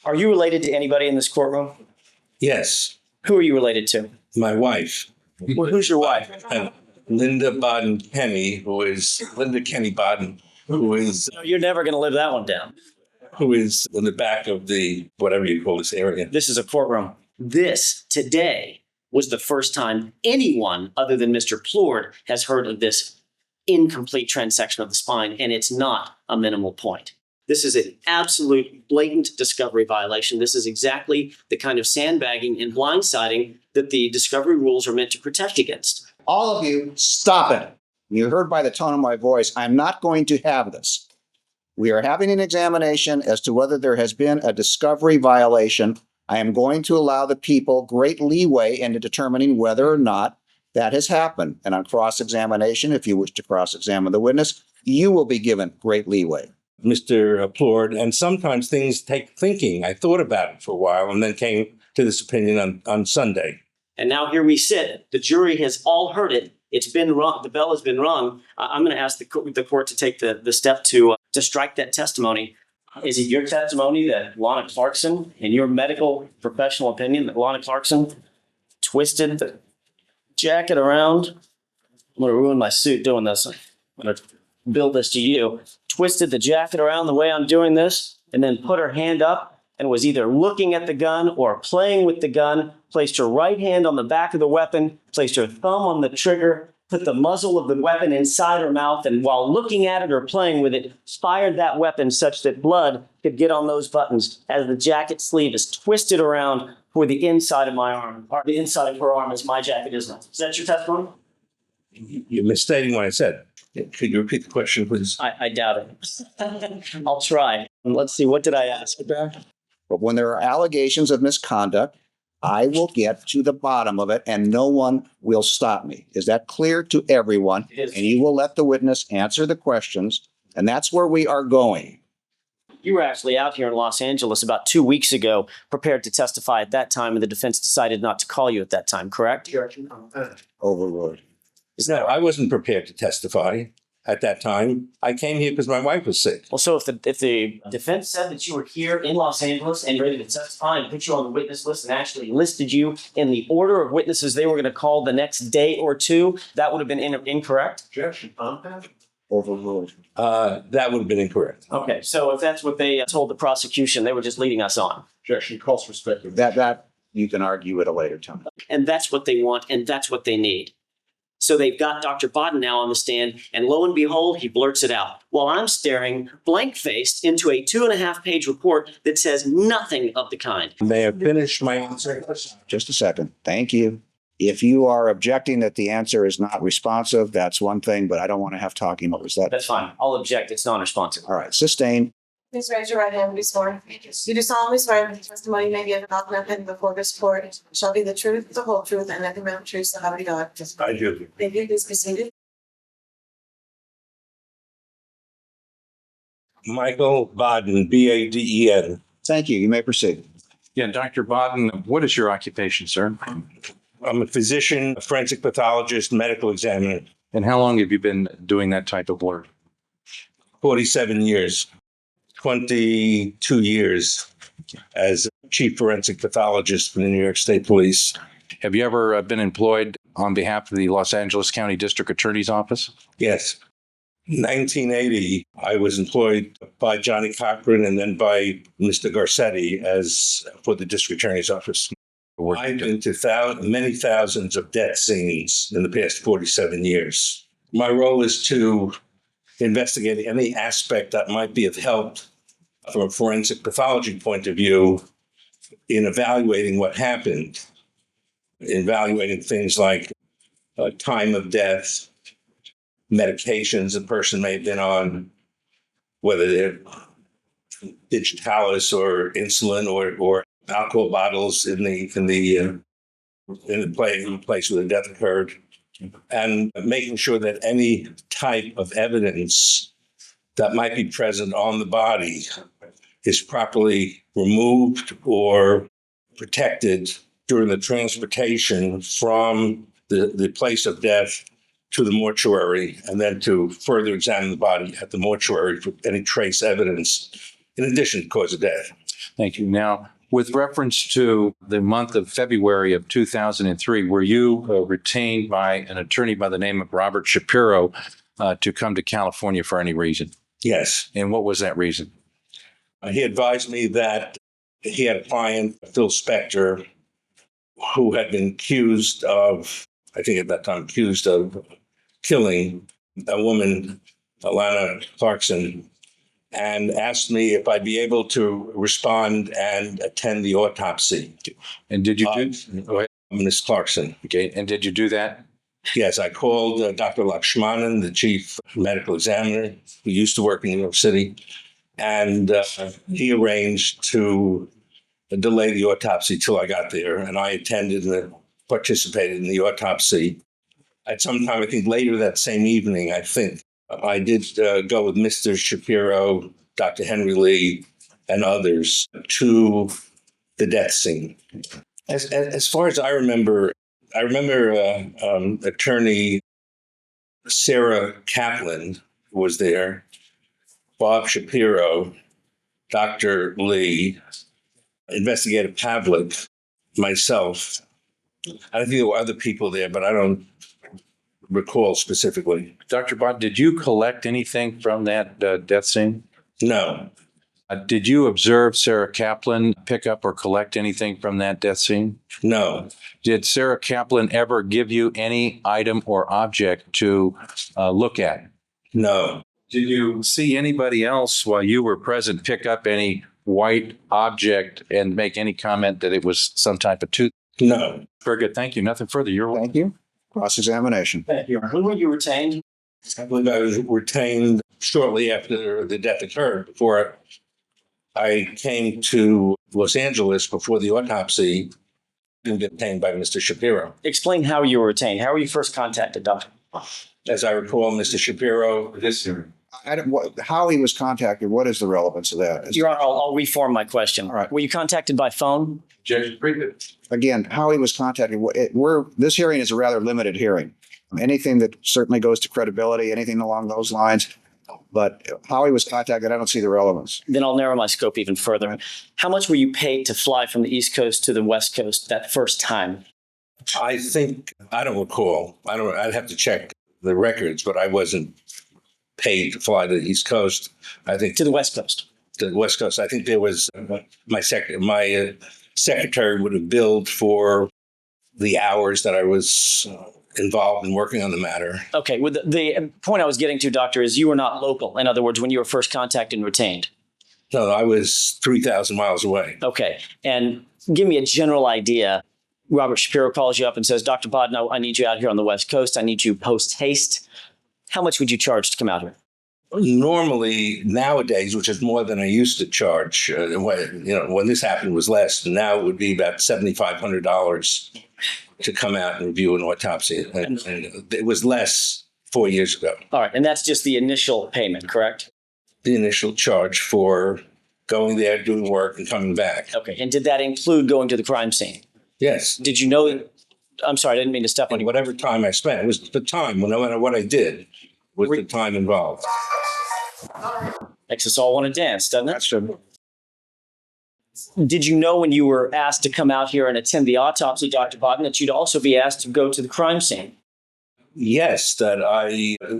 Are you related to anybody in this courtroom? Yes, Who are you related to? my wife. Well, who's your wife? Linda Baden Kenny, who is Linda Kenny Baden, who is You're never going to live that one down. in the back of the whatever you call this area. This is a courtroom. This today was the first time anyone other than Mr. Plourd has heard of this incomplete transection of the spine, and it's not a minimal point. This is an absolute blatant discovery violation. This is exactly the kind of sandbagging and blindsiding that the discovery rules are meant to protect against. All of you, stop it. You heard by the tone of my voice, I'm not going to have this. We are having an examination as to whether there has been a discovery violation. I am going to allow the people great leeway into determining whether or not that has happened. And on cross-examination, if you wish to cross-examine the witness, you will be given great leeway. Mr. Plourd, and sometimes things take thinking. I thought about it for a while and then came to this opinion on Sunday. And now here we sit. The jury has all heard it. It's been rung. The bell has been rung. I'm going to ask the court to take the step to strike that testimony. Is it your testimony that Lana Clarkson, in your medical professional opinion, that Lana Clarkson twisted the jacket around? I'm going to ruin my suit doing this. I'm going to build this to you. Twisted the jacket around the way I'm doing this, and then put her hand up and was either looking at the gun or playing with the gun, placed her right hand on the back of the weapon, placed her thumb on the trigger, put the muzzle of the weapon inside her mouth, and while looking at it or playing with it, fired that weapon such that blood could get on those buttons as the jacket sleeve is twisted around for the inside of my arm, or the inside of her arm as my jacket is now. Is that your testimony? You're misstating what I said. Could you repeat the question, please? I doubt it. I'll try. Let's see, what did I ask? But when there are allegations of misconduct, I will get to the bottom of it and no one will stop me. Is that clear to everyone? It is. And you will let the witness answer the questions. And that's where we are going. You were actually out here in Los Angeles about 2 weeks ago, prepared to testify at that time, and the defense decided not to call you at that time, correct? Overruled. No, I wasn't prepared to testify at that time. I came here because my wife was sick. Well, so if the defense said that you were here in Los Angeles and ready to testify and put you on the witness list and actually listed you in the order of witnesses they were going to call the next day or two, that would have been incorrect? Objection. Overruled. That would have been incorrect. Okay, so if that's what they told the prosecution, they were just leading us on. Objection. Calls for speculative. That you can argue at a later time. And that's what they want, and that's what they need. So they've got Dr. Baden now on the stand, and lo and behold, he blurts it out. While I'm staring blank-faced into a 2.5-page report that says nothing of the kind. May I finish my answer? Just a second. Thank you. If you are objecting that the answer is not responsive, that's one thing, but I don't want to have talking overs. That's fine. I'll object. It's non-responsive. All right. Sustain. Please raise your right hand and be sworn. You do solemnly swear that the testimony may be of an before this court shall be the truth, the whole truth, and nothing but the truth, so help you God. I do. Thank you. Please be seated. Michael Baden, B-A-D-E-N. Thank you. You may proceed. Yeah, Dr. Baden, what is your occupation, sir? I'm a physician, a forensic pathologist, medical examiner. And how long have you been doing that type of work? 47 years, 22 years as chief forensic pathologist for the New York State Police. Have you ever been employed on behalf of the Los Angeles County District Attorney's Office? Yes. 1980, I was employed by Johnny Cochran and then by Mr. Garcetti for the district attorney's office. I've been to many thousands of death scenes in the past 47 years. My role is to investigate any aspect that might be of help from a forensic pathology point of view in evaluating what happened, evaluating things like time of death, medications a person may have been on, whether they're digitalis or insulin or alcohol bottles in the place where the death occurred, and making sure that any type of evidence that might be present on the body is properly removed or protected during the transportation from the place of death to the mortuary, and then to further examine the body at the mortuary for any trace evidence in addition to cause of death. Thank you. Now, with reference to the month of February of 2003, were you retained by an attorney by the name of Robert Shapiro to come to California for any reason? Yes. And what was that reason? He advised me that he had a client, Phil Spector, who had been accused of, I think at that time, accused of killing a woman, Alana Clarkson, and asked me if I'd be able to respond and attend the autopsy. And did you do? Go ahead. Miss Clarkson. Okay. And did you do that? Yes, I called Dr. Lakshmanan, the chief medical examiner, who used to work in New York City, and he arranged to delay the autopsy till I got there. And I attended and participated in the autopsy. At some time, I think later that same evening, I think, I did go with Mr. Shapiro, Dr. Henry Lee, and others to the death scene. As far as I remember attorney Sarah Kaplan was there, Bob Shapiro, Dr. Lee, investigator Pavlik, myself. I think there were other people there, but I don't recall specifically. Dr. Bott, did you collect anything from that death scene? No, Did you observe Sarah Kaplan pick up or collect anything from that death scene? no, Did Sarah Kaplan ever give you any item or object to look at? no, Did you see anybody else while you were present pick up any white object and make any comment that it was some type of tooth? no. Very good. Thank you. Nothing further. You're welcome. Thank you. Cross-examination. Thank you. When were you retained? I believe I was retained shortly after the death occurred, before I came to Los Angeles before the autopsy and detained by Mr. Shapiro. Explain how you were retained. How were you first contacted, Doctor? As I recall, Mr. Shapiro, How he was contacted, what is the relevance of that? Your Honor, I'll reform my question. All right. Were you contacted by phone? Again, how he was contacted, this hearing is a rather limited hearing. Anything that certainly goes to credibility, anything along those lines. But how he was contacted, I don't see the relevance. Then I'll narrow my scope even further. How much were you paid to fly from the East Coast to the West Coast that first time? I think, I don't recall. I'd have to check the records, but I wasn't paid to fly to the East Coast. I think To the West Coast. to the West Coast. I think there was my secretary would have billed for the hours that I was involved in working on the matter. Okay. Well, the point I was getting to, Doctor, is you were not local. In other words, when you were first contacted and retained. No, I was 3,000 miles away. Okay. And give me a general idea. Robert Shapiro calls you up and says, Dr. Baden, I need you out here on the West Coast. I need you post haste. How much would you charge to come out here? Normally, nowadays, which is more than I used to charge, when this happened was less. Now it would be about $7,500 to come out and review an autopsy. And it was less 4 years ago. All right. And that's just the initial payment, correct? The initial charge for going there, doing work, and coming back. Okay. And did that include going to the crime scene? Yes. Did you know? I'm sorry, I didn't mean to step on And you. whatever time I spent, it was the time, no matter what I did, was the time involved. Makes us all want to dance, doesn't it? That's true. Did you know when you were asked to come out here and attend the autopsy, Dr. Baden, that you'd also be asked to go to the crime scene? Yes, that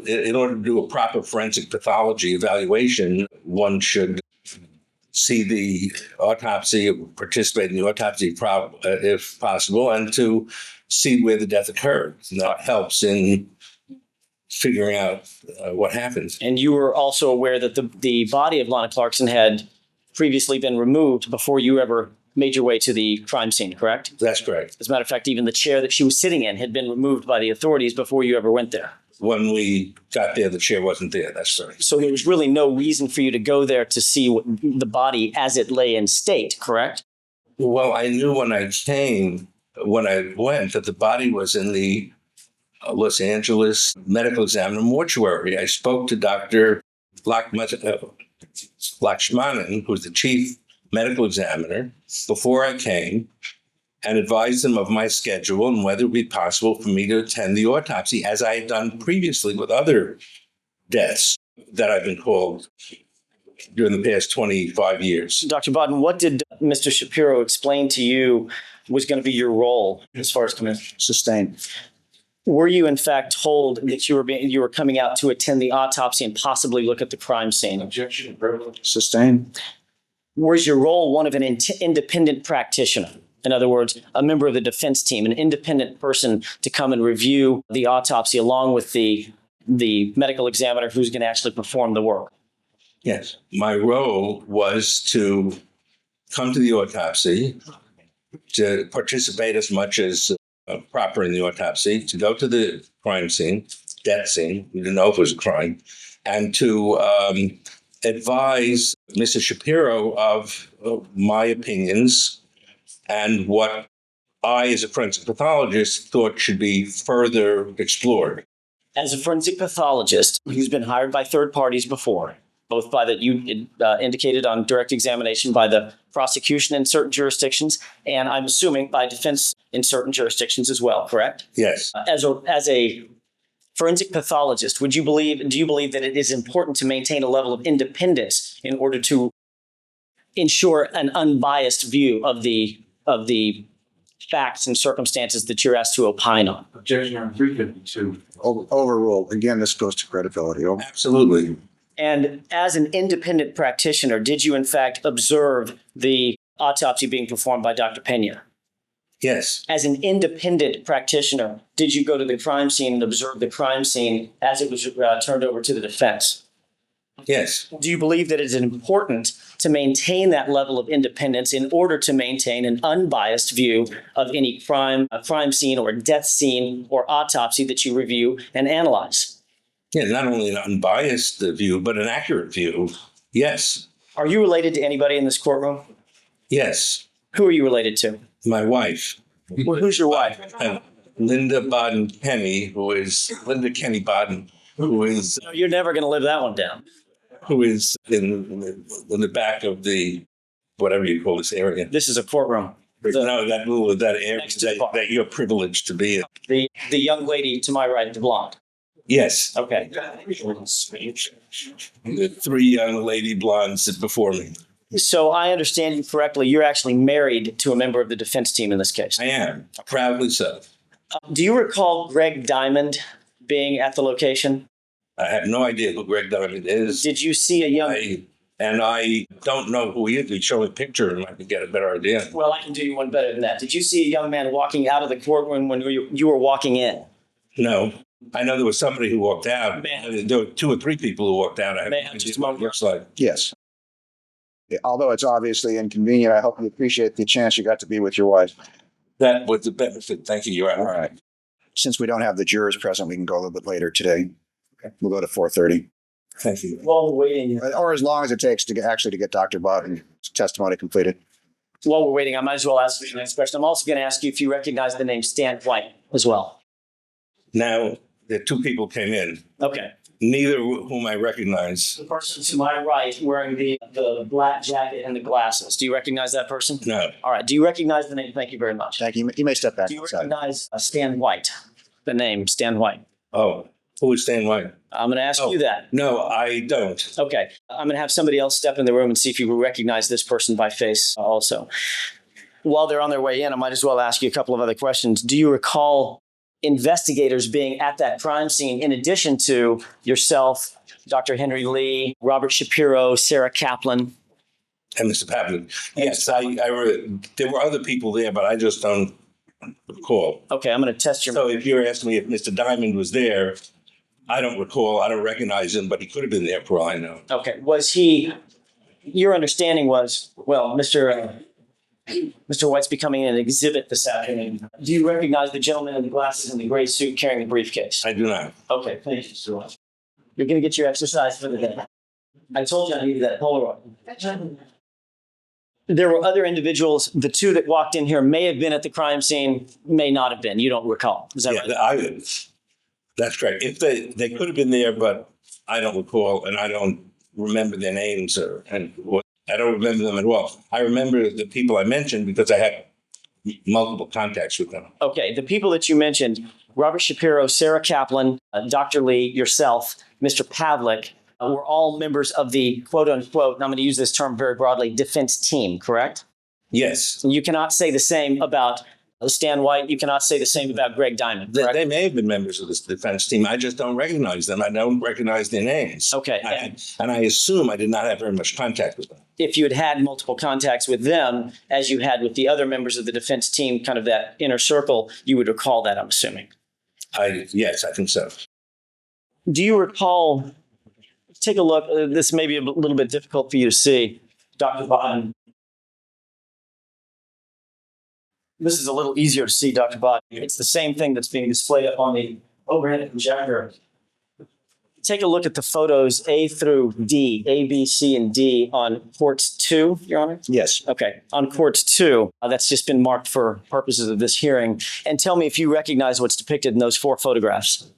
in order to do a proper forensic pathology evaluation, one should see the autopsy, participate in the autopsy if possible, and to see where the death occurred. And that helps in figuring out what happened. And you were also aware that the body of Lana Clarkson had previously been removed before you ever made your way to the crime scene, correct? That's correct. As a matter of fact, even the chair that she was sitting in had been removed by the authorities before you ever went there. When we got there, the chair wasn't there. That's right. So there was really no reason for you to go there to see the body as it lay in state, correct? Well, I knew when I went, that the body was in the Los Angeles Medical Examiner mortuary. I spoke to Dr. Lakshmanan, who's the chief medical examiner, before I came, and advised him of my schedule and whether it would be possible for me to attend the autopsy, as I had done previously with other deaths that I've been called during the past 25 years. Dr. Baden, what did Mr. Shapiro explain to you was going to be your role as far as commissioner? Sustained. Were you in fact told that you were coming out to attend the autopsy and possibly look at the crime scene? Objection, privilege. Sustained. Was your role one of an independent practitioner? In other words, a member of the defense team, an independent person to come and review the autopsy along with the medical examiner who's going to actually perform the work? Yes. My role was to come to the autopsy, to participate as much as proper in the autopsy, to go to the crime scene, death scene, we didn't know if it was a crime, and to advise Mrs. Shapiro of my opinions and what I, as a forensic pathologist, thought should be further explored. As a forensic pathologist who's been hired by third parties before, both by that you indicated on direct examination by the prosecution in certain jurisdictions, and I'm assuming by defense in certain jurisdictions as well, correct? Yes. As a forensic pathologist, do you believe that it is important to maintain a level of independence in order to ensure an unbiased view of the facts and circumstances that you're asked to opine on? Objection on 352. Overruled. Again, this goes to credibility. Absolutely. And as an independent practitioner, did you in fact observe the autopsy being performed by Dr. Pena? Yes. As an independent practitioner, did you go to the crime scene and observe the crime scene as it was turned over to the defense? Yes. Do you believe that it is important to maintain that level of independence in order to maintain an unbiased view of any crime scene or death scene or autopsy that you review and analyze? Yeah, not only an unbiased view, but an accurate view. Yes. Are you related to anybody in this courtroom? Yes. Who are you related to? My wife. Well, who's your wife? Linda Baden Kenny, Linda Kenny Baden, who is You're never going to live that one down. in the back of the, whatever you call this area. This is a courtroom. No, that area Next to the bar. that you're privileged to be in. The young lady to my right, the blonde. Yes. Okay. The three young lady blondes before me. So I understand you correctly. You're actually married to a member of the defense team in this case. I am. Proudly so. Do you recall Greg Diamond being at the location? I have no idea who Greg Diamond is. Did you see a young... I don't know who he is. You show me a picture and I can get a better idea. Well, I can do you one better than that. Did you see a young man walking out of the courtroom when you were walking in? No. I know there was somebody who walked out. Man. There were 2 or 3 people who walked out. I have May I no have idea just a what it moment? looks like. Yes. Yeah, although it's obviously inconvenient, I hope you appreciate the chance you got to be with your wife. That was the benefit. Thank you, Your Honor. All right. Since we don't have the jurors present, we can go a little bit later today. Okay. We'll go to 4:30. Thank you. While we're waiting, Or as long as it takes to get Dr. Bowden's testimony completed. I might as well ask you the next question. I'm also going to ask you if you recognize the name Stan White as well. Now, the 2 people came in, Okay. neither whom I recognize. The person to my right wearing the black jacket and the glasses. Do you recognize that person? No. All right. Do you recognize the name? Thank you very much. Thank you. You may step back Do you outside. recognize Stan White? The name Stan White. Oh, who is Stan White? I'm going to ask you that. No, I don't. Okay. I'm going to have somebody else step in the room and see if you will recognize this person by face also. While they're on their way in, I might as well ask you a couple of other questions. Do you recall investigators being at that crime scene in addition to yourself, Dr. Henry Lee, Robert Shapiro, Sarah Kaplan? And Mr. Pavlik. Yes, there were other people there, but I just don't recall. Okay, I'm going to test your... So if you're asking me if Mr. Diamond was there, I don't recall. I don't recognize him, but he could have been there for all I know. Okay. Was he... Your understanding was, well, Mr. White's becoming an exhibit this afternoon. Do you recognize the gentleman in the glasses and the gray suit carrying the briefcase? I do not. Okay, thank you, Mr. White. You're going to get your exercise for the day. I told you I needed that Polaroid. There were other individuals. The 2 that walked in here may have been at the crime scene, may not have been. You don't recall. Is that right? That's correct. If they could have been there, but I don't recall, and I don't remember their names, I don't remember them at all. I remember the people I mentioned because I had multiple contacts with them. Okay, the people that you mentioned, Robert Shapiro, Sarah Kaplan, Dr. Lee, yourself, Mr. Pavlik, were all members of the quote unquote, and I'm going to use this term very broadly, defense team, correct? Yes. You cannot say the same about Stan White. You cannot say the same about Greg Diamond. They may have been members of this defense team. I just don't recognize them. I don't recognize their names. Okay. And I assume I did not have very much contact with them. If you had had multiple contacts with them, as you had with the other members of the defense team, kind of that inner circle, you would recall that, I'm assuming. Yes, I think so. Do you recall, take a look, this may be a little bit difficult for you to see, Dr. Baden. This is a little easier to see, Dr. Baden. It's the same thing that's being displayed up on the overhead projector. Take a look at the photos A through D, A, B, C, and D on Quartz 2, Your Honor? Yes. Okay, on Quartz 2, that's just been marked for purposes of this hearing. And tell me if you recognize what's depicted in those 4 photographs.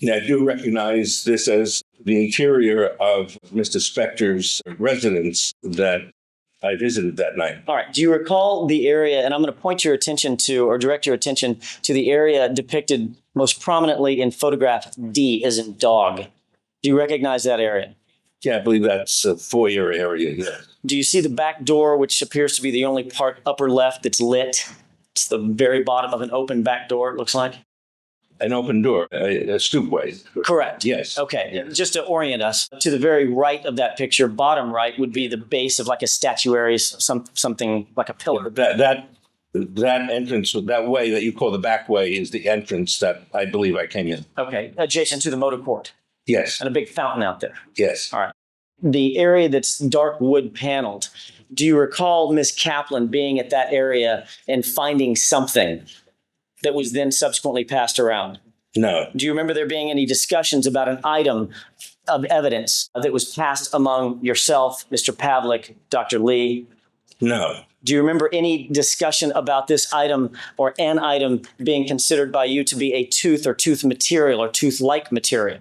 Now, I do recognize this as the interior of Mr. Spector's residence that I visited that night. All right. Do you recall the area, and I'm going to point your attention to, or direct your attention to the area depicted most prominently in photograph D, as in dog. Do you recognize that area? Yeah, I believe that's a foyer area. Yeah. Do you see the back door, which appears to be the only part upper left that's lit? It's the very bottom of an open back door, it looks like. An open door, a stoopway. Correct. Yes. Okay. Just to orient us, to the very right of that picture, bottom right, would be the base of like a statuary, something like a pillar. That entrance, that way that you call the back way, is the entrance that I believe I came in. Okay. Adjacent to the motor court. Yes. And a big fountain out there. Yes. All right. The area that's dark wood paneled, do you recall Ms. Kaplan being at that area and finding something that was then subsequently passed around? No. Do you remember there being any discussions about an item of evidence that was passed among yourself, Mr. Pavlik, Dr. Lee? No. Do you remember any discussion about this item or an item being considered by you to be a tooth or tooth material or tooth-like material?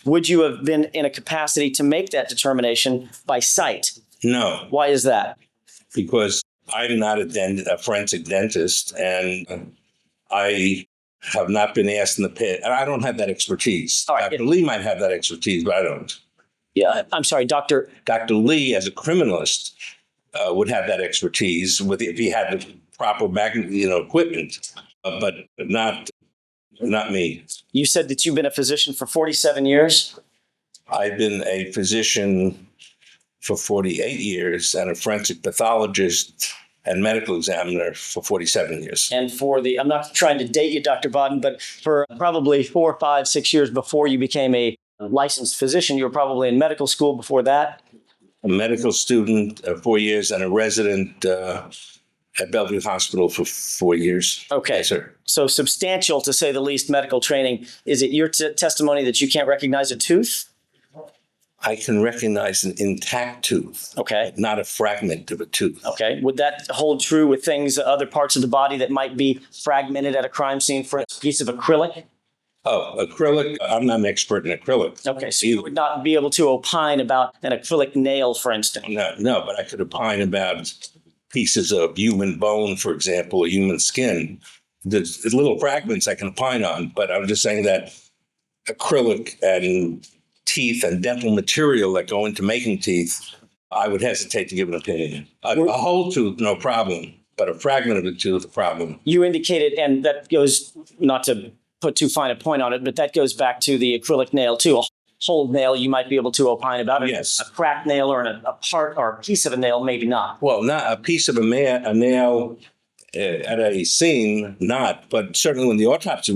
Would you have been in a capacity to make that determination by sight? No. Why is that? Because I'm not a forensic dentist, and I have not been asked in the pit, and I don't have that expertise. All right. Dr. Lee might have that expertise, but I don't. Yeah, I'm sorry, Dr. Dr. Lee, as a criminalist, would have that expertise if he had the proper equipment, but not me. You said that you've been a physician for 47 years? I've been a physician for 48 years and a forensic pathologist and medical examiner for 47 years. And I'm not trying to date you, Dr. Baden, but for probably 4, 5, 6 years before you became a licensed physician, you were probably in medical school before that? A medical student, 4 years, and a resident at Bellevue Hospital for 4 years. Okay. Yes, sir. So substantial, to say the least, medical training. Is it your testimony that you can't recognize a tooth? I can recognize an intact tooth. Okay. Not a fragment of a tooth. Okay. Would that hold true with other parts of the body that might be fragmented at a crime scene, for a piece of acrylic? Oh, acrylic. I'm not an expert in acrylic. Okay. So you would not be able to opine about an acrylic nail, for instance? No, but I could opine about pieces of human bone, for example, or human skin. There's little fragments I can opine on, but I'm just saying that acrylic and teeth and dental material that go into making teeth, I would hesitate to give an opinion. A whole tooth, no problem, but a fragment of a tooth, a problem. You indicated, and that goes, not to put too fine a point on it, but that goes back to the acrylic nail too. A whole nail you might be able to opine about it. Yes. A cracked nail or a part or a piece of a nail, maybe not. Well, not a piece of a nail at a scene, not, but certainly when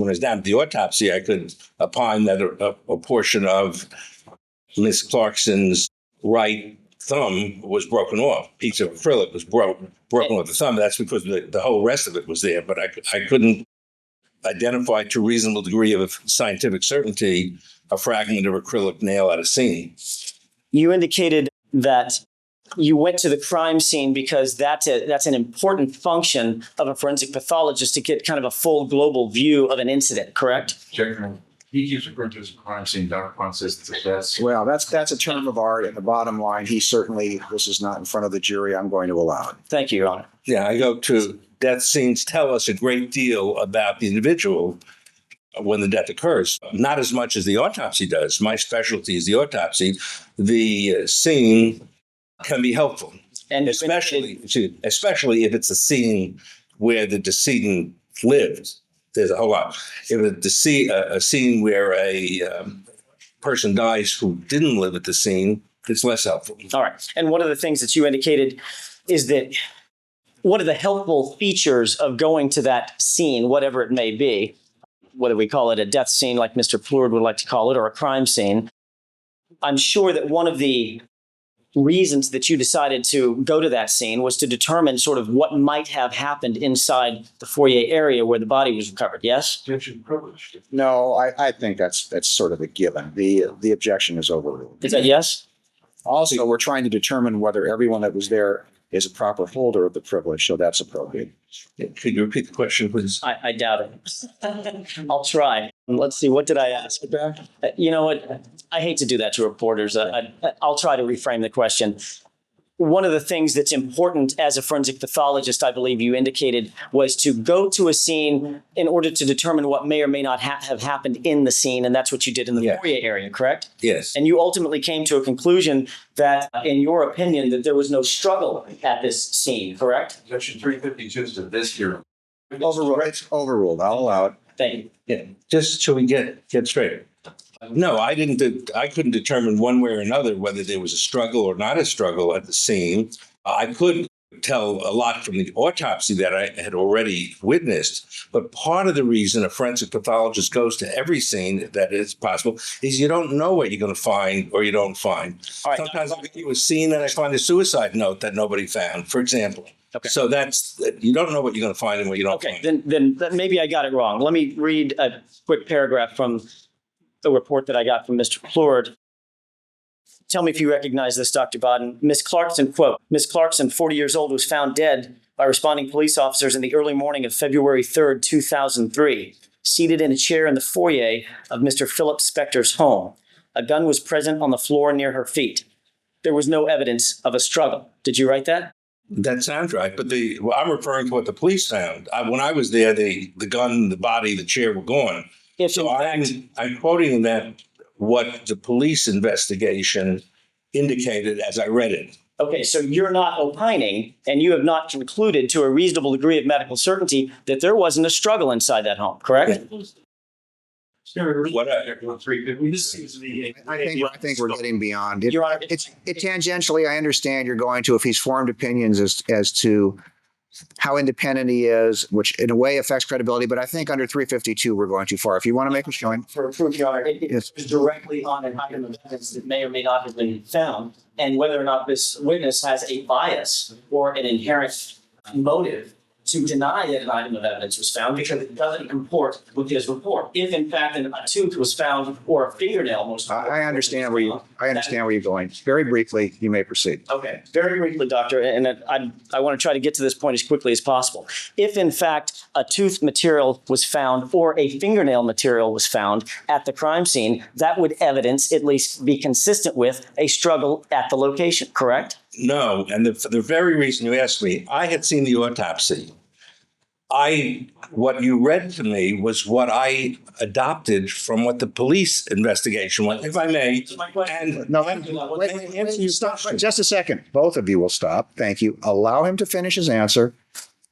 it's down to the autopsy, I could opine that a portion of Miss Clarkson's right thumb was broken off. A piece of acrylic was broken off the thumb. That's because the whole rest of it was there, but I couldn't identify to a reasonable degree of scientific certainty a fragment of acrylic nail at a scene. You indicated that you went to the crime scene because that's an important function of a forensic pathologist, to get kind of a full global view of an incident, correct? Gentlemen, he keeps referring to as a crime scene. Dr. Kwan says it's a death. Well, that's a term of art, and the bottom line, this is not in front of the jury. I'm going to allow it. Thank you, Your Honor. Yeah, I go to death scenes tell us a great deal about the individual. when the death occurs. Not as much as the autopsy does. My specialty is the autopsy. The scene can be helpful, And especially if it's a scene where the decedent lived. There's a whole lot. If it's a scene where a person dies who didn't live at the scene, it's less helpful. all right. And one of the things that you indicated is that one of the helpful features of going to that scene, whatever it may be, whether we call it a death scene like Mr. Plourd would like to call it, or a crime scene, I'm sure that one of the reasons that you decided to go to that scene was to determine sort of what might have happened inside the foyer area where the body was recovered. Yes? No, I think that's sort of a given. The objection is overruled. Is that yes? Also, we're trying to determine whether everyone that was there is a proper holder of the privilege, so that's appropriate. Could you repeat the question, please? I doubt it. I'll try. Let's see. What did I ask? You know what? I hate to do that to reporters. I'll try to reframe the question. One of the things that's important as a forensic pathologist, I believe you indicated, was to go to a scene in order to determine what may or may not have happened in the scene. And that's what you did in the foyer area, correct? Yes. And you ultimately came to a conclusion that, in your opinion, that there was no struggle at this scene, correct? Section 352 is this year. Overruled. It's overruled. I'll allow it. Thank you. Yeah. Just so we get straight. No, I couldn't determine one way or another whether there was a struggle or not a struggle at the scene. I could tell a lot from the autopsy that I had already witnessed, but part of the reason a forensic pathologist goes to every scene that is possible is you don't know what you're going to find or you don't find. All right. Sometimes I go to a scene and I find a suicide note that nobody found, for example. Okay. So you don't know what you're going to find and what you don't Okay, find. then maybe I got it wrong. Let me read a quick paragraph from the report that I got from Mr. Plourd. Tell me if you recognize this, Dr. Baden. Miss Clarkson, quote, Miss Clarkson, 40 years old, was found dead by responding police officers in the early morning of February 3rd, 2003, seated in a chair in the foyer of Mr. Philip Spector's home. A gun was present on the floor near her feet. There was no evidence of a struggle. Did you write that? That sounds right, but I'm referring to what the police found. When I was there, the gun, the body, the chair were gone. So I'm quoting that what the police investigation indicated as I read it. Okay, so you're not opining, and you have not concluded to a reasonable degree of medical certainty that there wasn't a struggle inside that home, correct? What I think we're getting beyond it. Your Honor, It's tangentially, I understand you're going to, if he's formed opinions as to how independent he is, which in a way affects credibility, but I think under 352, we're going too far. If you want to make a showing. for proof, Your Honor, it is directly on an item of evidence that may or may not have been found, and whether or not this witness has a bias or an inherent motive to deny that an item of evidence was found because it doesn't comport with his report. If in fact a tooth was found or a fingernail, most I understand where you're going. Very briefly, you may proceed. Okay, very briefly, Doctor, and I want to try to get to this point as quickly as possible. If in fact a tooth material was found or a fingernail material was found at the crime scene, that would evidence, at least be consistent with, a struggle at the location, correct? No, and for the very reason you asked me, I had seen the autopsy. What you read to me was what I adopted from what the police investigation was, if I may. And Stop. Just a second. Both of you will stop. Thank you. Allow him to finish his answer.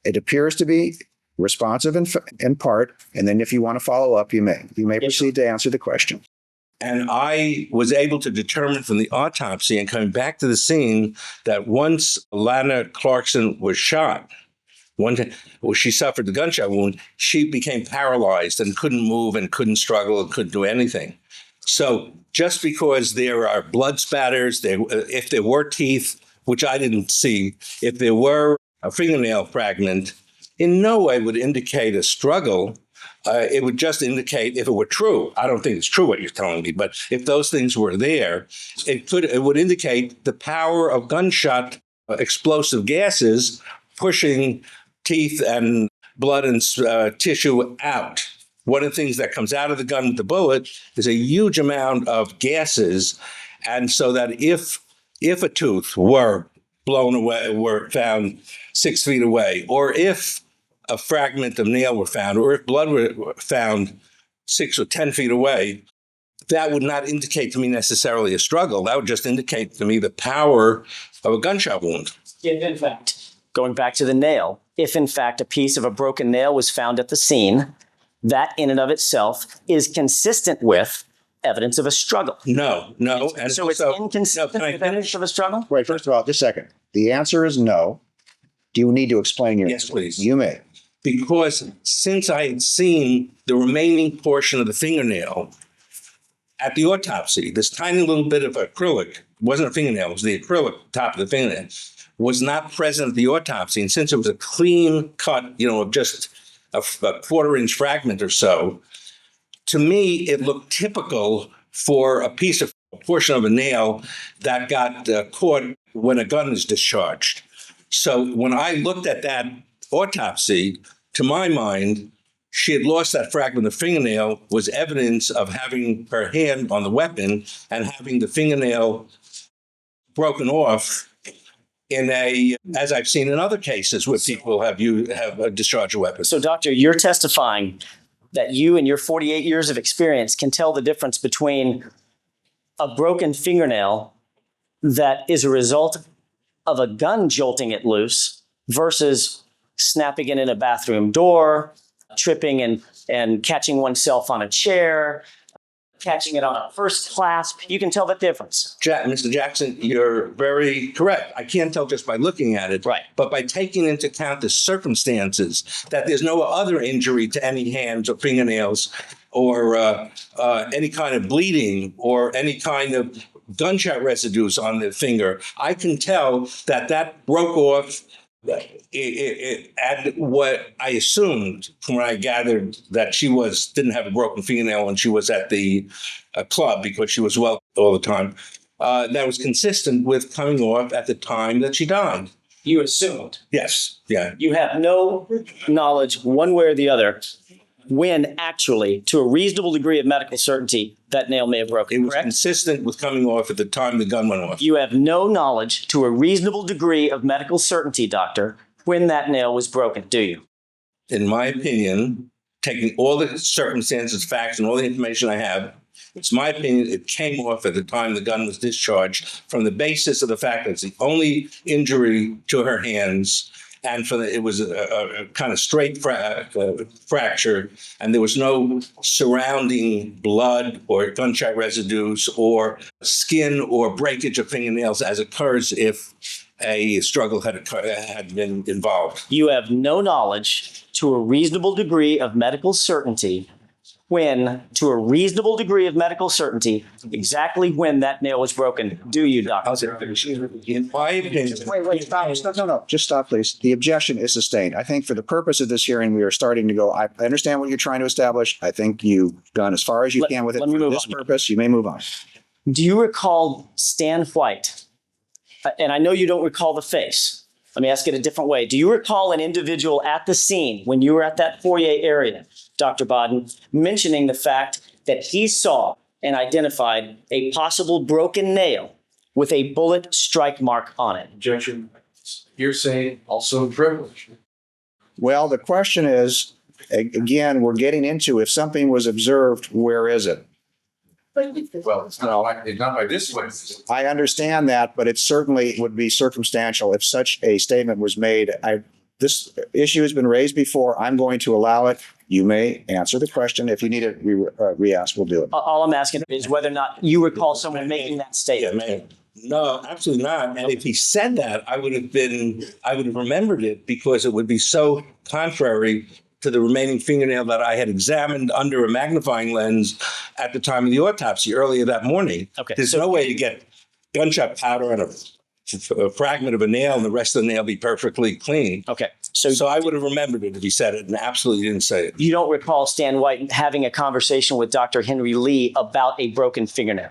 It appears to be responsive in part, and then if you want to follow up, you may. You may proceed to answer the question. And I was able to determine from the autopsy and coming back to the scene that once Lana Clarkson was shot, she suffered the gunshot wound, she became paralyzed and couldn't move and couldn't struggle and couldn't do anything. So just because there are blood spatters, if there were teeth, which I didn't see, if there were a fingernail fragment, in no way would indicate a struggle. It would just indicate if it were true. I don't think it's true what you're telling me, but if those things were there, it would indicate the power of gunshot explosive gases pushing teeth and blood and tissue out. One of the things that comes out of the gun with the bullet is a huge amount of gases, and so that if a tooth were blown away, were found 6 feet away, or if a fragment of nail were found, or if blood were found 6 or 10 feet away, that would not indicate to me necessarily a struggle. That would just indicate to me the power of a gunshot wound. If in fact, going back to the nail, if in fact a piece of a broken nail was found at the scene, that in and of itself is consistent with evidence of a struggle. No. And So it's inconsistent can I with evidence of a struggle? Wait, first of all, just a second. The answer is no. Do you need to explain your Yes, answer? please. You may. Because since I had seen the remaining portion of the fingernail at the autopsy, this tiny little bit of acrylic, wasn't a fingernail, it was the acrylic top of the fingernail, was not present at the autopsy. And since it was a clean cut, of just a quarter-inch fragment or so, to me, it looked typical for a portion of a nail that got caught when a gun is discharged. So when I looked at that autopsy, to my mind, she had lost that fragment of fingernail, was evidence of having her hand on the weapon and having the fingernail broken off as I've seen in other cases where people have discharged a weapon. So, doctor, you're testifying that you and your 48 years of experience can tell the difference between a broken fingernail that is a result of a gun jolting it loose versus snapping it in a bathroom door, tripping and catching oneself on a chair, catching it on a first clasp. You can tell the difference. Mr. Jackson, you're very correct. I can't tell just by looking at it, Right. But by taking into account the circumstances that there's no other injury to any hands or fingernails or any kind of bleeding or any kind of gunshot residues on the finger, I can tell that broke off. And what I assumed from what I gathered that she didn't have a broken fingernail when she was at the club because she was well all the time. That was consistent with coming off at the time that she died. You assumed. Yes. Yeah. You have no knowledge one way or the other when actually, to a reasonable degree of medical certainty, that nail may have broken, It was correct? consistent with coming off at the time the gun went off. You have no knowledge to a reasonable degree of medical certainty, doctor, when that nail was broken, do you? In my opinion, taking all the circumstances, facts, and all the information I have, it's my opinion it came off at the time the gun was discharged from the basis of the fact that it's the only injury to her hands. And it was a kind of straight fracture, and there was no surrounding blood or gunshot residues or skin or breakage of fingernails as occurs if a struggle had been involved. You have no knowledge to a reasonable degree of medical certainty exactly when that nail was broken, do you, doctor? In my opinion, Wait, stop. No. Just stop, please. The objection is sustained. I think for the purpose of this hearing, we are starting to go, I understand what you're trying to establish. I think you've gone as far as you can with it. Let me For move this on. purpose, you may move on. Do you recall Stan White? And I know you don't recall the face. Let me ask it a different way. Do you recall an individual at the scene when you were at that foyer area, Dr. Baden, mentioning the fact that he saw and identified a possible broken nail with a bullet strike mark on it? Objection. Hearsay, also privilege. Well, the question is, again, we're getting into if something was observed, where is it? Well, it's not by this way. I understand that, but it certainly would be circumstantial if such a statement was made. This issue has been raised before. I'm going to allow it. You may answer the question. If you need it re-ask, we'll do it. All I'm asking is whether or not you recall someone making that statement. yeah, man. No, absolutely not. And if he said that, I would have remembered it because it would be so contrary to the remaining fingernail that I had examined under a magnifying lens at the time of the autopsy earlier that morning. Okay. There's no way to get gunshot powder on a fragment of a nail and the rest of the nail be perfectly clean. Okay. So I would have remembered it if he said it and absolutely didn't say it. You don't recall Stan White having a conversation with Dr. Henry Lee about a broken fingernail?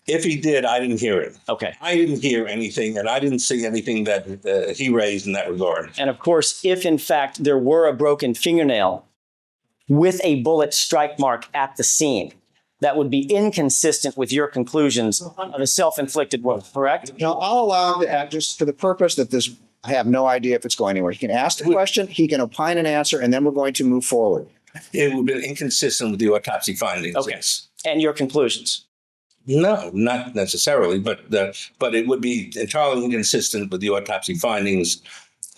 If he did, I didn't hear it. Okay. I didn't hear anything, and I didn't see anything that he raised in that regard. And of course, if in fact there were a broken fingernail with a bullet strike mark at the scene, that would be inconsistent with your conclusions of a self-inflicted wound, correct? Now, I'll allow him to act just for the purpose that I have no idea if it's going anywhere. He can ask the question, he can opine and answer, and then we're going to move forward. It would have been inconsistent with the autopsy findings. Okay. Yes. And your conclusions? No, not necessarily, but it would be entirely inconsistent with the autopsy findings,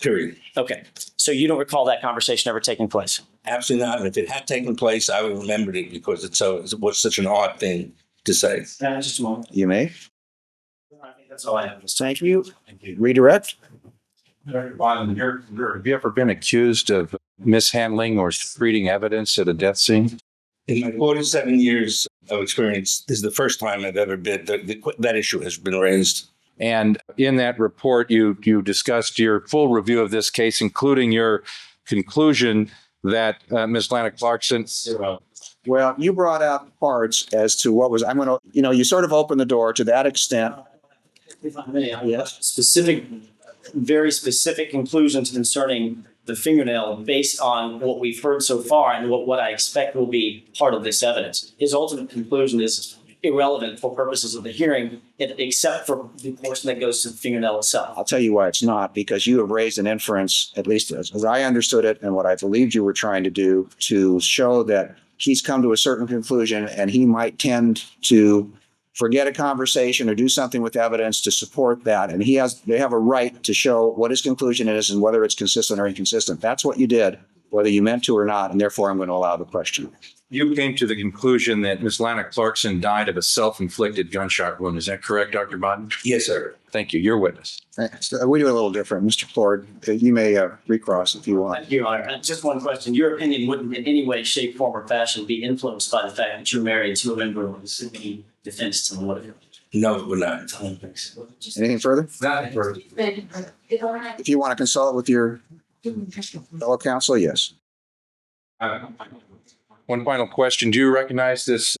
period. Okay. So you don't recall that conversation ever taking place? Absolutely not. And if it had taken place, I would have remembered it because it was such an odd thing to say. Just a moment. You may. I think that's all I have. Thank you. Redirect. Have you ever been accused of mishandling or secreting evidence at a death scene? In my 47 years of experience, this is the first time I've ever been, that issue has been raised. And in that report, you discussed your full review of this case, including your conclusion that Ms. Lana Clarkson. Well, you brought out parts as to what was, I'm going to, you sort of opened the door to that extent. If I may, I have very specific conclusions concerning the fingernail based on what we've heard so far and what I expect will be part of this evidence. His ultimate conclusion is irrelevant for purposes of the hearing, except for the portion that goes to the fingernail itself. I'll tell you why it's not, because you have raised an inference, at least as I understood it and what I believed you were trying to do, to show that he's come to a certain conclusion and he might tend to forget a conversation or do something with evidence to support that. And they have a right to show what his conclusion is and whether it's consistent or inconsistent. That's what you did, whether you meant to or not. And therefore, I'm going to allow the question. You came to the conclusion that Ms. Lana Clarkson died of a self-inflicted gunshot wound. Is that correct, Dr. Baden? Yes, sir. Thank you. Your witness. We do a little different. Mr. Plourd, you may recross if you want. Thank you, Your Honor. Just one question. Your opinion wouldn't in any way, shape, form, or fashion be influenced by the fact that you're married to a member of the Sydney defense team. No, it would not. Anything further? Nothing further. If you want to consult with your fellow counsel, yes. One final question. Do you recognize this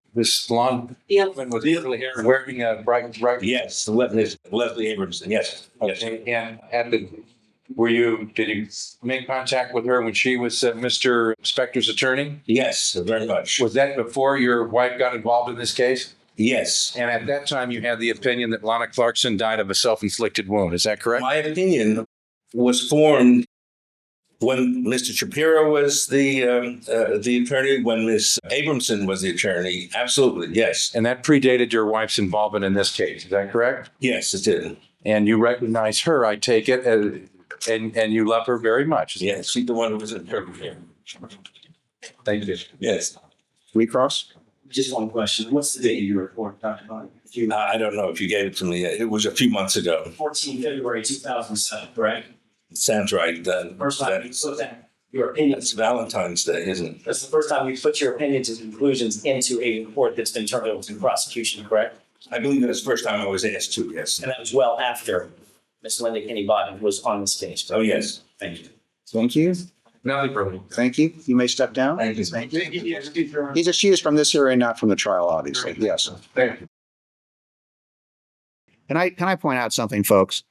blonde woman with curly hair wearing a bright? Yes, the witness, Leslie Abramson. Yes. Yes. Okay. And did you make contact with her when she was Mr. Spector's attorney? Yes, very much. Was that before your wife got involved in this case? Yes. And at that time, you had the opinion that Lana Clarkson died of a self-inflicted wound. Is that correct? My opinion was formed when Mr. Shapiro was the attorney, when Ms. Abramson was the attorney. Absolutely, yes. And that predated your wife's involvement in this case. Is that correct? Yes, it did. And you recognize her, I take it, and you love her very much. Yes, she's the one who was in her here. Thank you. Yes. Recross? Just one question. What's the date of your report, Dr. Baden? I don't know if you gave it to me. It was a few months ago. 14 February 2007, correct? It sounds right. First time you put that, your opinion. That's Valentine's Day, isn't it? That's the first time you put your opinions and conclusions into a report that's been turned over to the prosecution, correct? I believe that's the first time I was asked to, yes. And that was well after Ms. Linda Kenny Baden was on this case. Oh, yes. Thank you. Thank you. Nothing further. Thank you. You may step down. Thank you. Thank you. He's excused from this hearing, not from the trial, obviously. Yes. Thank you. Can I point out something, folks?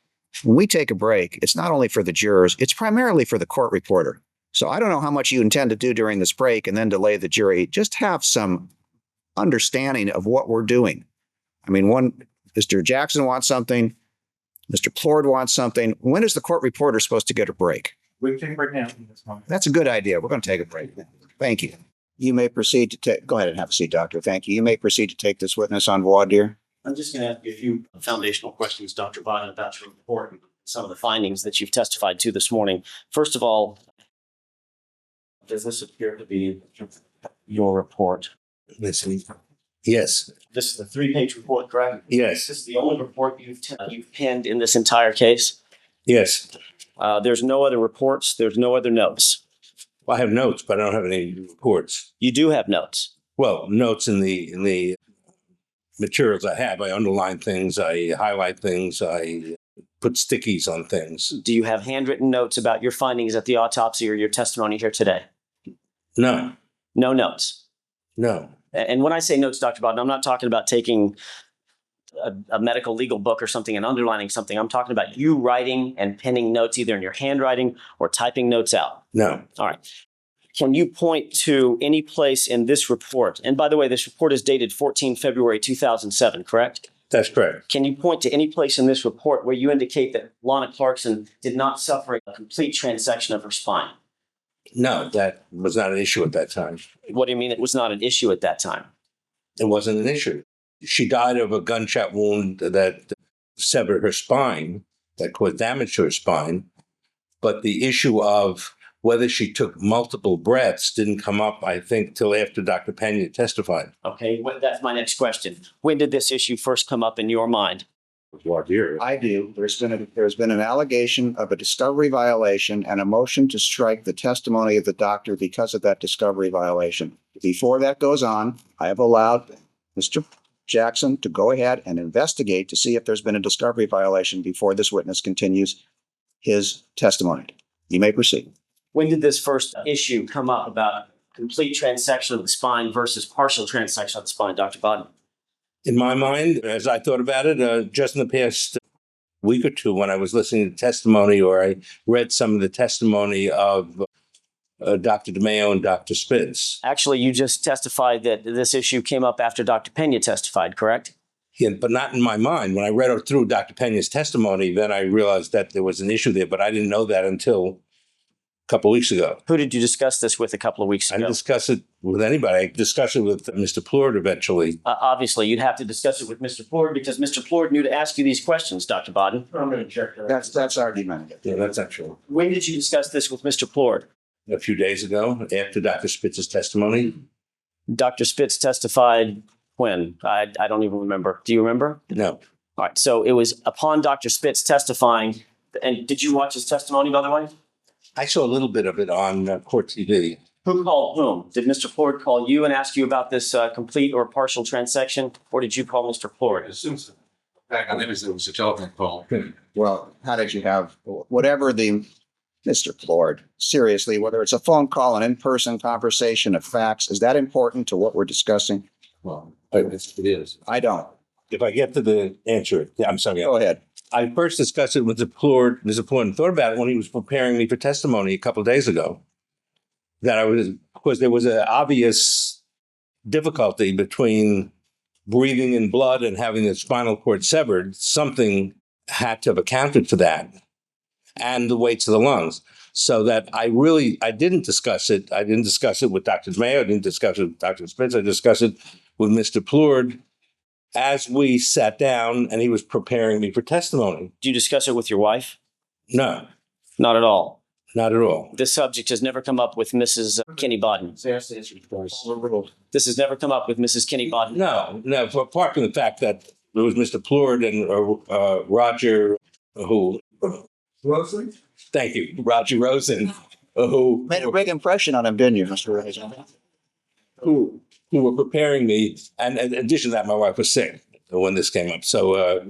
When we take a break, it's not only for the jurors, it's primarily for the court reporter. So I don't know how much you intend to do during this break and then delay the jury. Just have some understanding of what we're doing. I mean, Mr. Jackson wants something. Mr. Plourd wants something. When is the court reporter supposed to get a break? We can take a break now. That's a good idea. We're going to take a break. Thank you. You may proceed to take, go ahead and have a seat, doctor. Thank you. You may proceed to take this witness on voir dire. I'm just going to ask you a few foundational questions, Dr. Baden, about your report and some of the findings that you've testified to this morning. First of all, does this appear to be your report? Listen. Yes. This is the 3-page report, correct? Yes. This is the only report you've penned in this entire case? Yes. There's no other reports. There's no other notes. Well, I have notes, but I don't have any reports. You do have notes. Well, notes in the materials I have. I underline things. I highlight things. I put stickies on things. Do you have handwritten notes about your findings at the autopsy or your testimony here today? No. No notes. No. And when I say notes, Dr. Baden, I'm not talking about taking a medical legal book or something and underlining something. I'm talking about you writing and penning notes either in your handwriting or typing notes out. No. All right. Can you point to any place in this report? And by the way, this report is dated 14 February 2007, correct? That's correct. Can you point to any place in this report where you indicate that Lana Clarkson did not suffer a complete transection of her spine? No, that was not an issue at that time. What do you mean it was not an issue at that time? It wasn't an issue. She died of a gunshot wound that severed her spine, that caused damage to her spine. But the issue of whether she took multiple breaths didn't come up, I think, till after Dr. Pena testified. Okay, that's my next question. When did this issue first come up in your mind? I do. There's been an allegation of a discovery violation and a motion to strike the testimony of the doctor because of that discovery violation. Before that goes on, I have allowed Mr. Jackson to go ahead and investigate to see if there's been a discovery violation before this witness continues his testimony. You may proceed. When did this first issue come up about complete transection of the spine versus partial transection of the spine, Dr. Baden? In my mind, as I thought about it, just in the past week or two, when I was listening to testimony or I read some of the testimony of Dr. DeMeo and Dr. Spitz. Actually, you just testified that this issue came up after Dr. Pena testified, correct? Yeah, but not in my mind. When I read through Dr. Pena's testimony, then I realized that there was an issue there, but I didn't know that until a couple of weeks ago. Who did you discuss this with a couple of weeks I ago? didn't discuss it with anybody. I discussed it with Mr. Plourd eventually. Obviously, you'd have to discuss it with Mr. Plourd because Mr. Plourd knew to ask you these questions, Dr. Baden. I'm going to check that. That's argument. Yeah, that's not true. When did you discuss this with Mr. Plourd? A few days ago, after Dr. Spitz's testimony. Dr. Spitz testified when? I don't even remember. Do you remember? No. All right. So it was upon Dr. Spitz testifying. And did you watch his testimony, by the way? I saw a little bit of it on court TV. Who called whom? Did Mr. Plourd call you and ask you about this complete or partial transection? Or did you call Mr. Plourd? Back on it was a telephone call. Well, how did you have whatever the Mr. Plourd, seriously, whether it's a phone call, an in-person conversation, a fax, is that important to what we're discussing? Well, it is. I don't. If I get to the answer, yeah, I'm sorry. Go ahead. I first discussed it with Mr. Plourd and thought about it when he was preparing me for testimony a couple of days ago. Because there was an obvious difficulty between breathing in blood and having the spinal cord severed. Something had to have accounted for that, and the weights of the lungs. So that I didn't discuss it. I didn't discuss it with Dr. DeMeo. I didn't discuss it with Dr. Spitz. I discussed it with Mr. Plourd as we sat down and he was preparing me for testimony. Did you discuss it with your wife? No, Not at all. not at all. This subject has never come up with Mrs. Kenny Baden. This has never come up with Mrs. Kenny Baden. No, apart from the fact that it was Mr. Plourd and Roger, who, Rosen? thank you, Roger Rosen, who Made a big impression on him, didn't you, Mr. Rosen? who were preparing me. And in addition to that, my wife was sick when this came up. So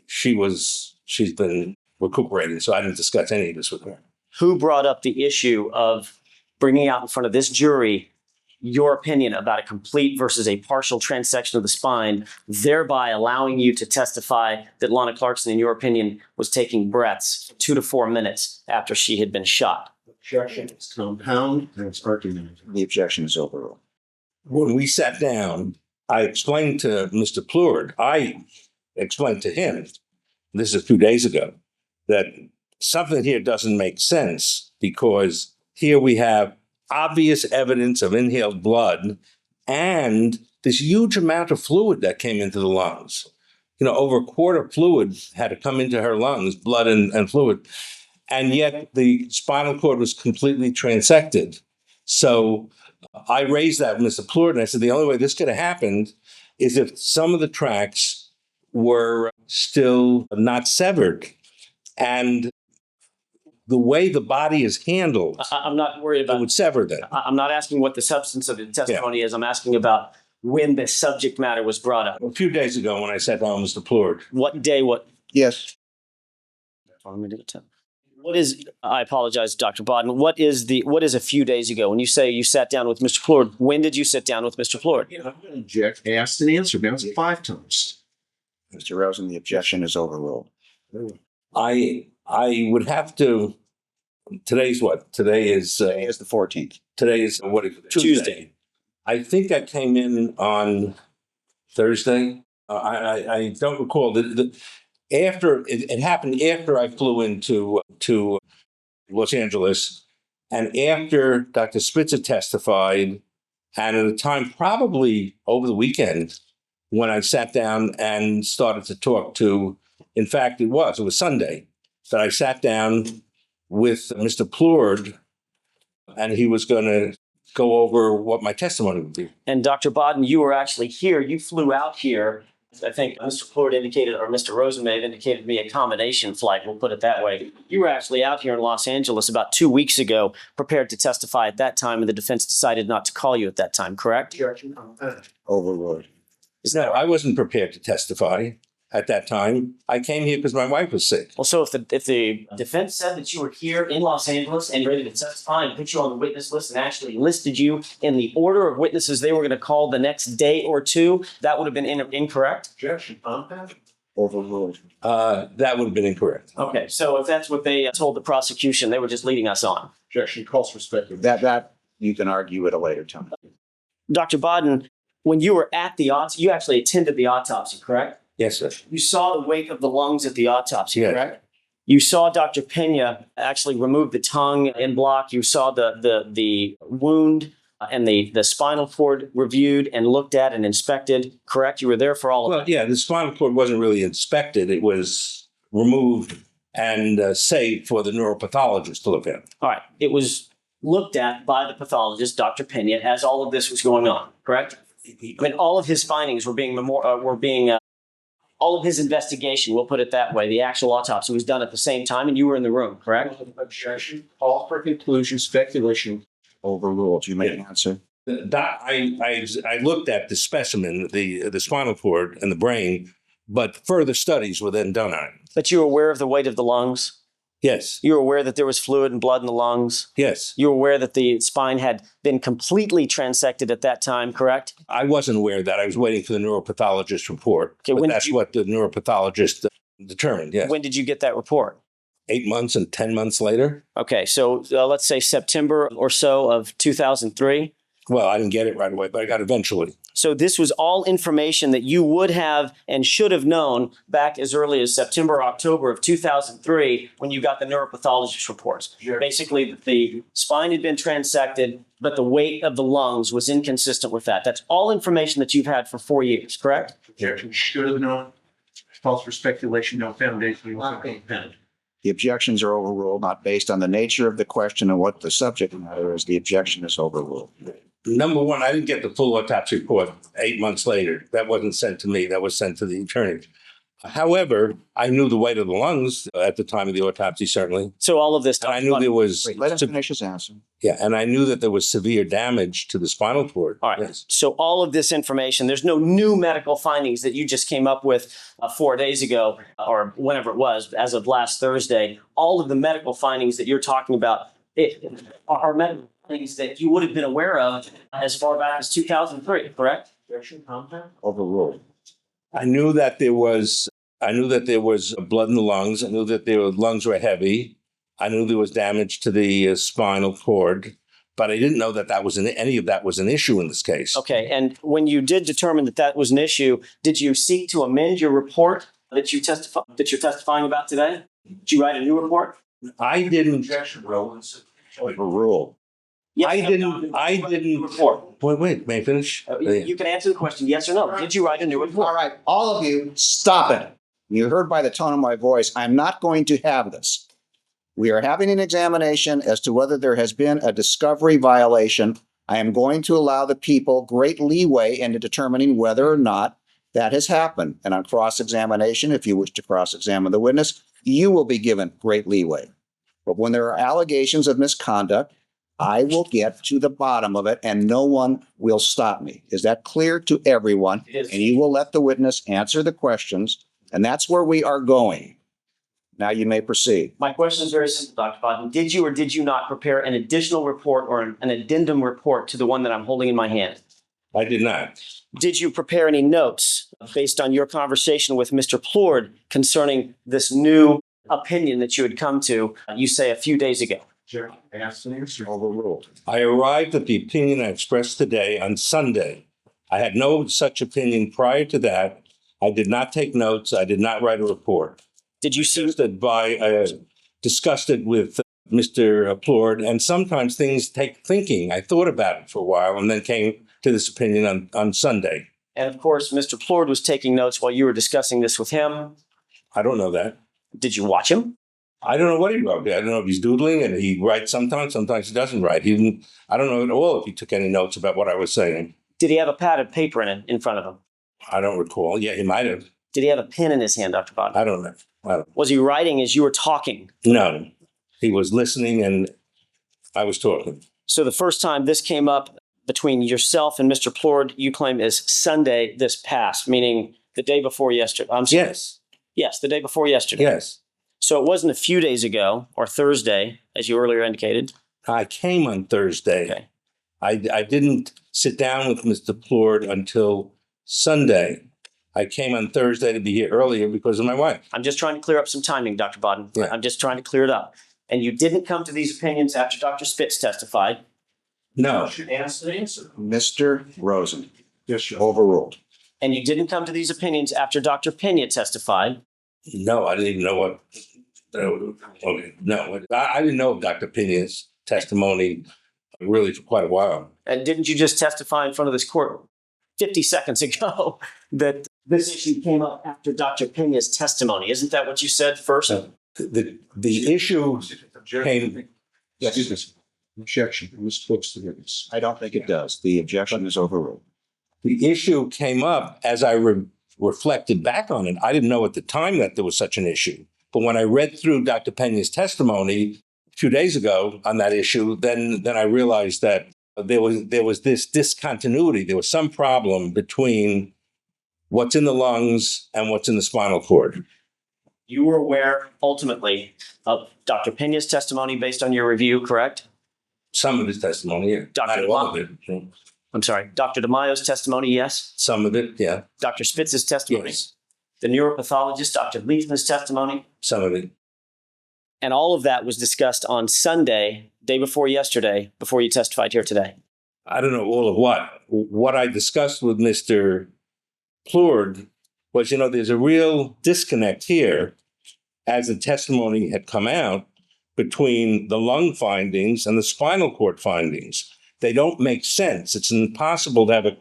she's been recuperating. So I didn't discuss any of this with her. Who brought up the issue of bringing out in front of this jury your opinion about a complete versus a partial transection of the spine, thereby allowing you to testify that Lana Clarkson, in your opinion, was taking breaths 2 to 4 minutes after she had been shot? Objection is compound and it's argumentative. The objection is overruled. When we sat down, I explained to Mr. Plourd, I explained to him, this is 2 days ago, that something here doesn't make sense because here we have obvious evidence of inhaled blood and this huge amount of fluid that came into the lungs. Over a quart of fluid had to come into her lungs, blood and fluid. And yet the spinal cord was completely transected. So I raised that with Mr. Plourd and I said, the only way this could have happened is if some of the tracks were still not severed. And the way the body is handled, I'm not worried it about would sever them. I'm not asking what the substance of the testimony is. I'm asking about when the subject matter was brought up. A few days ago when I sat down with Mr. Plourd. What day, Yes. what is, I apologize, Dr. Baden, what is a few days ago? When you say you sat down with Mr. Plourd, when did you sit down with Mr. Plourd? I'm going to object, asked and answered. That was 5 times. Mr. Rosen, the objection is overruled. I would have to, today's what? Today is Today is the 14th. Today is what? Tuesday. I think I came in on Thursday. I don't recall. After it happened after I flew into Los Angeles, And after Dr. Spitzer testified, and at a time probably over the weekend, when I sat down and started to talk to, in fact, it was Sunday, that I sat down with Mr. Plourd, and he was going to go over what my testimony would be. And Dr. Baden, you were actually here. You flew out here. I think Mr. Plourd indicated, or Mr. Rosen may have indicated to me a combination flight, we'll put it that way. You were actually out here in Los Angeles about 2 weeks ago, prepared to testify at that time, and the defense decided not to call you at that time, correct? Overruled. No, I wasn't prepared to testify at that time. I came here because my wife was sick. Well, so if the defense said that you were here in Los Angeles and ready to testify and put you on the witness list and actually listed you in the order of witnesses they were going to call the next day or two, that would have been incorrect? Overruled. That would have been incorrect. Okay, so if that's what they told the prosecution, they were just leading us on. Objection, calls for speculation. That you can argue at a later time. Dr. Baden, when you were at the autopsy, you actually attended the autopsy, correct? Yes, sir. You saw the wake of the lungs at the autopsy, Yes. correct? You saw Dr. Pena actually remove the tongue and block. You saw the wound and the spinal cord reviewed and looked at and inspected, correct? You were there for all of Well, that. yeah, the spinal cord wasn't really inspected. It was removed and saved for the neuropathologist to look at. All right. It was looked at by the pathologist, Dr. Pena, as all of this was going on, correct? I mean, all of his findings were being all of his investigation, we'll put it that way, the actual autopsy was done at the same time, and you were in the room, correct? Objection, call for conclusion, speculation. Overruled. You may answer. I looked at the specimen, the spinal cord and the brain, but further studies were then done on it. But you were aware of the weight of the lungs? Yes, You were aware that there was fluid and blood in the lungs? yes. You were aware that the spine had been completely transected at that time, correct? I wasn't aware of that. I was waiting for the neuropathologist report. Okay, But when did that's you- what the neuropathologist determined, yes. When did you get that report? 8 months and 10 months later. Okay, so let's say September or so of 2003. Well, I didn't get it right away, but I got it eventually. So this was all information that you would have and should have known back as early as September or October of 2003 when you got the neuropathologist reports. Basically, the spine had been transected, but the weight of the lungs was inconsistent with that. That's all information that you've had for 4 years, correct? Objection, should have known. Calls for speculation, no foundation, no independent. The objections are overruled, not based on the nature of the question and what the subject matter is. The objection is overruled. Number one, I didn't get the full autopsy report 8 months later. That wasn't sent to me. That was sent to the attorney. However, I knew the weight of the lungs at the time of the autopsy, certainly. So all of this. And I knew there was, Wait, let him finish his answer. yeah, and I knew that there was severe damage to the spinal cord. All right. Yes. So all of this information, there's no new medical findings that you just came up with 4 days ago or whenever it was, as of last Thursday. All of the medical findings that you're talking about are medical findings that you would have been aware of as far back as 2003, correct? Objection, compound. Overruled. I knew that there was blood in the lungs. I knew that the lungs were heavy. I knew there was damage to the spinal cord, but I didn't know that any of that was an issue in this case. Okay, and when you did determine that that was an issue, did you seek to amend your report that you're testifying about today? Did you write a new report? I didn't. Objection, relevance. Overruled. Yes, I didn't. report. Wait, may I finish? You can answer the question, yes or no. Did you write a new All report? right, all of you, stop it. You heard by the tone of my voice, I'm not going to have this. We are having an examination as to whether there has been a discovery violation. I am going to allow the people great leeway into determining whether or not that has happened. And on cross-examination, if you wish to cross-examine the witness, you will be given great leeway. But when there are allegations of misconduct, I will get to the bottom of it and no one will stop me. Is that clear to everyone? It is. And you will let the witness answer the questions. And that's where we are going. Now you may proceed. My question is very simple, Dr. Baden. Did you or did you not prepare an additional report or an addendum report to the one that I'm holding in my hand? I did not. Did you prepare any notes based on your conversation with Mr. Plourd concerning this new opinion that you had come to, you say, a few days ago? Objection, asked and answered. Overruled. I arrived at the opinion I expressed today on Sunday. I had no such opinion prior to that. I did not take notes. I did not write a report. Did you see? Discussed it with Mr. Plourd, and sometimes things take thinking. I thought about it for a while and then came to this opinion on Sunday. And of course, Mr. Plourd was taking notes while you were discussing this with him. I don't know that. Did you watch him? I don't know what he wrote. I don't know if he's doodling and he writes sometimes he doesn't write. I don't know at all if he took any notes about what I was saying. Did he have a pad of paper in front of him? I don't recall. Yeah, he might have. Did he have a pen in his hand, Dr. Baden? I don't know. Was he writing as you were talking? No, he was listening and I was talking. So the first time this came up between yourself and Mr. Plourd, you claim is Sunday this past, meaning the day before yesterday. Yes. Yes, the day before yesterday. Yes. So it wasn't a few days ago or Thursday, as you earlier indicated. I came on Thursday. Okay. I didn't sit down with Mr. Plourd until Sunday. I came on Thursday to be here earlier because of my wife. I'm just trying to clear up some timing, Dr. Baden. Yeah. I'm just trying to clear it up. And you didn't come to these opinions after Dr. Spitz testified. No. Mr. Rosen, Yes, sir. overruled. And you didn't come to these opinions after Dr. Pena testified. No, I didn't even know what. Okay, no, I didn't know of Dr. Pena's testimony really for quite a while. And didn't you just testify in front of this court 50 seconds ago that this issue came up after Dr. Pena's testimony? Isn't that what you said first? The issue came. Yes. Objection. Ms. Brooks, the witness. I don't think it does. The objection is overruled. The issue came up as I reflected back on it. I didn't know at the time that there was such an issue. But when I read through Dr. Pena's testimony 2 days ago on that issue, then I realized that there was this discontinuity. There was some problem between what's in the lungs and what's in the spinal cord. You were aware ultimately of Dr. Pena's testimony based on your review, correct? Some of his testimony, yeah. Dr. Not all of it. I'm sorry, Dr. DeMaio's testimony, yes. Some of it, yeah. Dr. Spitz's testimony. Yes. The neuropathologist, Dr. Leithman's testimony. Some of it. And all of that was discussed on Sunday, day before yesterday, before you testified here today. I don't know all of what. What I discussed with Mr. Plourd was, there's a real disconnect here as the testimony had come out between the lung findings and the spinal cord findings. They don't make sense. It's impossible to have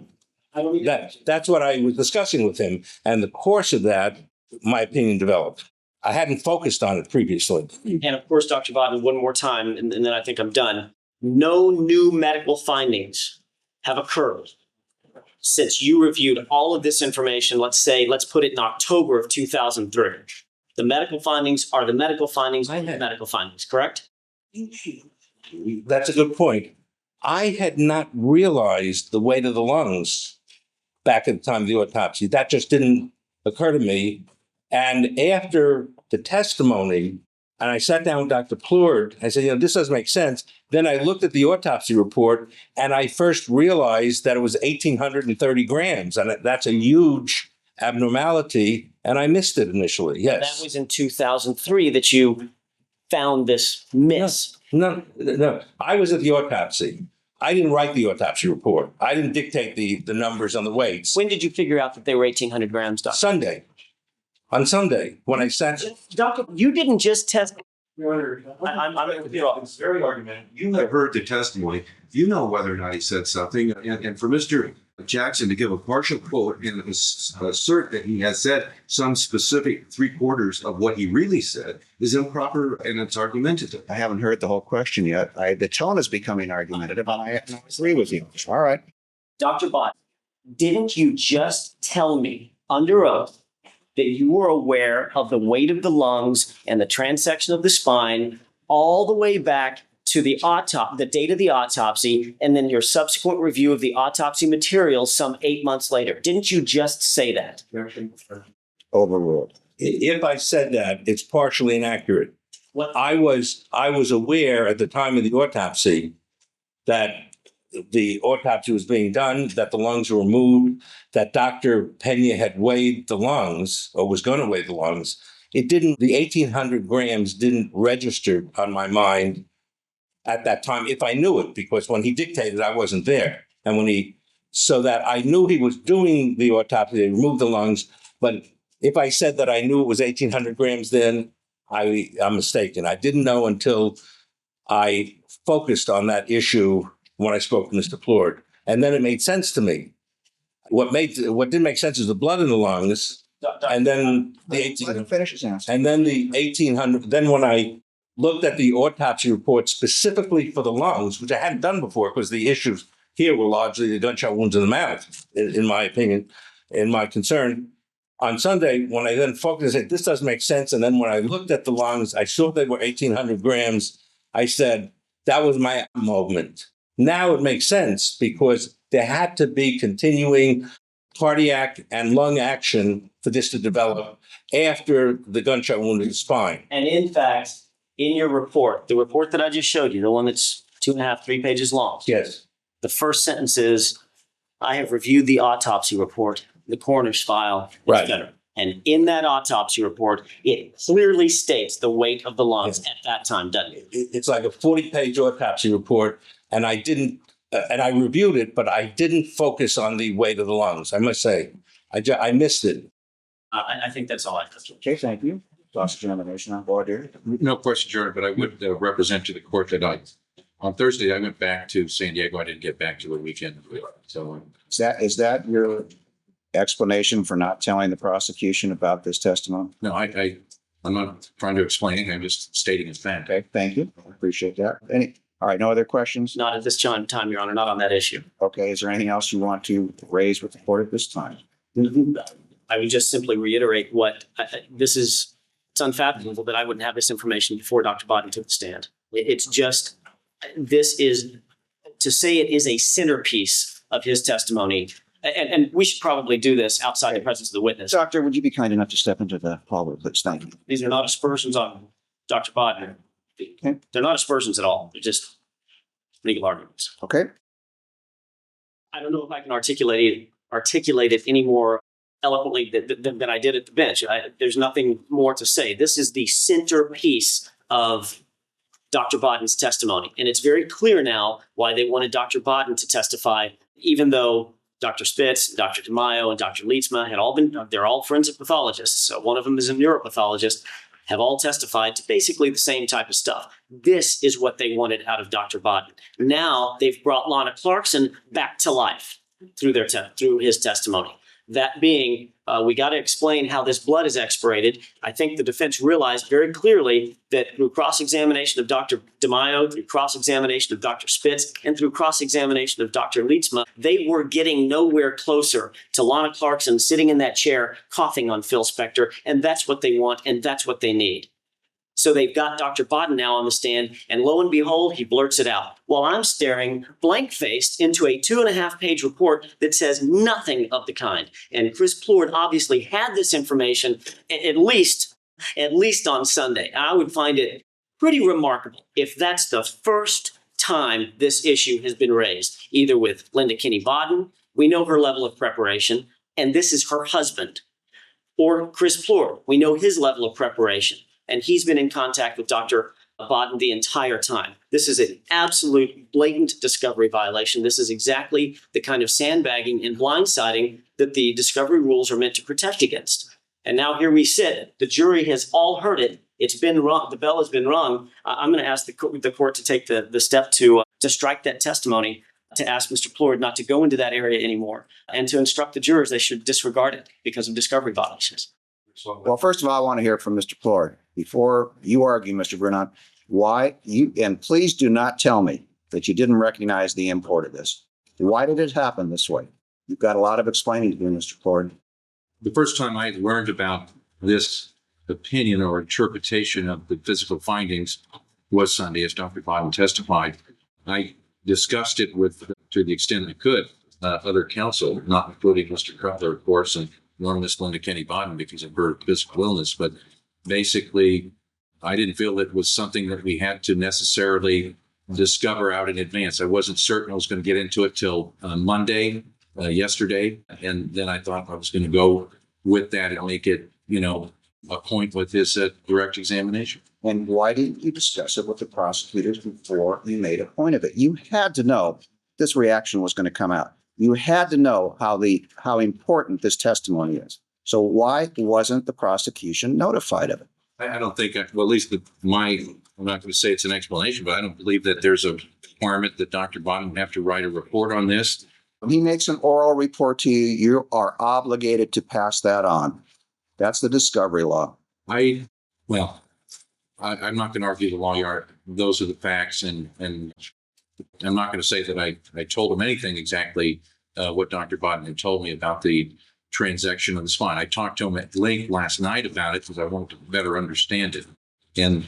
that's what I was discussing with him. And the course of that, my opinion developed. I hadn't focused on it previously. And of course, Dr. Baden, one more time, and then I think I'm done. No new medical findings have occurred since you reviewed all of this information. Let's put it in October of 2003. The medical findings are the medical findings, medical findings, correct? That's a good point. I had not realized the weight of the lungs back at the time of the autopsy. That just didn't occur to me. And after the testimony, and I sat down with Dr. Plourd, I said, this doesn't make sense. Then I looked at the autopsy report and I first realized that it was 1,830 grams. And that's a huge abnormality. And I missed it initially. Yes. That was in 2003 that you found this miss. No. I was at the autopsy. I didn't write the autopsy report. I didn't dictate the numbers on the weights. When did you figure out that they were 1,800 grams, Doctor? Sunday. On Sunday, when I sat. Doctor, you didn't just test. I'm it's very argumentative. You have heard the testimony. You know whether or not he said something. And for Mr. Jackson to give a partial quote and assert that he has said some specific 3/4 of what he really said is improper and it's argumentative. I haven't heard the whole question yet. The tone is becoming argumentative, and I agree with you. All right. Dr. Bott, didn't you just tell me under oath that you were aware of the weight of the lungs and the transection of the spine all the way back to the date of the autopsy, and then your subsequent review of the autopsy materials some 8 months later? Didn't you just say that? Overruled. If I said that, it's partially inaccurate. What? I was aware at the time of the autopsy that the autopsy was being done, that the lungs were removed, that Dr. Pena had weighed the lungs or was going to weigh the lungs. The 1,800 grams didn't register on my mind at that time, if I knew it, because when he dictated, I wasn't there. And so that I knew he was doing the autopsy, they removed the lungs. But if I said that I knew it was 1,800 grams, then I'm mistaken. I didn't know until I focused on that issue when I spoke to Mr. Plourd, and then it made sense to me. What didn't make sense is the blood in the lungs, and then the Let 18, him finish his answer. and then the 1800. Then when I looked at the autopsy report specifically for the lungs, which I hadn't done before, because the issues here were largely the gunshot wounds in the mouth, in my opinion, in my concern. On Sunday, when I then focused, I said, this doesn't make sense. And then when I looked at the lungs, I saw they were 1,800 grams. I said, that was my moment. Now it makes sense because there had to be continuing cardiac and lung action for this to develop after the gunshot wound in the spine. And in fact, in your report, the report that I just showed you, the one that's 2.5, 3 pages long, Yes. the first sentence is, I have reviewed the autopsy report, the coroner's file, Right. etc. And in that autopsy report, it clearly states the weight of the lungs at that time, doesn't it? It's like a 40-page autopsy report, and I didn't, and I reviewed it, but I didn't focus on the weight of the lungs. I must say, I missed it. I think that's all I have. Okay, thank you. Cross-examination on board here. No question, Your Honor, but I would represent to the court that on Thursday, I went back to San Diego. I didn't get back to the weekend. So Is that your explanation for not telling the prosecution about this testimony? no, I'm not trying to explain it. I'm just stating it's fact. Okay, thank you. I appreciate that. All right, no other questions? Not at this time, Your Honor, not on that issue. Okay, is there anything else you want to raise with the court at this time? I would just simply reiterate it's unfathomable that I wouldn't have this information before Dr. Baden took the stand. It's just, this is, to say it is a centerpiece of his testimony, and we should probably do this outside the presence of the witness. Doctor, would you be kind enough to step into the hallway, please? Thank you. These are not aspersions on Dr. Baden. Okay. They're not aspersions at all. They're just legal arguments. Okay. I don't know if I can articulate it any more eloquently than I did at the bench. There's nothing more to say. This is the centerpiece of Dr. Baden's testimony. And it's very clear now why they wanted Dr. Baden to testify, even though Dr. Spitz, Dr. DeMaio, and Dr. Lietzma they're all forensic pathologists. So one of them is a neuropathologist, have all testified to basically the same type of stuff. This is what they wanted out of Dr. Baden. Now they've brought Lana Clarkson back to life through his testimony. That being, we got to explain how this blood is expirated. I think the defense realized very clearly that through cross-examination of Dr. DeMaio, through cross-examination of Dr. Spitz, and through cross-examination of Dr. Lietzma, they were getting nowhere closer to Lana Clarkson sitting in that chair coughing on Phil Spector, and that's what they want, and that's what they need. So they've got Dr. Baden now on the stand, and lo and behold, he blurts it out. While I'm staring blank-faced into a 2.5-page report that says nothing of the kind. And Chris Plourd obviously had this information at least on Sunday. I would find it pretty remarkable if that's the first time this issue has been raised, either with Linda Kinney Baden, we know her level of preparation, and this is her husband, or Chris Plourd, we know his level of preparation. And he's been in contact with Dr. Baden the entire time. This is an absolute blatant discovery violation. This is exactly the kind of sandbagging and blindsiding that the discovery rules are meant to protect against. And now here we sit. The jury has all heard it. It's been rung. The bell has been rung. I'm going to ask the court to take the step to strike that testimony, to ask Mr. Plourd not to go into that area anymore, and to instruct the jurors they should disregard it because of discovery violations. Well, first of all, I want to hear from Mr. Plourd. Before you argue, Mr. Brunon, and please do not tell me that you didn't recognize the import of this. Why did it happen this way? You've got a lot of explaining to do, Mr. Plourd. The first time I learned about this opinion or interpretation of the physical findings was Sunday, as Dr. Baden testified. I discussed it to the extent I could, other counsel, not including Mr. Cutler, of course, and nor Miss Linda Kinney Baden because of her physical illness. But basically, I didn't feel it was something that we had to necessarily discover out in advance. I wasn't certain I was going to get into it till Monday, yesterday. And then I thought I was going to go with that and make it, a point with his direct examination. And why didn't you discuss it with the prosecutors before you made a point of it? You had to know this reaction was going to come out. You had to know how important this testimony is. So why wasn't the prosecution notified of it? I don't think, well, at least my I'm not going to say it's an explanation, but I don't believe that there's a requirement that Dr. Baden have to write a report on this. When he makes an oral report to you, you are obligated to pass that on. That's the discovery law. I'm not going to argue the law yard. Those are the facts. And I'm not going to say that I told him anything exactly what Dr. Baden had told me about the transection of the spine. I talked to him at length last night about it because I wanted to better understand it. And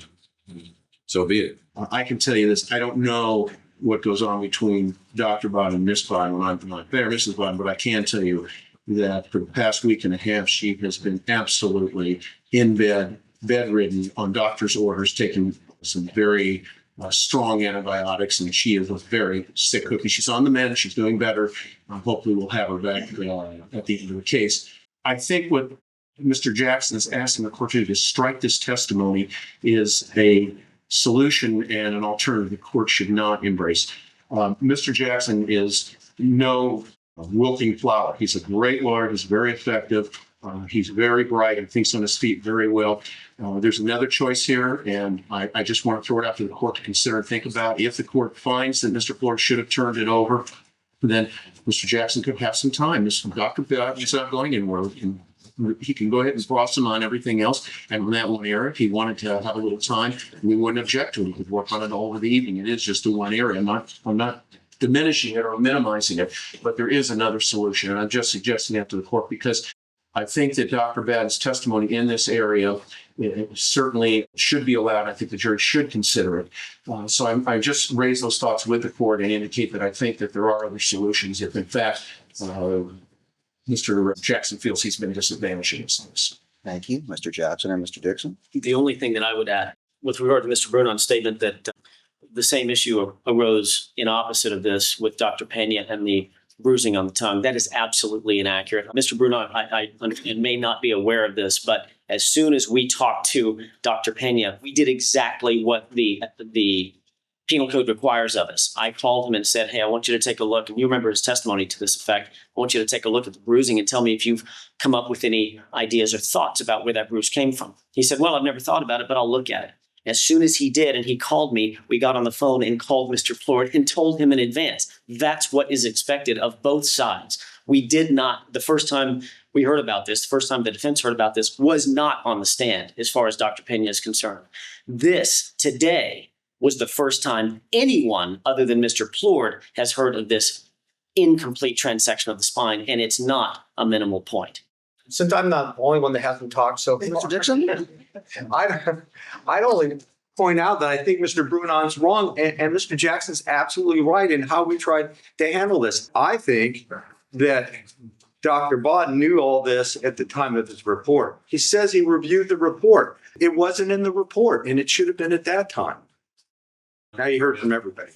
so be it. I can tell you this, I don't know what goes on between Dr. Baden and Miss Baden when I'm not there, Mrs. Baden, but I can tell you that for the past week and a half, she has been absolutely in bed, bedridden on doctor's orders, taking some very strong antibiotics, and she is a very sick cookie. She's on the mend. She's doing better. Hopefully we'll have her back at the end of the case. I think what Mr. Jackson is asking the court to do to strike this testimony is a solution and an alternative the court should not embrace. Mr. Jackson is no wilting flower. He's a great lawyer. He's very effective. He's very bright and thinks on his feet very well. There's another choice here, and I just want to throw it out to the court to consider and think about. If the court finds that Mr. Plourd should have turned it over, then Mr. Jackson could have some time. Dr. Baden's not going anywhere. He can go ahead and cross him on everything else. And on that one area, if he wanted to have a little time, we wouldn't object to it. He could work on it all over the evening. It is just the one area. I'm not diminishing it or minimizing it, but there is another solution. And I'm just suggesting that to the court because I think that Dr. Baden's testimony in this area it certainly should be allowed. I think the jury should consider it. So I just raise those thoughts with the court and indicate that I think that there are other solutions if, in fact, Mr. Jackson feels he's been disadvantaged in this. Thank you, Mr. Jackson and Mr. Dixon. The only thing that I would add with regard to Mr. Brunon's statement that the same issue arose in opposite of this with Dr. Pena and the bruising on the tongue, that is absolutely inaccurate. Mr. Brunon, I may not be aware of this, but as soon as we talked to Dr. Pena, we did exactly what the penal code requires of us. I called him and said, hey, I want you to take a look. And you remember his testimony to this effect. I want you to take a look at the bruising and tell me if you've come up with any ideas or thoughts about where that bruise came from. He said, well, I've never thought about it, but I'll look at it. As soon as he did, and he called me, we got on the phone and called Mr. Plourd and told him in advance. That's what is expected of both sides. We did not, the first time we heard about this, the first time the defense heard about this, was not on the stand as far as Dr. Pena is concerned. This today was the first time anyone other than Mr. Plourd has heard of this incomplete transection of the spine, and it's not a minimal point. Since I'm not the only one that hasn't talked so far. Mr. Dixon? I'd only point out that I think Mr. Brunon's wrong and Mr. Jackson's absolutely right in how we tried to handle this. I think that Dr. Baden knew all this at the time of his report. He says he reviewed the report. It wasn't in the report, and it should have been at that time. Now you heard from everybody.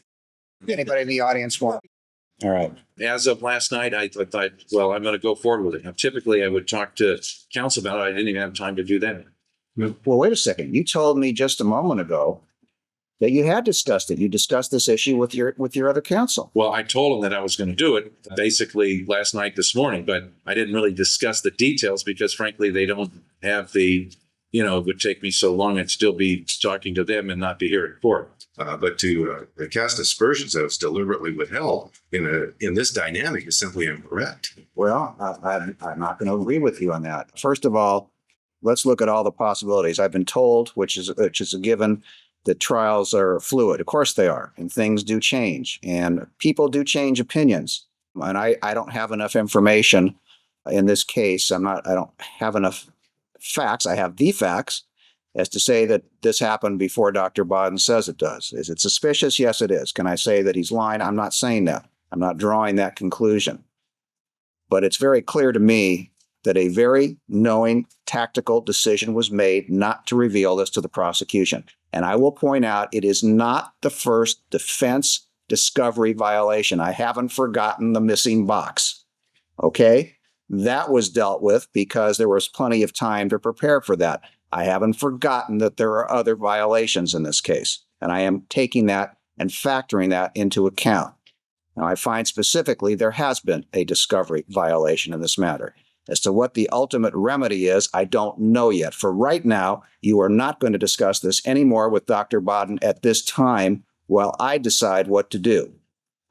Anybody in the audience want? All right. As of last night, I thought, well, I'm going to go forward with it. Now, typically, I would talk to counsel about it. I didn't even have time to do that. Well, wait a second. You told me just a moment ago that you had discussed it. You discussed this issue with your other counsel. Well, I told him that I was going to do it basically last night, this morning, but I didn't really discuss the details because, frankly, they don't have the, it would take me so long. I'd still be talking to them and not be here in court. But to cast aspersions that it's deliberately withheld in this dynamic is simply incorrect. Well, I'm not going to agree with you on that. First of all, let's look at all the possibilities. I've been told, which is a given, that trials are fluid. Of course they are, and things do change, and people do change opinions. And I don't have enough information in this case. I don't have enough facts. I have the facts as to say that this happened before Dr. Baden says it does. Is it suspicious? Yes, it is. Can I say that he's lying? I'm not saying that. I'm not drawing that conclusion. But it's very clear to me that a very knowing, tactical decision was made not to reveal this to the prosecution. And I will point out, it is not the first defense discovery violation. I haven't forgotten the missing box. Okay? That was dealt with because there was plenty of time to prepare for that. I haven't forgotten that there are other violations in this case, and I am taking that and factoring that into account. Now, I find specifically there has been a discovery violation in this matter. As to what the ultimate remedy is, I don't know yet. For right now, you are not going to discuss this anymore with Dr. Baden at this time while I decide what to do.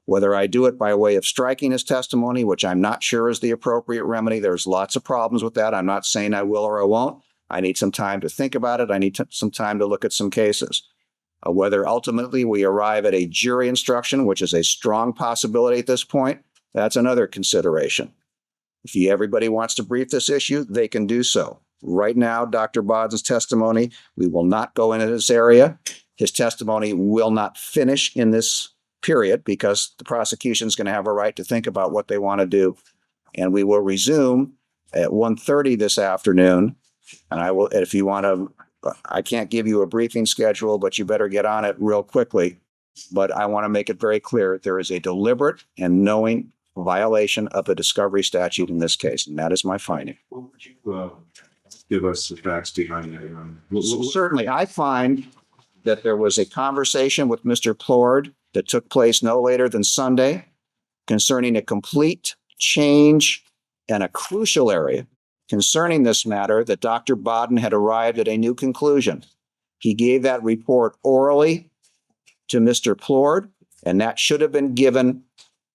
Whether I do it by way of striking his testimony, which I'm not sure is the appropriate remedy. There's lots of problems with that. I'm not saying I will or I won't. I need some time to think about it. I need some time to look at some cases. Whether ultimately we arrive at a jury instruction, which is a strong possibility at this point, that's another consideration. If everybody wants to brief this issue, they can do so. Right now, Dr. Baden's testimony, we will not go into this area. His testimony will not finish in this period because the prosecution is going to have a right to think about what they want to do. And we will resume at 1:30 this afternoon. And I will, if you want to, I can't give you a briefing schedule, but you better get on it real quickly. But I want to make it very clear there is a deliberate and knowing violation of the discovery statute in this case. And that is my finding. What would you give us the facts behind that? Certainly, I find that there was a conversation with Mr. Plourd that took place no later than Sunday concerning a complete change in a crucial area concerning this matter that Dr. Baden had arrived at a new conclusion. He gave that report orally to Mr. Plourd, and that should have been given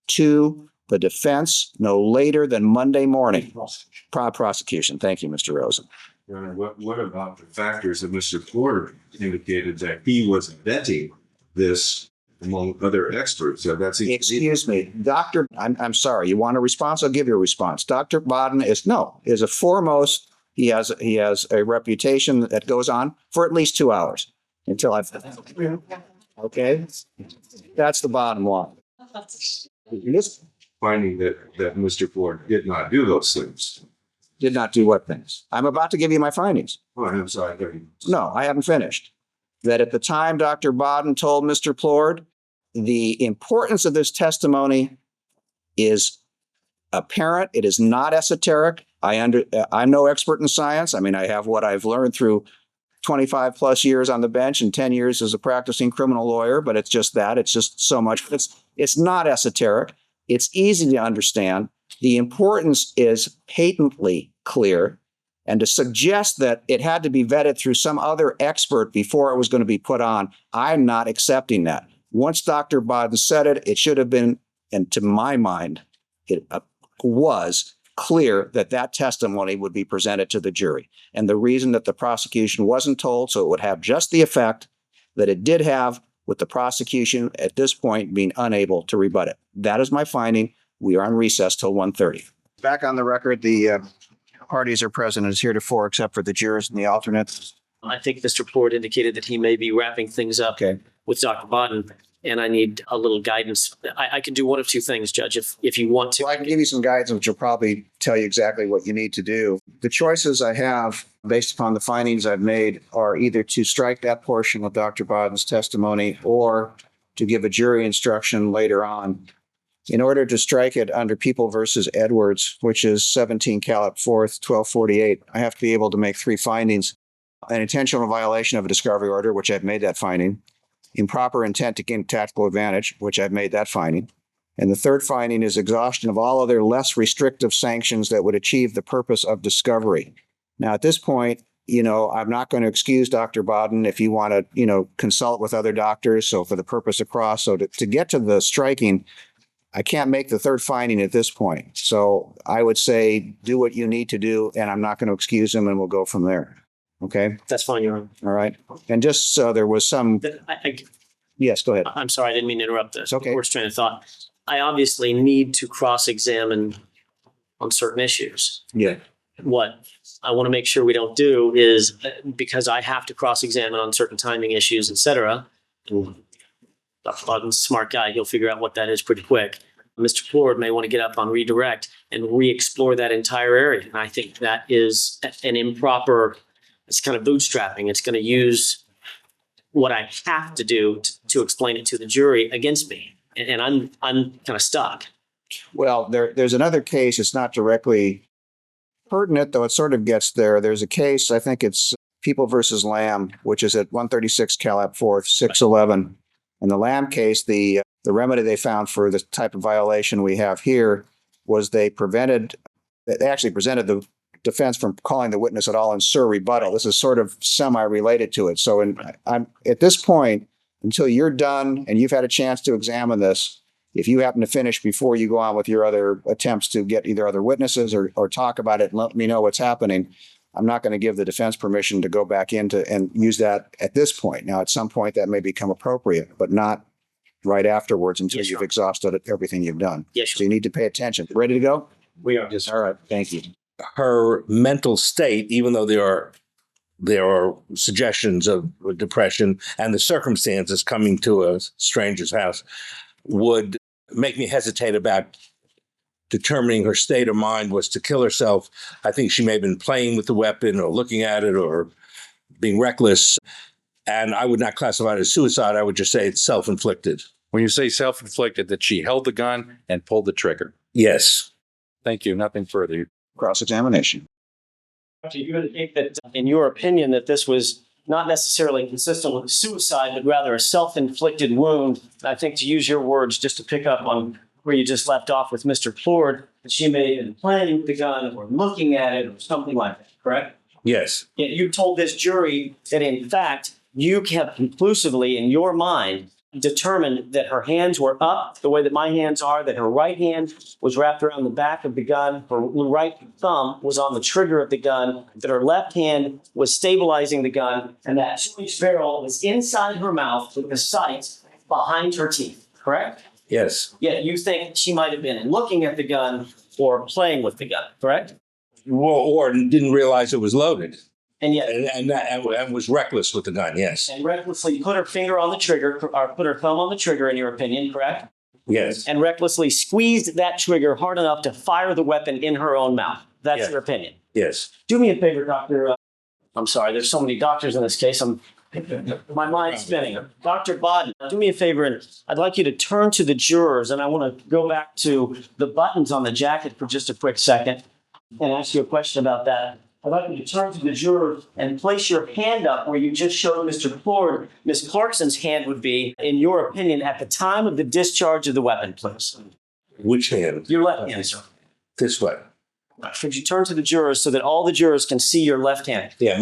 to the defense no later than Monday morning. Prosecution. Thank you, Mr. Rosen. What about the factors that Mr. Plourd indicated that he was vetting this among other experts? Excuse me, Doctor. I'm sorry. You want a response? I'll give you a response. Dr. Baden is a foremost. He has a reputation that goes on for at least 2 hours until I've. Okay, that's the bottom line. Finding that Mr. Plourd did not do those things. Did not do what things? I'm about to give you my findings. Oh, I'm sorry. No, I haven't finished. That at the time Dr. Baden told Mr. Plourd, the importance of this testimony is apparent. It is not esoteric. I'm no expert in science. I mean, I have what I've learned through 25 plus years on the bench and 10 years as a practicing criminal lawyer, but it's just that. It's just so much. It's not esoteric. It's easy to understand. The importance is patently clear. And to suggest that it had to be vetted through some other expert before it was going to be put on, I'm not accepting that. Once Dr. Baden said it, it should have been, and to my mind, it was clear that that testimony would be presented to the jury. And the reason that the prosecution wasn't told, so it would have just the effect that it did have with the prosecution at this point being unable to rebut it. That is my finding. We are on recess till 1:30. Back on the record, the parties are present as heretofore, except for the jurors and the alternates. I think Mr. Plourd indicated that he may be wrapping things up with Dr. Baden, and I need a little guidance. I can do one of two things, Judge, if you want to. Well, I can give you some guidance, which will probably tell you exactly what you need to do. The choices I have, based upon the findings I've made, are either to strike that portion of Dr. Baden's testimony or to give a jury instruction later on. In order to strike it under People versus Edwards, which is 17 Calip 4th, 1248, I have to be able to make three findings. An intentional violation of a discovery order, which I've made that finding. Improper intent to gain tactical advantage, which I've made that finding. And the third finding is exhaustion of all other less restrictive sanctions that would achieve the purpose of discovery. Now, at this point, I'm not going to excuse Dr. Baden if you want to, consult with other doctors. So for the purpose of cross, so to get to the striking, I can't make the third finding at this point. So I would say do what you need to do, and I'm not going to excuse him, and we'll go from there. Okay? That's fine, Your Honor. All right. And just so there was some. Yes, go ahead. I'm sorry, I didn't mean to interrupt the okay. court's train of thought. I obviously need to cross-examine on certain issues. Yeah. What I want to make sure we don't do is, because I have to cross-examine on certain timing issues, et cetera. Dr. Baden's a smart guy. He'll figure out what that is pretty quick. Mr. Plourd may want to get up on redirect and re-explore that entire area. And I think that is an improper, it's kind of bootstrapping. It's going to use what I have to do to explain it to the jury against me. And I'm kind of stuck. Well, there's another case. It's not directly pertinent, though it sort of gets there. There's a case, I think it's People versus Lamb, which is at 136 Calap 4th, 611. In the Lamb case, the remedy they found for the type of violation we have here was they prevented they actually presented the defense from calling the witness at all in sur rebuttal. This is sort of semi-related to it. So I'm at this point, until you're done and you've had a chance to examine this, if you happen to finish before you go on with your other attempts to get either other witnesses or talk about it and let me know what's happening, I'm not going to give the defense permission to go back into and use that at this point. Now, at some point that may become appropriate, but not right afterwards until Yes, you've sir. exhausted everything you've done. Yes, So you need to pay attention. Ready to go? we are. Yes. All right. Thank you. Her mental state, even though there are suggestions of depression and the circumstances coming to a stranger's house, would make me hesitate about determining her state of mind was to kill herself. I think she may have been playing with the weapon or looking at it or being reckless. And I would not classify it as suicide. I would just say it's self-inflicted. When you say self-inflicted, that she held the gun and pulled the trigger. Yes. Thank you. Nothing further. Cross-examination. You're going to think that, in your opinion, that this was not necessarily consistent with suicide, but rather a self-inflicted wound. I think, to use your words, just to pick up on where you just left off with Mr. Plourd, that she may have been playing with the gun or looking at it or something like that, correct? Yes. Yet you told this jury that, in fact, you have conclusively, in your mind, determined that her hands were up the way that my hands are, that her right hand was wrapped around the back of the gun, her right thumb was on the trigger of the gun, that her left hand was stabilizing the gun, and that 2-inch barrel was inside her mouth with the sights behind her teeth, correct? Yes. Yet you think she might have been looking at the gun or playing with the gun, correct? Well, or didn't realize it was loaded And yet, and was reckless with the gun. Yes. and recklessly put her finger on the trigger, or put her thumb on the trigger, in your opinion, correct? Yes. And recklessly squeezed that trigger hard enough to fire the weapon in her own mouth. That's Yeah. your opinion. Yes. Do me a favor, Doctor. I'm sorry, there's so many doctors in this case. My mind's spinning. Dr. Baden, do me a favor, and I'd like you to turn to the jurors, and I want to go back to the buttons on the jacket for just a quick second and ask you a question about that. I'd like you to turn to the jurors and place your hand up where you just showed Mr. Plourd. Ms. Clarkson's hand would be, in your opinion, at the time of the discharge of the weapon, please. Which hand? Your left hand, sir. This way. Could you turn to the jurors so that all the jurors can see your left hand? Yeah.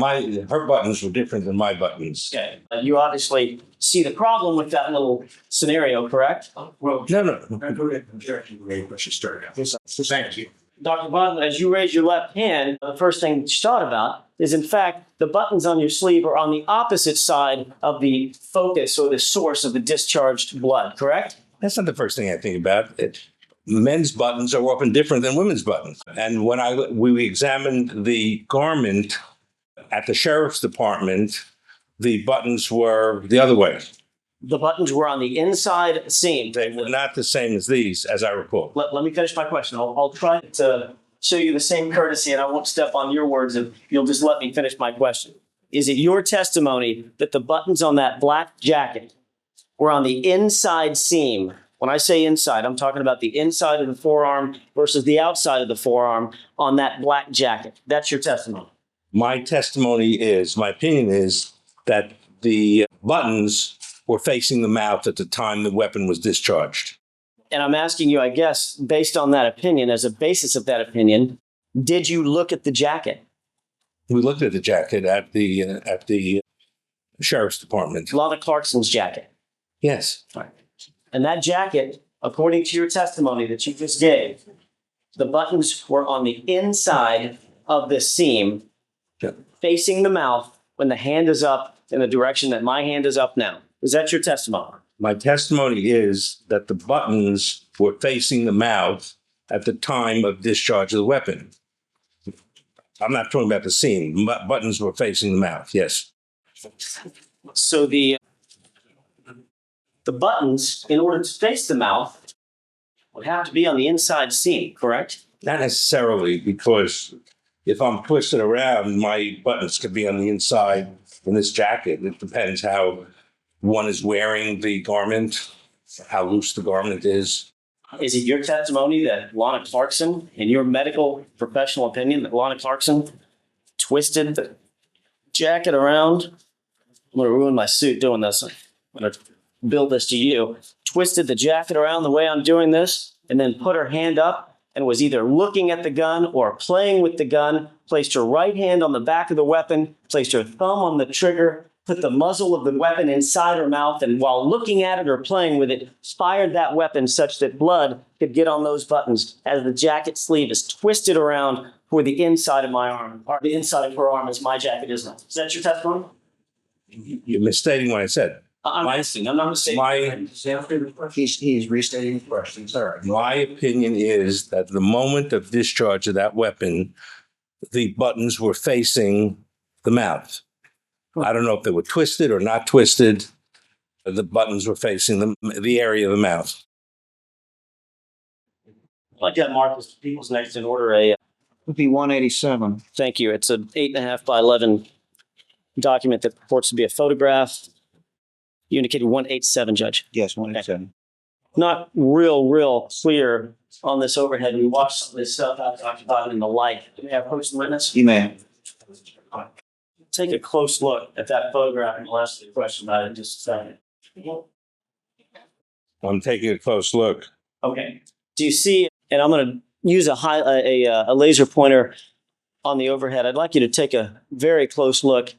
Her buttons were different than my buttons. Okay. You obviously see the problem with that little scenario, correct? No. Thank you. Dr. Baden, as you raise your left hand, the first thing that you thought about is, in fact, the buttons on your sleeve are on the opposite side of the focus or the source of the discharged blood, correct? That's not the first thing I think about. Men's buttons are often different than women's buttons. And when we examined the garment at the sheriff's department, the buttons were the other way. The buttons were on the inside seam. They were not the same as these, as I recall. Let me finish my question. I'll try to show you the same courtesy, and I won't step on your words if you'll just let me finish my question. Is it your testimony that the buttons on that black jacket were on the inside seam? When I say inside, I'm talking about the inside of the forearm versus the outside of the forearm on that black jacket. That's your testimony. My opinion is that the buttons were facing the mouth at the time the weapon was discharged. And I'm asking you, I guess, based on that opinion, as a basis of that opinion, did you look at the jacket? We looked at the jacket at the sheriff's department. Lana Clarkson's jacket. Yes. And that jacket, according to your testimony that you just gave, the buttons were on the inside of the seam, facing the mouth when the hand is up in the direction that my hand is up now. Is that your testimony? My testimony is that the buttons were facing the mouth at the time of discharge of the weapon. I'm not talking about the seam. Buttons were facing the mouth, yes. So the buttons, in order to face the mouth, would have to be on the inside seam, correct? Not necessarily, because if I'm twisted around, my buttons could be on the inside in this jacket. It depends how one is wearing the garment, how loose the garment is. Is it your testimony that Lana Clarkson, in your medical professional opinion, that Lana Clarkson twisted the jacket around? I'm going to ruin my suit doing this. I'm going to build this to you. Twisted the jacket around the way I'm doing this, and then put her hand up and was either looking at the gun or playing with the gun, placed her right hand on the back of the weapon, placed her thumb on the trigger, put the muzzle of the weapon inside her mouth, and while looking at it or playing with it, fired that weapon such that blood could get on those buttons as the jacket sleeve is twisted around for the inside of my arm, or the inside of her arm as my jacket is now. Is that your testimony? You're misstating what I said. I'm asking. I'm not mistaken. He's restating the question. Sorry. My opinion is that the moment of discharge of that weapon, the buttons were facing the mouth. I don't know if they were twisted or not twisted. The buttons were facing the area of the mouth. I'd like to have Marcus Peoples next in order a. Would be 187. Thank you. It's an 8.5 by 11 document that purports to be a photograph. You indicated 187, Judge. Yes, 187. Not real clear on this overhead. We watched some of this stuff out Dr. Baden in the light. Do we have post witness? You may. Take a close look at that photograph and we'll ask you a question about it in just a second. I'm taking a close look. Okay. Do you see, and I'm going to use a laser pointer on the overhead. I'd like you to take a very close look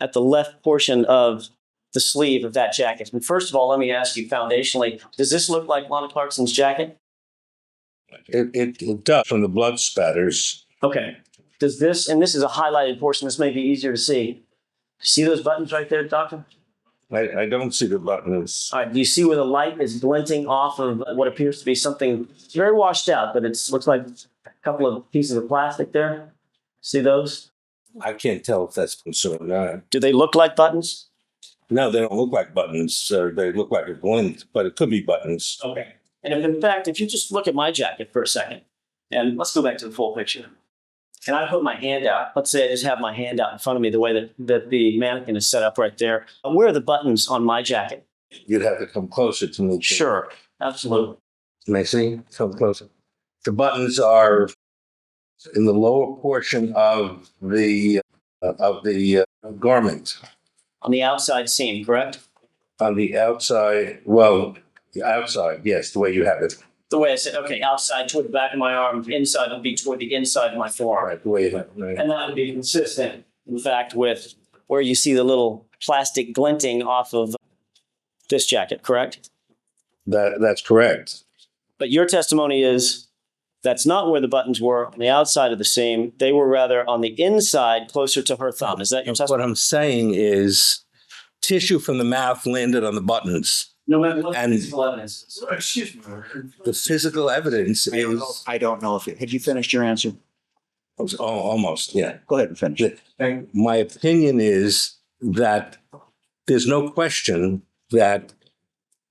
at the left portion of the sleeve of that jacket. And first of all, let me ask you foundationally, does this look like Lana Clarkson's jacket? It does from the blood spatters. Okay. Does this, and this is a highlighted portion, this may be easier to see. See those buttons right there, Doctor? I don't see the buttons. All right, do you see where the light is glinting off of what appears to be something very washed out, but it looks like a couple of pieces of plastic there? See those? I can't tell if that's concerned or not. Do they look like buttons? No, they don't look like buttons. They look like a glint, but it could be buttons. Okay. And if, in fact, if you just look at my jacket for a second, and let's go back to the full picture. And I put my hand out. Let's say I just have my hand out in front of me the way that the mannequin is set up right there. Where are the buttons on my jacket? You'd have to come closer to me. Sure, absolutely. Can I see? Come closer. The buttons are in the lower portion of the garment. On the outside seam, correct? On the outside, well, the outside, yes, the way you have it. The way I said, okay, outside toward the back of my arm, inside would be toward the inside of my forearm. Right, the way you have it. Right. And that would be consistent, in fact, with where you see the little plastic glinting off of this jacket, correct? That's correct. But your testimony is that's not where the buttons were on the outside of the seam. They were rather on the inside, closer to her thumb. Is that your testimony? What I'm saying is tissue from the mouth landed on the buttons. No matter what And- the physical evidence is. Excuse me. The physical evidence is I don't know if it, had you finished your answer? almost, yeah. Go ahead and finish. My opinion is that there's no question that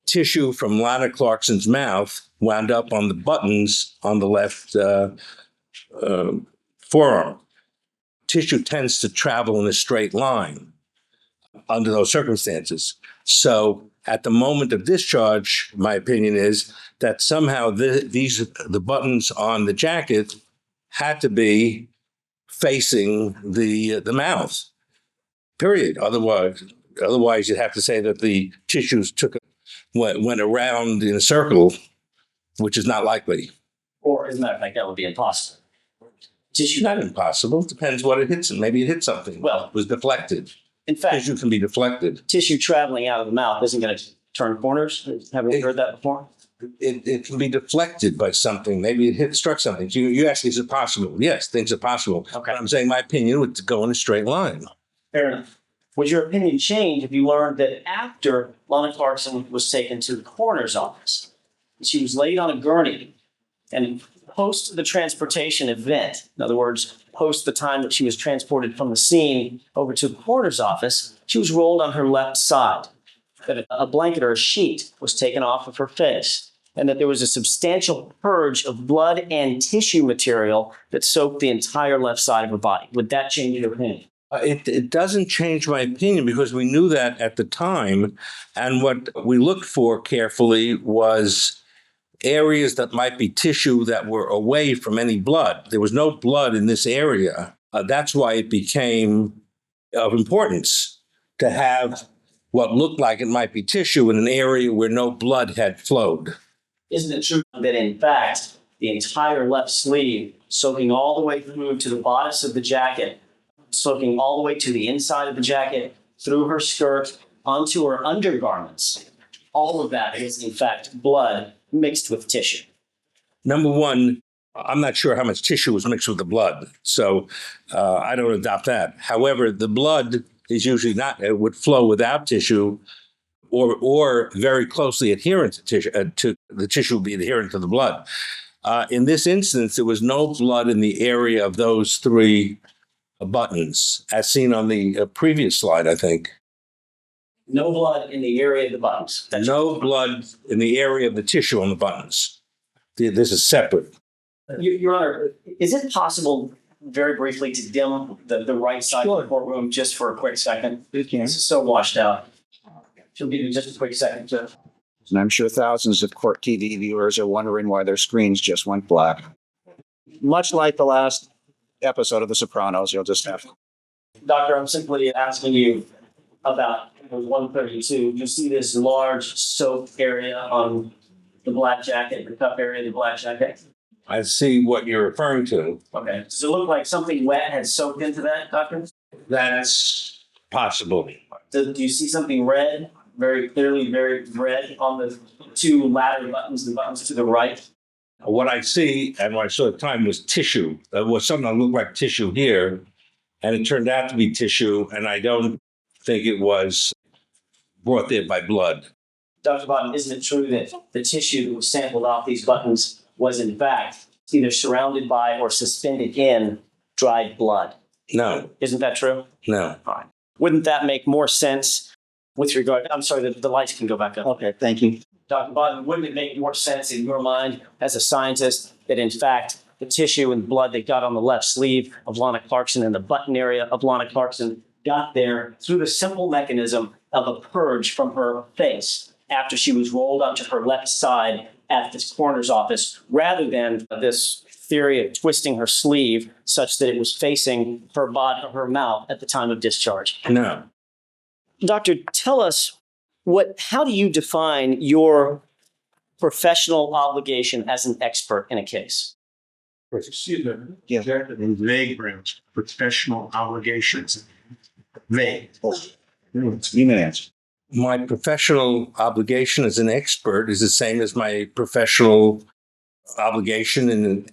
tissue from Lana Clarkson's mouth wound up on the buttons on the left forearm. Tissue tends to travel in a straight line under those circumstances. So at the moment of discharge, my opinion is that somehow the buttons on the jacket had to be facing the mouth. Period. Otherwise, you'd have to say that the tissues went around in a circle, which is not likely. Or, as a matter of fact, that would be impossible. Tissue, Not impossible. Depends what it hits. Maybe it hit something. Well- It was deflected. in fact, Tissue can be deflected. tissue traveling out of the mouth isn't going to turn corners. Haven't you heard that before? It can be deflected by something. Maybe it struck something. You ask, is it possible? Yes, things are possible. Okay. But I'm saying my opinion would go in a straight line. Fair enough. Would your opinion change if you learned that after Lana Clarkson was taken to the coroner's office, she was laid on a gurney, and post the transportation event, in other words, post the time that she was transported from the scene over to the coroner's office, she was rolled on her left side, that a blanket or a sheet was taken off of her face, and that there was a substantial purge of blood and tissue material that soaked the entire left side of her body? Would that change your opinion? It doesn't change my opinion because we knew that at the time. And what we looked for carefully was areas that might be tissue that were away from any blood. There was no blood in this area. That's why it became of importance to have what looked like it might be tissue in an area where no blood had flowed. Isn't it true that in fact, the entire left sleeve, soaking all the way through to the bodice of the jacket, soaking all the way to the inside of the jacket, through her skirt, onto her undergarments. All of that is, in fact, blood mixed with tissue. Number one, I'm not sure how much tissue was mixed with the blood, so I don't adopt that. However, the blood is usually not, it would flow without tissue or very closely adherent to tissue, the tissue would be adherent to the blood. In this instance, there was no blood in the area of those three buttons, as seen on the previous slide, I think. No blood in the area of the buttons. No blood in the area of the tissue on the buttons. This is separate. Your Honor, is it possible, very briefly, to dim the right side of the courtroom just for a quick second? You can. This is so washed out. She'll give you just a quick second to. And I'm sure thousands of court TV viewers are wondering why their screens just went black. Much like the last episode of The Sopranos, you'll just have to. Doctor, I'm simply asking you about 132. You see this large soap area on the black jacket, the cuff area of the black jacket? I see what you're referring to. Okay. Does it look like something wet had soaked into that, Doctor? That's possible. Do you see something red? Very clearly, very red on the two latter buttons, the buttons to the right. What I see, and what I saw at the time, was tissue. There was something that looked like tissue here, and it turned out to be tissue, and I don't think it was brought there by blood. Dr. Baden, isn't it true that the tissue that was sampled off these buttons was in fact either surrounded by or suspended in dried blood? No. Isn't that true? No. Fine. Wouldn't that make more sense with regard, I'm sorry, the lights can go back up. Okay, thank you. Dr. Baden, wouldn't it make more sense in your mind as a scientist that in fact the tissue and blood that got on the left sleeve of Lana Clarkson and the button area of Lana Clarkson got there through the simple mechanism of a purge from her face after she was rolled onto her left side at this coroner's office, rather than this theory of twisting her sleeve such that it was facing her body or her mouth at the time of discharge? No. Doctor, tell us how do you define your professional obligation as an expert in a case? Excuse me. Yeah. In vague grounds, professional obligations. Vague. You may answer. My professional obligation as an expert is the same as my professional obligation in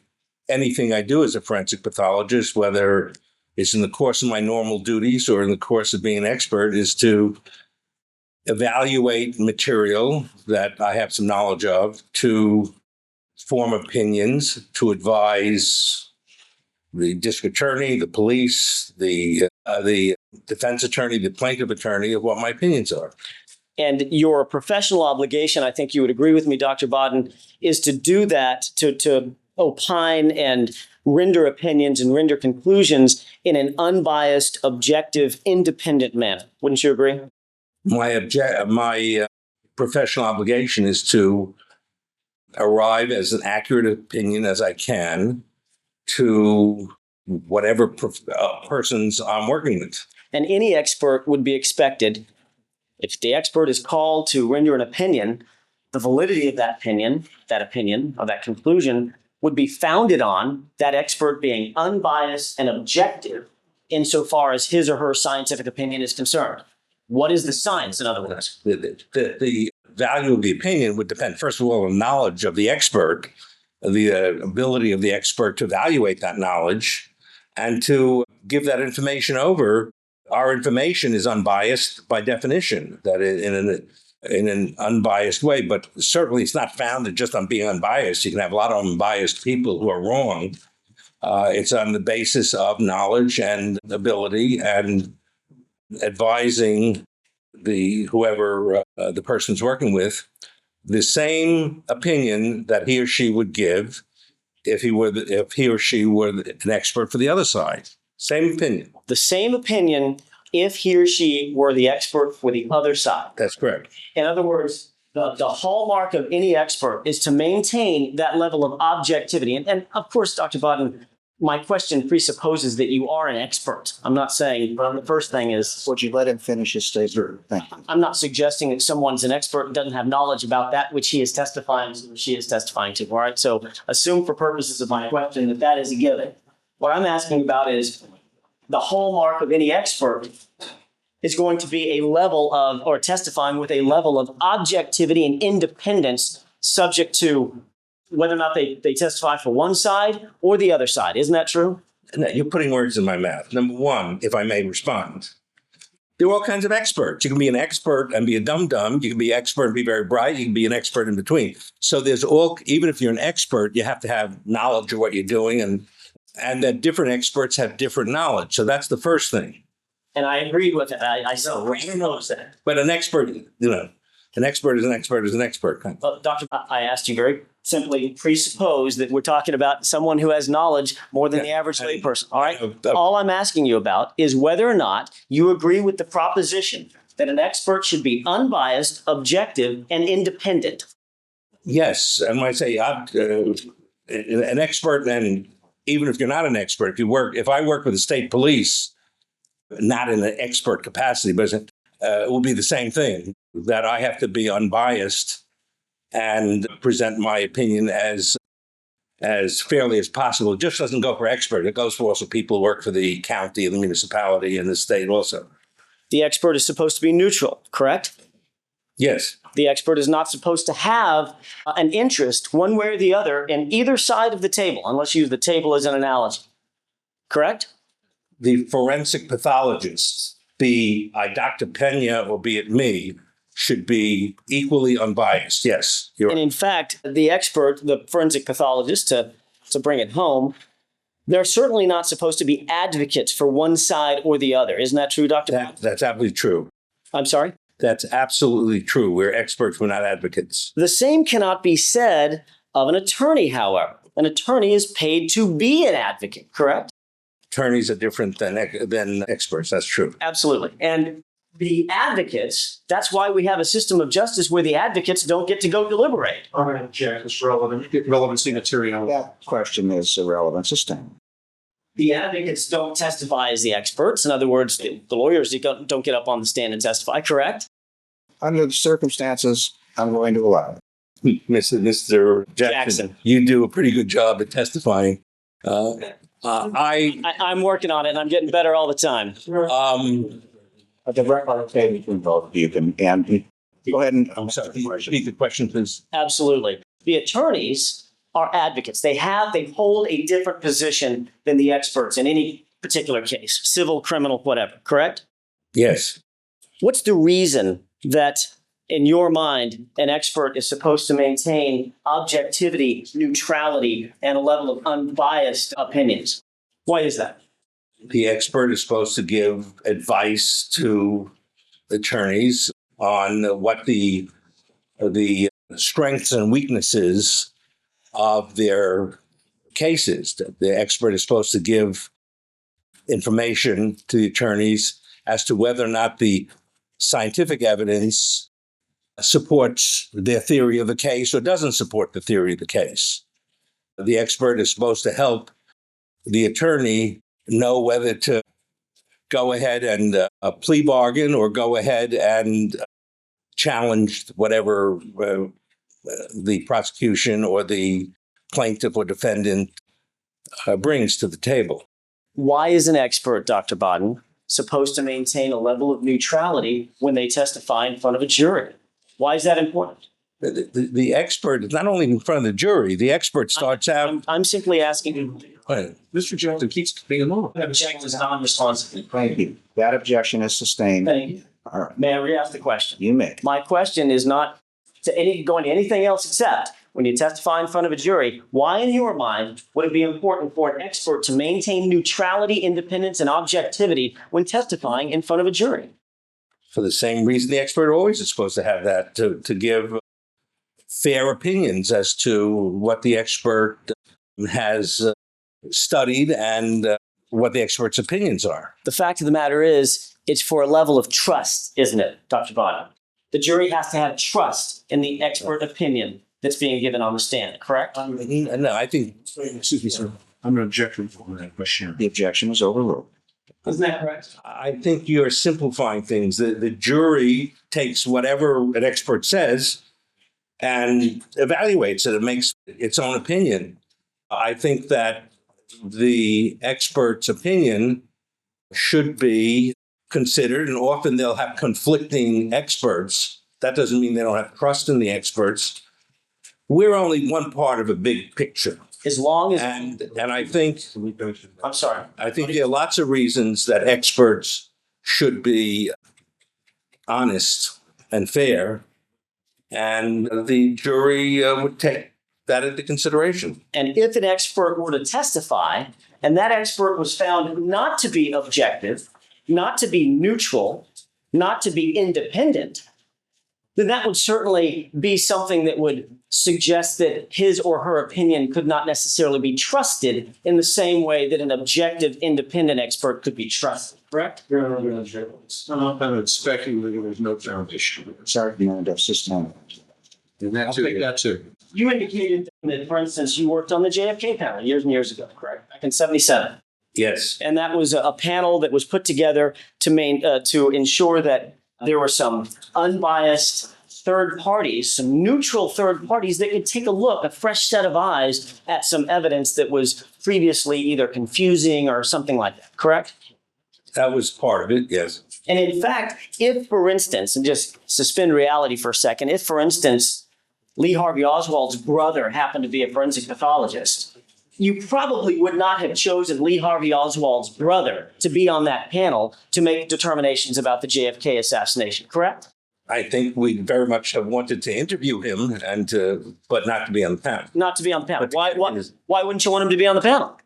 anything I do as a forensic pathologist, whether it's in the course of my normal duties or in the course of being an expert, is to evaluate material that I have some knowledge of, to form opinions, to advise the district attorney, the police, the defense attorney, the plaintiff attorney of what my opinions are. And your professional obligation, I think you would agree with me, Dr. Baden, is to do that, to opine and render opinions and render conclusions in an unbiased, objective, independent manner. Wouldn't you agree? My professional obligation is to arrive as an accurate opinion as I can to whatever persons I'm working with. And any expert would be expected, if the expert is called to render an opinion, the validity of that opinion, or that conclusion, would be founded on that expert being unbiased and objective insofar as his or her scientific opinion is concerned. What is the science, in other words? The value of the opinion would depend, first of all, on knowledge of the expert, the ability of the expert to evaluate that knowledge and to give that information over. Our information is unbiased by definition, that in an unbiased way, but certainly it's not founded just on being unbiased. You can have a lot of unbiased people who are wrong. It's on the basis of knowledge and ability and advising whoever the person's working with the same opinion that he or she would give if he or she were an expert for the other side. Same opinion. The same opinion if he or she were the expert for the other side. That's correct. In other words, the hallmark of any expert is to maintain that level of objectivity. And of course, Dr. Baden, My question presupposes that you are an expert. I'm not saying, the first thing is, Would you let him finish his statement? Thank you. I'm not suggesting that someone's an expert and doesn't have knowledge about that which he is testifying to or she is testifying to. All right. So assume for purposes of my question that that is a given. What I'm asking about is the hallmark of any expert is going to be a level of, or testifying with a level of objectivity and independence subject to whether or not they testify for one side or the other side. Isn't that true? No, you're putting words in my mouth. Number one, if I may respond, there are all kinds of experts. You can be an expert and be a dum-dum. You can be expert and be very bright. You can be an expert in between. So there's all, even if you're an expert, you have to have knowledge of what you're doing, and that different experts have different knowledge. So that's the first thing. And I agreed with it. I don't know that. But an expert, an expert is an expert is an expert. Doctor, I asked you very simply, presuppose that we're talking about someone who has knowledge more than the average layperson. All right. All I'm asking you about is whether or not you agree with the proposition that an expert should be unbiased, objective, and independent. Yes. And when I say an expert, and even if you're not an expert, if I work with the state police, not in an expert capacity, but it will be the same thing, that I have to be unbiased and present my opinion as fairly as possible. It just doesn't go for expert. It goes for also people who work for the county and the municipality and the state also. The expert is supposed to be neutral, correct? Yes. The expert is not supposed to have an interest one way or the other in either side of the table, unless you use the table as an analogy. Correct? The forensic pathologists, be I Dr. Pena or be it me, should be equally unbiased. Yes. And in fact, the expert, the forensic pathologist, to bring it home, they're certainly not supposed to be advocates for one side or the other. Isn't that true, Dr. That's absolutely true. I'm sorry? That's absolutely true. We're experts, we're not advocates. The same cannot be said of an attorney, however. An attorney is paid to be an advocate, correct? Attorneys are different than experts. That's true. Absolutely. And the advocates, that's why we have a system of justice where the advocates don't get to go deliberate. I'm going to check this relevancy material. That question is irrelevant. Sustain. The advocates don't testify as the experts. In other words, the lawyers don't get up on the stand and testify, correct? Under the circumstances, I'm going to allow it. Mr. Jackson, you do a pretty good job at testifying. I'm working on it, and I'm getting better all the time. The record between both of you can, and go ahead and. I'm sorry. Repeat the question, please. Absolutely. The attorneys are advocates. They hold a different position than the experts in any particular case, civil, criminal, whatever, correct? Yes. What's the reason that, in your mind, an expert is supposed to maintain objectivity, neutrality, and a level of unbiased opinions? Why is that? The expert is supposed to give advice to attorneys on what the strengths and weaknesses of their cases. The expert is supposed to give information to the attorneys as to whether or not the scientific evidence supports their theory of the case or doesn't support the theory of the case. The expert is supposed to help the attorney know whether to go ahead and plea bargain or go ahead and challenge whatever the prosecution or the plaintiff or defendant brings to the table. Why is an expert, Dr. Baden, supposed to maintain a level of neutrality when they testify in front of a jury? Why is that important? The expert is not only in front of the jury. The expert starts out. I'm simply asking. Mr. Jackson keeps being on. Objection is non-responsive. Thank you. That objection is sustained. Thank you. All right. May I re-ask the question? You may. My question is not going to anything else except when you testify in front of a jury, why in your mind would it be important for an expert to maintain neutrality, independence, and objectivity when testifying in front of a jury? For the same reason the expert always is supposed to have that, to give fair opinions as to what the expert has studied and what the expert's opinions are. The fact of the matter is, it's for a level of trust, isn't it, Dr. Baden? The jury has to have trust in the expert opinion that's being given on the stand, correct? No, I think, Excuse me, sir. I'm an objection for that question. The objection is overruled. Isn't that correct? I think you're simplifying things. The jury takes whatever an expert says and evaluates it. It makes its own opinion. I think that the expert's opinion should be considered, and often they'll have conflicting experts. That doesn't mean they don't have trust in the experts. We're only one part of a big picture. As long as, And I think I'm sorry. I think there are lots of reasons that experts should be honest and fair, and the jury would take that into consideration. And if an expert were to testify, and that expert was found not to be objective, not to be neutral, not to be independent, then that would certainly be something that would suggest that his or her opinion could not necessarily be trusted in the same way that an objective, independent expert could be trusted, correct? I'm expecting that there's no foundation. Argument of system. And I'll take that too. You indicated that, for instance, you worked on the JFK panel years and years ago, correct? Back in '77. Yes. And that was a panel that was put together to ensure that there were some unbiased third parties, some neutral third parties that could take a look, a fresh set of eyes at some evidence that was previously either confusing or something like that, correct? That was part of it, yes. And in fact, if, for instance, and just suspend reality for a second, if, for instance, Lee Harvey Oswald's brother happened to be a forensic pathologist, you probably would not have chosen Lee Harvey Oswald's brother to be on that panel to make determinations about the JFK assassination, correct? I think we very much have wanted to interview him but not to be on the panel. Not to be on the panel. But Why wouldn't you want him to be on the panel?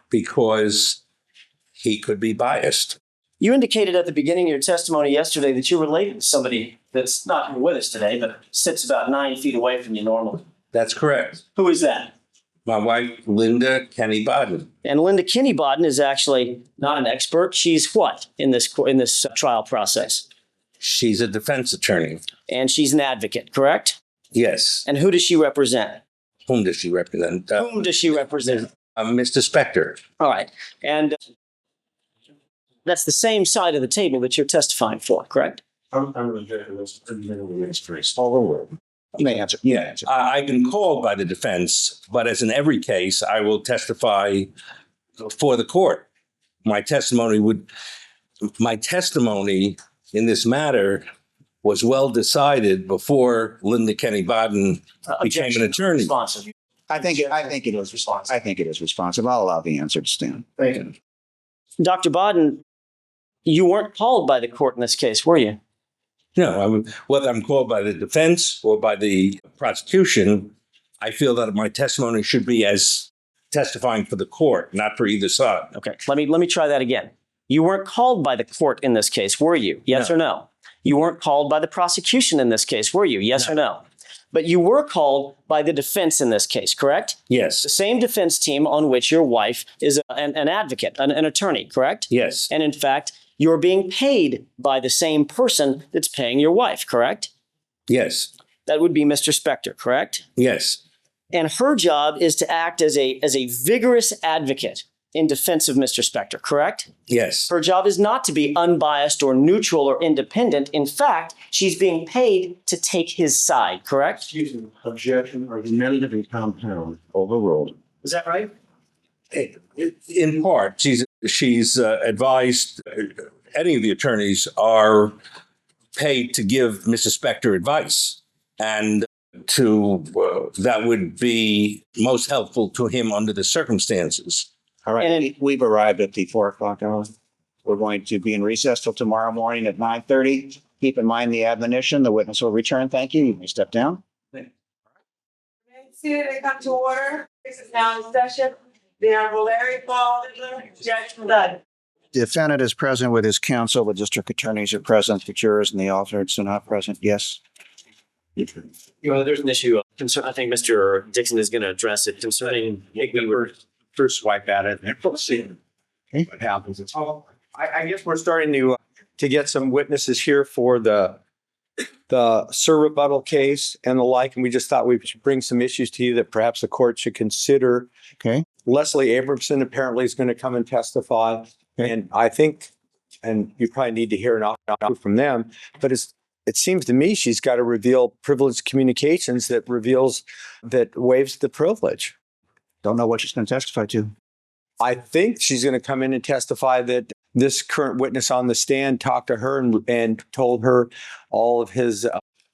Because he could be biased. You indicated at the beginning of your testimony yesterday that you're related to somebody that's not here with us today, but sits about 9 feet away from you normally. That's correct. Who is that? My wife, Linda Kenny Baden. And Linda Kinney Baden is actually not an expert. She's what in this trial process? She's a defense attorney. And she's an advocate, correct? Yes. And who does she represent? Whom does she represent? Whom does she represent? Mr. Spector. All right. And that's the same side of the table that you're testifying for, correct? You may answer. Yeah, I've been called by the defense, but as in every case, I will testify for the court. My testimony in this matter was well decided before Linda Kenny Baden became an attorney. Responsive. I think it is responsive. I think it is responsive. I'll allow the answer to stand. Thank you. Dr. Baden, you weren't called by the court in this case, were you? No, whether I'm called by the defense or by the prosecution, I feel that my testimony should be as testifying for the court, not for either side. Okay, let me try that again. You weren't called by the court in this case, were you? Yes or no? You weren't called by the prosecution in this case, were you? Yes or no? But you were called by the defense in this case, correct? Yes. The same defense team on which your wife is an advocate, an attorney, correct? Yes. And in fact, you're being paid by the same person that's paying your wife, correct? Yes. That would be Mr. Spector, correct? Yes. And her job is to act as a vigorous advocate in defense of Mr. Spector, correct? Yes. Her job is not to be unbiased or neutral or independent. In fact, she's being paid to take his side, correct? Excuse me, objection, argumentative and compound. Overruled. Is that right? In part, she's advised. Any of the attorneys are paid to give Mrs. Spector advice, and that would be most helpful to him under the circumstances. All right. And We've arrived at the 4 o'clock hour. We're going to be in recess till tomorrow morning at 9:30. Keep in mind the admonition. The witness will return. Thank you. You may step down. Seated and come to order. This is now in session. The Honorable Larry Paul Fidler, Judge Flood. The defendant is present with his counsel. The district attorneys are present. The jurors and the alternates are not present. Yes. There's an issue. I think Mr. Dixon is going to address it concerning. First swipe at it and we'll see what happens. I guess we're starting to get some witnesses here for the Sir rebuttal case and the like, and we just thought we should bring some issues to you that perhaps the court should consider. Okay. Leslie Abramson apparently is going to come and testify. And I think, and you probably need to hear an offer from them, but it seems to me she's got to reveal privileged communications that waives the privilege. Don't know what she's going to testify to. I think she's going to come in and testify that this current witness on the stand talked to her and told her all of his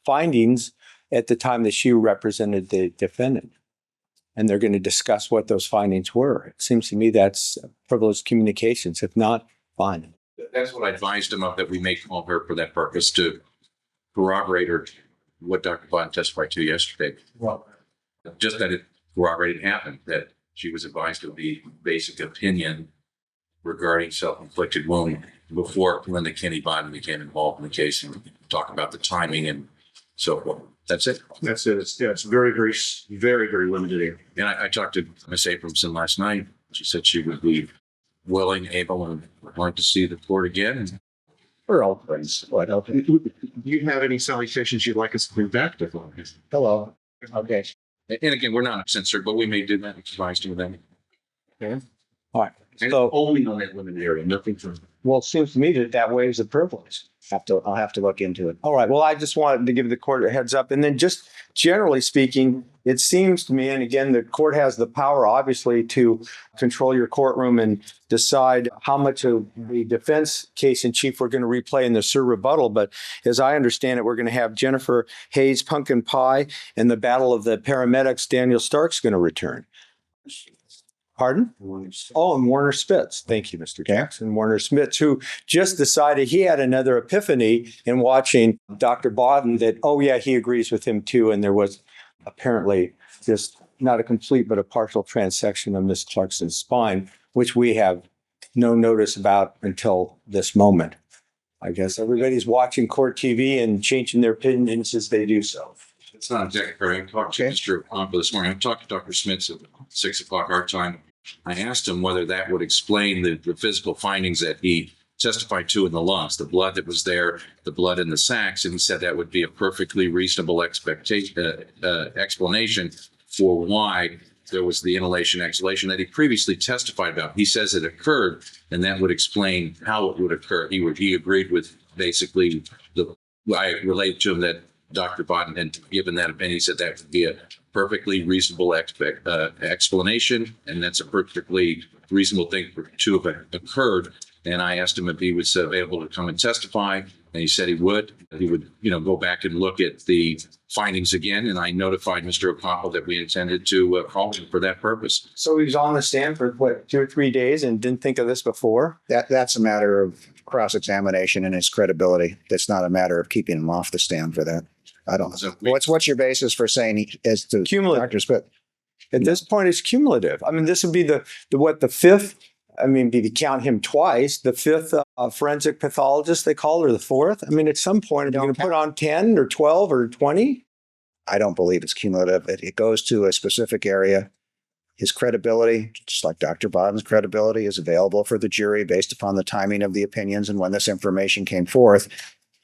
findings at the time that she represented the defendant. And they're going to discuss what those findings were. It seems to me that's privileged communications. If not, fine. That's what I advised him of, that we may call her for that purpose to corroborate what Dr. Baden testified to yesterday. Well, just that it corroborated happened, that she was advised of the basic opinion regarding self-inflicted wound before Linda Kinney Baden became involved in the case, and talk about the timing and so forth. That's it. That's it. It's very, very, very, very limited here. And I talked to Miss Abramson last night. She said she would be willing, able, and wanted to see the court again. We're all friends. What? Okay. Do you have any salutations you'd like us to bring back to focus? Hello. Okay. And again, we're not censored, but we may do that. Advised to them. All right. And So, only on that limited area, nothing further. well, it seems to me that waives the privilege. I'll have to look into it. All right. Well, I just wanted to give the court a heads up. And then just generally speaking, it seems to me, and again, the court has the power, obviously, to control your courtroom and decide how much of the defense case in chief we're going to replay in the sur rebuttal. But as I understand it, we're going to have Jennifer Hayes Pumpkin Pie and the Battle of the Paramedics. Daniel Stark's going to return. Pardon? Oh, and Warner Spitz. Thank you, Mr. Jackson. Warner Spitz, who just decided he had another epiphany in watching Dr. Baden that, oh, yeah, he agrees with him too. And there was apparently just not a complete, but a partial transection of Miss Clarkson's spine, which we have no notice about until this moment. I guess everybody's watching court TV and changing their opinions as they do so. It's not exactly correct. I talked to Mr. Pompa this morning. I talked to Dr. Smith at 6 o'clock our time. I asked him whether that would explain the physical findings that he testified to in the lungs, the blood that was there, the blood in the sacks, and he said that would be a perfectly reasonable explanation for why there was the inhalation exhalation that he previously testified about. He says it occurred, and that would explain how it would occur. He agreed with basically I related to him that Dr. Baden had given that opinion. He said that would be a perfectly reasonable explanation, and that's a perfectly reasonable thing to have occurred. And I asked him if he was able to come and testify, and he said he would. He would, go back and look at the findings again. And I notified Mr. O'Connell that we intended to call him for that purpose. So he was on the stand for 2 or 3 days and didn't think of this before? That's a matter of cross-examination and his credibility. That's not a matter of keeping him off the stand for that. I don't know. What's your basis for saying he is to Cumulative. Dr. Spitz? At this point, it's cumulative. I mean, this would be the fifth. I mean, if you count him twice, the fifth forensic pathologist they call, or the fourth. I mean, at some point, are you going to put on 10 or 12 or 20? I don't believe it's cumulative. It goes to a specific area. His credibility, just like Dr. Baden's credibility, is available for the jury based upon the timing of the opinions and when this information came forth.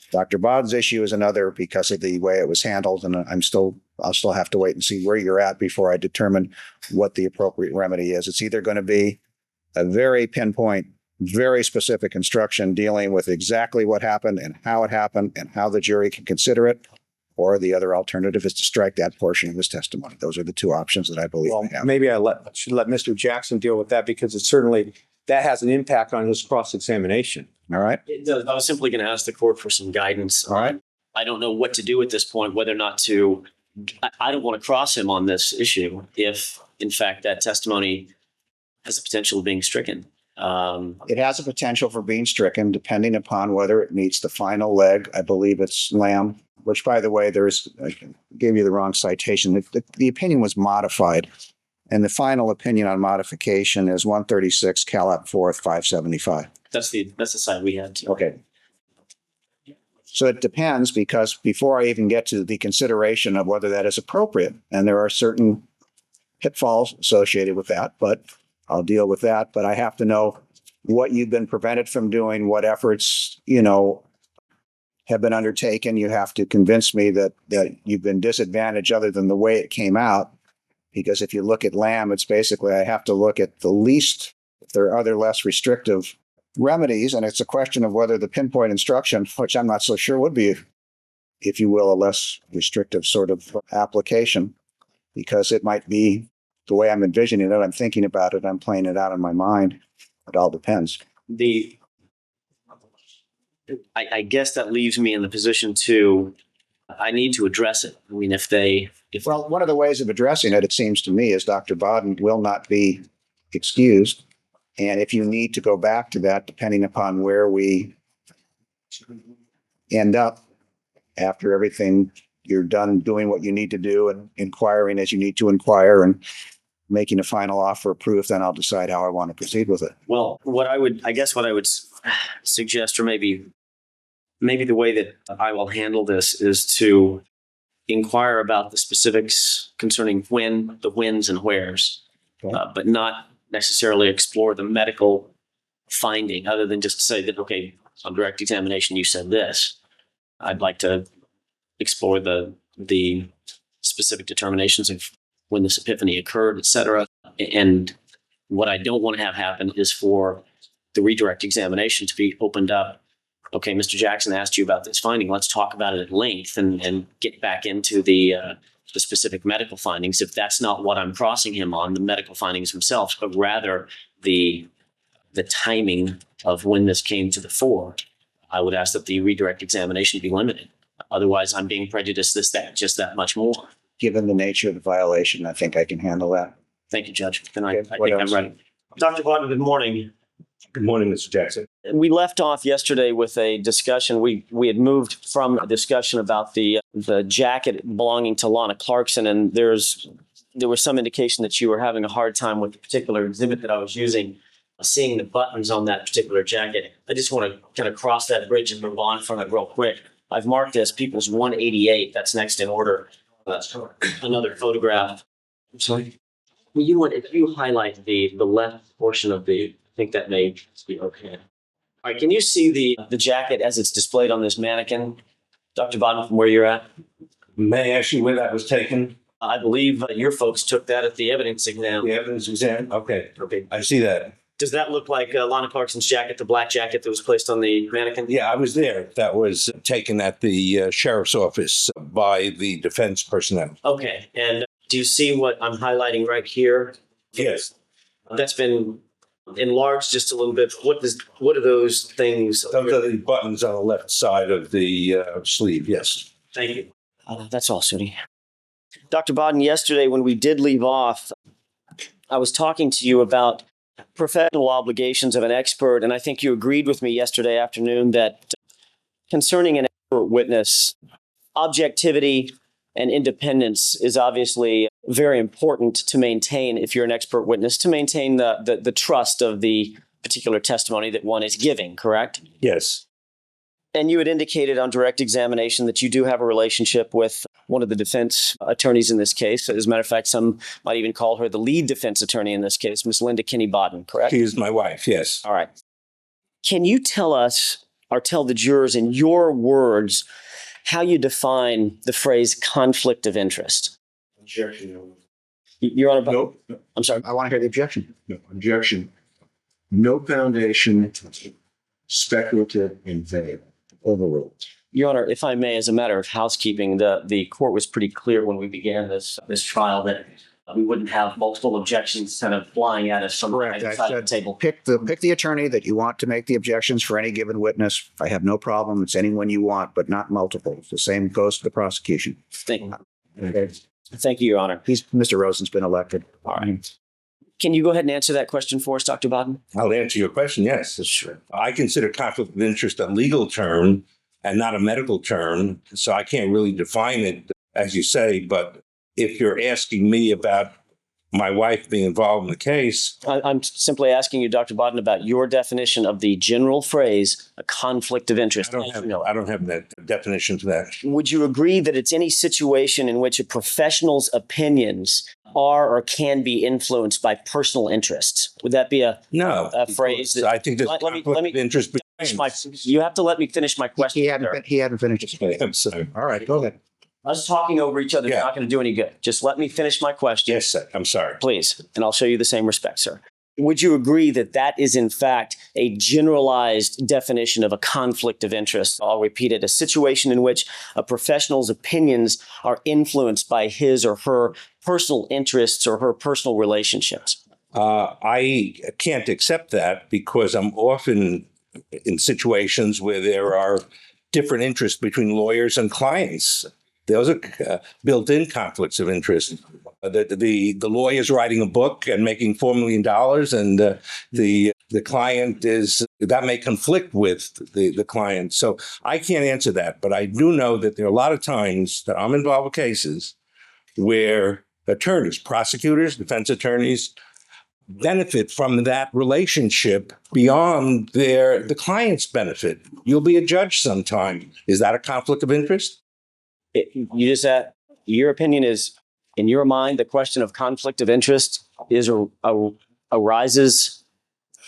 Dr. Baden's issue is another because of the way it was handled, and I'll still have to wait and see where you're at before I determine what the appropriate remedy is. It's either going to be a very pinpoint, very specific instruction dealing with exactly what happened and how the jury can consider it, or the other alternative is to strike that portion of his testimony. Those are the two options that I believe we have. Maybe I should let Mr. Jackson deal with that, because it certainly that has an impact on his cross-examination. All right. It does. I was simply going to ask the court for some guidance. All right. I don't know what to do at this point, whether or not to, I don't want to cross him on this issue if, in fact, that testimony has the potential of being stricken. It has a potential for being stricken depending upon whether it meets the final leg. I believe it's Lamb, which, by the way, I gave you the wrong citation. The opinion was modified, and the final opinion on modification is 136 Calap 4th 575. That's the side we had. Okay. So it depends, because before I even get to the consideration of whether that is appropriate, and there are certain pitfalls associated with that, but I'll deal with that. But I have to know what you've been prevented from doing, what efforts, have been undertaken. You have to convince me that you've been disadvantaged other than the way it came out, Because if you look at Lamb, it's basically, I have to look at the least, if there are other less restrictive remedies, and it's a question of whether the pinpoint instruction, which I'm not so sure would be, if you will, a less restrictive sort of application, because it might be the way I'm envisioning it, I'm thinking about it, I'm playing it out in my mind. It all depends. I guess that leaves me in the position to, I need to address it. I mean, Well, one of the ways of addressing it, it seems to me, is Dr. Baden will not be excused. And if you need to go back to that, depending upon where we end up after everything, you're done doing what you need to do and inquiring as you need to inquire and making a final offer of proof, then I'll decide how I want to proceed with it. well, what I would suggest, or maybe the way that I will handle this is to inquire about the specifics concerning when, the whens and wheres, Okay. but not necessarily explore the medical finding, other than just to say that, okay, on direct examination, you said this. I'd like to explore the specific determinations of when this epiphany occurred, et cetera. And what I don't want to have happen is for the redirect examination to be opened up. Okay, Mr. Jackson asked you about this finding. Let's talk about it at length and get back into the specific medical findings. If that's not what I'm crossing him on, the medical findings themselves, but rather the timing of when this came to the fore, I would ask that the redirect examination be limited. Otherwise, I'm being prejudiced just that much more. Given the nature of the violation, I think I can handle that. Thank you, Judge. Then Okay, I what think else? I'm ready. Dr. Baden, good morning. Good morning, Mr. Jackson. We left off yesterday with a discussion. We had moved from a discussion about the jacket belonging to Lana Clarkson, and there was some indication that you were having a hard time with the particular exhibit that I was using, seeing the buttons on that particular jacket. I just want to kind of cross that bridge and move on from it real quick. I've marked as People's 188. That's next in order. Another photograph. I'm sorry. Well, you know what? If you highlight the left portion of I think that may be okay. All right. Can you see the jacket as it's displayed on this mannequin, Dr. Baden, from where you're at? May I ask you where that was taken? I believe your folks took that at the evidence exam. The evidence exam? Okay. Okay. I see that. Does that look like Lana Clarkson's jacket, the black jacket that was placed on the mannequin? Yeah, I was there. That was taken at the sheriff's office by the defense personnel. Okay. And do you see what I'm highlighting right here? Yes. That's been enlarged just a little bit. What are those things? Those are the buttons on the left side of the sleeve. Yes. Thank you. That's all, Sudi. Dr. Baden, yesterday when we did leave off, I was talking to you about professional obligations of an expert, and I think you agreed with me yesterday afternoon that concerning an expert witness, objectivity and independence is obviously very important to maintain if you're an expert witness, to maintain the trust of the particular testimony that one is giving, correct? Yes. And you had indicated on direct examination that you do have a relationship with one of the defense attorneys in this case. As a matter of fact, some might even call her the lead defense attorney in this case, Miss Linda Kinney Baden, correct? She is my wife, yes. All right. Can you tell us, or tell the jurors in your words, how you define the phrase conflict of interest? Objection. You're on about. Nope. I'm sorry. I want to hear the objection. No, objection. No foundation, speculative, and vague. Overruled. Your Honor, if I may, as a matter of housekeeping, the court was pretty clear when we began this trial that we wouldn't have multiple objections kind of flying at us from Correct. either I side of the said, table. pick the attorney that you want to make the objections for any given witness. I have no problem. It's anyone you want, but not multiple. The same goes to the prosecution. Thank Okay. you, Your Honor. Mr. Rosen's been elected. All right. Can you go ahead and answer that question for us, Dr. Baden? I'll answer your question, yes. Sure. I consider conflict of interest a legal term and not a medical term, so I can't really define it, as you say, but if you're asking me about my wife being involved in the case. I'm simply asking you, Dr. Baden, about your definition of the general phrase, a conflict of interest. I don't have that definition for that. Would you agree that it's any situation in which a professional's opinions are or can be influenced by personal interests? Would that be a phrase? That, I think there's let me conflict of interest between. you have to let me finish my question. He hadn't finished his I'm sorry. All right, go ahead. Us talking over each other is Yeah. not going to do any good. Just let me finish my question. Yes, sir. I'm sorry. Please, and I'll show you the same respect, sir. Would you agree that that is in fact a generalized definition of a conflict of interest? I'll repeat it, a situation in which a professional's opinions are influenced by his or her personal interests or her personal relationships. I can't accept that because I'm often in situations where there are different interests between lawyers and clients. Those are built-in conflicts of interest. The lawyer's writing a book and making $4 million, and the client that may conflict with the client. So I can't answer that, but I do know that there are a lot of times that I'm involved with cases where attorneys, prosecutors, defense attorneys benefit from that relationship beyond the client's benefit. You'll be a judge sometime. Is that a conflict of interest? Your opinion is, in your mind, the question of conflict of interest arises,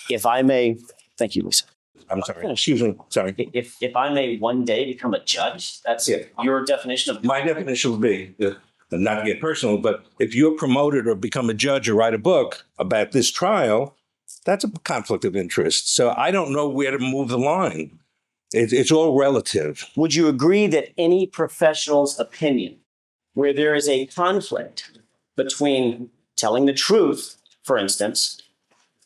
if I may, thank you, Lisa. I'm sorry. Excuse me. Sorry. If I may one day become a judge, that's your definition of My definition would be, not to get personal, but if you're promoted or become a judge or write a book about this trial, that's a conflict of interest. So I don't know where to move the line. It's all relative. Would you agree that any professional's opinion where there is a conflict between telling the truth, for instance,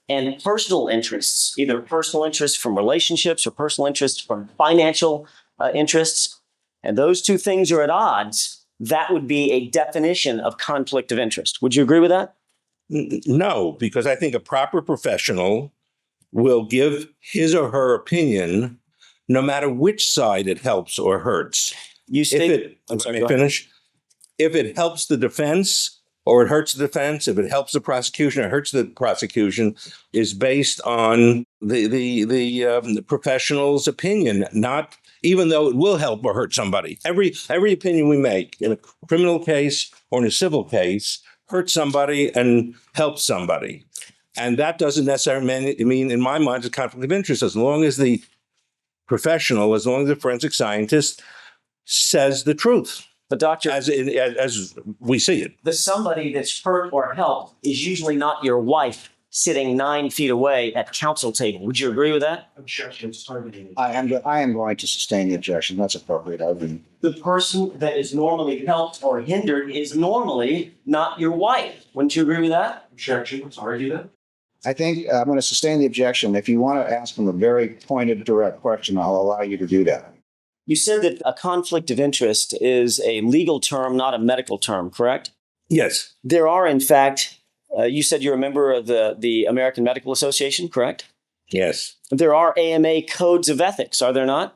and personal interests, either personal interests from relationships or personal interests from financial interests, and those two things are at odds, that would be a definition of conflict of interest. Would you agree with that? No, because I think a proper professional will give his or her opinion no matter which side it helps or hurts. You state, Finish. If it helps the defense or it hurts the defense, if it helps the prosecution or hurts the prosecution, is based on the professional's opinion, not even though it will help or hurt somebody. Every opinion we make in a criminal case or in a civil case hurts somebody and helps somebody. And that doesn't necessarily mean, in my mind, it's a conflict of interest. As long as the professional, as long as the forensic scientist says the truth. but doctor, As we see it. the somebody that's hurt or helped is usually not your wife sitting 9 feet away at counsel table. Would you agree with that? I am going to sustain the objection. That's appropriate. The person that is normally helped or hindered is normally not your wife. Wouldn't you agree with that? Objection. Sorry, do that. I think I'm going to sustain the objection. If you want to ask him a very pointed, direct question, I'll allow you to do that. You said that a conflict of interest is a legal term, not a medical term, correct? Yes. There are, in fact, you said you're a member of the American Medical Association, correct? Yes. There are AMA codes of ethics, are there not?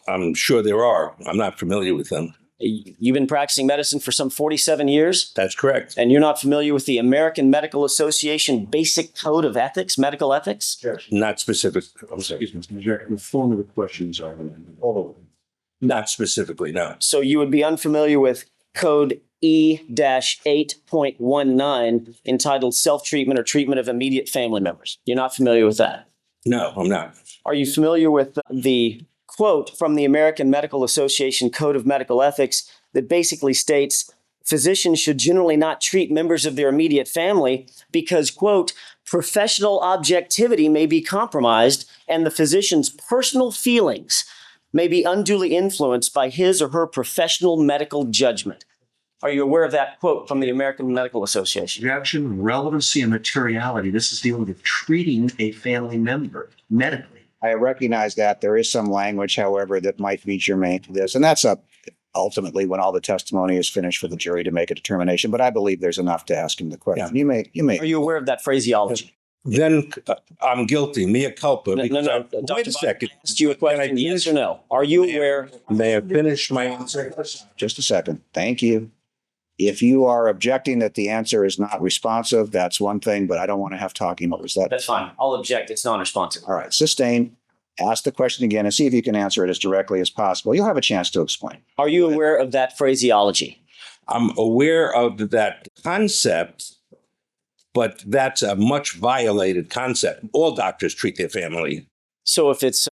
I'm sure there are. I'm not familiar with them. You've been practicing medicine for some 47 years, That's correct. and you're not familiar with the American Medical Association Basic Code of Ethics, medical ethics? Not specific. I'm sorry. Excuse me, Mr. Chair, the form of the questions are all of them. Not specifically, no. So you would be unfamiliar with Code E-8.19 entitled Self-Treatment or Treatment of Immediate Family Members. You're not familiar with that? No, I'm not. Are you familiar with the quote from the American Medical Association Code of Medical Ethics that basically states physicians should generally not treat members of their immediate family because, quote, professional objectivity may be compromised and the physician's personal feelings may be unduly influenced by his or her professional medical judgment. Are you aware of that quote from the American Medical Association? Objection, relevancy and materiality. This is dealing with treating a family member medically. I recognize that there is some language, however, that might be germane to this. And that's up ultimately when all the testimony is finished for the jury to make a determination. But I believe there's enough to ask him the question. Yeah. You may. Are you aware of that phraseology? Then I'm guilty, mea culpa. No. Wait Dr. a second. I asked you a question, yes or no? Are you aware? May I finish my answer? Just a second. Thank you. If you are objecting that the answer is not responsive, that's one thing, but I don't want to have talking overs. That's fine. I'll object. It's non-responsive. All right. Sustain. Ask the question again and see if you can answer it as directly as possible. You'll have a chance to explain. Are you aware of that phraseology? I'm aware of that concept, but that's a much violated concept. All doctors treat their family. So if it's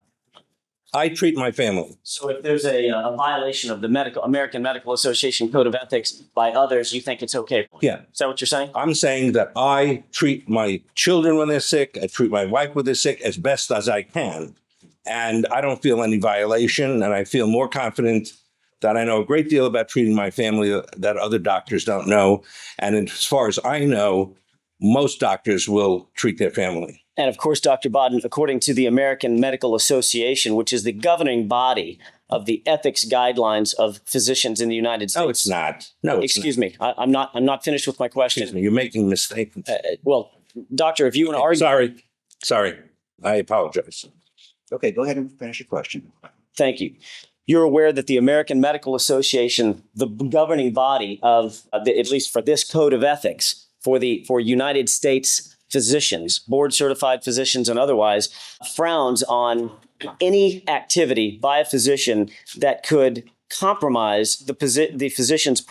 I treat my family. So if there's a violation of the American Medical Association Code of Ethics by others, you think it's okay? Yeah. Is that what you're saying? I'm saying that I treat my children when they're sick. I treat my wife when they're sick as best as I can. And I don't feel any violation. And I feel more confident that I know a great deal about treating my family that other doctors don't know. And as far as I know, most doctors will treat their family. And of course, Dr. Baden, according to the American Medical Association, which is the governing body of the ethics guidelines of physicians in the United States. No, it's not. No, it's Excuse me. I'm not finished with my question. Excuse me. You're making mistakes. Well, doctor, if you want to argue. Sorry. I apologize. Okay, go ahead and finish your question. Thank you. You're aware that the American Medical Association, the governing body of, at least for this code of ethics, for United States physicians, board certified physicians and otherwise, frowns on any activity by a physician that could compromise the physician's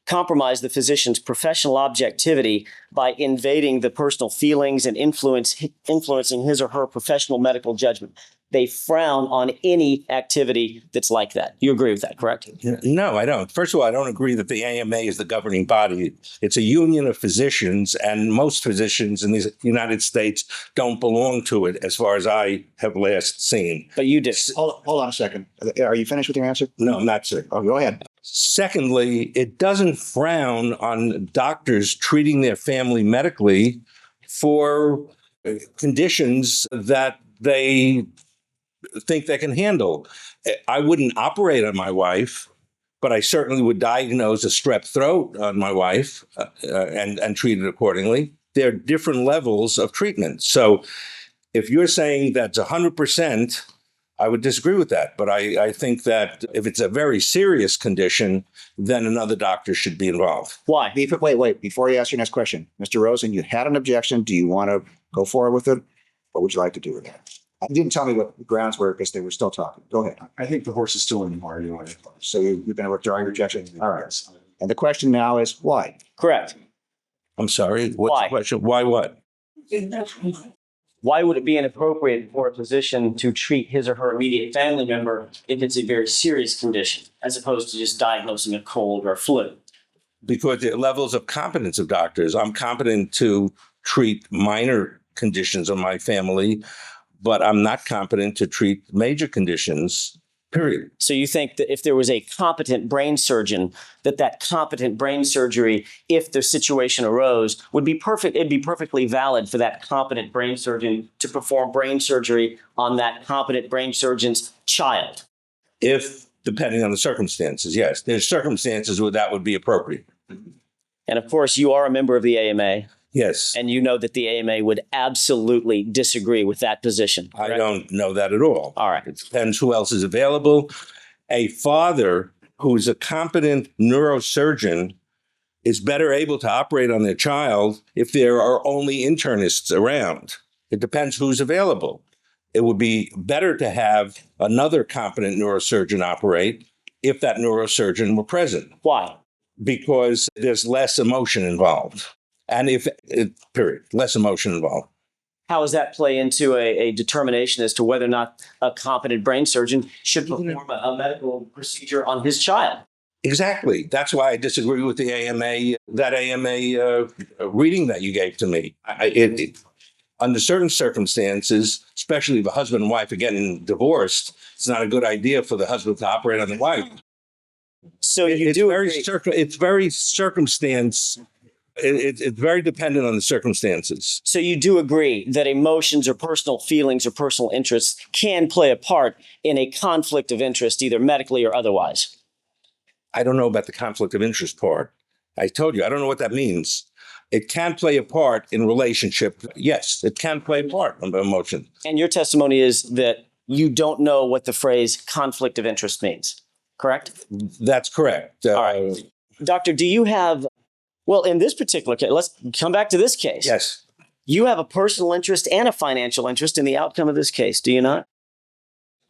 compromise the physician's professional objectivity by invading the personal feelings and influencing his or her professional medical judgment. They frown on any activity that's like that. You agree with that, correct? No, I don't. First of all, I don't agree that the AMA is the governing body. It's a union of physicians, and most physicians in the United States don't belong to it, as far as I have last seen. But you do. Hold on a second. Are you finished with your answer? No, I'm not, sir. Oh, go ahead. Secondly, it doesn't frown on doctors treating their family medically for conditions that they think they can handle. I wouldn't operate on my wife, but I certainly would diagnose a strep throat on my wife and treat it accordingly. There are different levels of treatment. So if you're saying that's 100%, I would disagree with that. But I think that if it's a very serious condition, then another doctor should be involved. Why? Wait. Before you ask your next question, Mr. Rosen, you had an objection. Do you want to go forward with it? What would you like to do with that? You didn't tell me what the grounds were because they were still talking. Go ahead. I think the horse is still in the barn anyway. So you're going to withdraw your objection? All right. And the question now is why? Correct. I'm sorry. What's Why? the question? Why what? Why would it be inappropriate for a physician to treat his or her immediate family member if it's a very serious condition, as opposed to just diagnosing a cold or a flu? Because the levels of competence of doctors. I'm competent to treat minor conditions of my family, but I'm not competent to treat major conditions, period. So you think that if there was a competent brain surgeon, that competent brain surgery, if the situation arose, would be perfect. It'd be perfectly valid for that competent brain surgeon to perform brain surgery on that competent brain surgeon's child. If, depending on the circumstances, yes. There's circumstances where that would be appropriate. And of course, you are a member of the AMA. Yes. And you know that the AMA would absolutely disagree with that position. I correct? don't know that at all. All right. It depends who else is available. A father who's a competent neurosurgeon is better able to operate on their child if there are only internists around. It depends who's available. It would be better to have another competent neurosurgeon operate if that neurosurgeon were present. Why? Because there's less emotion involved. And period, less emotion involved. How does that play into a determination as to whether or not a competent brain surgeon should perform a medical procedure on his child? Exactly. That's why I disagree with the AMA, that AMA reading that you gave to me. Under certain circumstances, especially if a husband and wife are getting divorced, it's not a good idea for the husband to operate on the wife. So It's very circumstance. It's very dependent on the circumstances. So you do agree that emotions or personal feelings or personal interests can play a part in a conflict of interest, either medically or otherwise? I don't know about the conflict of interest part. I told you, I don't know what that means. It can play a part in relationship. Yes, it can play a part of emotion. And your testimony is that you don't know what the phrase conflict of interest means, correct? That's correct. All right. Doctor, do you have, well, in this particular case, let's come back to this case. Yes. You have a personal interest and a financial interest in the outcome of this case, do you not?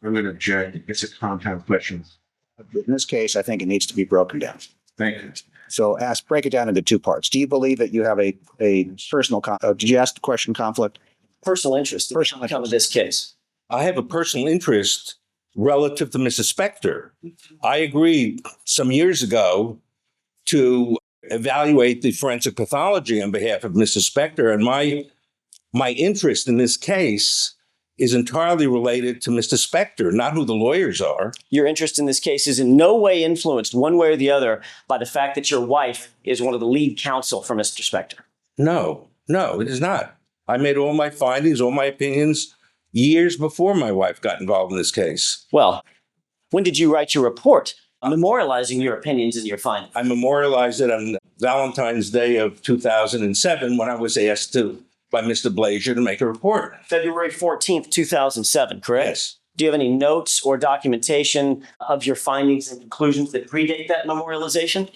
I'm going to object. It's a compound question. In this case, I think it needs to be broken down. Thank you. So break it down into two parts. Do you believe that you have a personal, did you ask the question conflict? Personal interest in the outcome of this case. I have a personal interest relative to Mrs. Spector. I agreed some years ago to evaluate the forensic pathology on behalf of Mrs. Spector, and my interest in this case is entirely related to Mr. Spector, not who the lawyers are. Your interest in this case is in no way influenced one way or the other by the fact that your wife is one of the lead counsel for Mr. Spector. No, it is not. I made all my findings, all my opinions years before my wife got involved in this case. Well, when did you write your report memorializing your opinions and your findings? I memorialized it on Valentine's Day of 2007 when I was asked by Mr. Blazier to make a report. February 14th, 2007, correct? Yes. Do you have any notes or documentation of your findings and conclusions that predate that memorialization?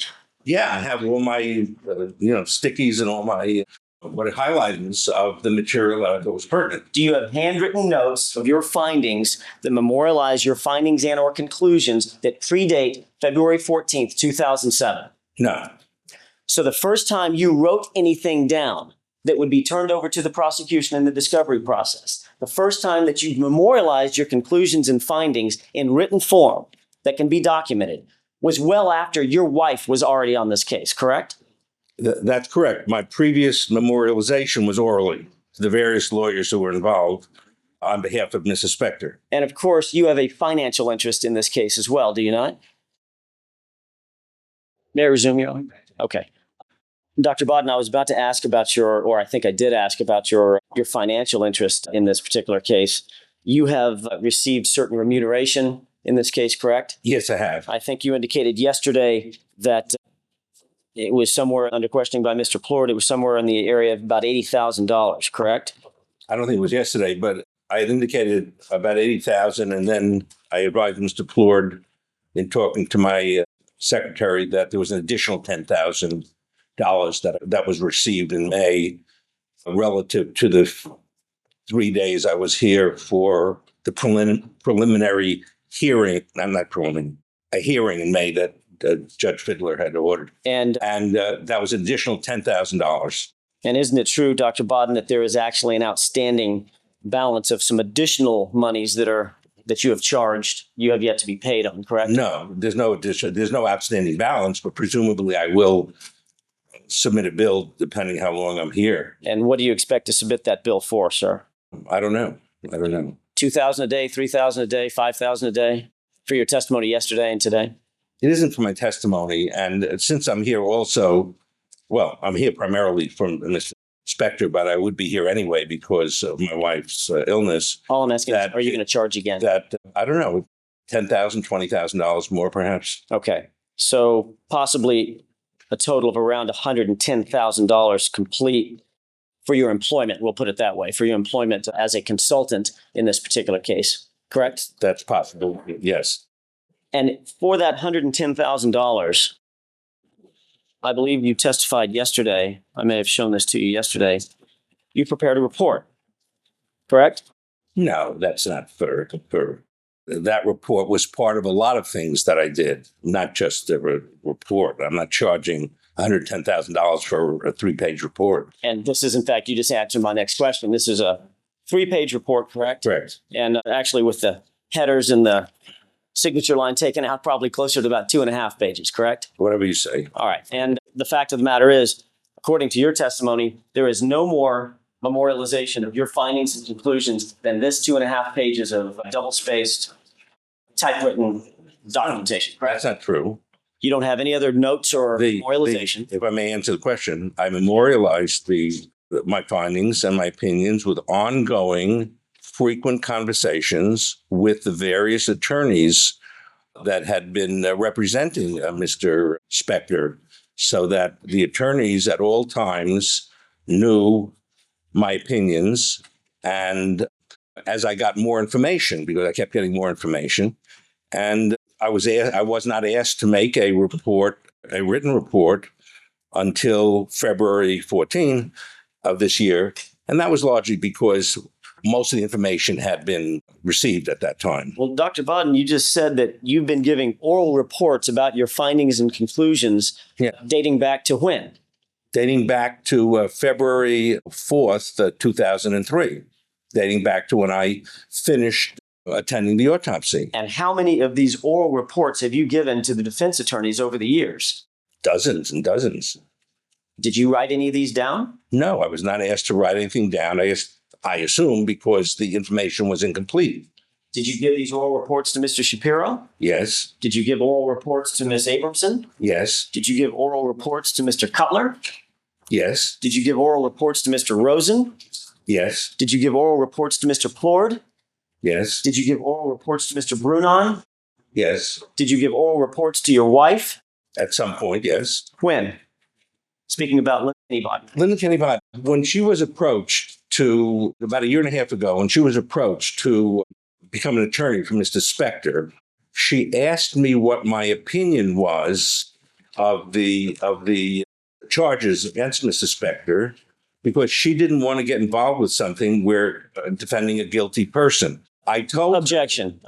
Yeah, I have all my, stickies and all my highlightings of the material that was pertinent. Do you have handwritten notes of your findings that memorialize your findings and or conclusions that predate February 14th, 2007? No. So the first time you wrote anything down that would be turned over to the prosecution in the discovery process, the first time that you've memorialized your conclusions and findings in written form that can be documented was well after your wife was already on this case, correct? That's correct. My previous memorialization was orally to the various lawyers who were involved on behalf of Mrs. Spector. And of course, you have a financial interest in this case as well, do you not? May I resume your? Okay. Dr. Baden, I was about to ask about or I think I did ask about your financial interest in this particular case. You have received certain remuneration in this case, correct? Yes, I have. I think you indicated yesterday that it was somewhere under questioning by Mr. Plourd. It was somewhere in the area of about $80,000, correct? I don't think it was yesterday, but I had indicated about 80,000, and then I advised Mr. Plourd in talking to my secretary that there was an additional $10,000 that was received in May relative to the 3 days I was here for the preliminary hearing. I'm not preliminary, a hearing in May that Judge Fidler had ordered. And that was an additional $10,000. And isn't it true, Dr. Baden, that there is actually an outstanding balance of some additional monies that you have charged, you have yet to be paid on, correct? No, there's no outstanding balance, but presumably I will submit a bill depending how long I'm here. And what do you expect to submit that bill for, sir? I don't know. $2,000 a day, $3,000 a day, $5,000 a day for your testimony yesterday and today? It isn't for my testimony. And since I'm here also, well, I'm here primarily from Mr. Spector, but I would be here anyway because of my wife's illness. All I'm asking is, are you going to charge again? I don't know, $10,000, $20,000 more perhaps. Okay. So possibly a total of around $110,000 complete for your employment. We'll put it that way, for your employment as a consultant in this particular case, correct? That's possible, yes. And for that $110,000, I believe you testified yesterday. I may have shown this to you yesterday. You prepared a report, correct? No, that's not fair. That report was part of a lot of things that I did, not just a report. I'm not charging $110,000 for a 3-page report. And this is, in fact, you just answered my next question. This is a 3-page report, correct? Correct. And actually with the headers and the signature line taken out, probably closer to about 2.5 pages, correct? Whatever you say. All right. And the fact of the matter is, according to your testimony, there is no more memorialization of your findings and conclusions than this 2.5 pages of double-spaced, typewritten documentation, correct? That's not true. You don't have any other notes or memorialization? If I may answer the question, I memorialized my findings and my opinions with ongoing, frequent conversations with the various attorneys that had been representing Mr. Spector, so that the attorneys at all times knew my opinions. And as I got more information, because I kept getting more information, and I was not asked to make a written report until February 14 of this year. And that was largely because most of the information had been received at that time. Well, Dr. Baden, you just said that you've been giving oral reports about your findings and conclusions dating back to when? Dating back to February 4th, 2003. dating back to when I finished attending the autopsy. And how many of these oral reports have you given to the defense attorneys over the years? Dozens and dozens. Did you write any of these down? No, I was not asked to write anything down. I assume because the information was incomplete. Did you give these oral reports to Mr. Shapiro? Yes, Did you give oral reports to Ms. Abramson? yes, Did you give oral reports to Mr. Cutler? yes, Did you give oral reports to Mr. Rosen? yes, Did you give oral reports to Mr. Plourd? yes, Did you give oral reports to Mr. Brunon? yes. Did you give oral reports to your wife? At some point, yes. When? Speaking about anybody. Linda Kenny Baden, when she was approached to, about a year and a half ago, when she was approached to become an attorney for Mr. Spector, she asked me what my opinion was of the charges against Mr. Spector, because she didn't want to get involved with something where defending a guilty person. I told Objection,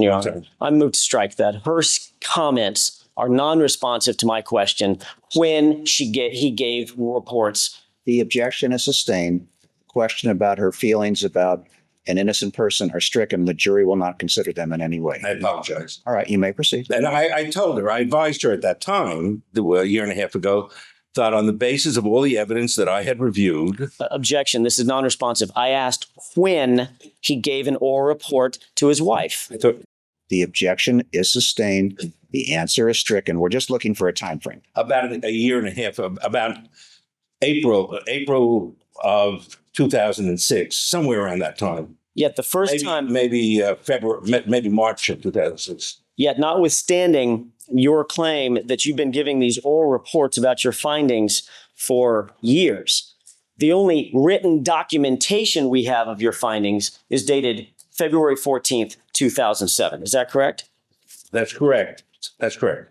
Your Honor. Sorry. I move to strike that. Her comments are non-responsive to my question when he gave reports. The objection is sustained. Question about her feelings about an innocent person are stricken. The jury will not consider them in any way. I apologize. All right, you may proceed. And I told her, I advised her at that time, a year and a half ago, that on the basis of all the evidence that I had reviewed, Objection, this is non-responsive. I asked when he gave an oral report to his wife. I thought The objection is sustained. The answer is stricken. We're just looking for a time frame. about a year and a half, about April of 2006, somewhere around that time. Yet the first time, Maybe February, maybe March of 2006. yet notwithstanding your claim that you've been giving these oral reports about your findings for years, the only written documentation we have of your findings is dated February 14th, 2007. Is that correct? That's correct. That's correct.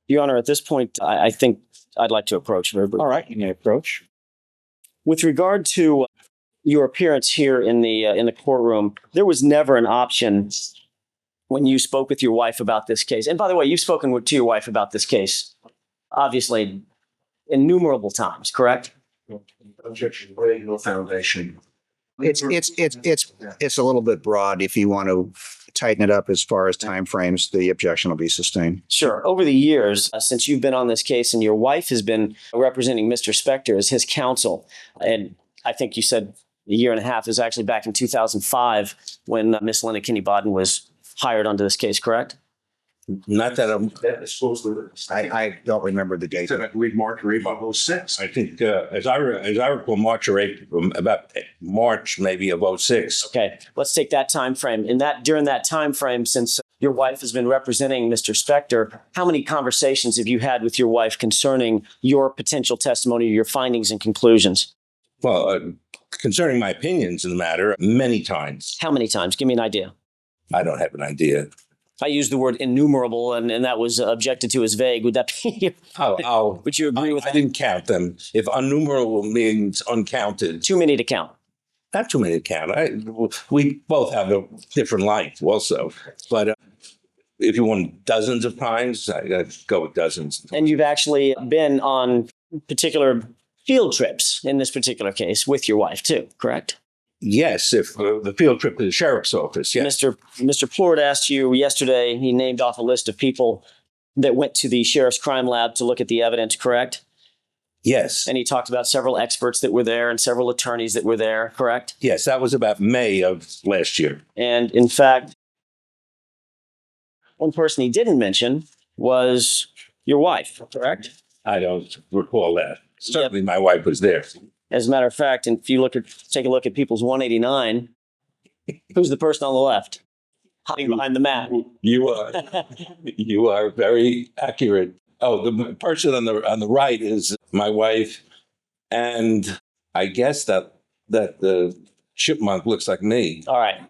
Your Honor, at this point, I think I'd like to approach everybody. All right, you may approach. With regard to your appearance here in the courtroom, there was never an option when you spoke with your wife about this case. And by the way, you've spoken to your wife about this case, obviously, innumerable times, correct? Objection, laying no foundation. It's a little bit broad. If you want to tighten it up as far as timeframes, the objection will be sustained. Sure. Over the years, since you've been on this case and your wife has been representing Mr. Spector as his counsel, and I think you said a year and a half is actually back in 2005 when Miss Linda Kinney Baden was hired onto this case, correct? Not that I'm, That is supposed to. I don't remember the date. Said, I believe, March or April of 06. I think, as I recall, March or April, about March maybe of 06. Okay, let's take that time frame. During that time frame, since your wife has been representing Mr. Spector, how many conversations have you had with your wife concerning your potential testimony, your findings and conclusions? Well, concerning my opinions in the matter, many times. How many times? Give me an idea. I don't have an idea. I used the word innumerable, and that was objected to as vague. Would that be? Would you agree with I that? didn't count them. If innumerable means uncounted, Too many to count. not too many to count. We both have a different life also. But if you want dozens of times, I'd go with dozens. And you've actually been on particular field trips in this particular case with your wife too, correct? Yes, if the field trip to the sheriff's office, yes. Mr. Plourd asked you yesterday, he named off a list of people that went to the sheriff's crime lab to look at the evidence, correct? Yes. And he talked about several experts that were there and several attorneys that were there, correct? Yes, that was about May of last year. And in fact, one person he didn't mention was your wife, correct? I don't recall that. Certainly my wife was there. As a matter of fact, and if you take a look at People's 189, who's the person on the left? Hiding behind the mat. You are very accurate. Oh, the person on the right is my wife, and I guess that the chipmunk looks like me. All right.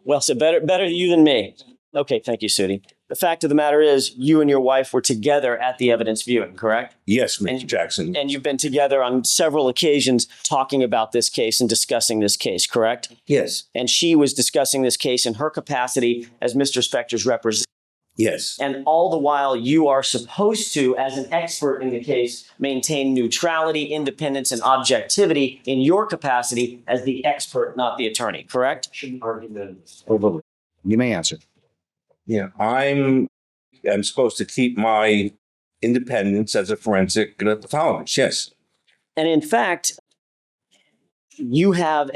Well, so better you than me. Okay, thank you, Sudi. The fact of the matter is, you and your wife were together at the evidence viewing, correct? Yes, Mr. Jackson. And you've been together on several occasions talking about this case and discussing this case, correct? Yes. And she was discussing this case in her capacity as Mr. Spector's representative. Yes. And all the while, you are supposed to, as an expert in the case, maintain neutrality, independence, and objectivity in your capacity as the expert, not the attorney, correct? You may answer. Yeah, I'm supposed to keep my independence as a forensic pathologist. Yes. And in fact, you have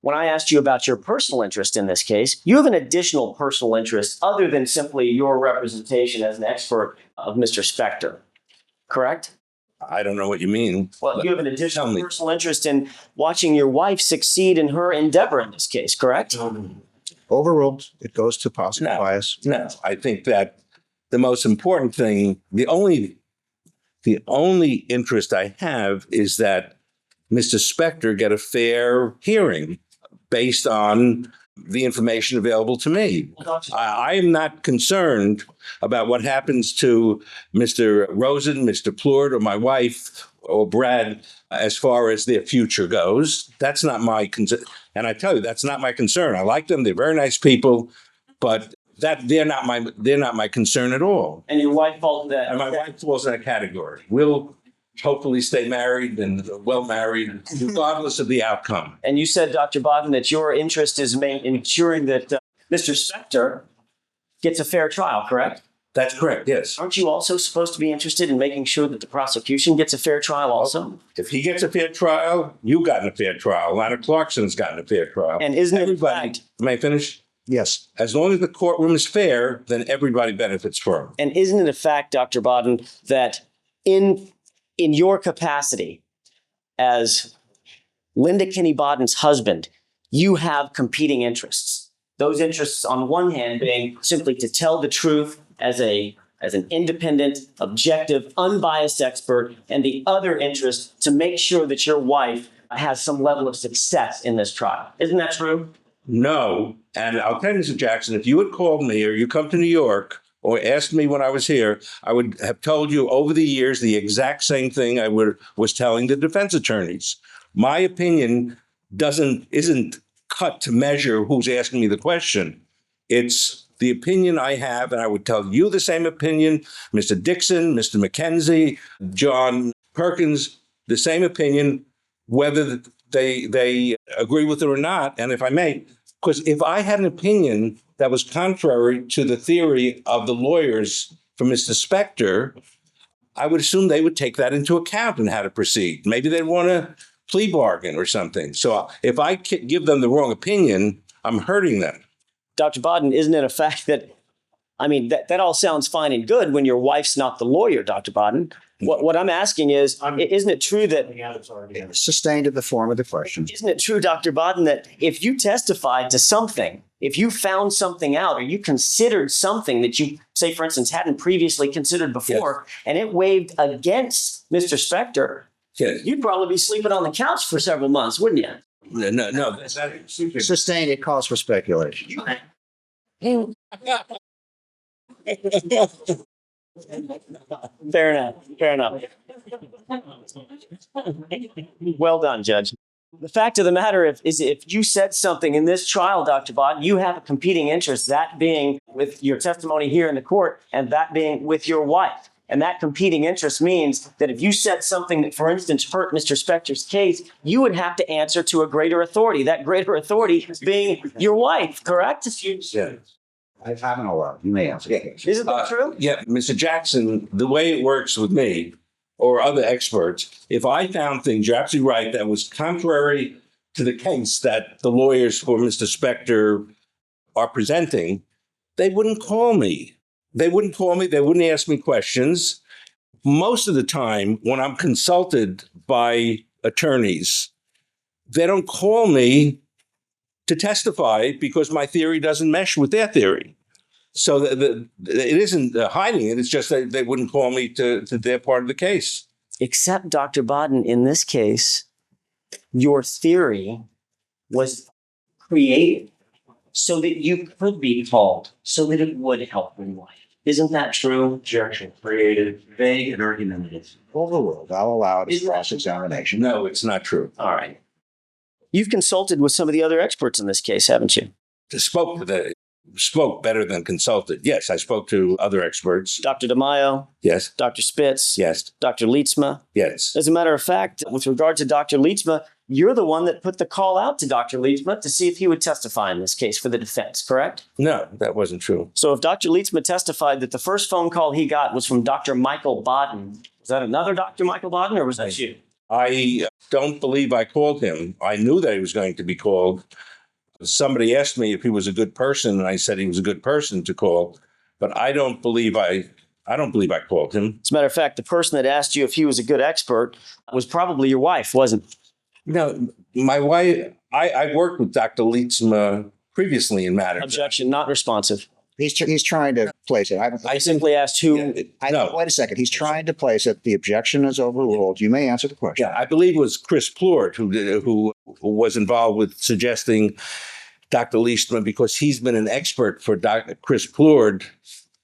when I asked you about your personal interest in this case, you have an additional personal interest other than simply your representation as an expert of Mr. Spector, correct? I don't know what you mean. Well, you have an additional Tell me. personal interest in watching your wife succeed in her endeavor in this case, correct? Overruled. It goes to positive No. bias. No, I think that the most important thing, the only interest I have is that Mr. Spector get a fair hearing based on the information available to me. I am not concerned about what happens to Mr. Rosen, Mr. Plourd, or my wife, or Brad, as far as their future goes. That's not my concern. And I tell you, that's not my concern. I like them. They're very nice people, but they're not my concern at all. And your wife felt that. And my wife falls in that category. We'll hopefully stay married and well married, regardless of the outcome. And you said, Dr. Baden, that your interest is ensuring that Mr. Spector gets a fair trial, correct? That's correct, yes. Aren't you also supposed to be interested in making sure that the prosecution gets a fair trial also? If he gets a fair trial, you've gotten a fair trial. Lana Clarkson's gotten a fair trial. And isn't it in Everybody, fact, may I finish? Yes. As long as the courtroom is fair, then everybody benefits from it. and isn't it a fact, Dr. Baden, that in your capacity as Linda Kinney Baden's husband, you have competing interests. Those interests, on one hand, being simply to tell the truth as an independent, objective, unbiased expert, and the other interest to make sure that your wife has some level of success in this trial. Isn't that true? No. And I'll tell you, Mr. Jackson, if you had called me or you come to New York or asked me when I was here, I would have told you over the years the exact same thing I was telling the defense attorneys. My opinion isn't cut to measure who's asking me the question. It's the opinion I have, and I would tell you the same opinion, Mr. Dixon, Mr. McKenzie, John Perkins, the same opinion, whether they agree with it or not. And if I may, because if I had an opinion that was contrary to the theory of the lawyers for Mr. Spector, I would assume they would take that into account in how to proceed. Maybe they'd want a plea bargain or something. So if I give them the wrong opinion, I'm hurting them. Dr. Baden, isn't it a fact that, I mean, that all sounds fine and good when your wife's not the lawyer, Dr. Baden. What I'm asking is, isn't it true that, Sustained in the form of the question. isn't it true, Dr. Baden, that if you testified to something, if you found something out or you considered something that you, say, for instance, hadn't previously considered before, and it weighed against Mr. Spector, Yes. you'd probably be sleeping on the couch for several months, wouldn't you? No. Sustained, it calls for speculation. Fair enough. Fair enough. Well done, Judge. The fact of the matter is if you said something in this trial, Dr. Baden, you have a competing interest, that being with your testimony here in the court and that being with your wife. And that competing interest means that if you said something that, for instance, hurt Mr. Spector's case, you would have to answer to a greater authority. That greater authority being your wife, correct? Yeah. I haven't allowed. You may answer. Isn't that true? Yeah, Mr. Jackson, the way it works with me or other experts, if I found things, you're absolutely right, that was contrary to the case that the lawyers for Mr. Spector are presenting, they wouldn't call me. They wouldn't call me. They wouldn't ask me questions. Most of the time, when I'm consulted by attorneys, they don't call me to testify because my theory doesn't mesh with their theory. So it isn't hiding it. It's just that they wouldn't call me to their part of the case. Except, Dr. Baden, in this case, your theory was created so that you could be called, so that it would help your wife. Isn't that true? Objection created, vague and argumentative. Overruled. I'll allow it as Is that- cross-examination. No, it's not true. All right. You've consulted with some of the other experts in this case, haven't you? Spoke with spoke better than consulted. Yes, I spoke to other experts. Dr. DeMaio, Yes, Dr. Spitz, yes, Dr. Lietzma. yes. As a matter of fact, with regard to Dr. Lietzma, you're the one that put the call out to Dr. Lietzma to see if he would testify in this case for the defense, correct? No, that wasn't true. So if Dr. Lietzma testified that the first phone call he got was from Dr. Michael Baden, was that another Dr. Michael Baden or was that you? I don't believe I called him. I knew that he was going to be called. Somebody asked me if he was a good person, and I said he was a good person to call. But I don't believe I called him. As a matter of fact, the person that asked you if he was a good expert was probably your wife, wasn't it? No, my wife. I worked with Dr. Lietzma previously in matters. Objection, not responsive. He's trying to place it. I simply asked who. No. Wait a second. He's trying to place it. The objection is overruled. You may answer the question. Yeah, I believe it was Chris Plourd who was involved with suggesting Dr. Lietzma because he's been an expert for Dr. Chris Plourd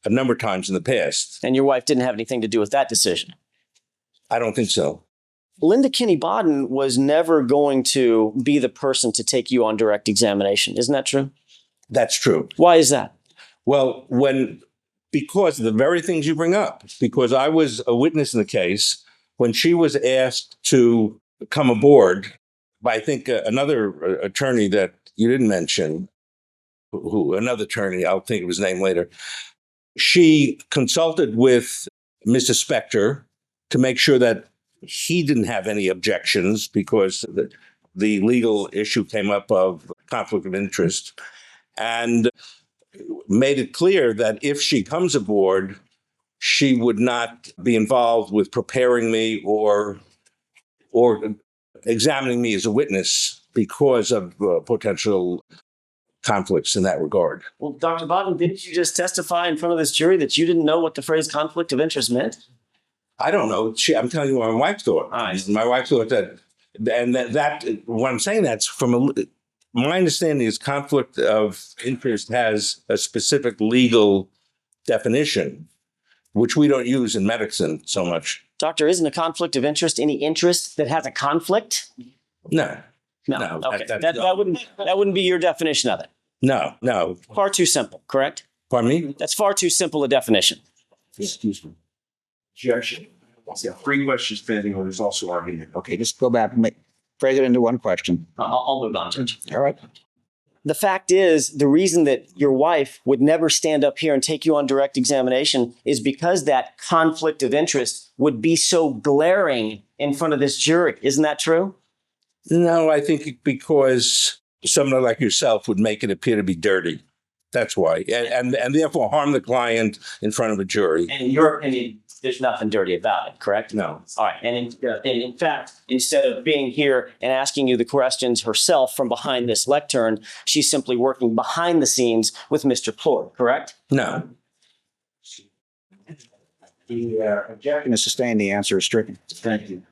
a number of times in the past. And your wife didn't have anything to do with that decision. I don't think so. Linda Kinney Baden was never going to be the person to take you on direct examination. Isn't that true? That's true. Why is that? Well, because of the very things you bring up, because I was a witness in the case when she was asked to come aboard by, I think, another attorney that you didn't mention, another attorney, I'll think of his name later. She consulted with Mr. Spector to make sure that he didn't have any objections because the legal issue came up of conflict of interest, and made it clear that if she comes aboard, she would not be involved with preparing me or examining me as a witness because of potential conflicts in that regard. Well, Dr. Baden, didn't you just testify in front of this jury that you didn't know what the phrase conflict of interest meant? I don't know. I'm telling you what my wife thought. My wife thought that, and that when I'm saying that's my understanding is conflict of interest has a specific legal definition, which we don't use in medicine so much. Doctor, isn't a conflict of interest any interest that has a conflict? No. No. Okay. That wouldn't be your definition of it. No. Far too simple, correct? Pardon me? That's far too simple a definition. Excuse me. Objection. Yeah, 3 questions pending, or there's also argument. Okay, just go back and phrase it into one question. I'll move on, Judge. All right. The fact is, the reason that your wife would never stand up here and take you on direct examination is because that conflict of interest would be so glaring in front of this jury. Isn't that true? No, I think because someone like yourself would make it appear to be dirty. That's why. And therefore harm the client in front of a jury. And in your opinion, there's nothing dirty about it, correct? No. All right. And in fact, instead of being here and asking you the questions herself from behind this lectern, she's simply working behind the scenes with Mr. Plourd, correct? No. The objection is sustained. The answer is stricken. Thank you.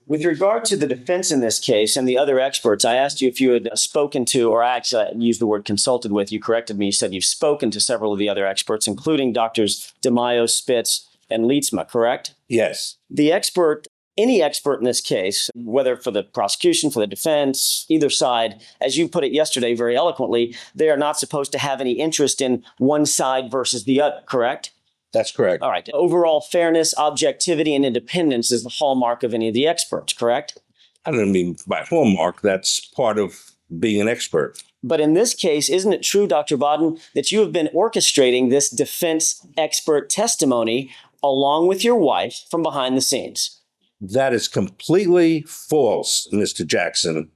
With regard to the defense in this case and the other experts, I asked you if you had spoken to, or actually I used the word consulted with, you corrected me. You said you've spoken to several of the other experts, including Doctors DeMaio, Spitz, and Lietzma, correct? Yes. The expert, any expert in this case, whether for the prosecution, for the defense, either side, as you put it yesterday very eloquently, they are not supposed to have any interest in one side versus the other, correct? That's correct. All right. Overall fairness, objectivity, and independence is the hallmark of any of the experts, correct? I don't mean by hallmark. That's part of being an expert. But in this case, isn't it true, Dr. Baden, that you have been orchestrating this defense expert testimony along with your wife from behind the scenes? That is completely false, Mr. Jackson.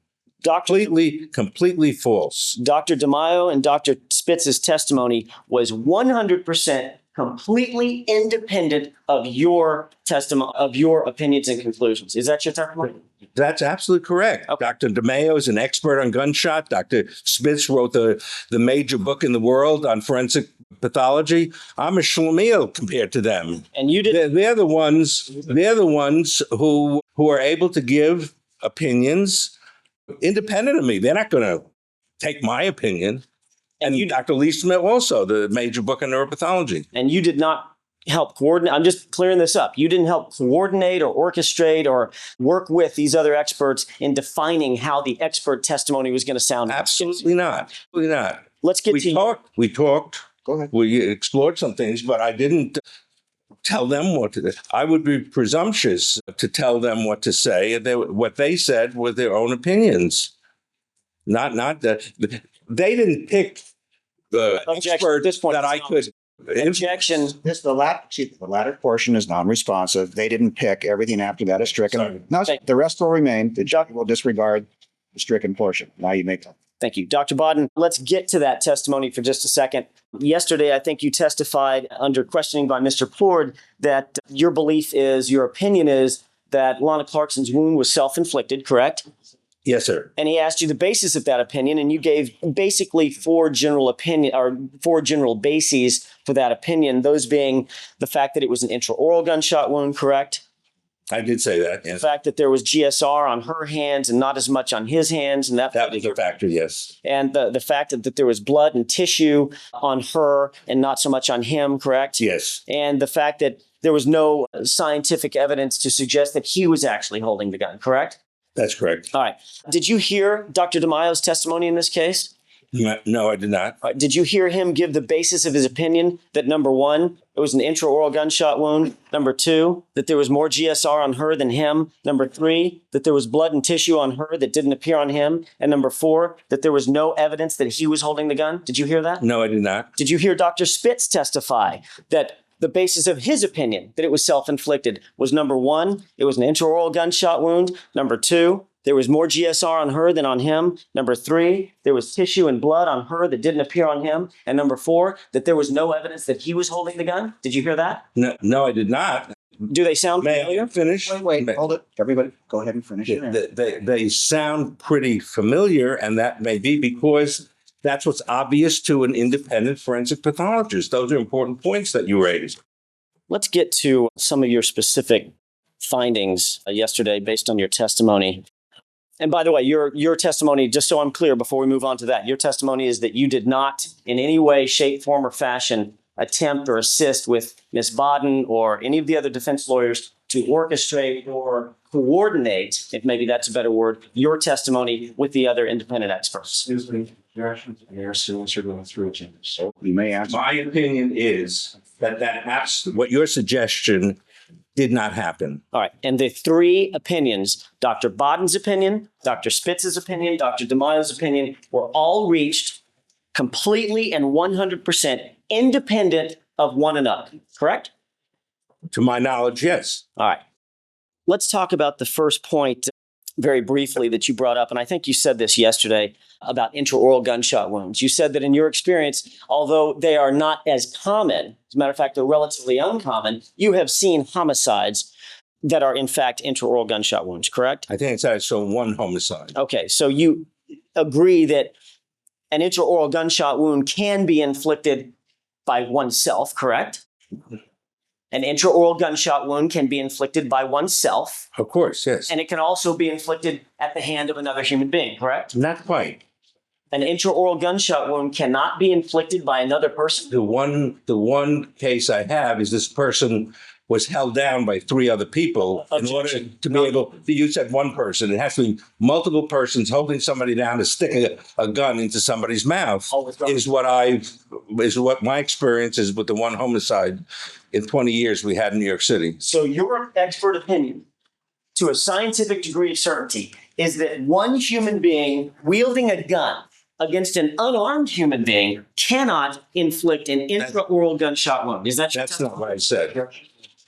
Completely false. Dr. DeMaio and Dr. Spitz's testimony was 100% completely independent of your testimony, of your opinions and conclusions. Is that your testimony? That's absolutely correct. Okay. Dr. DeMaio is an expert on gunshot. Dr. Spitz wrote the major book in the world on forensic pathology. I'm a schlemiel compared to them. And you did. They're the ones who are able to give opinions independent of me. They're not going to take my opinion. And Dr. Lietzma also, the major book on neuropathology. And you did not help coordinate. I'm just clearing this up. You didn't help coordinate or orchestrate or work with these other experts in defining how the expert testimony was going to sound. Absolutely not. Absolutely not. let's get to We talked, Go ahead. we explored some things, but I didn't tell them what to. I would be presumptuous to tell them what to say. What they said were their own opinions. Not that they didn't pick the Objection. At expert this point, that I it's could. objection. The latter portion is non-responsive. They didn't pick. Everything after that is stricken. Sorry. No, Thank- the rest will remain. The judge will disregard the stricken portion. Now you make. Thank you. Dr. Baden, let's get to that testimony for just a second. Yesterday, I think you testified under questioning by Mr. Plourd that your belief is, your opinion is that Lana Clarkson's wound was self-inflicted, correct? Yes, sir. And he asked you the basis of that opinion, and you gave basically four general bases for that opinion, those being the fact that it was an intraoral gunshot wound, correct? I did say that. The Yes. fact that there was GSR on her hands and not as much on his hands, and That was a factor. Yes. and the fact that there was blood and tissue on her and not so much on him, correct? Yes. And the fact that there was no scientific evidence to suggest that he was actually holding the gun, correct? That's correct. All right. Did you hear Dr. DeMaio's testimony in this case? No, I did not. All right. Did you hear him give the basis of his opinion that number one, it was an intraoral gunshot wound? Number two, that there was more GSR on her than him? Number three, that there was blood and tissue on her that didn't appear on him? And number four, that there was no evidence that he was holding the gun? Did you hear that? No, I did not. Did you hear Dr. Spitz testify that the basis of his opinion that it was self-inflicted was number one, it was an intraoral gunshot wound. Number two, there was more GSR on her than on him. Number three, there was tissue and blood on her that didn't appear on him. And number four, that there was no evidence that he was holding the gun. Did you hear that? No, I did not. Do they sound May familiar? I finish? Wait, hold it. Everybody, go ahead and finish it. They sound pretty familiar, and that may be because that's what's obvious to an independent forensic pathologist. Those are important points that you raised. Let's get to some of your specific findings yesterday based on your testimony. And by the way, your testimony, just so I'm clear before we move on to that, your testimony is that you did not in any way, shape, form, or fashion attempt or assist with Ms. Baden or any of the other defense lawyers to orchestrate or coordinate, if maybe that's a better word, your testimony with the other independent experts. Excuse me, directions, you're still going through agendas. So You may answer. My opinion is that what your suggestion did not happen. All right. And the three opinions, Dr. Baden's opinion, Dr. Spitz's opinion, Dr. DeMaio's opinion, were all reached completely and 100% independent of one another, correct? To my knowledge, yes. All right. Let's talk about the first point very briefly that you brought up. And I think you said this yesterday about intraoral gunshot wounds. You said that in your experience, although they are not as common, as a matter of fact, they're relatively uncommon, you have seen homicides that are in fact intraoral gunshot wounds, correct? I think I saw one homicide. Okay. So you agree that an intraoral gunshot wound can be inflicted by oneself, correct? An intraoral gunshot wound can be inflicted by oneself, Of course, yes. and it can also be inflicted at the hand of another human being, correct? Not quite. An intraoral gunshot wound cannot be inflicted by another person. The one case I have is this person was held down by three other people in order Objection. to be able, you said one person, it has to be multiple persons holding somebody down to stick a gun into somebody's mouth Oh, withdraw. is what my experience is with the one homicide in 20 years we had in New York City. So your expert opinion, to a scientific degree of certainty, is that one human being wielding a gun against an unarmed human being cannot inflict an intraoral gunshot wound. Is that your That's not what I said.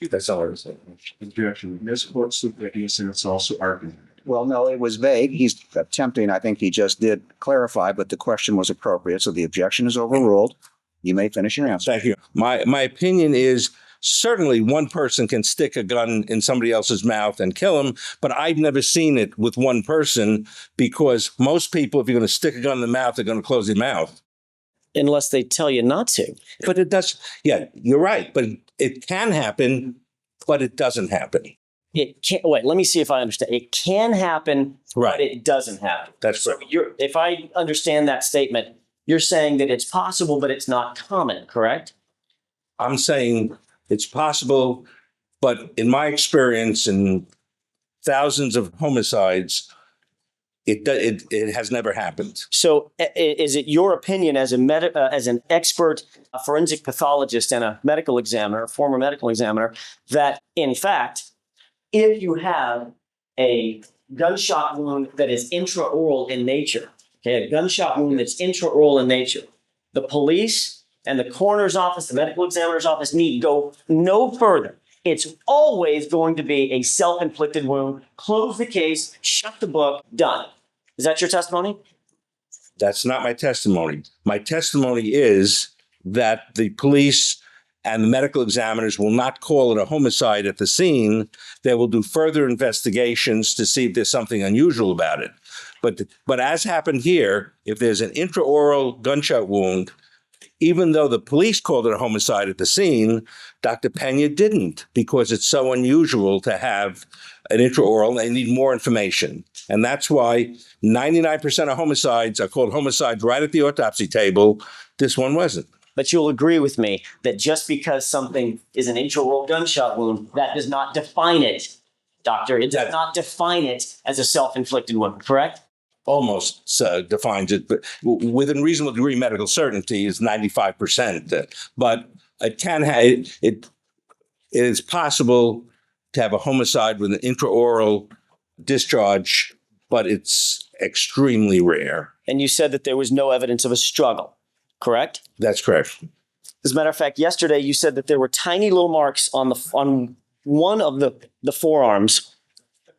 That's not what I said. objection, misquotes the witness, and it's also argument. Well, no, it was vague. He's attempting, I think he just did clarify, but the question was appropriate. So the objection is overruled. You may finish your answer. Thank you. My opinion is certainly one person can stick a gun in somebody else's mouth and kill him, but I've never seen it with one person because most people, if you're going to stick a gun in the mouth, they're going to close their mouth. Unless they tell you not to. But it does. Yeah, you're right. But it can happen, but it doesn't happen. It can't. Wait, let me see if I understand. It can happen, but Right. it doesn't happen. That's So right. if I understand that statement, you're saying that it's possible, but it's not common, correct? I'm saying it's possible, but in my experience in thousands of homicides, It has never happened. So is it your opinion as as an expert forensic pathologist and a medical examiner, former medical examiner, that in fact, if you have a gunshot wound that is intraoral in nature, okay, a gunshot wound that's intraoral in nature, the police and the coroner's office, the medical examiner's office need go no further. It's always going to be a self-inflicted wound. Close the case, shut the book, done. Is that your testimony? That's not my testimony. My testimony is that the police and the medical examiners will not call it a homicide at the scene. They will do further investigations to see if there's something unusual about it. But as happened here, if there's an intraoral gunshot wound, even though the police called it a homicide at the scene, Dr. Pena didn't, because it's so unusual to have an intraoral. They need more information. And that's why 99% of homicides are called homicides right at the autopsy table. This one wasn't. But you'll agree with me that just because something is an intraoral gunshot wound, that does not define it, doctor. It does not define it as a self-inflicted wound, correct? Almost defines it, but within reasonable degree, medical certainty is 95%. But it can have, it is possible to have a homicide with an intraoral discharge, but it's extremely rare. And you said that there was no evidence of a struggle, correct? That's correct. As a matter of fact, yesterday you said that there were tiny little marks on one of the forearms,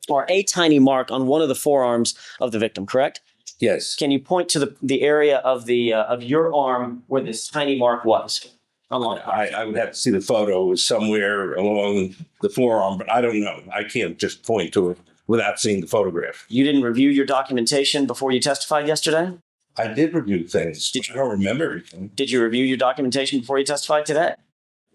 or a tiny mark on one of the forearms of the victim, correct? Yes. Can you point to the area of your arm where this tiny mark was? I would have to see the photo. It was somewhere along the forearm, but I don't know. I can't just point to it without seeing the photograph. You didn't review your documentation before you testified yesterday? I did review things. I don't remember everything. Did you review your documentation before you testified today?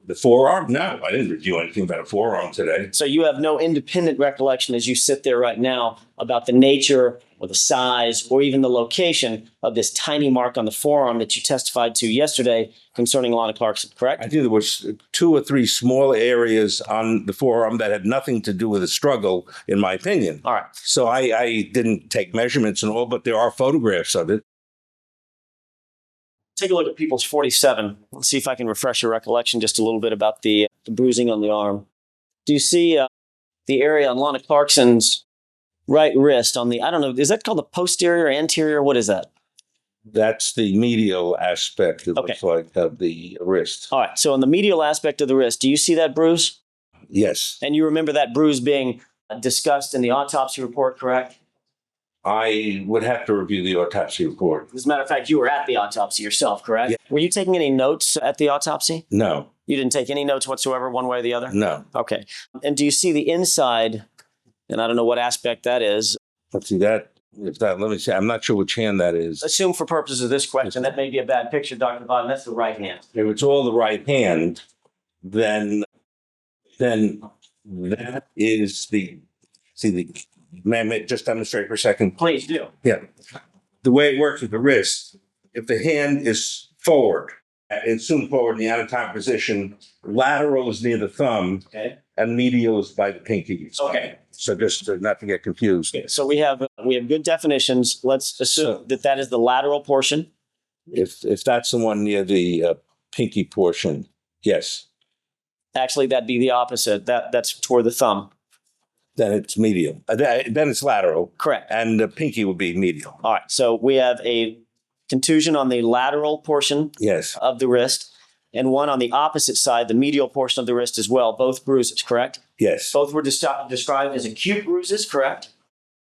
The forearm? No, I didn't review anything about a forearm today. So you have no independent recollection as you sit there right now about the nature or the size or even the location of this tiny mark on the forearm that you testified to yesterday concerning Lana Clarkson, correct? I think there was 2 or 3 small areas on the forearm that had nothing to do with a struggle, in my opinion. All right. So I didn't take measurements and all, but there are photographs of it. Take a look at People's 47. Let's see if I can refresh your recollection just a little bit about the bruising on the arm. Do you see the area on Lana Clarkson's right wrist on the, I don't know, is that called the posterior or anterior? What is that? That's the medial aspect, it looks like, of the wrist. All right. So on the medial aspect of the wrist, do you see that bruise? Yes. And you remember that bruise being discussed in the autopsy report, correct? I would have to review the autopsy report. As a matter of fact, you were at the autopsy yourself, correct? Yeah. Were you taking any notes at the autopsy? No. You didn't take any notes whatsoever, one way or the other? No. Okay. And do you see the inside, and I don't know what aspect that is. Let's see that. Let me see. I'm not sure which hand that is. Assume for purposes of this question, that may be a bad picture, Dr. Baden. That's the right hand. If it's all the right hand, then that is may I just demonstrate for a second? Please do. Yeah. The way it works with the wrist, if the hand is forward, it's zoomed forward in the anatomic position, lateral is near the thumb, Okay. and medial is by the pinky. Okay. So just not to get confused. So we have good definitions. Let's assume that is the lateral portion. If that's the one near the pinky portion, yes. Actually, that'd be the opposite. That's toward the thumb. Then it's medial. Then it's lateral. Correct. And the pinky will be medial. All right. So we have a contusion on the lateral portion Yes. of the wrist and one on the opposite side, the medial portion of the wrist as well. Both bruises, correct? Yes. Both were described as acute bruises, correct?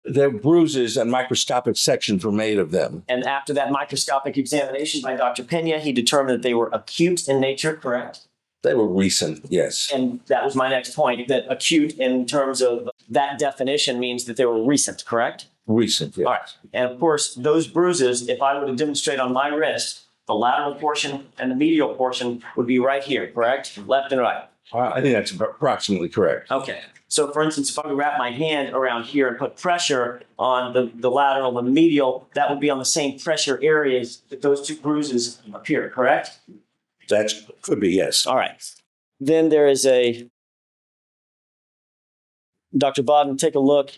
They're bruises and microscopic sections were made of them. And after that microscopic examination by Dr. Pena, he determined that they were acute in nature, correct? They were recent, yes. And that was my next point, that acute in terms of that definition means that they were recent, correct? Recent, yes. All right. And of course, those bruises, if I were to demonstrate on my wrist, the lateral portion and the medial portion would be right here, correct? Left and right. I think that's approximately correct. Okay. So for instance, if I would wrap my hand around here and put pressure on the lateral and the medial, that would be on the same pressure areas that those two bruises appear, correct? That could be, yes. All right. Then there is Dr. Baden, take a look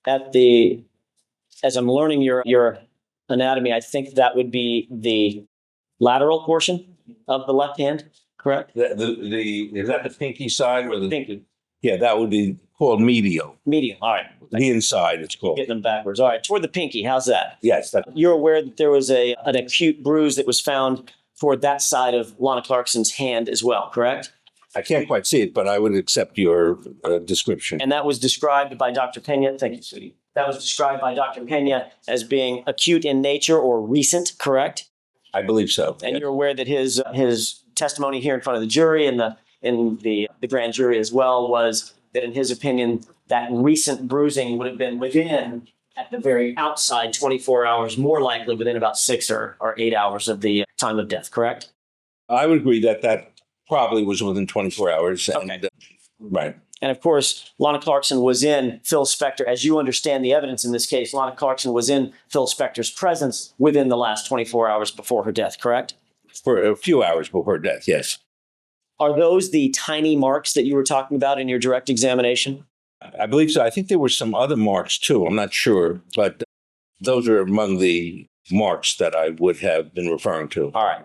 at the as I'm learning your anatomy, I think that would be the lateral portion of the left hand, correct? Is that the pinky side or the? Pinky. Yeah, that would be called medial. Medial. All right. The inside, it's called. Getting them backwards. All right. Toward the pinky. How's that? Yes, that, You're aware that there was an acute bruise that was found toward that side of Lana Clarkson's hand as well, correct? I can't quite see it, but I would accept your description. And that was described by Dr. Pena. Thank you, sweetie. That was described by Dr. Pena as being acute in nature or recent, correct? I believe so. And you're aware that his testimony here in front of the jury and the grand jury as well was that in his opinion that recent bruising would have been within, at the very outside, 24 hours, more likely within about 6 or 8 hours of the time of death, correct? I would agree that probably was within 24 hours. Okay. And, right. And of course, Lana Clarkson was in Phil Spector. As you understand the evidence in this case, Lana Clarkson was in Phil Spector's presence within the last 24 hours before her death, correct? For a few hours before death, yes. Are those the tiny marks that you were talking about in your direct examination? I believe so. I think there were some other marks too. I'm not sure, but those are among the marks that I would have been referring to. All right.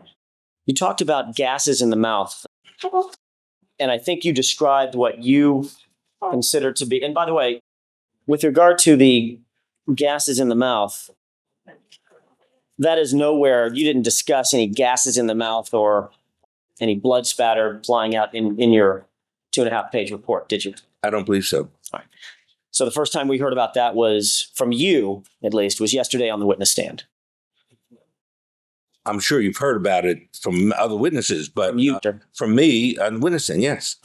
You talked about gases in the mouth. And I think you described what you consider to be, and by the way, with regard to the gases in the mouth, that is nowhere, you didn't discuss any gases in the mouth or any blood spatter flying out in your 2.5-page report, did you? I don't believe so. All right. So the first time we heard about that was from you, at least, was yesterday on the witness stand. I'm sure you've heard about it from other witnesses, but From you, from me on the witness stand, yes.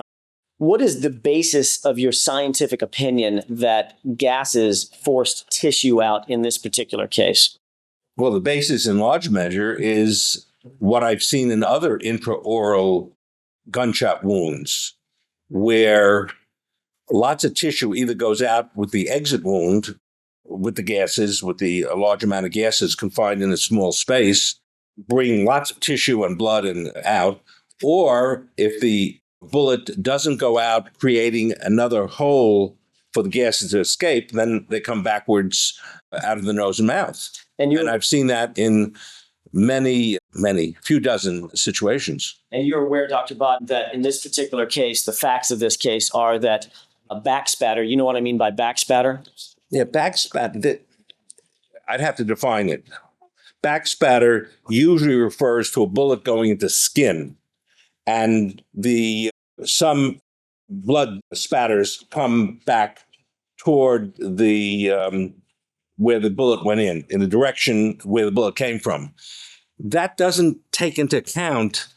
What is the basis of your scientific opinion that gases forced tissue out in this particular case? Well, the basis in large measure is what I've seen in other intraoral gunshot wounds, where lots of tissue either goes out with the exit wound, with the gases, with the large amount of gases confined in a small space, bringing lots of tissue and blood out, or if the bullet doesn't go out, creating another hole for the gases to escape, then they come backwards out of the nose and mouth. And I've seen that in many, few dozen situations. And you're aware, Dr. Baden, that in this particular case, the facts of this case are that a backspatter, you know what I mean by backspatter? Yeah, backspatter, I'd have to define it. Backspatter usually refers to a bullet going into skin, and some blood spatters come back toward the where the bullet went in the direction where the bullet came from. That doesn't take into account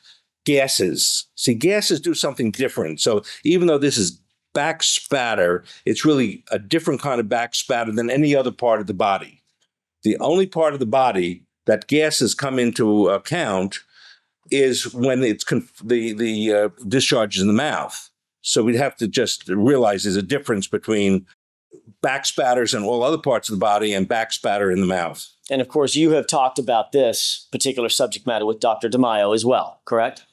gases. See, gases do something different. So even though this is backspatter, it's really a different kind of backspatter than any other part of the body. The only part of the body that gases come into account is when it's the discharge is in the mouth. So we'd have to just realize there's a difference between backspatters in all other parts of the body and backspatter in the mouth. And of course, you have talked about this particular subject matter with Dr. DeMaio as well, correct?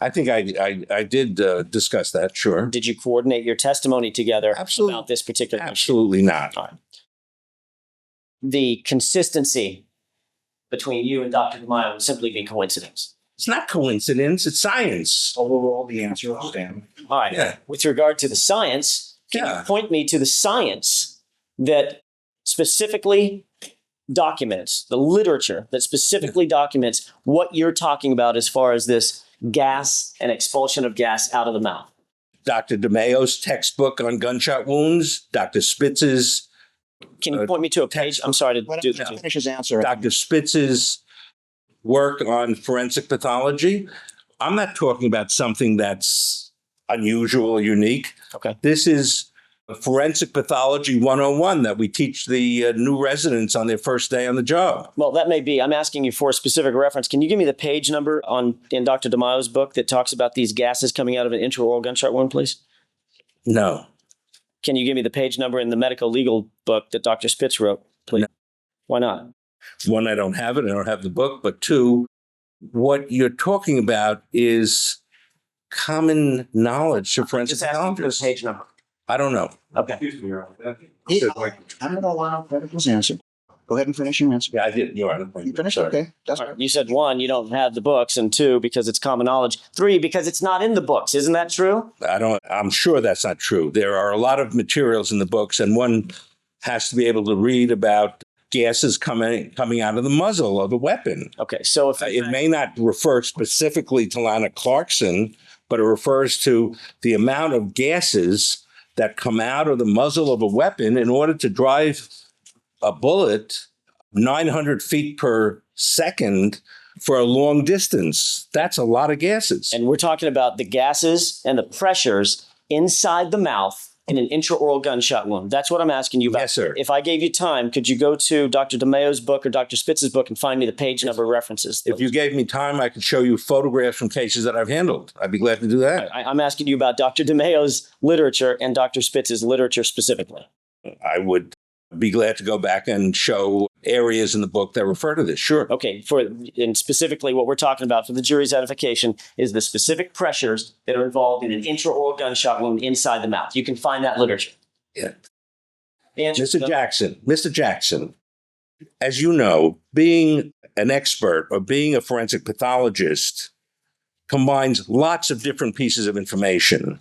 I think I did discuss that, sure. Did you coordinate your testimony together about this particular issue? Absolutely not. All right. The consistency between you and Dr. DeMaio would simply be coincidence. It's not coincidence, it's science. Overall, the answer is Dan. All right. Yeah. With regard to the science, can you point me to the science that specifically documents, the literature that specifically documents what you're talking about as far as this gas and expulsion of gas out of the mouth? Dr. DeMaio's textbook on gunshot wounds, Dr. Spitz's. Can you point me to a page? I'm sorry to do that. that. Finish his answer. Dr. Spitz's work on forensic pathology. I'm not talking about something that's unusual, unique. Okay. This is forensic pathology 101 that we teach the new residents on their first day on the job. Well, that may be. I'm asking you for a specific reference. Can you give me the page number in Dr. DeMaio's book that talks about these gases coming out of an intraoral gunshot wound, please? No. Can you give me the page number in the medical legal book that Dr. Spitz wrote, please? No. Why not? One, I don't have it. I don't have the book. But two, what you're talking about is common knowledge of forensic Just asking for the pathologists. page number. I don't know. Okay. Excuse me, Your Honor. I'm going to allow Medical's answer. Go ahead and finish your answer. Yeah, I did. You're on. You finished? Sorry. Okay. That's You said 1, you don't have the books, and 2, because it's common knowledge. 3, because it's not in the books. Isn't that true? I'm sure that's not true. There are a lot of materials in the books, and one has to be able to read about gases coming out of the muzzle of a weapon. Okay, so if It may not refer specifically to Lana Clarkson, but it refers to the amount of gases that come out of the muzzle of a weapon in order to drive a bullet 900 feet per second for a long distance. That's a lot of gases. and we're talking about the gases and the pressures inside the mouth in an intraoral gunshot wound. That's what I'm asking you about. Yes, sir. If I gave you time, could you go to Dr. DeMayo's book or Dr. Spitz's book and find me the page number references? If you gave me time, I could show you photographs from cases that I've handled. I'd be glad to do that. I'm asking you about Dr. DeMayo's literature and Dr. Spitz's literature specifically. I would be glad to go back and show areas in the book that refer to this. Sure. Okay, and specifically what we're talking about for the jury's edification is the specific pressures that are involved in an intraoral gunshot wound inside the mouth. You can find that literature. Yeah. And Mr. Jackson, as you know, being an expert or being a forensic pathologist combines lots of different pieces of information.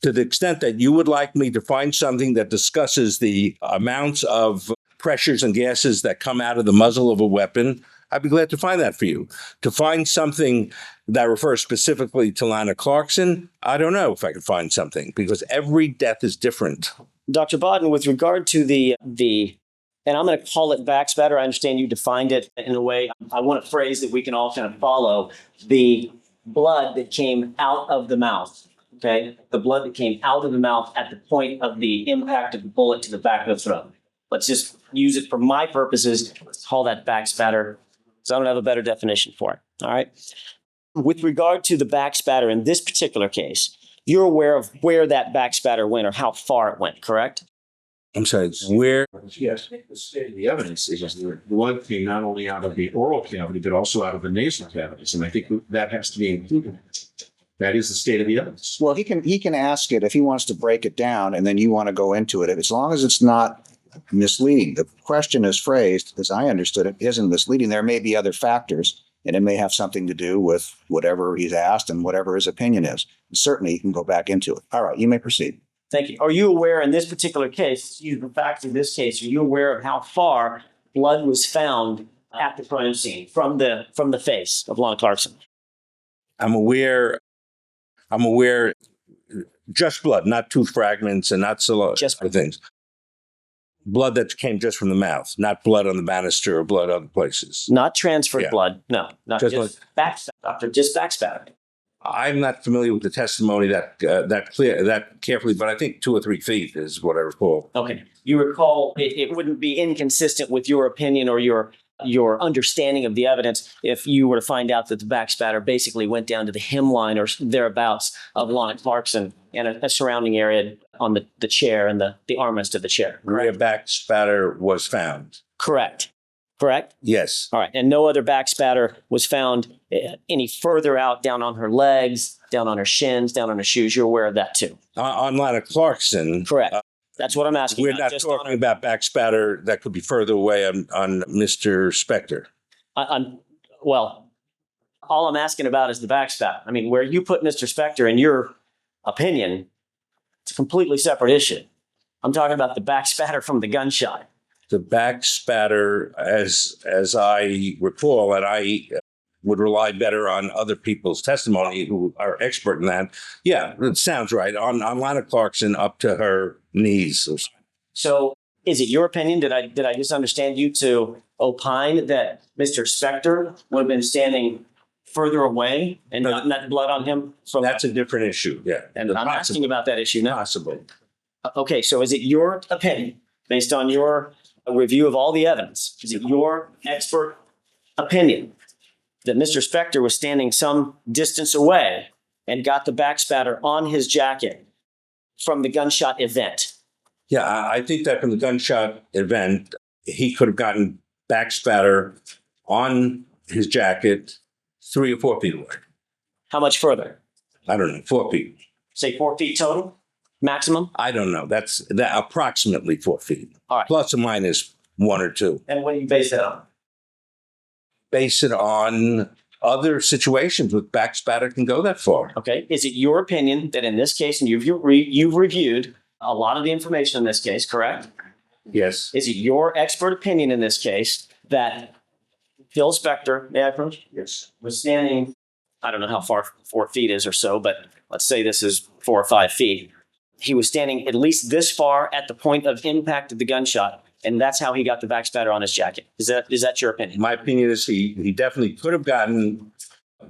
To the extent that you would like me to find something that discusses the amounts of pressures and gases that come out of the muzzle of a weapon, I'd be glad to find that for you. To find something that refers specifically to Lana Clarkson, I don't know if I could find something because every death is different. Dr. Baden, with regard to the, and I'm going to call it backspatter. I understand you defined it in a way. I want a phrase that we can all kind of follow. The blood that came out of the mouth. Okay, the blood that came out of the mouth at the point of the impact of the bullet to the back of the throat. Let's just use it for my purposes. Let's call that backspatter. So I don't have a better definition for it. All right. With regard to the backspatter in this particular case, you're aware of where that backspatter went or how far it went, correct? I'm sorry, where? Yes, the state of the evidence is the blood came not only out of the oral cavity, but also out of the nasal cavities. And I think that has to be included. That is the state of the evidence. Well, he can ask it if he wants to break it down, and then you want to go into it. As long as it's not misleading. The question is phrased, as I understood it, isn't misleading. There may be other factors, and it may have something to do with whatever he's asked and whatever his opinion is. And certainly, he can go back into it. All right, you may proceed. Thank you. Are you aware in this particular case, the facts in this case, are you aware of how far blood was found at the crime scene from the face of Lana Clarkson? I'm aware just blood, not tooth fragments and not saliva, Just other things. Blood that came just from the mouth, not blood on the banister or blood other places. Not transferred Yeah. blood. No, not Just just backspatter, just backspatter. I'm not familiar with the testimony that carefully, but I think 2 or 3 feet is what I recall. Okay. You recall it wouldn't be inconsistent with your opinion or your understanding of the evidence if you were to find out that the backspatter basically went down to the hemline or thereabouts of Lana Clarkson and a surrounding area on the chair and the armrest of the chair. Where backspatter was found. Correct. Correct? Yes. All right. And no other backspatter was found any further out, down on her legs, down on her shins, down on her shoes. You're aware of that too. On Lana Clarkson. Correct. That's what I'm asking. We're not just on talking about backspatter that could be further away on Mr. Spector. Well, all I'm asking about is the backspatter. I mean, where you put Mr. Spector in your opinion, it's a completely separate issue. I'm talking about the backspatter from the gunshot. The backspatter, as I recall, and I would rely better on other people's testimony who are expert in that. Yeah, it sounds right. On Lana Clarkson up to her knees. So is it your opinion? Did I just understand you to opine that Mr. Spector would have been standing further away and not blood on him? That's a different issue. Yeah. And I'm asking about that issue now. Possible. Okay, so is it your opinion, based on your review of all the evidence, is it your expert opinion that Mr. Spector was standing some distance away and got the backspatter on his jacket from the gunshot event? Yeah, I think that from the gunshot event, he could have gotten backspatter on his jacket 3 or 4 feet away. How much further? I don't know, 4 feet. Say 4 feet total? Maximum? I don't know. That's approximately 4 feet. All right. Plus or minus one or two. And what do you base that on? Base it on other situations with back spatter can go that far. Okay. Is it your opinion that in this case, and you've reviewed a lot of the information in this case, correct? Yes. Is it your expert opinion in this case that Phil Spector, may I approach? Yes. Was standing, I don't know how far 4 feet is or so, but let's say this is 4 or 5 feet. He was standing at least this far at the point of impact of the gunshot, and that's how he got the back spatter on his jacket. Is that your opinion? My opinion is he definitely could have gotten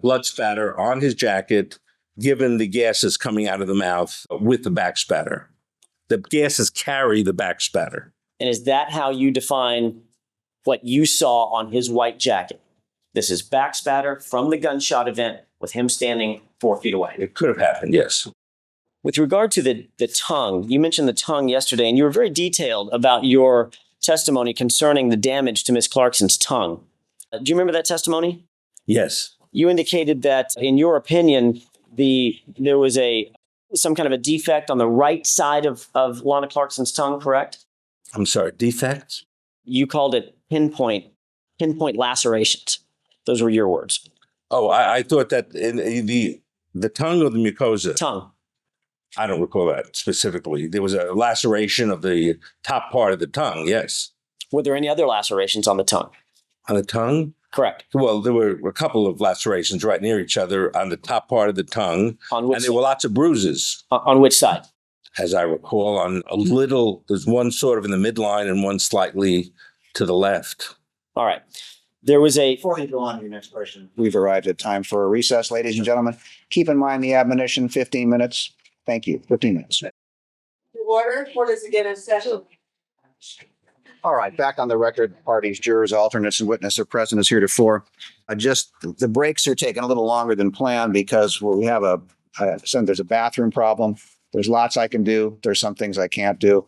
blood spatter on his jacket, given the gases coming out of the mouth with the back spatter. The gases carry the back spatter. And is that how you define what you saw on his white jacket? This is back spatter from the gunshot event with him standing 4 feet away. It could have happened, yes. With regard to the tongue, you mentioned the tongue yesterday, and you were very detailed about your testimony concerning the damage to Miss Clarkson's tongue. Do you remember that testimony? Yes. You indicated that, in your opinion, there was some kind of a defect on the right side of Lana Clarkson's tongue, correct? I'm sorry, defects? You called it pinpoint lacerations. Those were your words. Oh, I thought that in the tongue or the mucosa? Tongue. I don't recall that specifically. There was a laceration of the top part of the tongue, yes. Were there any other lacerations on the tongue? On the tongue? Correct. Well, there were a couple of lacerations right near each other on the top part of the tongue. On which and there were lots of bruises. On which side? As I recall, on a little, there's one sort of in the midline and one slightly to the left. All right. There was Before you go on to your next question, we've arrived at time for a recess, ladies and gentlemen. Keep in mind the admonition, 15 minutes. Thank you. 15 minutes. Order, court is again in session. All right, back on the record. Parties, jurors, alternates, and witness are present as heretofore. Just the breaks are taking a little longer than planned because there's a bathroom problem. There's lots I can do. There's some things I can't do.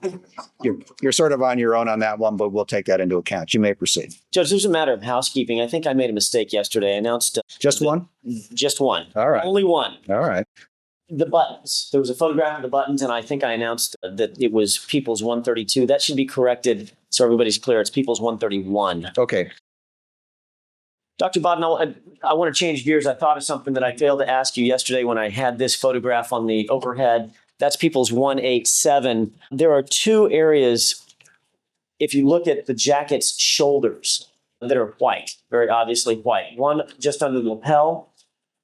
You're sort of on your own on that one, but we'll take that into account. You may proceed. Judge, there's a matter of housekeeping. I think I made a mistake yesterday. I announced Just one? just one. All right. Only one. All right. The buttons. There was a photograph of the buttons, and I think I announced that it was People's 132. That should be corrected so everybody's clear. It's People's 131. Okay. Dr. Baden, I want to change gears. I thought of something that I failed to ask you yesterday when I had this photograph on the overhead. That's People's 187. There are two areas, if you look at the jacket's shoulders, that are white, very obviously white. One just under the lapel,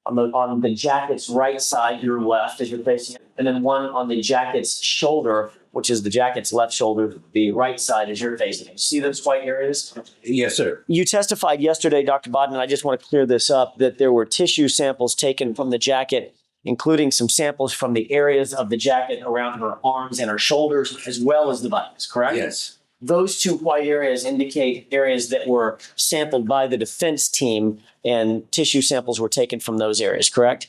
on the jacket's right side, your left as you're facing it, and then one on the jacket's shoulder, which is the jacket's left shoulder, the right side as you're facing it. See those white areas? Yes, sir. You testified yesterday, Dr. Baden, and I just want to clear this up, that there were tissue samples taken from the jacket, including some samples from the areas of the jacket around her arms and her shoulders, as well as the buttons, correct? Yes. Those two white areas indicate areas that were sampled by the defense team, and tissue samples were taken from those areas, correct?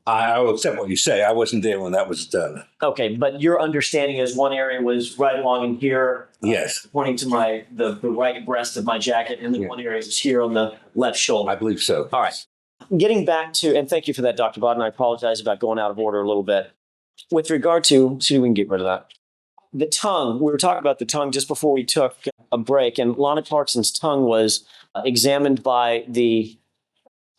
I will accept what you say. I wasn't there when that was done. Okay, but your understanding is one area was right along in here. Yes. Pointing to the right breast of my jacket, and then Yeah. one area is here on the left shoulder. I believe so. All right. Getting back to, and thank you for that, Dr. Baden. I apologize about going out of order a little bit. With regard to, see if we can get rid of that. The tongue, we were talking about the tongue just before we took a break, and Lana Clarkson's tongue was examined by the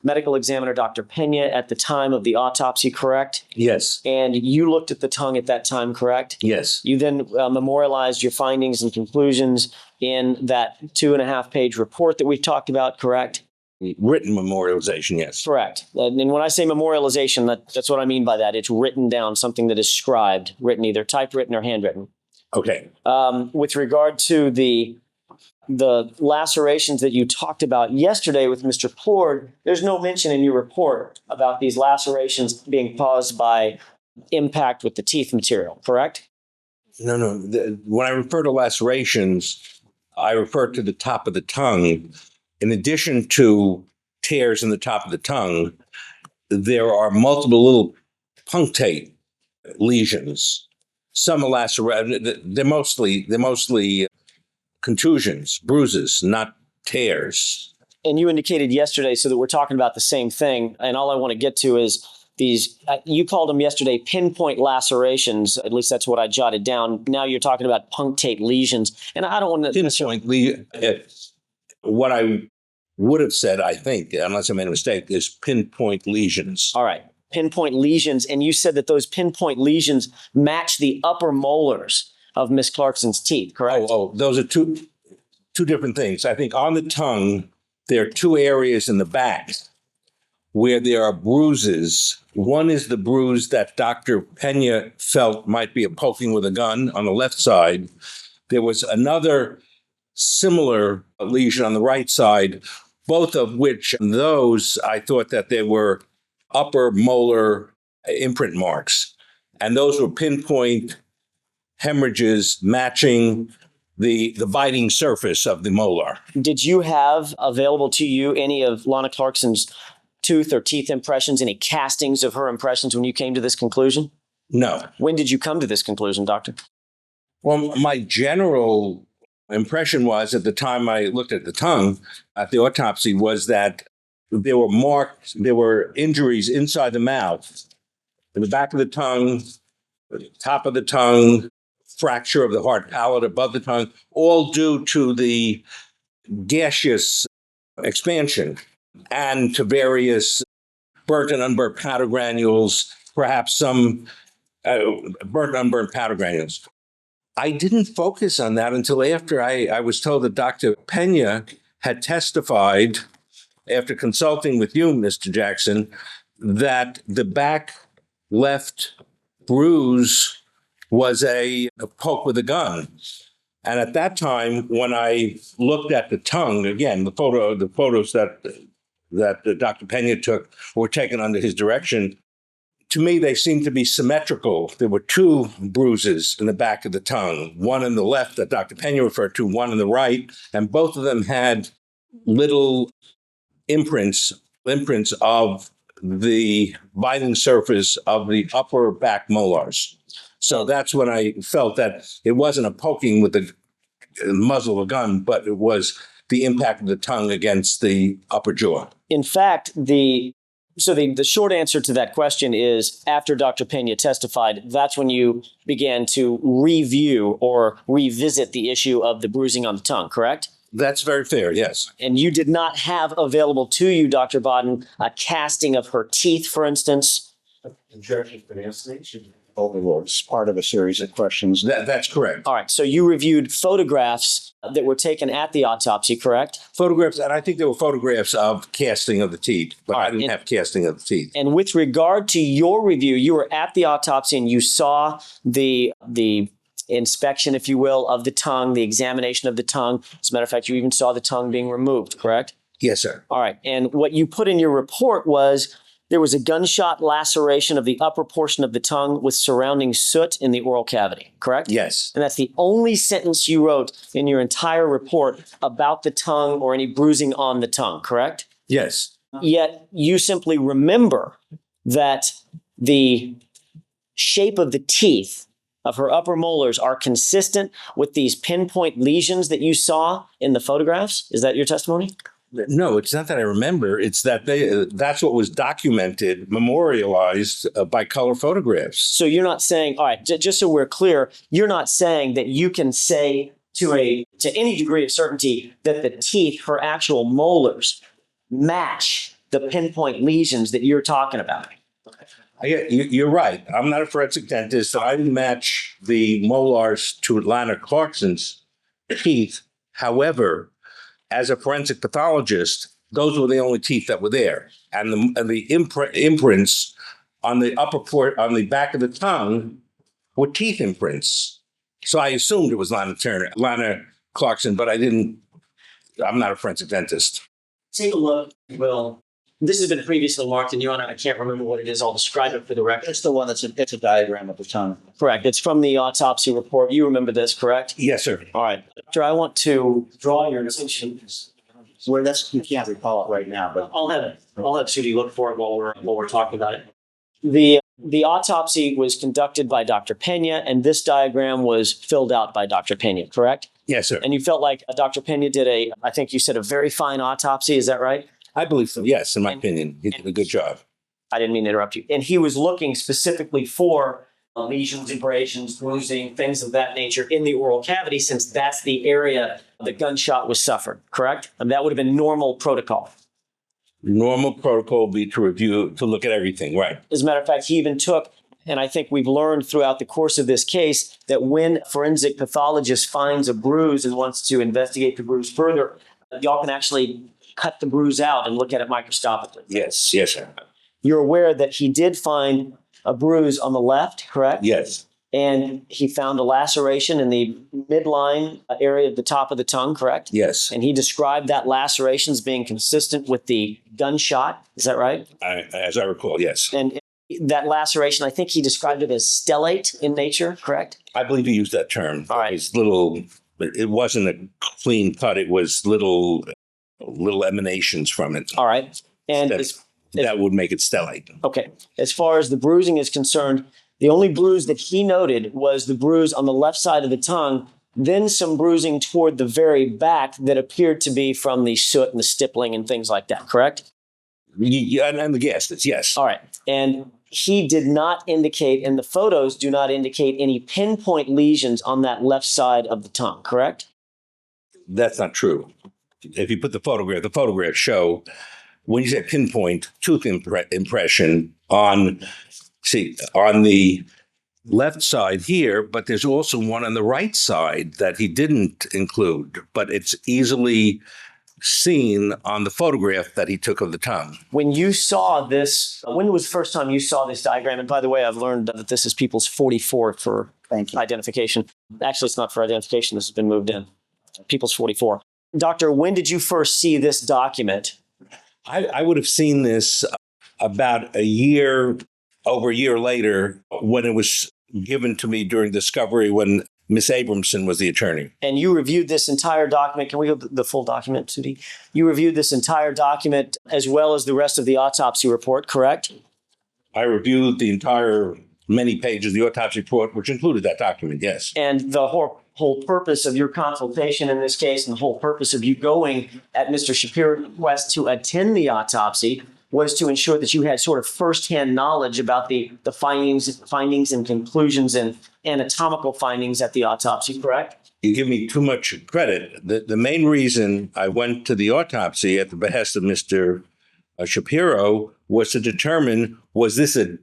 medical examiner, Dr. Pena, at the time of the autopsy, correct? Yes. And you looked at the tongue at that time, correct? Yes. You then memorialized your findings and conclusions in that 2.5-page report that we've talked about, correct? Written memorialization, yes. Correct. And when I say memorialization, that's what I mean by that. It's written down, something that is scribed, written, either typewritten or handwritten. Okay. With regard to the lacerations that you talked about yesterday with Mr. Plourd, there's no mention in your report about these lacerations being caused by impact with the teeth material, correct? No. When I refer to lacerations, I refer to the top of the tongue. In addition to tears in the top of the tongue, there are multiple little punctate lesions. Some are lacerated. They're mostly contusions, bruises, not tears. And you indicated yesterday, so that we're talking about the same thing. And all I want to get to is you called them yesterday pinpoint lacerations. At least that's what I jotted down. Now you're talking about punctate lesions. And I don't want to. What I would have said, I think, unless I made a mistake, is pinpoint lesions. All right. Pinpoint lesions. And you said that those pinpoint lesions match the upper molars of Miss Clarkson's teeth, correct? Oh, those are two different things. I think on the tongue, there are two areas in the back where there are bruises. One is the bruise that Dr. Pena felt might be a poking with a gun on the left side. There was another similar lesion on the right side, both of which those I thought that they were upper molar imprint marks. And those were pinpoint hemorrhages matching the biting surface of the molar. Did you have available to you any of Lana Clarkson's tooth or teeth impressions, any castings of her impressions when you came to this conclusion? No. When did you come to this conclusion, doctor? Well, my general impression was at the time I looked at the tongue at the autopsy was that there were marks, there were injuries inside the mouth, in the back of the tongue, the top of the tongue, fracture of the hard palate above the tongue, all due to the gaseous expansion and to various burnt and unburnt powder granules, perhaps some burnt and unburnt powder granules. I didn't focus on that until after I was told that Dr. Pena had testified, after consulting with you, Mr. Jackson, that the back left bruise was a poke with a gun. And at that time, when I looked at the tongue, again, the photos that Dr. Pena took were taken under his direction. To me, they seemed to be symmetrical. There were two bruises in the back of the tongue, one in the left that Dr. Pena referred to, one in the right, and both of them had little imprints of the biting surface of the upper back molars. So that's when I felt that it wasn't a poking with the muzzle of a gun, but it was the impact of the tongue against the upper jaw. In fact, the short answer to that question is after Dr. Pena testified, that's when you began to review or revisit the issue of the bruising on the tongue, correct? That's very fair, yes. And you did not have available to you, Dr. Baden, a casting of her teeth, for instance? It's part of a series of questions. That's correct. All right. So you reviewed photographs that were taken at the autopsy, correct? Photographs, and I think there were photographs of casting of the teeth, but I didn't have casting of the teeth. And with regard to your review, you were at the autopsy and you saw the inspection, if you will, of the tongue, the examination of the tongue. As a matter of fact, you even saw the tongue being removed, correct? Yes, sir. All right. And what you put in your report was there was a gunshot laceration of the upper portion of the tongue with surrounding soot in the oral cavity, correct? Yes. And that's the only sentence you wrote in your entire report about the tongue or any bruising on the tongue, correct? Yes. Yet you simply remember that the shape of the teeth of her upper molars are consistent with these pinpoint lesions that you saw in the photographs. Is that your testimony? No, it's not that I remember. It's that that's what was documented, memorialized by color photographs. So you're not saying, all right, just so we're clear, you're not saying that you can say to any degree of certainty that the teeth, her actual molars, match the pinpoint lesions that you're talking about. You're right. I'm not a forensic dentist, so I didn't match the molars to Lana Clarkson's teeth. However, as a forensic pathologist, those were the only teeth that were there, and the imprints on the on the back of the tongue were teeth imprints. So I assumed it was Lana Clarkson, but I'm not a forensic dentist. Take a look, Will. This has been previously marked in your honor. I can't remember what it is. I'll describe it for the record. It's the one it's a diagram of the tongue. Correct. It's from the autopsy report. You remember this, correct? Yes, sir. All right. Doctor, I want to draw your attention. You can't recall it right now, but I'll have Sudie look for it while we're talking about it. The autopsy was conducted by Dr. Pena, and this diagram was filled out by Dr. Pena, correct? Yes, sir. And you felt like Dr. Pena did I think you said a very fine autopsy. Is that right? I believe so. Yes, in my opinion, he did a good job. I didn't mean to interrupt you. And he was looking specifically for lesions, abrasions, bruising, things of that nature in the oral cavity, since that's the area the gunshot was suffered, correct? And that would have been normal protocol. Normal protocol would be to review, to look at everything, right? As a matter of fact, he even took, and I think we've learned throughout the course of this case, that when a forensic pathologist finds a bruise and wants to investigate the bruise further, y'all can actually cut the bruise out and look at it microscopically. Yes, yes, sir. You're aware that he did find a bruise on the left, correct? Yes, And he found a laceration in the midline area of the top of the tongue, correct? yes. And he described that laceration as being consistent with the gunshot. Is that right? As I recall, yes. And that laceration, I think he described it as stellate in nature, correct? I believe he used that term. All right. It's little, but it wasn't a clean cut. It was little emanations from it. All right. And That would make it stellate. okay, as far as the bruising is concerned, the only bruise that he noted was the bruise on the left side of the tongue, then some bruising toward the very back that appeared to be from the soot and the stippling and things like that, correct? Yeah, and the gases, yes. All right. And he did not indicate, and the photos do not indicate any pinpoint lesions on that left side of the tongue, correct? That's not true. If you put the photographs show, when you say pinpoint tooth impression on the left side here, but there's also one on the right side that he didn't include, but it's easily seen on the photograph that he took of the tongue. When you saw this, when was the first time you saw this diagram? And by the way, I've learned that this is people's 44 for Thank you. identification. Actually, it's not for identification. This has been moved in. People's 44. Doctor, when did you first see this document? I would have seen this about over a year later, when it was given to me during discovery when Miss Abramson was the attorney. And you reviewed this entire document. Can we have the full document, Sudie? You reviewed this entire document as well as the rest of the autopsy report, correct? I reviewed the entire many pages of the autopsy report, which included that document, yes. And the whole purpose of your consultation in this case and the whole purpose of you going at Mr. Shapiro's request to attend the autopsy was to ensure that you had sort of firsthand knowledge about the findings and conclusions and anatomical findings at the autopsy, correct? You give me too much credit. The main reason I went to the autopsy at the behest of Mr. Shapiro was to determine, was this an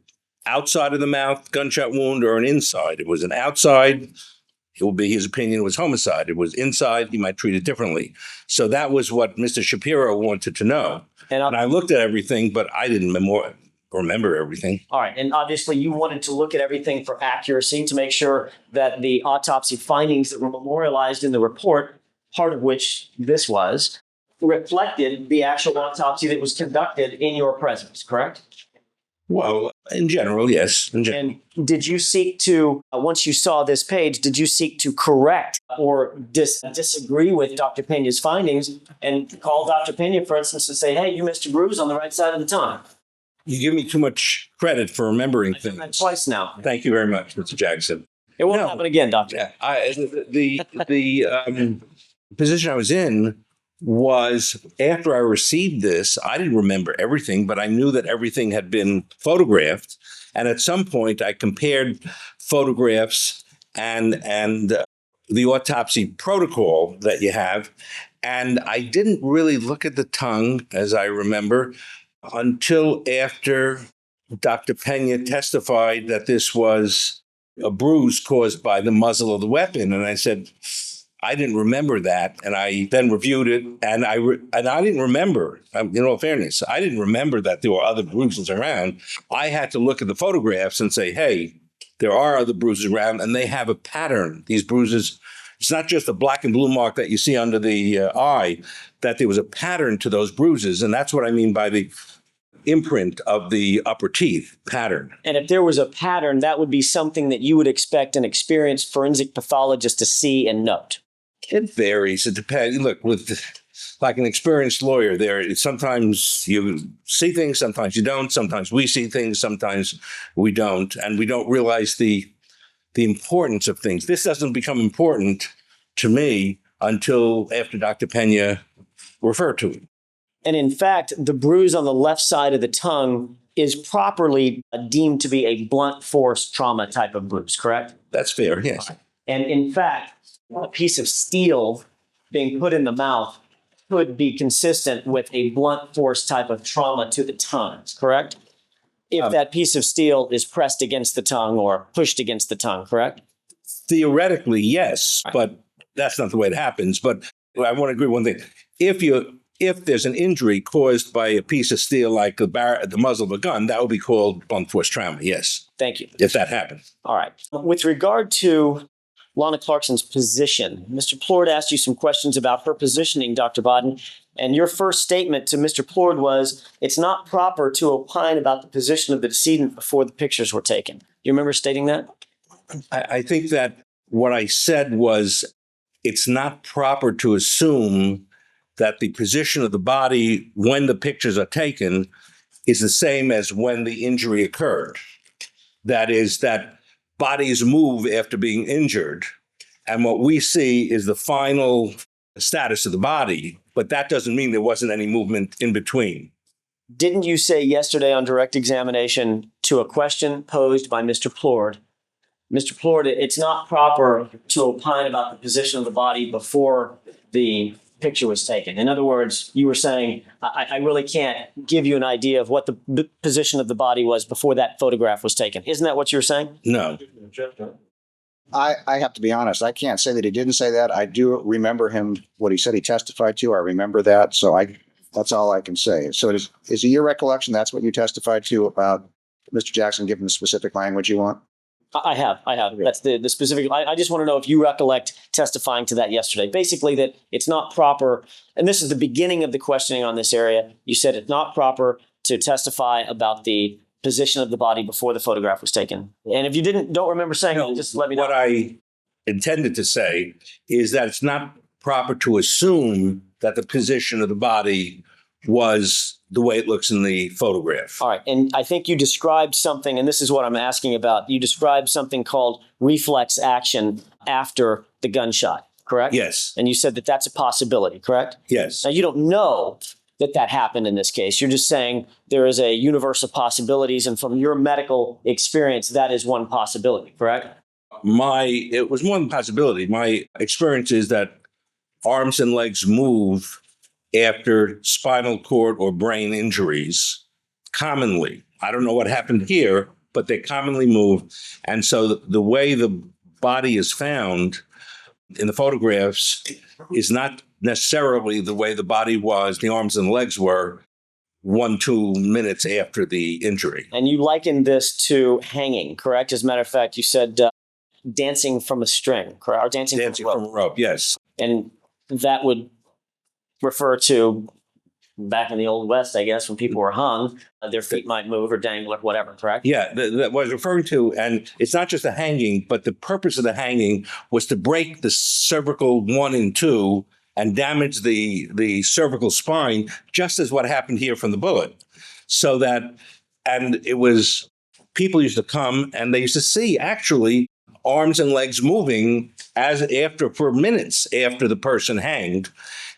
outside of the mouth gunshot wound or an inside? It was an outside. It will be, his opinion was homicide. It was inside, he might treat it differently. So that was what Mr. Shapiro wanted to know. And I looked at everything, but I didn't remember everything. All right. And obviously you wanted to look at everything for accuracy to make sure that the autopsy findings that were memorialized in the report, part of which this was, reflected the actual autopsy that was conducted in your presence, correct? Well, in general, yes. And did you seek to, once you saw this page, did you seek to correct or disagree with Dr. Pena's findings and call Dr. Pena, for instance, and say, hey, you missed a bruise on the right side of the tongue? You give me too much credit for remembering things. I've done that twice now. Thank you very much, Mr. Jackson. It won't happen again, Doctor. Yeah, the position I was in was after I received this, I didn't remember everything, but I knew that everything had been photographed. And at some point I compared photographs and the autopsy protocol that you have. And I didn't really look at the tongue, as I remember, until after Dr. Pena testified that this was a bruise caused by the muzzle of the weapon. And I said, I didn't remember that. And I then reviewed it, and I didn't remember, in all fairness, I didn't remember that there were other bruises around. I had to look at the photographs and say, hey, there are other bruises around, and they have a pattern. These bruises, it's not just a black and blue mark that you see under the eye, that there was a pattern to those bruises. And that's what I mean by the imprint of the upper teeth pattern. And if there was a pattern, that would be something that you would expect an experienced forensic pathologist to see and note. It varies. It depends. Look, with like an experienced lawyer, sometimes you see things, sometimes you don't. Sometimes we see things, sometimes we don't, and we don't realize the importance of things. This doesn't become important to me until after Dr. Pena referred to it. And in fact, the bruise on the left side of the tongue is properly deemed to be a blunt force trauma type of bruise, correct? That's fair, yes. And in fact, a piece of steel being put in the mouth could be consistent with a blunt force type of trauma to the tongue, correct? If that piece of steel is pressed against the tongue or pushed against the tongue, correct? Theoretically, yes, but that's not the way it happens. But I want to agree one thing. If there's an injury caused by a piece of steel like the muzzle of a gun, that would be called blunt force trauma, yes. Thank you. If that happened. All right. With regard to Lana Clarkson's position, Mr. Plourd asked you some questions about her positioning, Dr. Baden, and your first statement to Mr. Plourd was, it's not proper to opine about the position of the decedent before the pictures were taken. You remember stating that? I think that what I said was, it's not proper to assume that the position of the body when the pictures are taken is the same as when the injury occurred. That is, that bodies move after being injured, and what we see is the final status of the body, but that doesn't mean there wasn't any movement in between. Didn't you say yesterday on direct examination to a question posed by Mr. Plourd, Mr. Plourd, it's not proper to opine about the position of the body before the picture was taken. In other words, you were saying, I really can't give you an idea of what the position of the body was before that photograph was taken. Isn't that what you were saying? No. I have to be honest. I can't say that he didn't say that. I do remember him, what he said he testified to. I remember that. So that's all I can say. So is it your recollection that's what you testified to about Mr. Jackson, given the specific language you want? I have. That's the specific. I just want to know if you recollect testifying to that yesterday. Basically, that it's not proper, and this is the beginning of the questioning on this area. You said it's not proper to testify about the position of the body before the photograph was taken. And if you don't remember saying it, just let me know. What I intended to say is that it's not proper to assume that the position of the body was the way it looks in the photograph. All right. And I think you described something, and this is what I'm asking about. You described something called reflex action after the gunshot, correct? Yes. And you said that that's a possibility, correct? Yes. Now, you don't know that happened in this case. You're just saying there is a universe of possibilities, and from your medical experience, that is one possibility, correct? It was one possibility. My experience is that arms and legs move after spinal cord or brain injuries commonly. I don't know what happened here, but they commonly move. And so the way the body is found in the photographs is not necessarily the way the body was, the arms and legs were 1-2 minutes after the injury. And you likened this to hanging, correct? As a matter of fact, you said dancing from a string, correct? Or dancing from a rope. Yes. And that would refer to back in the Old West, I guess, when people were hung, their feet might move or dangle or whatever, correct? Yeah, that was referring to, and it's not just a hanging, but the purpose of the hanging was to break the cervical 1 and 2 and damage the cervical spine, just as what happened here from the bullet. So that, and it was, people used to come and they used to see actually arms and legs moving for minutes after the person hanged.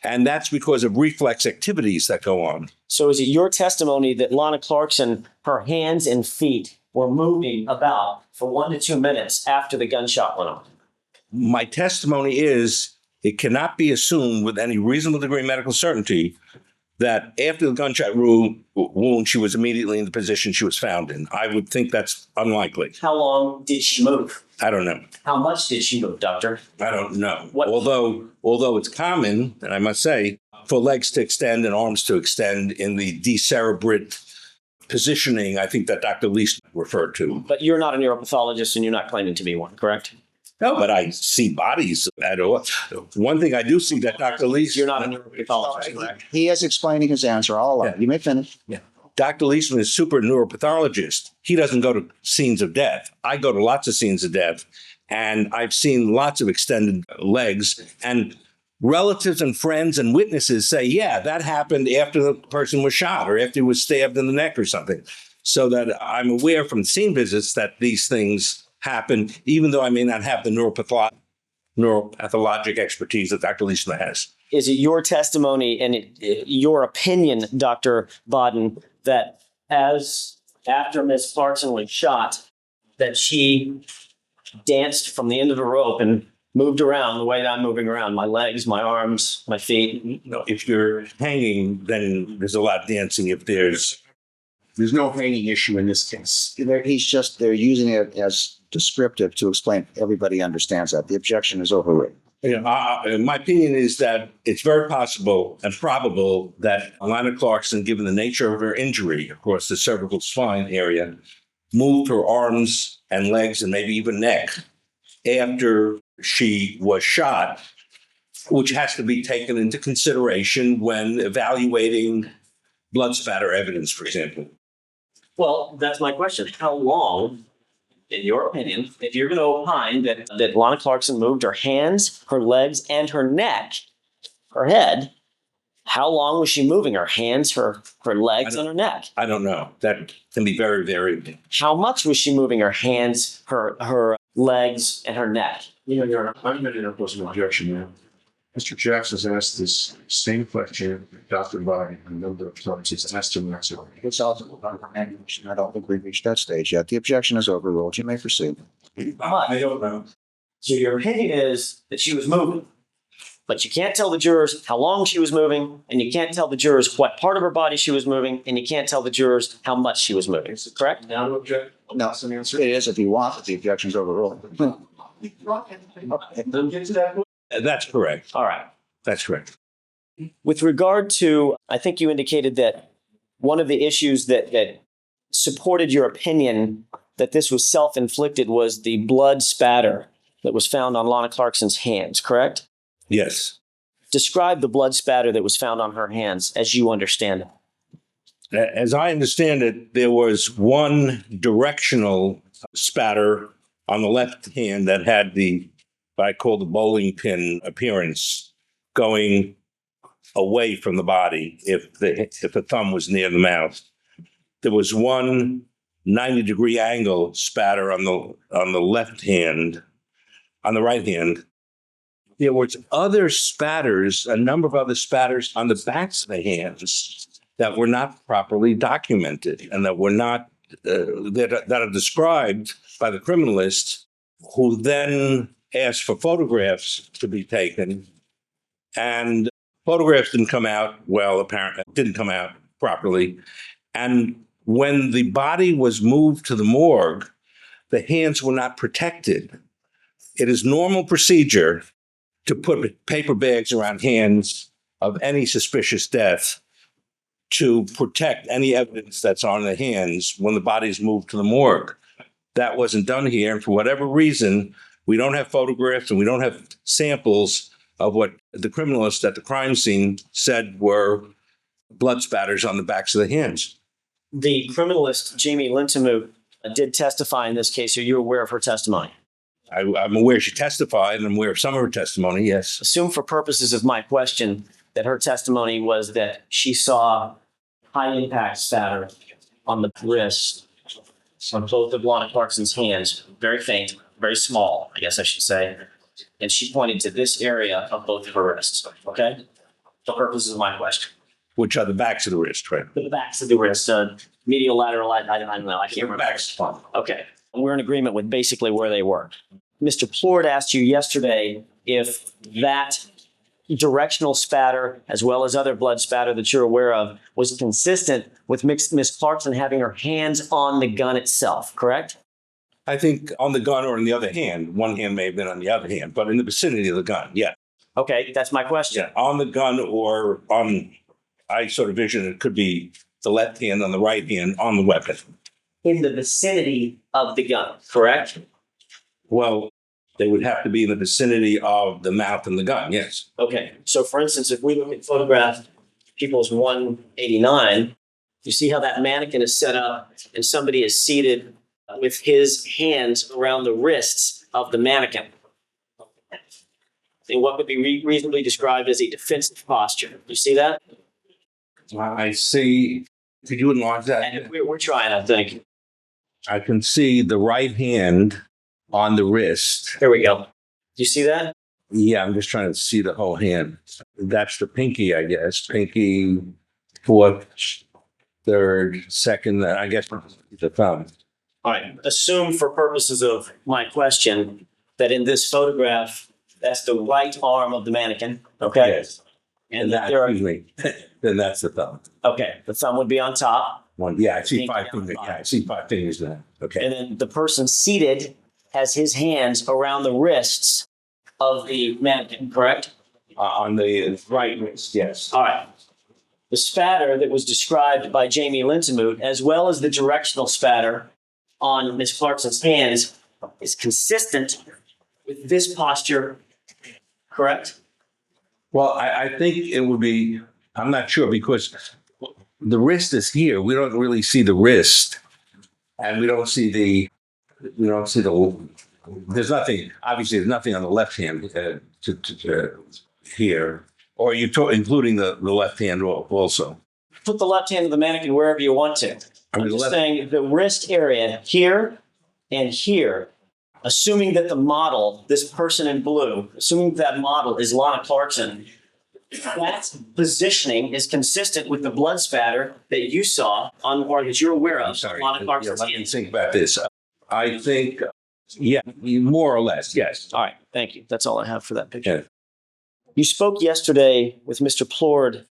And that's because of reflex activities that go on. So is it your testimony that Lana Clarkson, her hands and feet were moving about for 1 to 2 minutes after the gunshot went off? My testimony is it cannot be assumed with any reasonable degree of medical certainty that after the gunshot wound, she was immediately in the position she was found in. I would think that's unlikely. How long did she move? I don't know. How much did she move, doctor? I don't know. Although it's common, and I must say, for legs to extend and arms to extend in the decerebrate positioning, I think that Dr. Least referred to. But you're not a neuropathologist and you're not claiming to be one, correct? No, but I see bodies at all. One thing I do see that Dr. Least... You're not a neuropathologist, correct? He is explaining his answer all along. Yeah. You may finish. Yeah. Dr. Leastman is super neuropathologist. He doesn't go to scenes of death. I go to lots of scenes of death, and I've seen lots of extended legs. And relatives and friends and witnesses say, yeah, that happened after the person was shot or after he was stabbed in the neck or something. So that I'm aware from scene visits that these things happen, even though I may not have the neuropathologic expertise that Dr. Leastman has. is it your testimony and your opinion, Dr. Baden, that as after Ms. Clarkson was shot, that she danced from the end of the rope and moved around the way that I'm moving around, my legs, my arms, my feet? No, if you're hanging, then there's a lot of dancing. If there's no hanging issue in this case. They're using it as descriptive to explain. Everybody understands that. The objection is overruled. my opinion is that it's very possible and probable that Lana Clarkson, given the nature of her injury across the cervical spine area, moved her arms and legs and maybe even neck after she was shot, which has to be taken into consideration when evaluating blood spatter evidence, for example. Well, that's my question. How long, in your opinion, if you're going to opine that Lana Clarkson moved her hands, her legs, and her neck, her head, how long was she moving her hands, her legs, and her neck? I don't know. That can be very variable. How much was she moving her hands, her legs, and her neck? Your Honor, I'm going to interpose an objection now. Mr. Jackson's asked this same question, Dr. Baden, a number of times. He's asked him that. It's also, I don't think we've reached that stage yet. The objection is overruled. You may proceed. I don't know. So your opinion is that she was moving, but you can't tell the jurors how long she was moving, and you can't tell the jurors what part of her body she was moving, and you can't tell the jurors how much she was moving. Is it correct? Now to object? No, it is if you want, but the objection is overruled. That's correct. All right. That's correct. With regard to, I think you indicated that one of the issues that supported your opinion that this was self-inflicted was the blood spatter that was found on Lana Clarkson's hands, correct? Yes. Describe the blood spatter that was found on her hands as you understand it. As I understand it, there was one directional spatter on the left hand that had what I call the bowling pin appearance, going away from the body if the thumb was near the mouth. There was one 90-degree angle spatter on the left hand, on the right hand. There was other spatters, a number of other spatters on the backs of the hands that were not properly documented and that were not that are described by the criminalist, who then asked for photographs to be taken, and photographs didn't come out well, apparently didn't come out properly. And when the body was moved to the morgue, the hands were not protected. It is normal procedure to put paper bags around hands of any suspicious death to protect any evidence that's on the hands when the body is moved to the morgue. That wasn't done here, and for whatever reason, we don't have photographs and we don't have samples of what the criminalist at the crime scene said were blood spatters on the backs of the hands. The criminalist, Jamie Lintamu, did testify in this case. Are you aware of her testimony? I'm aware she testified, and I'm aware of some of her testimony, yes. Assume for purposes of my question that her testimony was that she saw high-impact spatter on the wrist on both of Lana Clarkson's hands, very faint, very small, I guess I should say. And she pointed to this area of both of her wrists, okay? For purposes of my question. Which are the backs of the wrist, right? The backs of the wrist, medial, lateral, I don't know, I can't remember. Backs. Okay, we're in agreement with basically where they were. Mr. Plourd asked you yesterday if that directional spatter, as well as other blood spatter that you're aware of, was consistent with Miss Clarkson having her hands on the gun itself, correct? I think on the gun or in the other hand. One hand may have been on the other hand, but in the vicinity of the gun, yeah. Okay, that's my question. Yeah, on the gun or on, I sort of vision it could be the left hand on the right hand on the weapon. In the vicinity of the gun, correct? Well, they would have to be in the vicinity of the mouth and the gun, yes. Okay, so for instance, if we look at photograph People's 189, you see how that mannequin is set up and somebody is seated with his hands around the wrists of the mannequin. In what would be reasonably described as a defensive posture. You see that? I see. Could you enlarge that? And we're trying, I think. I can see the right hand on the wrist. There we go. Do you see that? Yeah, I'm just trying to see the whole hand. that's the pinky, I guess. Pinky, fourth, third, second, I guess the thumb. All right. Assume for purposes of my question that in this photograph, that's the right arm of the mannequin. Okay. Yes. And that, that there are, excuse me, then that's the thumb. okay. The thumb would be on top. One, yeah, I see Pinky five on the fingers. bottom. Yeah, I see five fingers there. Okay. And then the person seated has his hands around the wrists of the mannequin, correct? On the right wrist, yes. All right. The spatter that was described by Jamie Linsemoot, as well as the directional spatter on Ms. Clarkson's hands, is consistent with this posture, correct? Well, I think it would be, I'm not sure because the wrist is here. We don't really see the wrist. And we don't see the, there's nothing, obviously there's nothing on the left hand here. Or you including the left hand also. Put the left hand of the mannequin wherever you want to. I'm just saying the wrist area here and here, assuming that the model, this person in blue, assuming that model is Lana Clarkson, that positioning is consistent with the blood spatter that you saw on, or that you're aware of. I'm sorry. Lana Clarkson's Let me hands. think about this. I think, yeah, more or less, yes. All right, thank you. That's all I have for that picture. Yeah. You spoke yesterday with Mr. Plourd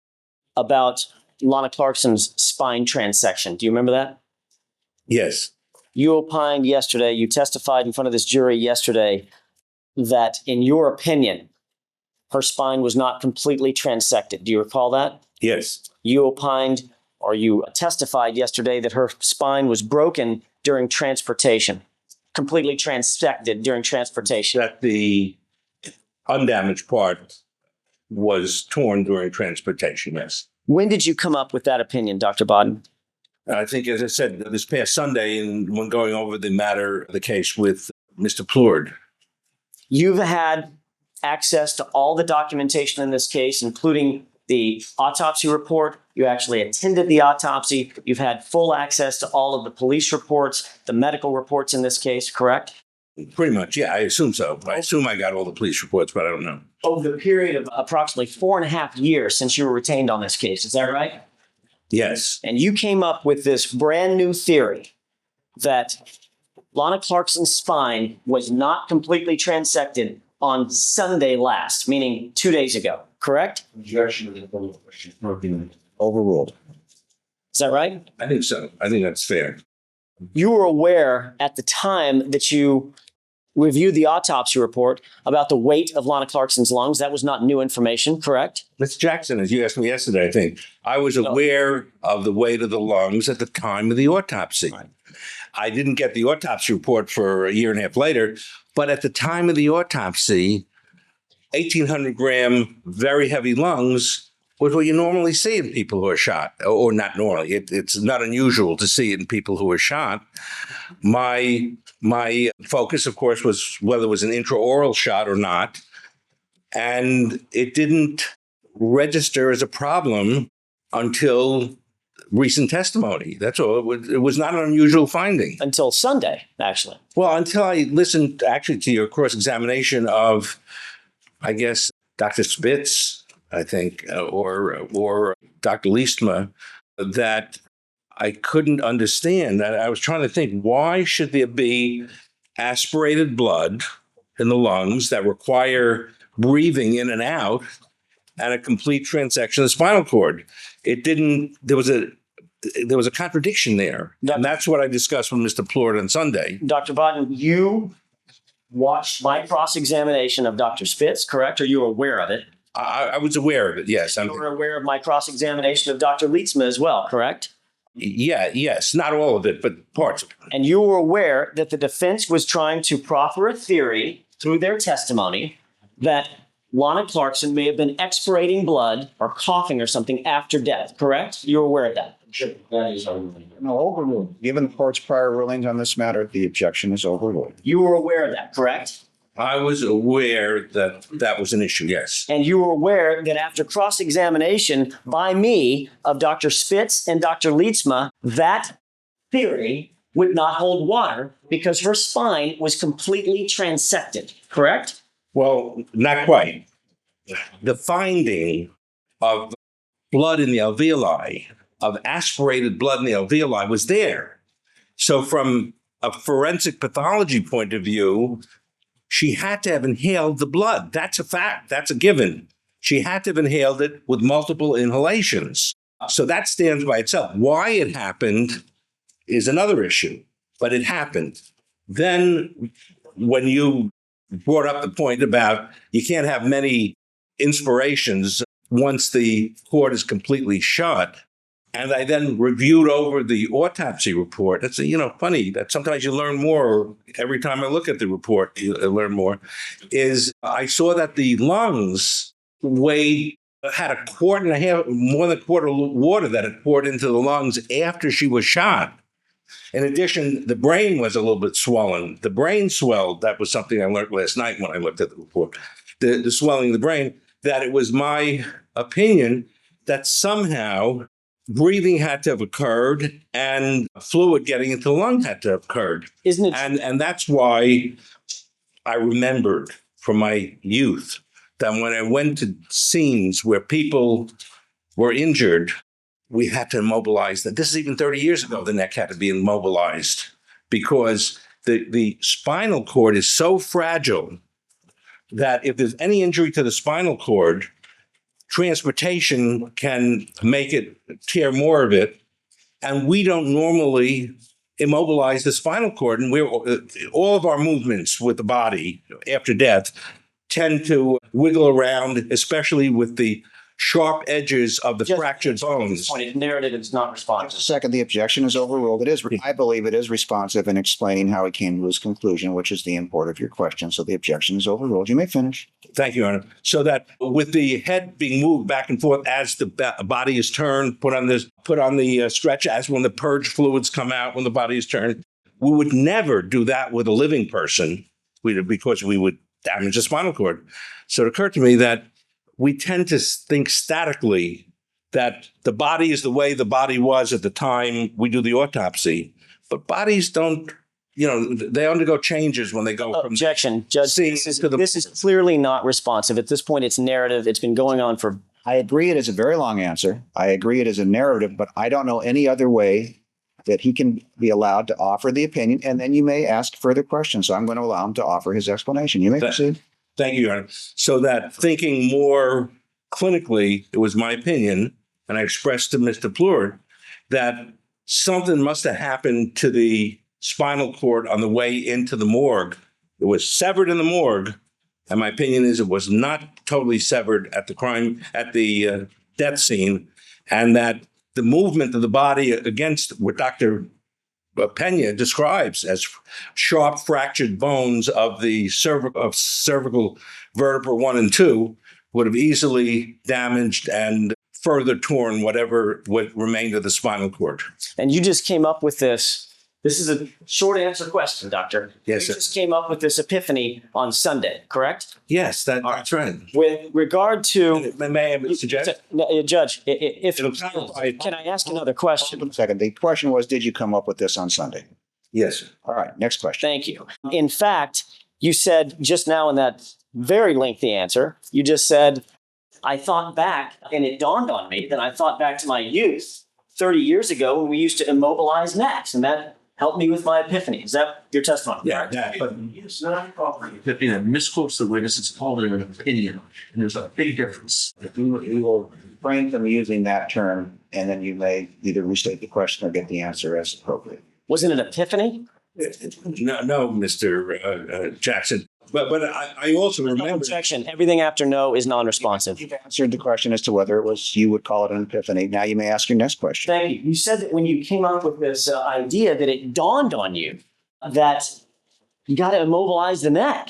about Lana Clarkson's spine transection. Do you remember that? Yes. You opined yesterday, you testified in front of this jury yesterday that, in your opinion, her spine was not completely transected. Do you recall that? Yes. You opined, or you testified yesterday, that her spine was broken during transportation, completely transected during transportation. That the undamaged part was torn during transportation, yes. When did you come up with that opinion, Dr. Baden? I think, as I said, this past Sunday, and when going over the case with Mr. Plourd. You've had access to all the documentation in this case, including the autopsy report. You actually attended the autopsy. You've had full access to all of the police reports, the medical reports in this case, correct? Pretty much, yeah, I assume so. I assume I got all the police reports, but I don't know. Over the period of approximately 4.5 years since you were retained on this case, is that right? Yes. And you came up with this brand new theory that Lana Clarkson's spine was not completely transected on Sunday last, meaning 2 days ago, correct? Overruled. Is that right? I think so. I think that's fair. You were aware at the time that you reviewed the autopsy report about the weight of Lana Clarkson's lungs. That was not new information, correct? Ms. Jackson, as you asked me yesterday, I think, I was aware of the weight of the lungs at the time of the autopsy. Right. I didn't get the autopsy report for a year and a half later, but at the time of the autopsy, 1,800 gram very heavy lungs was what you normally see in people who are shot, or not normally. It's not unusual to see it in people who are shot. My focus, of course, was whether it was an intraoral shot or not, and it didn't register as a problem until recent testimony. That's all. It was not an unusual finding. Until Sunday, actually. Well, until I listened actually to your cross-examination of, I guess, Dr. Spitz, I think, or Dr. Liestma, that I couldn't understand. I was trying to think, why should there be aspirated blood in the lungs that require breathing in and out and a complete transection of the spinal cord? It didn't, there was a contradiction there. And that's what I discussed with Mr. Plourd on Sunday. Dr. Baden, you watched my cross-examination of Dr. Spitz, correct? Or you were aware of it? I was aware of it, yes. You were aware of my cross-examination of Dr. Liestma as well, correct? Yeah, yes. Not all of it, but parts of it. And you were aware that the defense was trying to proffer a theory through their testimony that Lana Clarkson may have been expirating blood or coughing or something after death, correct? You were aware of that? No, overruled. Given the court's prior rulings on this matter, the objection is overruled. You were aware of that, correct? I was aware that that was an issue, yes. And you were aware that after cross-examination by me of Dr. Spitz and Dr. Liestma, that theory would not hold water because her spine was completely transected, correct? Well, not quite. the finding of blood in the alveoli, of aspirated blood in the alveoli was there. So from a forensic pathology point of view, she had to have inhaled the blood. That's a fact. That's a given. She had to have inhaled it with multiple inhalations. So that stands by itself. Why it happened is another issue, but it happened. Then when you brought up the point about you can't have many inspirations once the cord is completely shut, and I then reviewed over the autopsy report. It's funny that sometimes you learn more every time I look at the report. You learn more. Is I saw that the lungs had a quart and a half, more than a quart of water that had poured into the lungs after she was shot. In addition, the brain was a little bit swollen. The brain swelled. That was something I learned last night when I looked at the report. The swelling of the brain. That it was my opinion that somehow breathing had to have occurred and fluid getting into the lung had to have occurred. Isn't it? And that's why I remembered from my youth that when I went to scenes where people were injured, we had to immobilize that. This is even 30 years ago, the neck had to be immobilized because the spinal cord is so fragile that if there's any injury to the spinal cord, transportation can make it tear more of it. And we don't normally immobilize the spinal cord. And all of our movements with the body after death tend to wiggle around, especially with the sharp edges of the fractured bones. Narrative is not responsive. Second, the objection is overruled. I believe it is responsive in explaining how he came to his conclusion, which is the import of your question. So the objection is overruled. You may finish. Thank you, Your Honor. So that with the head being moved back and forth as the body is turned, put on the stretcher, as when the purge fluids come out when the body is turned, we would never do that with a living person because we would damage the spinal cord. So it occurred to me that we tend to think statically that the body is the way the body was at the time we do the autopsy, but bodies don't, they undergo changes when they go from objection, Judge. This is clearly not responsive. At this point, it's narrative. It's been going on for. I agree it is a very long answer. I agree it is a narrative, but I don't know any other way that he can be allowed to offer the opinion, and then you may ask further questions. So I'm going to allow him to offer his explanation. You may proceed. Thank you, Your Honor. So that thinking more clinically, it was my opinion, and I expressed to Mr. Plourd, that something must have happened to the spinal cord on the way into the morgue. It was severed in the morgue, and my opinion is it was not totally severed at the death scene, and that the movement of the body against what Dr. Pena describes as sharp fractured bones of the cervical vertebra 1 and 2 would have easily damaged and further torn whatever remained of the spinal cord. And you just came up with this. This is a short answer question, Doctor. Yes, you just came up with this epiphany on Sunday, correct? Yes, that's right. With regard to... May I, Mr. Judge? Judge, can I ask another question? Hold on a second. The question was, did you come up with this on Sunday? Yes. All right, next question. Thank you. In fact, you said just now in that very lengthy answer, you just said, I thought back, and it dawned on me that I thought back to my youth 30 years ago when we used to immobilize necks, and that helped me with my epiphany. Is that your testimony? Yeah, but it's not called an epiphany. That misquotes the witness. It's called an opinion. And there's a big difference. We will refrain from using that term, and then you may either restate the question or get the answer as appropriate. Was it an epiphany? No, Mr. Jackson. But I also remember... Objection. Everything after no is non-responsive. You've answered the question as to whether it was you would call it an epiphany. Now you may ask your next question. Thank you. You said that when you came up with this idea that it dawned on you that you got to immobilize the neck.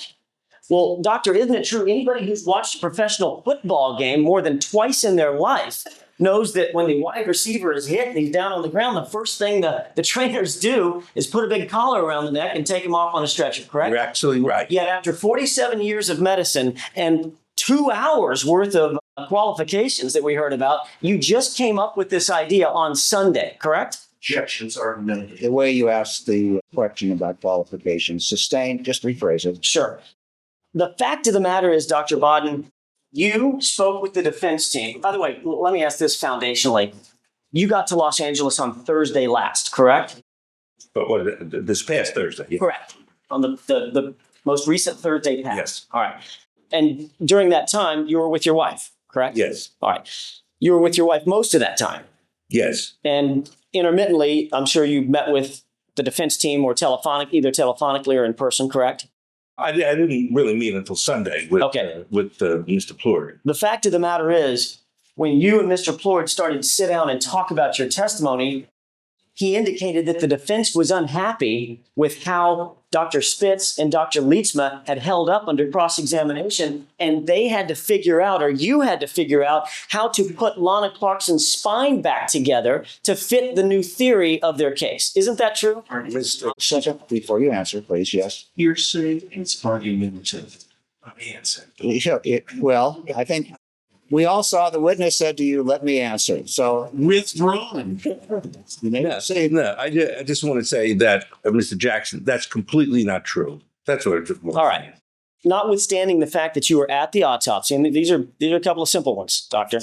Well, doctor, isn't it true? Anybody who's watched a professional football game more than twice in their life knows that when the wide receiver is hit and he's down on the ground, the first thing the trainers do is put a big collar around the neck and take him off on a stretcher, correct? You're absolutely right. Yet after 47 years of medicine and 2 hours worth of qualifications that we heard about, you just came up with this idea on Sunday, correct? Objections are no. The way you asked the question about qualifications, sustained, just rephrase it. Sure. The fact of the matter is, Dr. Baden, You spoke with the defense team. By the way, let me ask this foundationally. You got to Los Angeles on Thursday last, correct? But this past Thursday? Yeah. Correct. On the most recent Thursday past. Yes. All right. And during that time, you were with your wife, correct? Yes. All right. You were with your wife most of that time. Yes. And intermittently, I'm sure you met with the defense team or either telephonically or in person, correct? I didn't really meet until Sunday with Okay. Mr. Plourd. The fact of the matter is, when you and Mr. Plourd started to sit down and talk about your testimony, he indicated that the defense was unhappy with how Dr. Spitz and Dr. Lietzma had held up under cross-examination, and they had to figure out, or you had to figure out, how to put Lana Clarkson's spine back together to fit the new theory of their case. Isn't that true? Mr. Secretary, before you answer, please, yes. You're saying it's argumentative. Answer. Well, I think we all saw the witness said to you, let me answer. So Withdrawn. you may say, No, I just want to say that, Mr. Jackson, that's completely not true. That's what it was. All right. Notwithstanding the fact that you were at the autopsy, and these are a couple of simple ones, doctor.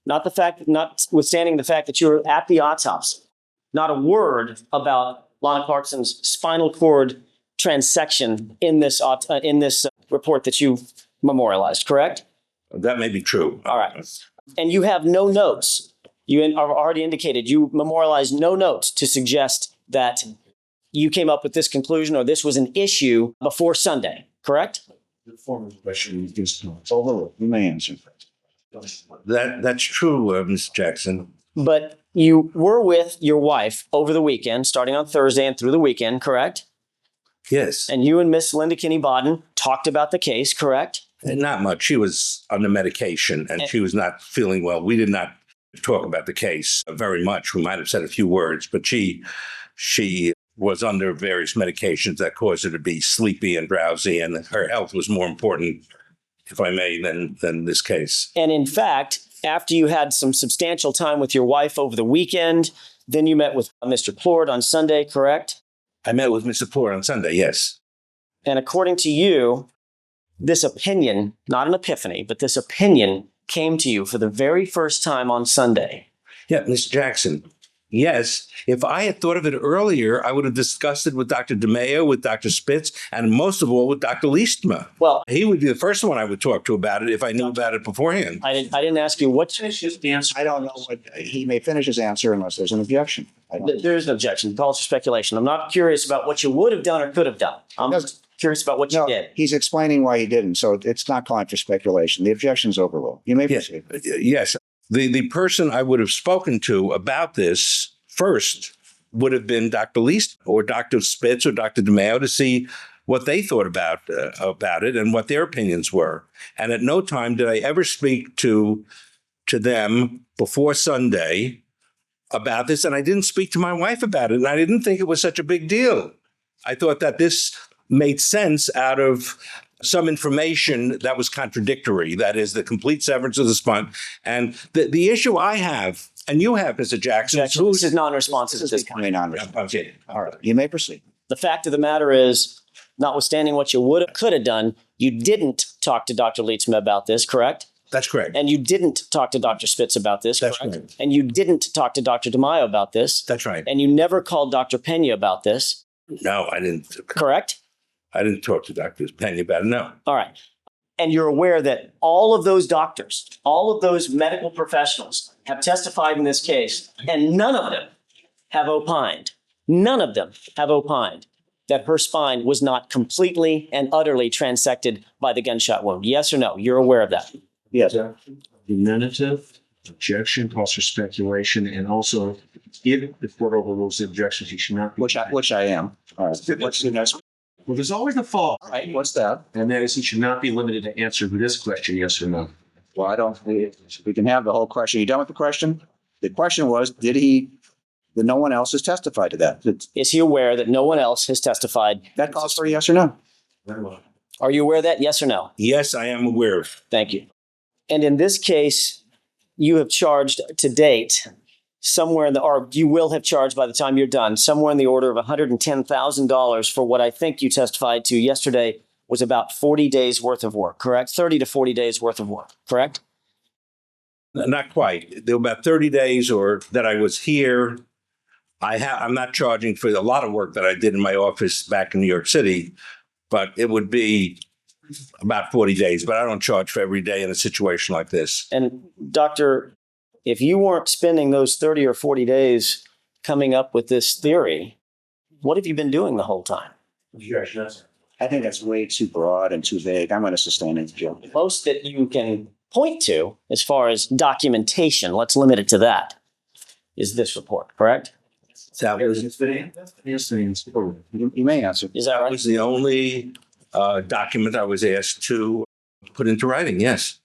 Notwithstanding the fact that you were at the autopsy, not a word about Lana Clarkson's spinal cord transection in this report that you memorialized, correct? That may be true. All right. And you have no notes. You have already indicated you memorialized no notes to suggest that you came up with this conclusion or this was an issue before Sunday, correct? The former question is not. overruled. You may answer. That's true, Mr. Jackson. But you were with your wife over the weekend, starting on Thursday and through the weekend, correct? Yes. And you and Miss Linda Kinney Baden talked about the case, correct? Not much. She was on the medication and she was not feeling well. We did not talk about the case very much. We might have said a few words, but she was under various medications that caused her to be sleepy and drowsy, and her health was more important, if I may, than this case. And in fact, after you had some substantial time with your wife over the weekend, then you met with Mr. Plourd on Sunday, correct? I met with Mr. Plourd on Sunday, yes. And according to you, this opinion, not an epiphany, but this opinion came to you for the very first time on Sunday. Yeah, Mr. Jackson. Yes, if I had thought of it earlier, I would have discussed it with Dr. DeMeo, with Dr. Spitz, and most of all with Dr. Liestma. Well, he would be the first one I would talk to about it if I knew about it beforehand. I didn't ask you what. I don't know what he may finish his answer unless there's an objection. There is no objection. Calls for speculation. I'm not curious about what you would have done or could have done. I'm curious about what you did. He's explaining why he didn't, so it's not calling for speculation. The objection's overruled. You may proceed. Yes. The person I would have spoken to about this first would have been Dr. Liest or Dr. Spitz or Dr. DeMeo to see what they thought about it and what their opinions were. And at no time did I ever speak to them before Sunday about this. And I didn't speak to my wife about it. And I didn't think it was such a big deal. I thought that this made sense out of some information that was contradictory. That is the complete severance of the spine. And the issue I have, and you have, Mr. Jackson. This is non-responsive at this point. Okay. All right. You may proceed. The fact of the matter is, notwithstanding what you could have done, you didn't talk to Dr. Lietzma about this, correct? That's correct. And you didn't talk to Dr. Spitz about this, That's correct? correct. And you didn't talk to Dr. DeMaio about this. That's right. And you never called Dr. Pena about this. No, I didn't. Correct? I didn't talk to Dr. Pena about it, no. All right. And you're aware that all of those doctors, all of those medical professionals have testified in this case, and none of them have opined that her spine was not completely and utterly transected by the gunshot wound. Yes or no? You're aware of that? Yes. Argumentative, objection, calls for speculation, and also if the court overrules the objections, he should not be. Which I am. All right. What's the next? Well, there's always a fault. All right. What's that? And that is he should not be limited to answer this question, yes or no. Well, we can have the whole question. You done with the question? The question was, that no one else has testified to that? Is he aware that no one else has testified? That calls for a yes or no. Are you aware of that? Yes or no? Yes, I am aware of. Thank you. And in this case, you have charged to date or you will have charged by the time you're done, somewhere in the order of $110,000 for what I think you testified to yesterday was about 40 days worth of work, correct? 30 to 40 days worth of work, correct? Not quite. There were about 30 days or that I was here. I'm not charging for a lot of work that I did in my office back in New York City, but it would be about 40 days. But I don't charge for every day in a situation like this. And Doctor, if you weren't spending those 30 or 40 days coming up with this theory, what have you been doing the whole time? I think that's way too broad and too vague. I'm going to sustain it, Jim. Most that you can point to as far as documentation, let's limit it to that, is this report, correct? That was, You may answer. Is that that right? was the only document I was asked to put into writing. Yes.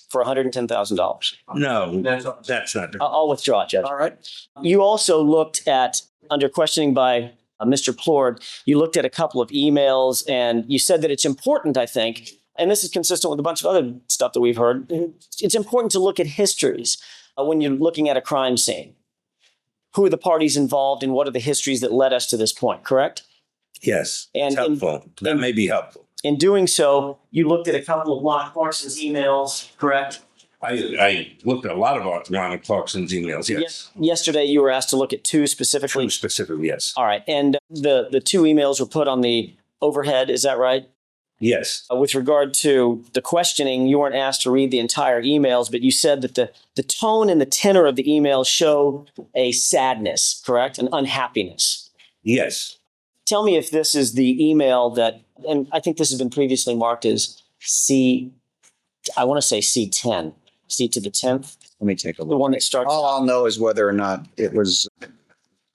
For $110,000. No, that's not. I'll withdraw, Judge. All right. You also looked at, under questioning by Mr. Plourd, you looked at a couple of emails and you said that it's important, I think, and this is consistent with a bunch of other stuff that we've heard, it's important to look at histories when you're looking at a crime scene. Who are the parties involved and what are the histories that led us to this point, correct? Yes. And It's helpful. That may be helpful. In doing so, you looked at a couple of Lon Clarkson's emails, correct? I looked at a lot of Lon Clarkson's emails. Yes. Yesterday, you were asked to look at two specifically. Two specifically, yes. All right. And the two emails were put on the overhead. Is that right? Yes. With regard to the questioning, you weren't asked to read the entire emails, but you said that the tone and the tenor of the emails show a sadness, correct? An unhappiness. Yes. Tell me if this is the email that, and I think this has been previously marked as I want to say C10, C to the 10th, Let me take a the look. one that starts. All I'll know is whether or not it was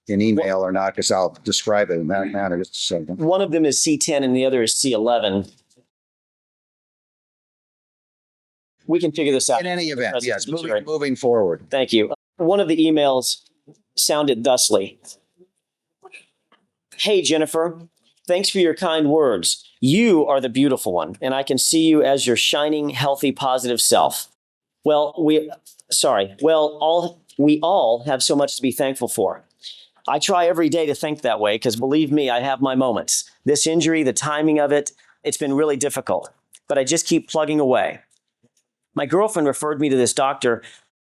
an email or not, because I'll describe it in that manner just a second. One of them is C10 and the other is C11. We can figure this out. In any event, yes, Sure. moving forward. Thank you. One of the emails sounded thusly. Hey, Jennifer, thanks for your kind words. You are the beautiful one, and I can see you as your shining, healthy, positive self. We all have so much to be thankful for. I try every day to think that way because believe me, I have my moments. This injury, the timing of it, it's been really difficult, but I just keep plugging away. My girlfriend referred me to this doctor.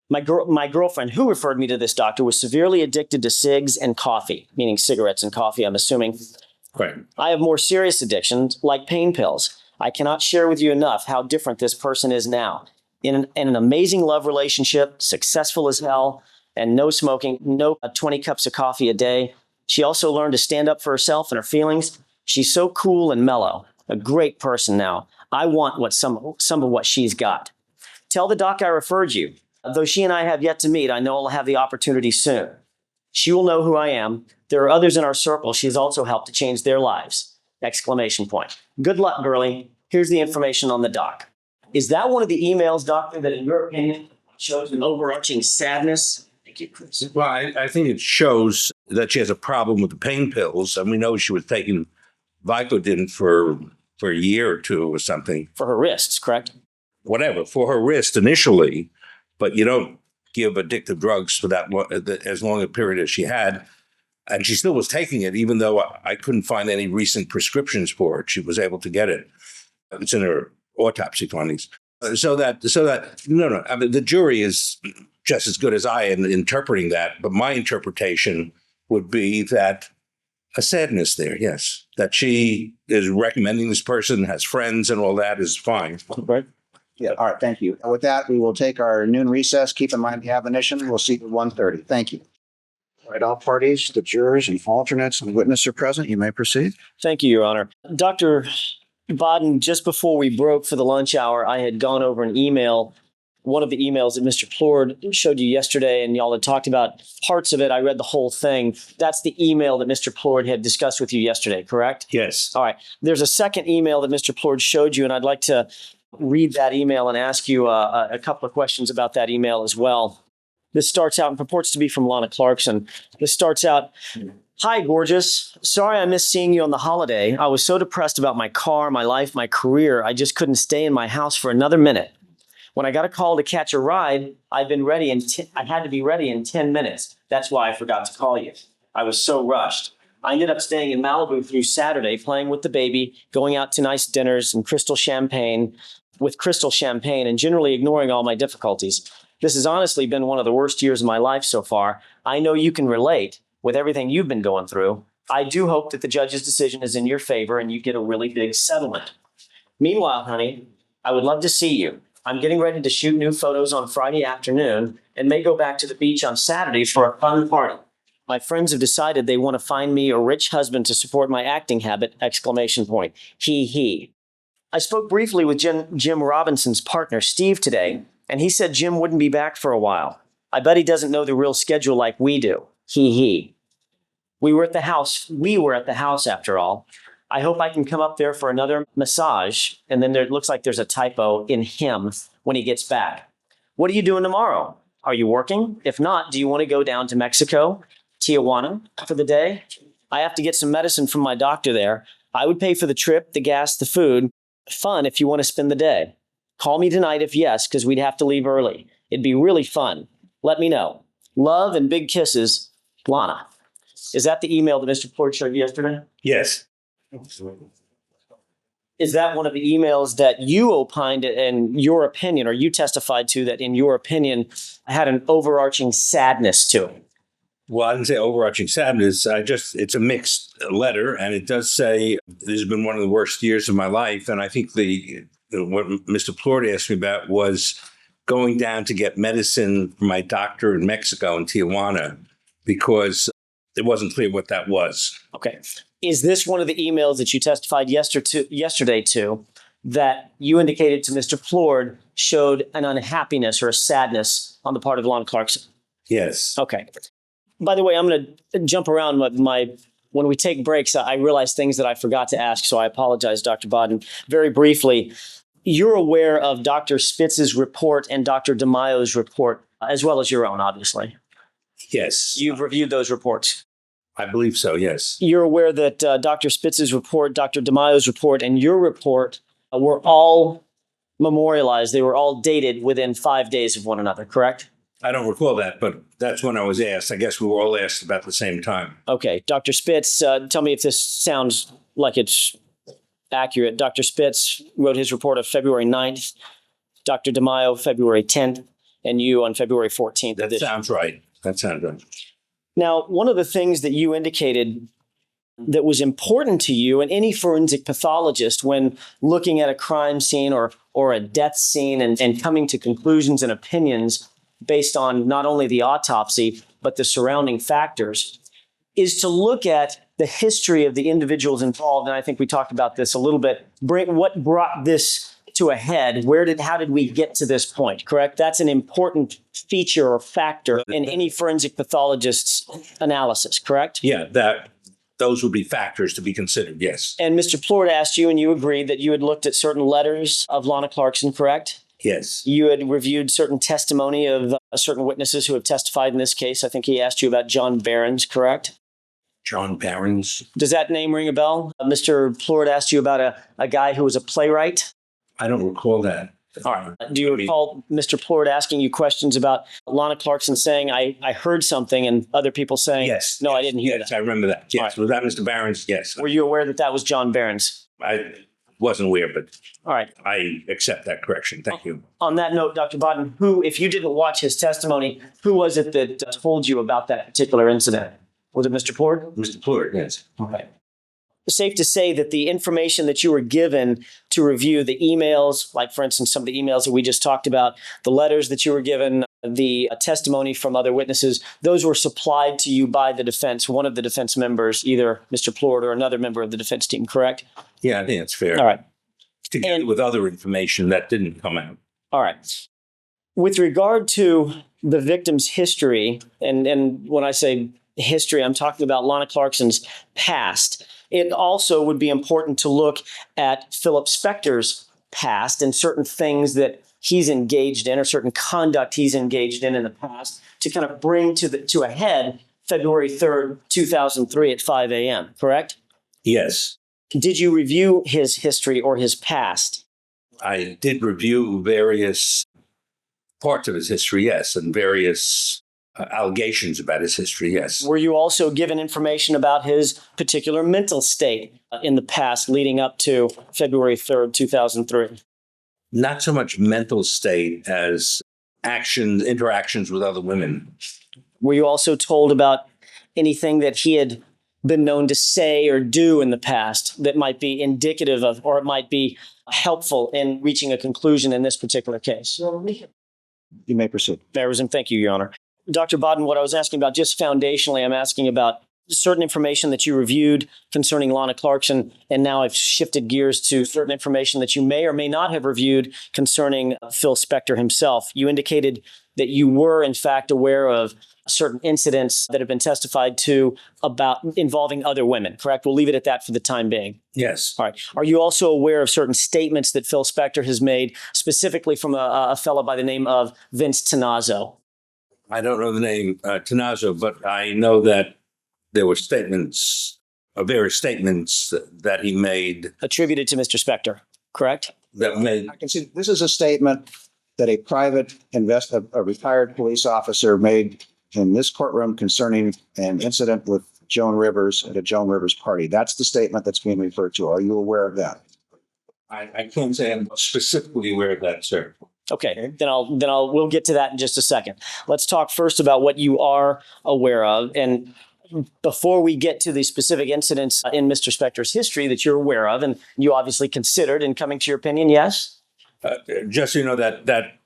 My girlfriend who referred me to this doctor was severely addicted to cigs and coffee, meaning cigarettes and coffee, I'm assuming. Right. I have more serious addictions like pain pills. I cannot share with you enough how different this person is now. In an amazing love relationship, successful as hell, and no smoking, no 20 cups of coffee a day. She also learned to stand up for herself and her feelings. She's so cool and mellow, a great person now. I want some of what she's got. Tell the doc I referred you. Though she and I have yet to meet, I know I'll have the opportunity soon. She will know who I am. There are others in our circle she's also helped to change their lives. Exclamation point. Good luck, girlie. Here's the information on the doc. Is that one of the emails, doctor, that in your opinion shows an overarching sadness? Thank you, Chris. Well, I think it shows that she has a problem with the pain pills. And we know she was taking Vicodin for a year or two or something. For her wrists, correct? Whatever, for her wrist initially. But you don't give addictive drugs for as long a period as she had. And she still was taking it, even though I couldn't find any recent prescriptions for it. She was able to get it. It's in her autopsy findings. So that no. I mean, the jury is just as good as I in interpreting that. But my interpretation would be that a sadness there, yes. That she is recommending this person, has friends and all that is fine. Right. Yeah, all right, thank you. With that, we will take our noon recess. Keep in mind the admonition. We'll see you at 1:30. Thank you. All right, all parties, the jurors and alternates and witness are present. You may proceed. Thank you, Your Honor. Dr. Baden, just before we broke for the lunch hour, I had gone over an email, one of the emails that Mr. Plourd showed you yesterday, and y'all had talked about parts of it. I read the whole thing. That's the email that Mr. Plourd had discussed with you yesterday, correct? Yes. All right. There's a second email that Mr. Plourd showed you, and I'd like to read that email and ask you a couple of questions about that email as well. This starts out and purports to be from Lana Clarkson. This starts out, "Hi, gorgeous. Sorry I missed seeing you on the holiday. I was so depressed about my car, my life, my career. I just couldn't stay in my house for another minute. When I got a call to catch a ride, I had to be ready in 10 minutes. That's why I forgot to call you. I was so rushed. I ended up staying in Malibu through Saturday, playing with the baby, going out to nice dinners and crystal champagne, and generally ignoring all my difficulties. This has honestly been one of the worst years of my life so far. I know you can relate with everything you've been going through. I do hope that the judge's decision is in your favor and you get a really big settlement. Meanwhile, honey, I would love to see you. I'm getting ready to shoot new photos on Friday afternoon and may go back to the beach on Saturday for a fun party. My friends have decided they want to find me a rich husband to support my acting habit! He. I spoke briefly with Jim Robinson's partner, Steve, today, and he said Jim wouldn't be back for a while. I bet he doesn't know the real schedule like we do. He. We were at the house after all. I hope I can come up there for another massage. And then it looks like there's a typo in him when he gets back. What are you doing tomorrow? Are you working? If not, do you want to go down to Mexico, Tijuana, for the day? I have to get some medicine from my doctor there. I would pay for the trip, the gas, the food. Fun if you want to spend the day. Call me tonight if yes, because we'd have to leave early. It'd be really fun. Let me know. Love and big kisses, Lana. Is that the email that Mr. Plourd showed you yesterday? Yes. Is that one of the emails that you opined in your opinion, or you testified to that in your opinion had an overarching sadness to it? Well, I didn't say overarching sadness. It's a mixed letter, and it does say this has been one of the worst years of my life. And I think what Mr. Plourd asked me about was going down to get medicine from my doctor in Mexico, in Tijuana, because it wasn't clear what that was. Okay. Is this one of the emails that you testified yesterday to that you indicated to Mr. Plourd showed an unhappiness or a sadness on the part of Lon Clarkson? Yes. Okay. By the way, I'm going to jump around when we take breaks, I realize things that I forgot to ask, so I apologize, Dr. Baden. Very briefly, you're aware of Dr. Spitz's report and Dr. DeMaio's report, as well as your own, obviously. Yes. You've reviewed those reports. I believe so, yes. You're aware that Dr. Spitz's report, Dr. DeMaio's report, and your report were all memorialized. They were all dated within 5 days of one another, correct? I don't recall that, but that's when I was asked. I guess we were all asked about the same time. Okay. Dr. Spitz, tell me if this sounds like it's accurate. Dr. Spitz wrote his report of February 9th, Dr. DeMaio February 10th, and you on February 14th. That sounds right. That sounds right. Now, one of the things that you indicated that was important to you and any forensic pathologist when looking at a crime scene or a death scene and coming to conclusions and opinions based on not only the autopsy, but the surrounding factors, is to look at the history of the individuals involved. And I think we talked about this a little bit. What brought this to a head? How did we get to this point, correct? That's an important feature or factor in any forensic pathologist's analysis, correct? Yeah, those would be factors to be considered, yes. And Mr. Plourd asked you, and you agreed that you had looked at certain letters of Lana Clarkson, correct? Yes. You had reviewed certain testimony of certain witnesses who have testified in this case. I think he asked you about John Barons, correct? John Barons. Does that name ring a bell? Mr. Plourd asked you about a guy who was a playwright? I don't recall that. All right. Do you recall Mr. Plourd asking you questions about Lana Clarkson saying, I heard something, and other people saying, yes, no, yes, I didn't hear yes, that? I remember that. Yes. Right. Was that Mr. Barons? Yes. Were you aware that that was John Barons? I wasn't aware, but all right. I accept that correction. Thank you. On that note, Dr. Baden, if you didn't watch his testimony, who was it that told you about that particular incident? Was it Mr. Plourd? Mr. Plourd, yes. Okay. Safe to say that the information that you were given to review, the emails, like for instance, some of the emails that we just talked about, the letters that you were given, the testimony from other witnesses, those were supplied to you by the defense, one of the defense members, either Mr. Plourd or another member of the defense team, correct? Yeah, I think that's fair. All right. Together with other information that didn't come out. All right. With regard to the victim's history, and when I say history, I'm talking about Lana Clarkson's past. It also would be important to look at Philip Spector's past and certain things that he's engaged in or certain conduct he's engaged in the past to kind of bring to a head February 3rd, 2003 at 5 a.m., correct? Yes. Did you review his history or his past? I did review various parts of his history, yes, and various allegations about his history, yes. Were you also given information about his particular mental state in the past leading up to February 3rd, 2003? Not so much mental state as interactions with other women. Were you also told about anything that he had been known to say or do in the past that might be indicative of, or it might be helpful in reaching a conclusion in this particular case? You may proceed. Thank you, Your Honor. Dr. Baden, what I was asking about just foundationally, I'm asking about certain information that you reviewed concerning Lana Clarkson, and now I've shifted gears to certain information that you may or may not have reviewed concerning Phil Spector himself. You indicated that you were, in fact, aware of certain incidents that have been testified to about involving other women, correct? We'll leave it at that for the time being. Yes. All right. Are you also aware of certain statements that Phil Spector has made, specifically from a fellow by the name of Vince Tenazzo? I don't know the name Tenazzo, but I know that there were various statements that he made. Attributed to Mr. Spector, correct? That made. I can see this is a statement that a a retired police officer made in this courtroom concerning an incident with Joan Rivers at a Joan Rivers party. That's the statement that's being referred to. Are you aware of that? I can't say I'm specifically aware of that, sir. Okay, we'll get to that in just a second. Let's talk first about what you are aware of. And before we get to the specific incidents in Mr. Spector's history that you're aware of, and you obviously considered in coming to your opinion, yes? Just so you know that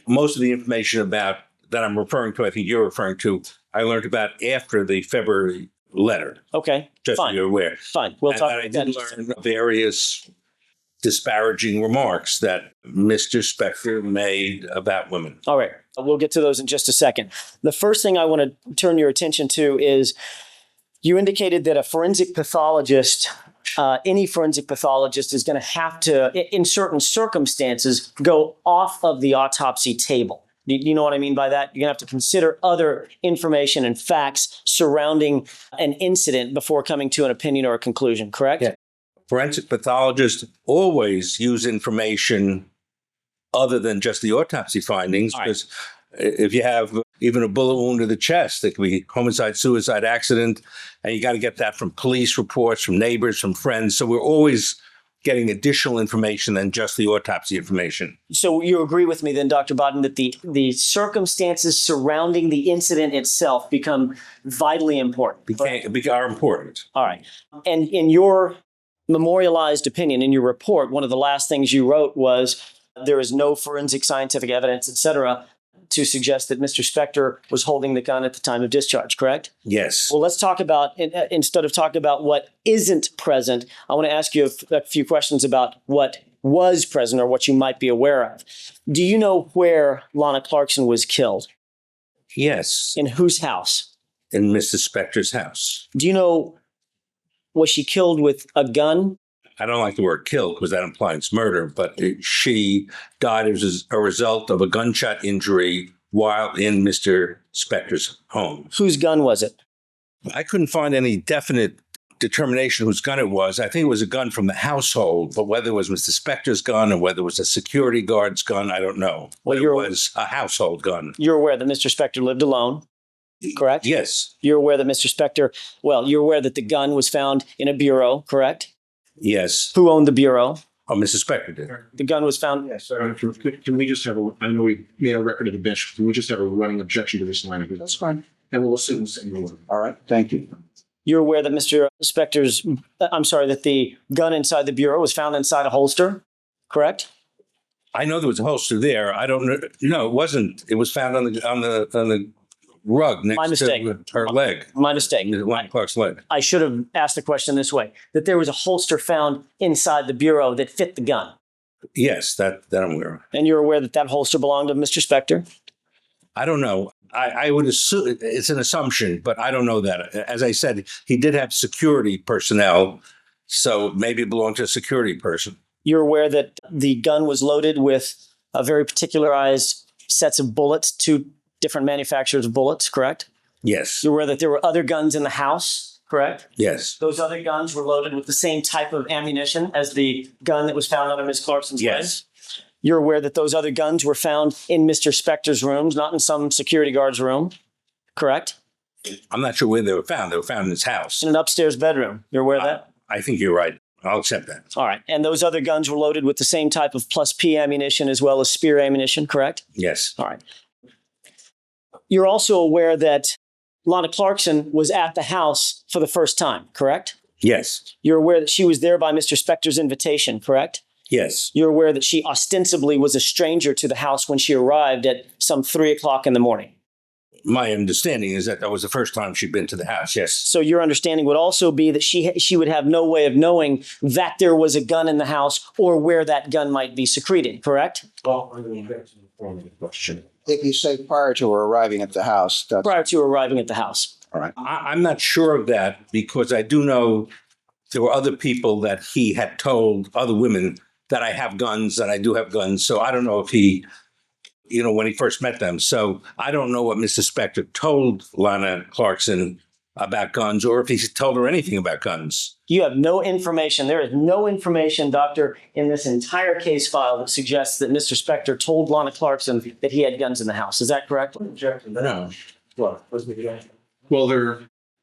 most of the information that I'm referring to, I think you're referring to, I learned about after the February letter. Okay, just fine. So you're aware. Fine, we'll talk I about that. did learn various disparaging remarks that Mr. Spector made about women. All right, we'll get to those in just a second. The first thing I want to turn your attention to is you indicated that a forensic pathologist, any forensic pathologist is going to have to, in certain circumstances, go off of the autopsy table. Do you know what I mean by that? You're going to have to consider other information and facts surrounding an incident before coming to an opinion or a conclusion, correct? Yeah. Forensic pathologists always use information other than just the autopsy findings, because if you have even a bullet wound to the chest, it could be homicide, suicide, accident, and you got to get that from police reports, from neighbors, from friends. So we're always getting additional information than just the autopsy information. So you agree with me then, Dr. Baden, that the circumstances surrounding the incident itself become vitally important? Are important. All right. And in your memorialized opinion, in your report, one of the last things you wrote was there is no forensic scientific evidence, et cetera, to suggest that Mr. Spector was holding the gun at the time of discharge, correct? Yes. Well, let's talk about, instead of talking about what isn't present, I want to ask you a few questions about what was present or what you might be aware of. Do you know where Lana Clarkson was killed? Yes. In whose house? In Mr. Spector's house. Do you know, was she killed with a gun? I don't like the word killed because that implies murder, but she died as a result of a gunshot injury while in Mr. Spector's home. Whose gun was it? I couldn't find any definite determination whose gun it was. I think it was a gun from the household, but whether it was Mr. Spector's gun or whether it was a security guard's gun, I don't know. Well, it was a household gun. You're aware that Mr. Spector lived alone, correct? Yes. You're aware that Mr. Spector, you're aware that the gun was found in a bureau, correct? Yes. Who owned the bureau? Oh, Mrs. Spector did. The gun was found. Yes, sir. Can we just have I know we made a record of the bench. Can we just have a running objection to this line of That's fine. And we'll assume the same order. All right. Thank you. You're aware that that the gun inside the bureau was found inside a holster, correct? I know there was a holster there. I don't know. No, it wasn't. It was found on the rug next to her leg. My mistake. Lana Clark's leg. I should have asked the question this way, that there was a holster found inside the bureau that fit the gun. Yes, that I'm aware of. And you're aware that that holster belonged to Mr. Spector? I don't know. I would assume it's an assumption, but I don't know that. As I said, he did have security personnel, so maybe it belonged to a security person. You're aware that the gun was loaded with a very particularized sets of bullets, two different manufacturers of bullets, correct? Yes. You're aware that there were other guns in the house, correct? Yes. Those other guns were loaded with the same type of ammunition as the gun that was found under Ms. Clarkson's leg? Yes. You're aware that those other guns were found in Mr. Spector's rooms, not in some security guard's room? correct? I'm not sure where they were found. They were found in his house. In an upstairs bedroom. You're aware of that? I think you're right. I'll accept that. All right. And those other guns were loaded with the same type of plus P ammunition as well as spear ammunition, correct? Yes. All right. You're also aware that Lana Clarkson was at the house for the first time, correct? Yes. You're aware that she was there by Mr. Spector's invitation, correct? Yes. You're aware that she ostensibly was a stranger to the house when she arrived at some 3 o'clock in the morning. My understanding is that was the first time she'd been to the house. Yes. So your understanding would also be that she would have no way of knowing that there was a gun in the house or where that gun might be secreted, correct? Well, I'm going back to the formal question. If you say prior to her arriving at the house, that's Prior to arriving at the house. all right. I'm not sure of that because I do know there were other people that he had told, other women, that I have guns, that I do have guns. So I don't know if he, when he first met them. So I don't know what Mr. Spector told Lana Clarkson about guns or if he told her anything about guns. You have no information. There is no information, Doctor, in this entire case file that suggests that Mr. Spector told Lana Clarkson that he had guns in the house. Is that correct? No. Well,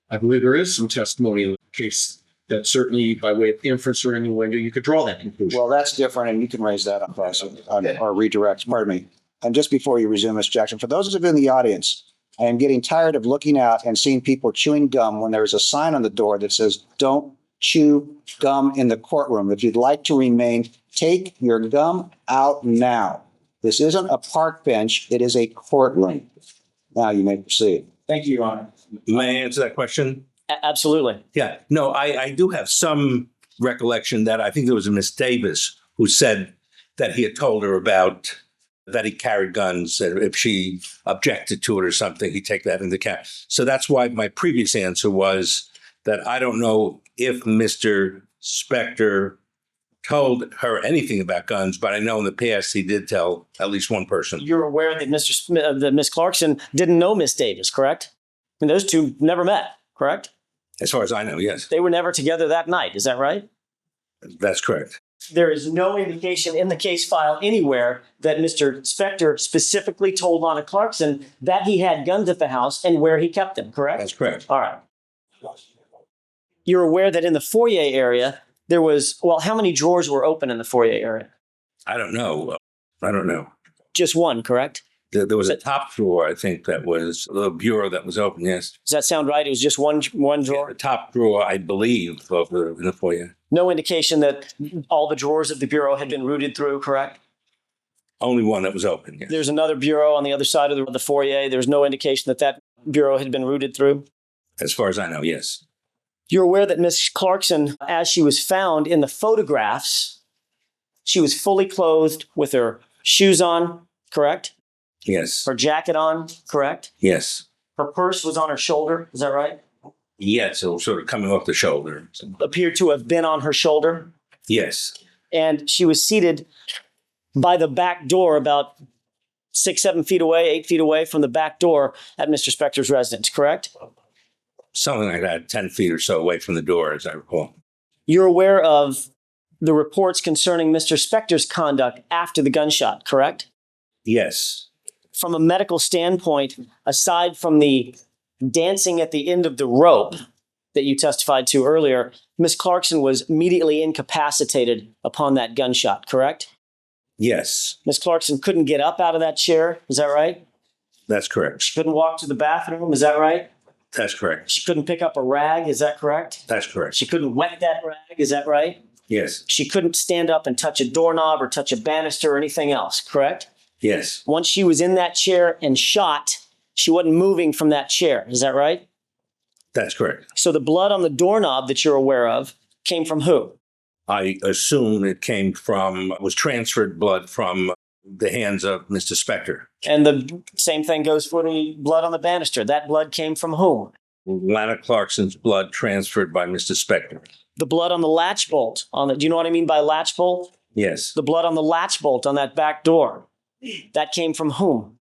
I believe there is some testimony in the case that certainly by way of inference or any way you could draw that conclusion. Well, that's different, and you can raise that on class or redirect. Pardon me. And just before you resume, Ms. Jackson, for those of you in the audience, I am getting tired of looking out and seeing people chewing gum when there is a sign on the door that says, "Don't chew gum in the courtroom. If you'd like to remain, take your gum out now." This isn't a park bench. It is a courtroom. Now you may proceed. Thank you, Your Honor. May I answer that question? Absolutely. Yeah. No, I do have some recollection that I think there was a Miss Davis who said that he had told her about that he carried guns, and if she objected to it or something, he'd take that into account. So that's why my previous answer was that I don't know if Mr. Spector told her anything about guns, but I know in the past he did tell at least one person. You're aware that that Miss Clarkson didn't know Miss Davis, correct? And those two never met, correct? As far as I know, yes. They were never together that night. Is that right? That's correct. There is no indication in the case file anywhere that Mr. Spector specifically told Lana Clarkson that he had guns at the house and where he kept them, correct? That's correct. All right. You're aware that in the foyer area, there was, how many drawers were open in the foyer area? I don't know. I don't know. Just one, correct? There was a top drawer, I think, that was the bureau that was open, yes. Does that sound right? It was just one drawer? The top drawer, I believe, in the foyer. No indication that all the drawers of the bureau had been rooted through, correct? Only one that was open, yes. There's another bureau on the other side of the foyer. There's no indication that that bureau had been rooted through? As far as I know, yes. You're aware that Miss Clarkson, as she was found in the photographs, she was fully clothed with her shoes on, correct? Yes. Her jacket on, correct? Yes. Her purse was on her shoulder, is that right? Yes, it was sort of coming off the shoulder. Appeared to have been on her shoulder. Yes. And she was seated by the back door about 6, 7 feet away, 8 feet away from the back door at Mr. Spector's residence, correct? Something like that, 10 feet or so away from the door, as I recall. You're aware of the reports concerning Mr. Spector's conduct after the gunshot, correct? Yes. From a medical standpoint, aside from the dancing at the end of the rope that you testified to earlier, Miss Clarkson was immediately incapacitated upon that gunshot, correct? Yes. Miss Clarkson couldn't get up out of that chair, is that right? That's correct. She couldn't walk to the bathroom, is that right? That's correct. She couldn't pick up a rag, is that correct? That's correct. She couldn't wet that rag, is that right? Yes. She couldn't stand up and touch a doorknob or touch a banister or anything else, correct? Yes. Once she was in that chair and shot, she wasn't moving from that chair. Is that right? That's correct. So the blood on the doorknob that you're aware of came from who? I assume it was transferred blood from the hands of Mr. Spector. And the same thing goes for the blood on the banister. That blood came from whom? Lana Clarkson's blood transferred by Mr. Spector. The blood on the latch bolt. Do you know what I mean by latch bolt? Yes. The blood on the latch bolt on that back door. That came from whom?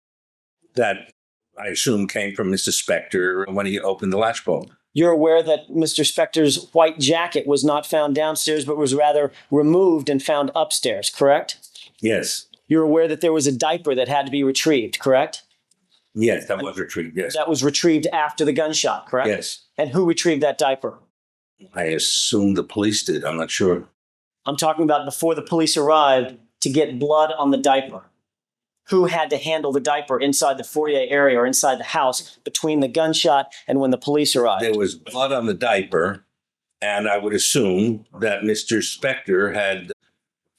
That, I assume, came from Mr. Spector when he opened the latch bolt. You're aware that Mr. Spector's white jacket was not found downstairs, but was rather removed and found upstairs, correct? Yes. You're aware that there was a diaper that had to be retrieved, correct? Yes, that was retrieved. Yes. That was retrieved after the gunshot, correct? Yes. And who retrieved that diaper? I assume the police did. I'm not sure. I'm talking about before the police arrived to get blood on the diaper. Who had to handle the diaper inside the foyer area or inside the house between the gunshot and when the police arrived? There was blood on the diaper, and I would assume that Mr. Spector had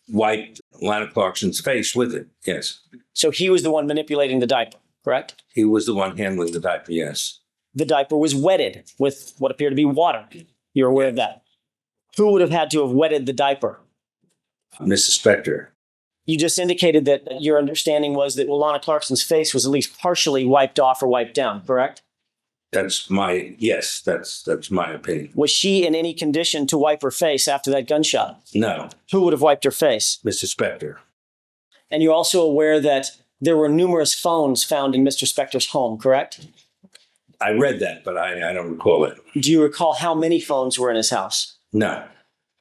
wiped Lana Clarkson's face with it. Yes. So he was the one manipulating the diaper, correct? He was the one handling the diaper. Yes. The diaper was wetted with what appeared to be water. You're aware of that. Who would have had to have wetted the diaper? Mrs. Spector. You just indicated that your understanding was that Lana Clarkson's face was at least partially wiped off or wiped down, correct? That's my opinion. Was she in any condition to wipe her face after that gunshot? No, Who would have wiped her face? Mr. Spector. And you're also aware that there were numerous phones found in Mr. Spector's home, correct? I read that, but I don't recall it. Do you recall how many phones were in his house? No,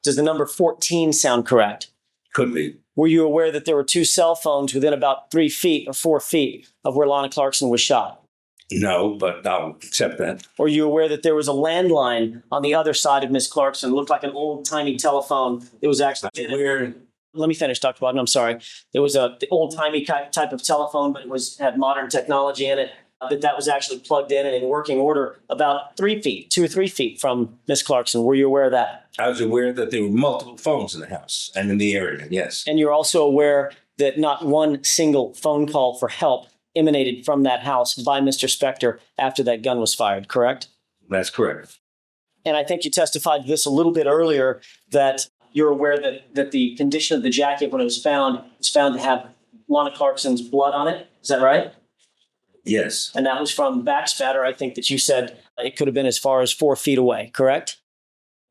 Does the number 14 sound correct? could be. Were you aware that there were 2 cell phones within about 3 feet or 4 feet of where Lana Clarkson was shot? No, but I'll accept that. Were you aware that there was a landline on the other side of Miss Clarkson? It looked like an old-timey telephone. It was actually... Let me finish, Dr. Baden. I'm sorry. It was the old-timey type of telephone, but it had modern technology in it. That was actually plugged in and in working order about 3 feet, 2 or 3 feet from Miss Clarkson. Were you aware of that? I was aware that there were multiple phones in the house and in the area, yes. And you're also aware that not one single phone call for help emanated from that house by Mr. Spector after that gun was fired, correct? That's correct. And I think you testified to this a little bit earlier, that you're aware that the condition of the jacket when it was found to have Lana Clarkson's blood on it. Is that right? Yes. And that was from backspatter. I think that you said it could have been as far as 4 feet away, correct?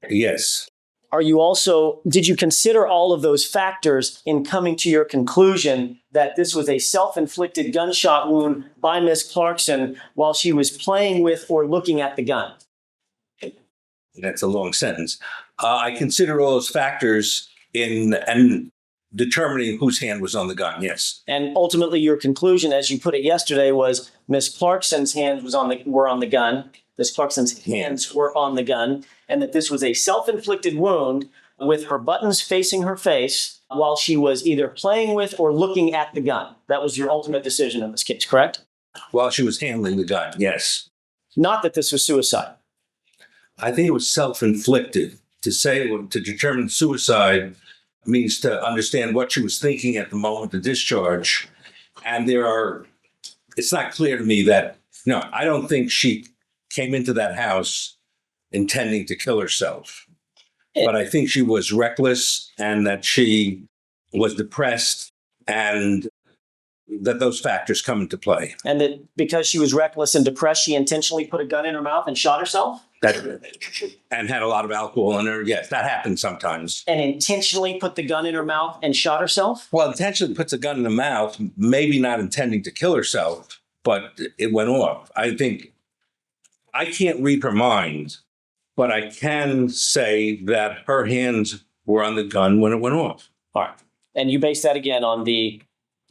Yes. Did you consider all of those factors in coming to your conclusion that this was a self-inflicted gunshot wound by Miss Clarkson while she was playing with or looking at the gun? That's a long sentence. I consider all those factors in determining whose hand was on the gun, yes. And ultimately, your conclusion, as you put it yesterday, was Miss Clarkson's hands were on the gun. Miss Clarkson's hands were on the gun, and that this was a self-inflicted wound with her buttons facing her face while she was either playing with or looking at the gun. That was your ultimate decision in this case, correct? While she was handling the gun, yes. Not that this was suicide. I think it was self-inflicted. To determine suicide means to understand what she was thinking at the moment of discharge. And it's not clear to me I don't think she came into that house intending to kill herself. But I think she was reckless and that she was depressed and that those factors come into play. And that because she was reckless and depressed, she intentionally put a gun in her mouth and shot herself? And had a lot of alcohol in her. Yes, that happens sometimes. And intentionally put the gun in her mouth and shot herself? Well, intentionally puts a gun in the mouth, maybe not intending to kill herself, but it went off. I think I can't read her mind, but I can say that her hands were on the gun when it went off. All right. And you base that again on the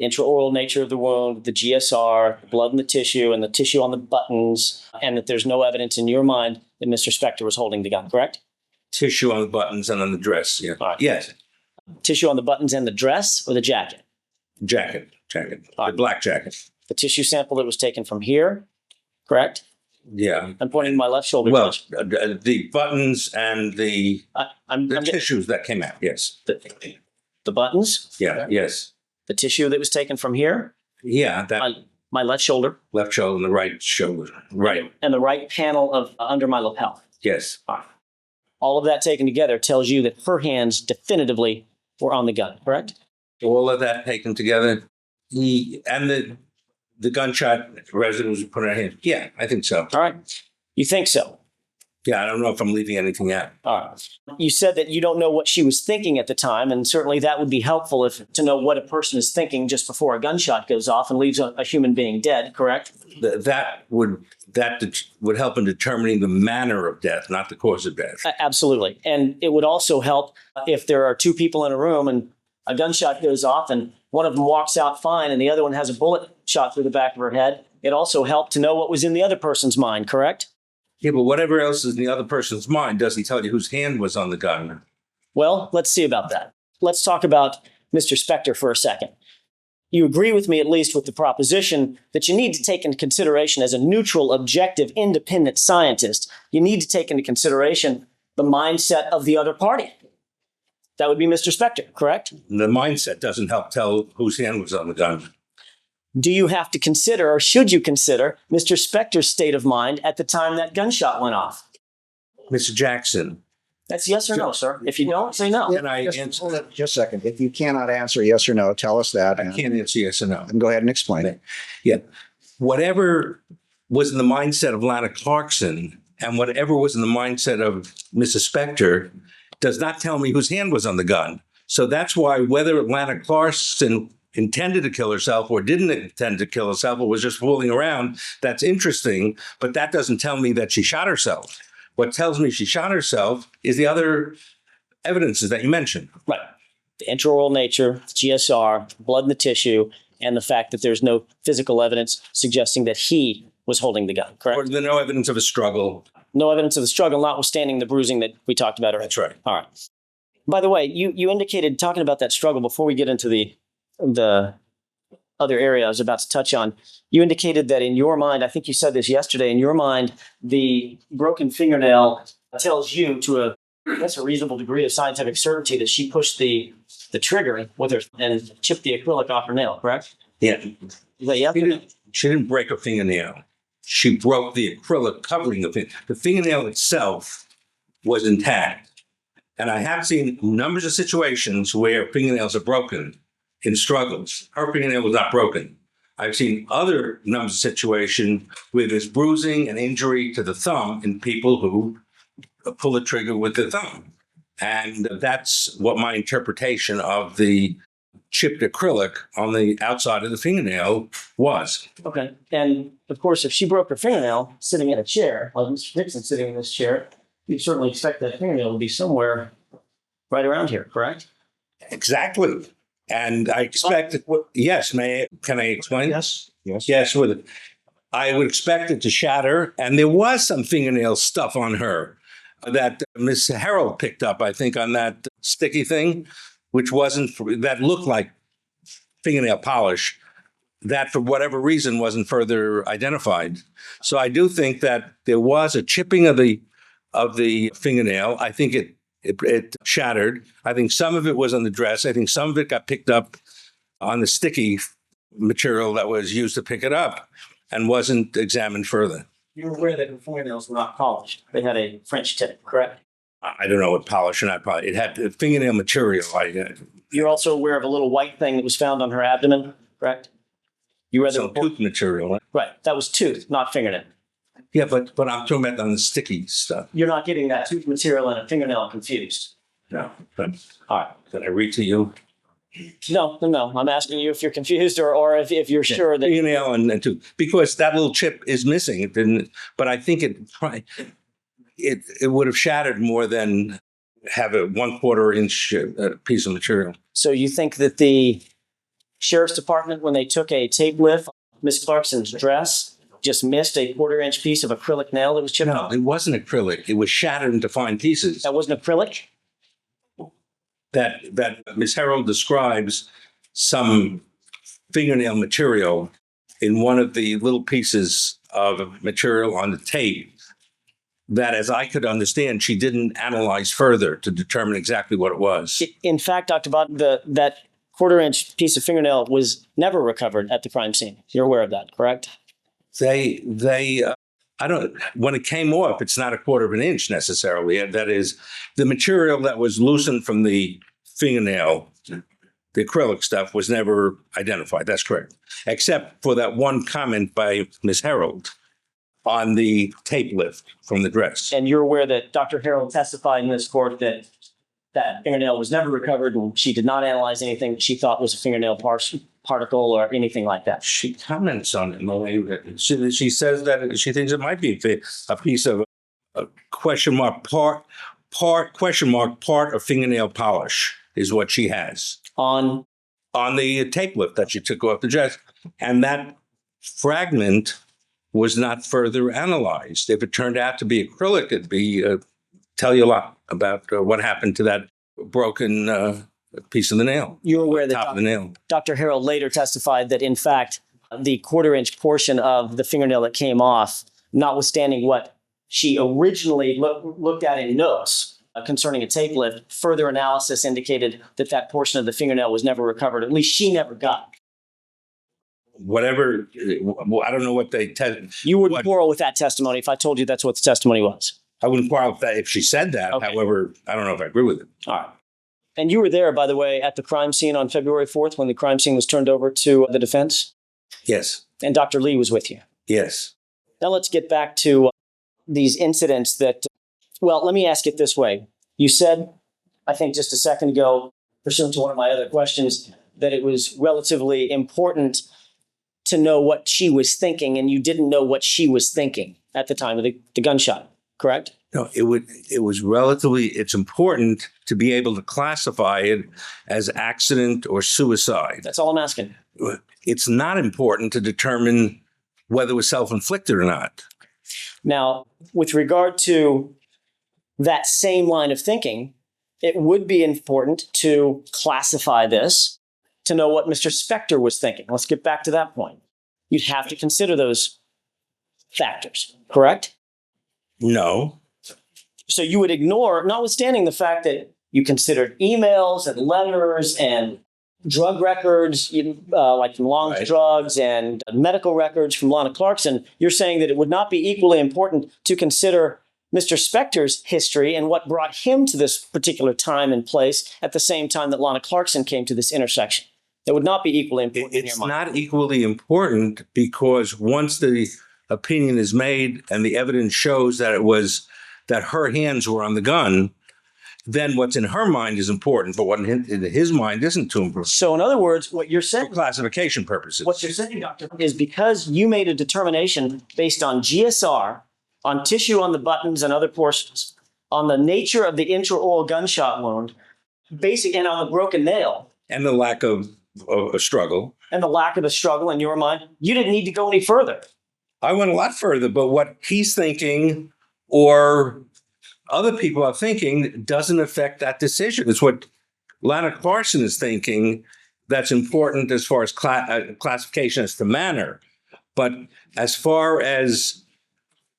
intraoral nature of the wound, the GSR, the blood in the tissue, and the tissue on the buttons, and that there's no evidence in your mind that Mr. Spector was holding the gun, correct? Tissue on the buttons and on the dress, yeah. All right. Yes. Tissue on the buttons and the dress or the jacket? Jacket. All The right. black jacket. The tissue sample that was taken from here, correct? Yeah. I'm pointing to my left shoulder. Well, the buttons and the I'm getting tissues that came out, yes. the buttons, Yeah, yes. the tissue that was taken from here, Yeah, that my left shoulder, left shoulder and the right shoulder. Right. and the right panel of under my lapel. Yes. All of that taken together tells you that her hands definitively were on the gun, correct? All of that taken together. And the gunshot residue was put in her hand. Yeah, I think so. All right. You think so? Yeah, I don't know if I'm leaving anything out. All right. You said that you don't know what she was thinking at the time, and certainly that would be helpful to know what a person is thinking just before a gunshot goes off and leaves a human being dead, correct? That would help in determining the manner of death, not the cause of death. Absolutely. And it would also help if there are 2 people in a room and a gunshot goes off and one of them walks out fine and the other one has a bullet shot through the back of her head. it also helped to know what was in the other person's mind, correct? Yeah, but whatever else is in the other person's mind doesn't tell you whose hand was on the gun. Well, let's see about that. Let's talk about Mr. Spector for a second. You agree with me, at least with the proposition, that you need to take into consideration as a neutral, objective, independent scientist, you need to take into consideration the mindset of the other party. That would be Mr. Spector, correct? The mindset doesn't help tell whose hand was on the gun. Do you have to consider, or should you consider, Mr. Spector's state of mind at the time that gunshot went off? Mr. Jackson, That's yes or no, sir. If you don't, say no. can I Just answer? hold it just a second. If you cannot answer yes or no, tell us that. I can't answer yes or no. And go ahead and explain it. Yeah. Whatever was in the mindset of Lana Clarkson and whatever was in the mindset of Mrs. Spector does not tell me whose hand was on the gun. So that's why whether Lana Clarkson intended to kill herself or didn't intend to kill herself or was just fooling around, that's interesting, but that doesn't tell me that she shot herself. What tells me she shot herself is the other evidences that you mentioned. Right. The intraoral nature, GSR, blood in the tissue, and the fact that there's no physical evidence suggesting that he was holding the gun, correct? Or there's no evidence of a struggle. No evidence of the struggle, notwithstanding the bruising that we talked about earlier. That's right. All right. By the way, you indicated, talking about that struggle before we get into the other area I was about to touch on, you indicated that in your mind, I think you said this yesterday, in your mind, the broken fingernail tells you to a reasonable degree of scientific certainty that she pushed the trigger with her and chipped the acrylic off her nail, correct? Yeah. Is that yes? She didn't break a fingernail. She broke the acrylic covering the fingernail. The fingernail itself was intact. And I have seen numbers of situations where fingernails are broken in struggles. Her fingernail was not broken. I've seen other numbers of situations where there's bruising and injury to the thumb in people who pull the trigger with the thumb. And that's what my interpretation of the chipped acrylic on the outside of the fingernail was. Okay. And of course, if she broke her fingernail sitting in a chair, like Mr. Dixon sitting in this chair, you'd certainly expect that fingernail to be somewhere right around here, correct? Exactly. And I expect, yes, can I explain? Yes. Yes, I would expect it to shatter. And there was some fingernail stuff on her that Miss Harold picked up, I think, on that sticky thing, which that looked like fingernail polish, that for whatever reason wasn't further identified. So I do think that there was a chipping of the fingernail. I think it shattered. I think some of it was on the dress. I think some of it got picked up on the sticky material that was used to pick it up and wasn't examined further. You're aware that her fingernails were not polished. They had a French tip, correct? I don't know what polish or not polish. It had fingernail material. You're also aware of a little white thing that was found on her abdomen, correct? You read the Some report? tooth material. Right. That was tooth, not fingernail. Yeah, but I'm talking about on the sticky stuff. You're not getting that tooth material and a fingernail confused. No. But All right. did I read to you? No. I'm asking you if you're confused or if you're sure that. Fingernail and tooth. Because that little chip is missing. It didn't, but I think it would have shattered more than have a 1/4 inch piece of material. So you think that the sheriff's department, when they took a tape lift, Miss Clarkson's dress, just missed a 1/4 inch piece of acrylic nail that was chipped No, off? it wasn't acrylic. It was shattered into fine pieces. That wasn't acrylic? That Ms. Harold describes some fingernail material in one of the little pieces of material on the tape that, as I could understand, she didn't analyze further to determine exactly what it was. In fact, Dr. Bott, that 1/4 inch piece of fingernail was never recovered at the crime scene. You're aware of that, correct? I don't, when it came off, it's not 1/4 inch necessarily. That is, the material that was loosened from the fingernail, the acrylic stuff, was never identified. That's correct. Except for that one comment by Ms. Harold on the tape lift from the dress. And you're aware that Dr. Harold testified in this court that that fingernail was never recovered and she did not analyze anything that she thought was a fingernail particle or anything like that. She comments on it. She says that she thinks it might be a piece of a question mark part of fingernail polish is what she has On the tape lift that she took off the dress. And that fragment was not further analyzed. If it turned out to be acrylic, it'd be tell you a lot about what happened to that broken piece of the nail. You're aware that top of the nail. Dr. Harrell later testified that, in fact, the quarter-inch portion of the fingernail that came off, notwithstanding what she originally looked at in notes concerning a tape lift, further analysis indicated that that portion of the fingernail was never recovered. At least she never got it. Whatever, I don't know what they You wouldn't quarrel with that testimony if I told you that's what the testimony was. I wouldn't quarrel with that if she said that. Okay. However, I don't know if I agree with it. All right. And you were there, by the way, at the crime scene on February 4th when the crime scene was turned over to the defense? Yes. And Dr. Lee was with you. Yes. Now let's get back to these incidents that, well, let me ask it this way. You said, I think just a second ago, pursuant to one of my other questions, that it was relatively important to know what she was thinking, and you didn't know what she was thinking at the time of the gunshot, correct? No, it's important to be able to classify it as accident or suicide. That's all I'm asking. It's not important to determine whether it was self-inflicted or not. Now, with regard to that same line of thinking, it would be important to classify this to know what Mr. Spector was thinking. Let's get back to that point. You'd have to consider those factors, correct? No. So you would ignore, notwithstanding the fact that you considered emails and letters and drug records, like from Long's Right. Drugs, and medical records from Lana Clarkson, you're saying that it would not be equally important to consider Mr. Spector's history and what brought him to this particular time and place at the same time that Lana Clarkson came to this intersection. That would not be equally important in your It's mind. not equally important because once the opinion is made and the evidence shows that that her hands were on the gun, then what's in her mind is important, but what in his mind isn't too important So in other words, what you're for saying, classification purposes. What you're saying, Doctor, is because you made a determination based on GSR, on tissue on the buttons and other portions, on the nature of the intraoral gunshot wound, and on the broken nail, And the lack of a struggle. and the lack of a struggle in your mind, you didn't need to go any further. I went a lot further, but what he's thinking or other people are thinking doesn't affect that decision. It's what Lana Clarkson is thinking that's important as far as classification as to manner. But as far as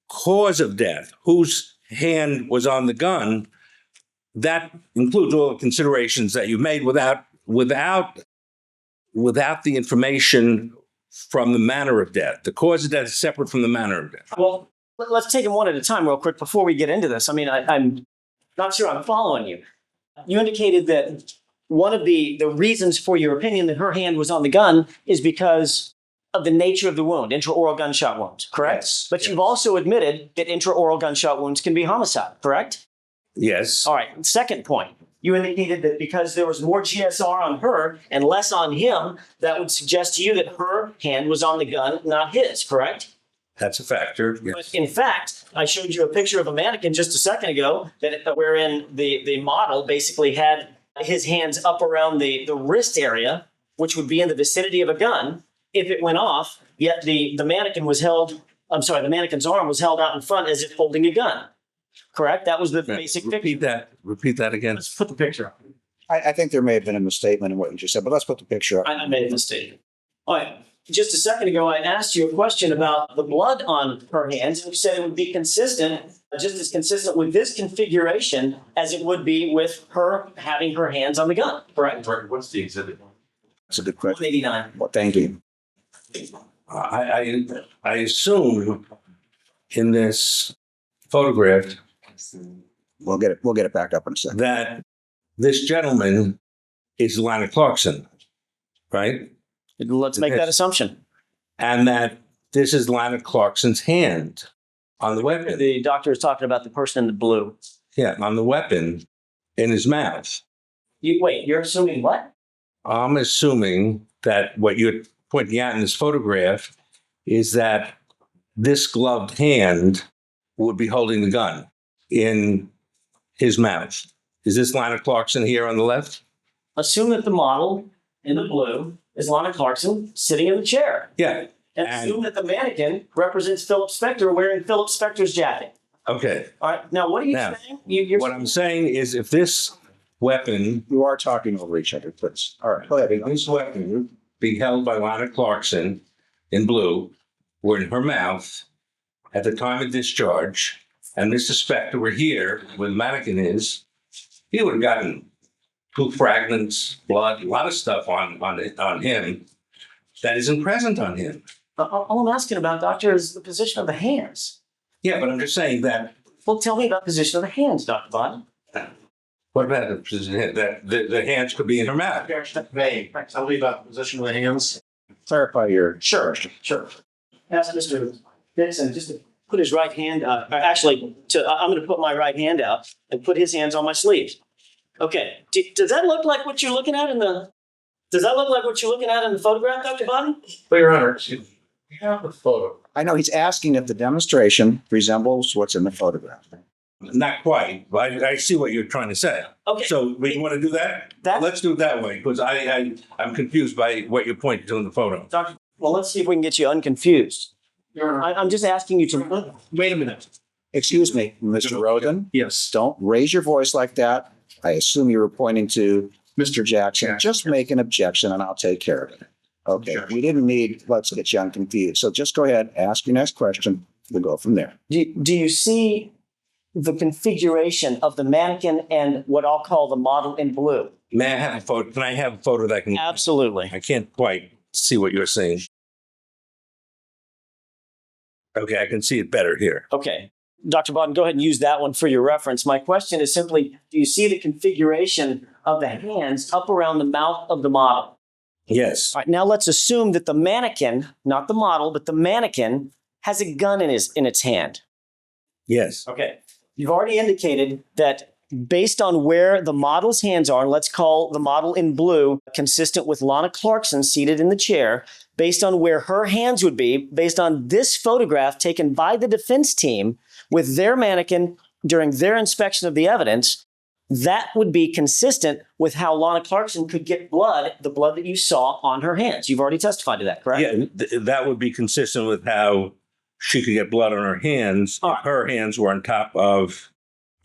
cause of death, whose hand was on the gun, that includes all the considerations that you made without the information from the manner of death. The cause of death is separate from the manner of death. Well, let's take them one at a time real quick before we get into this. I mean, I'm not sure I'm following you. You indicated that one of the reasons for your opinion that her hand was on the gun is because of the nature of the wound, intraoral gunshot wounds, correct? Yes, But yes. you've also admitted that intraoral gunshot wounds can be homicide, correct? Yes. All right, second point. You indicated that because there was more GSR on her and less on him, that would suggest to you that her hand was on the gun, not his, correct? That's a factor. But Yes. in fact, I showed you a picture of a mannequin just a second ago wherein the model basically had his hands up around the wrist area, which would be in the vicinity of a gun if it went off, yet the mannequin's arm was held out in front as if holding a gun. Correct? That was the basic picture. Repeat that again. Let's put the picture up. I think there may have been a misstatement in what you just said, but let's put the picture up. I made a mistake. All right. Just a second ago, I asked you a question about the blood on her hands, and you said it would be consistent, just as consistent with this configuration as it would be with her having her hands on the gun, correct? What's the exhibit? That's a good question. 189. Well, thank you. I assume in this photograph We'll get it back up in a second. that this gentleman is Lana Clarkson, right? Let's make that assumption. And that this is Lana Clarkson's hand on the weapon. The doctor is talking about the person in the blue. Yeah, on the weapon in his mouth. You're assuming what? I'm assuming that what you're pointing out in this photograph is that this gloved hand would be holding the gun in his mouth. Is this Lana Clarkson here on the left? Assume that the model in the blue is Lana Clarkson sitting in the chair. Yeah. and assume that the mannequin represents Philip Spector wearing Philip Spector's jacket. Okay. All right. Now, what are you Now, saying? You're What I'm saying is if this weapon, You are talking over each other, please. All right, go ahead. if this weapon being held by Lana Clarkson in blue were in her mouth at the time of discharge, and Mr. Spector were here where the mannequin is, he would have gotten two fragments, blood, a lot of stuff on him that isn't present on him. all I'm asking about, doctor, is the position of the hands. Yeah, but I'm just saying that. Well, tell me about the position of the hands, Dr. Baden. What about the position that the hands could be in her mouth? Hey, tell me about the position of the hands. Clarify your. Sure. Ask Mr. Dixon just to put his right hand, I'm going to put my right hand out and put his hands on my sleeves. Okay. Does that look like what you're looking at in the photograph, Dr. Baden? But Your Honor, we have the photo. I know he's asking if the demonstration resembles what's in the photograph. Not quite, but I see what you're trying to say. Okay. So we want to do that? Let's do it that way, because I'm confused by what you're pointing to in the photo. Doctor, well, let's see if we can get you unconfused. Your Honor. I'm just asking you to Wait a minute. Excuse me, Mr. Roden. Yes. Don't raise your voice like that. I assume you were pointing to Mr. Jackson. Just make an objection and I'll take care of it. Okay, we didn't need, let's get you unconfused. So just go ahead, ask your next question. We'll go from there. do you see the configuration of the mannequin and what I'll call the model in blue? May I have a photo? Can I have a photo that can? Absolutely. I can't quite see what you're saying. Okay, I can see it better here. Okay. Dr. Baden, go ahead and use that one for your reference. My question is simply, do you see the configuration of the hands up around the mouth of the model? Yes. All right, now let's assume that the mannequin, not the model, but the mannequin has a gun in its hand. Yes. Okay. You've already indicated that based on where the model's hands are, and let's call the model in blue consistent with Lana Clarkson seated in the chair, based on where her hands would be, based on this photograph taken by the defense team with their mannequin during their inspection of the evidence, that would be consistent with how Lana Clarkson could get blood, the blood that you saw on her hands. You've already testified to that, correct? Yeah, that would be consistent with how she could get blood on her hands. All if her hands were on top of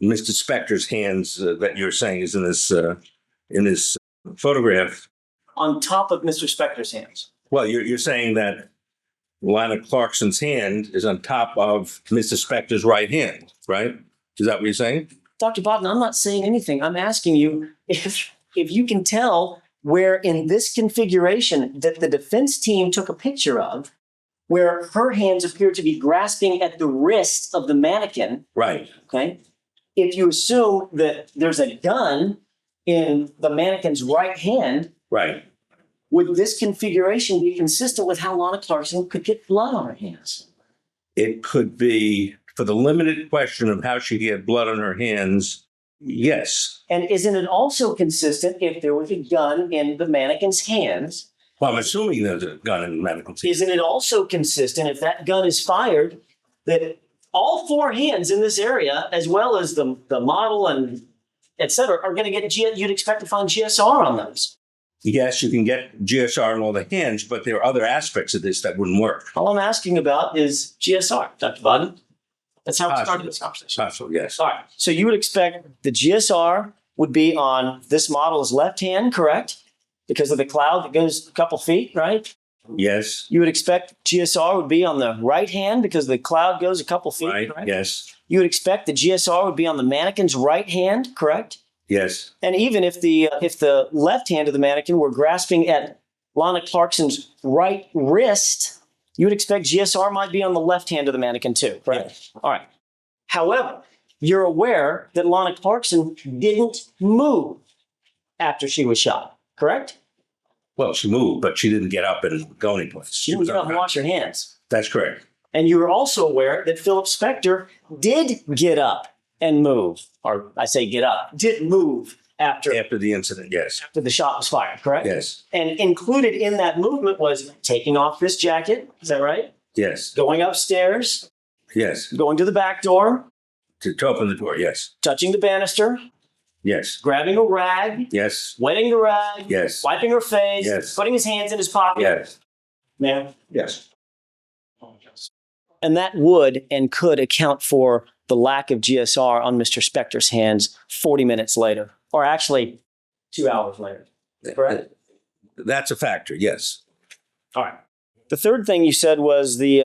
Mr. Spector's hands that you're saying is in this photograph. On top of Mr. Spector's hands. Well, you're saying that Lana Clarkson's hand is on top of Mr. Spector's right hand, right? Is that what you're saying? Dr. Baden, I'm not saying anything. I'm asking you if you can tell where in this configuration that the defense team took a picture of, where her hands appear to be grasping at the wrist of the mannequin. Right. Okay. If you assume that there's a gun in the mannequin's right hand, Right. would this configuration be consistent with how Lana Clarkson could get blood on her hands? It could be, for the limited question of how she had blood on her hands, yes. And isn't it also consistent if there was a gun in the mannequin's hands? Well, I'm assuming there's a gun in the medical team. Isn't it also consistent if that gun is fired that all four hands in this area, as well as the model and et cetera, are going to get, you'd expect to find GSR on those? Yes, you can get GSR on all the hands, but there are other aspects of this that wouldn't work. All I'm asking about is GSR, Dr. Baden. That's how we started this conversation. Possible, yes. All right. So you would expect the GSR would be on this model's left hand, correct? Because of the cloud that goes a couple feet, right? Yes. You would expect GSR would be on the right hand because the cloud goes a couple feet, Right. correct? Yes. You would expect the GSR would be on the mannequin's right hand, correct? Yes. And even if the left hand of the mannequin were grasping at Lana Clarkson's right wrist, you would expect GSR might be on the left hand of the mannequin too, correct? Yes. All right. However, you're aware that Lana Clarkson didn't move after she was shot, correct? Well, she moved, but she didn't get up and go anyplace. She didn't get up and wash her hands. That's correct. And you were also aware that Philip Spector did get up and move, or I say get up, did move after the incident, yes. after the shot was fired, correct? Yes. And included in that movement was taking off this jacket, is that right? Yes. Going upstairs, Yes. going to the back door, To open the door, yes. touching the banister, Yes. grabbing a rag, Yes. wetting the rag, Yes. wiping her face, Yes. putting his hands in his pocket. Yes. Ma'am? Yes. And that would and could account for the lack of GSR on Mr. Spector's hands 40 minutes later, or actually 2 hours later. Correct? That's a factor, yes. All right. The third thing you said was the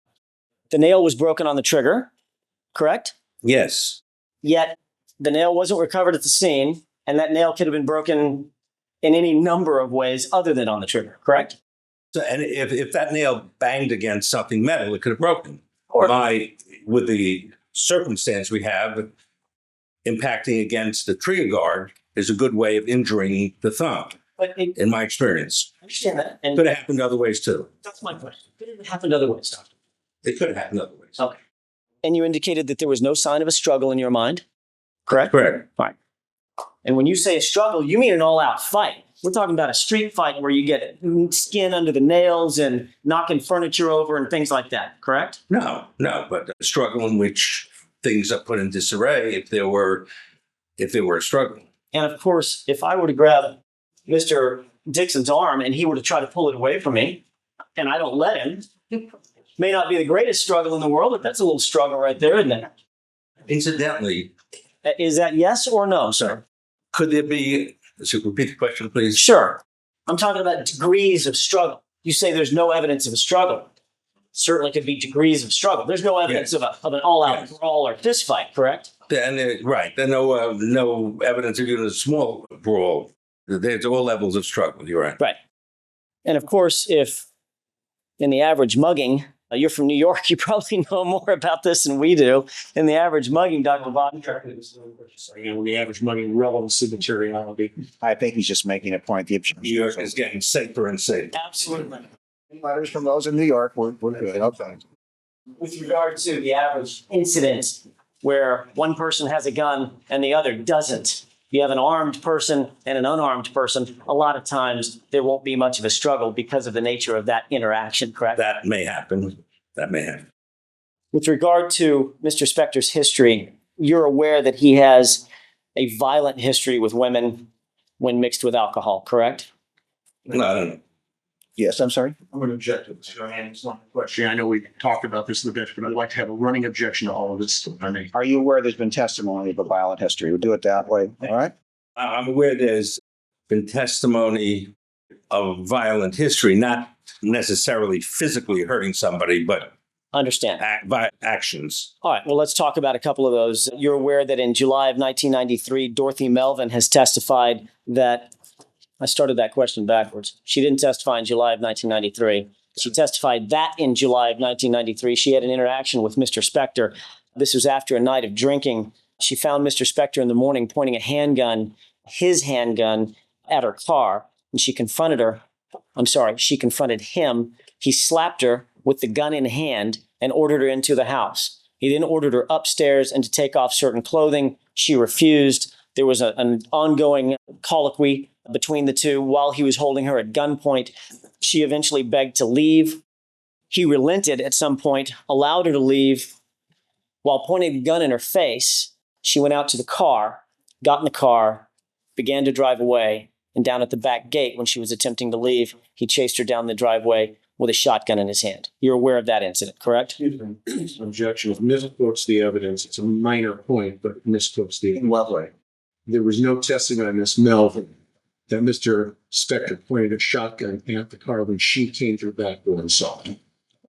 nail was broken on the trigger, correct? Yes. Yet the nail wasn't recovered at the scene, and that nail could have been broken in any number of ways other than on the trigger, correct? So, and if that nail banged against something metal, it could have broken. Or With the circumstance we have, impacting against the trigger guard is a good way of injuring the thumb, in my experience. I understand that. And Could have happened other ways too. that's my question. Could it have happened other ways, Doctor? It could have happened other ways. Okay. And you indicated that there was no sign of a struggle in your mind, correct? Correct. Fine. And when you say a struggle, you mean an all-out fight. We're talking about a street fight where you get skin under the nails and knocking furniture over and things like that, correct? No, but a struggle in which things are put in disarray if there were a struggle. And of course, if I were to grab Mr. Dixon's arm and he were to try to pull it away from me, and I don't let him, may not be the greatest struggle in the world, but that's a little struggle right there, isn't it? Incidentally, Is that yes or no, sir? could there be, so repeat the question, please? Sure. I'm talking about degrees of struggle. You say there's no evidence of a struggle. Certainly could be degrees of struggle. There's no evidence of an all-out brawl or fist fight, correct? Right. There's no evidence of even a small brawl. There's all levels of struggle. You're right. Right. And of course, if in the average mugging, you're from New York, you probably know more about this than we do. In the average mugging, Dr. Baden. The average money relevance to materiality. I think he's just making a point. The New York is getting safer and safer. Absolutely. letters from those in New York, we're good. Okay. With regard to the average incident where one person has a gun and the other doesn't, you have an armed person and an unarmed person, a lot of times there won't be much of a struggle because of the nature of that interaction, correct? That may happen. With regard to Mr. Spector's history, you're aware that he has a violent history with women when mixed with alcohol, correct? No, I don't know. Yes, I'm sorry. I'm going to object to this. It's not a question. I know we talked about this in the bench, but I'd like to have a running objection to all of this. Are you aware there's been testimony of a violent history? We'll do it that way. All right. I'm aware there's been testimony of violent history, not necessarily physically hurting somebody, but Understand. by actions. All right, well, let's talk about a couple of those. You're aware that in July of 1993, Dorothy Melvin has testified that, I started that question backwards. She didn't testify in July of 1993. She testified that in July of 1993, she had an interaction with Mr. Spector. This was after a night of drinking. She found Mr. Spector in the morning pointing a handgun, his handgun, at her car, and she confronted him. He slapped her with the gun in hand and ordered her into the house. He then ordered her upstairs and to take off certain clothing. She refused. There was an ongoing colloquy between the two while he was holding her at gunpoint. She eventually begged to leave. He relented at some point, allowed her to leave. While pointing the gun in her face, she went out to the car, got in the car, began to drive away, and down at the back gate when she was attempting to leave, he chased her down the driveway with a shotgun in his hand. You're aware of that incident, correct? Objection. If misquotes the evidence, it's a minor point, but misquotes the. In what way? There was no testimony on Miss Melvin that Mr. Spector pointed a shotgun at the car when she came through the back door and saw it.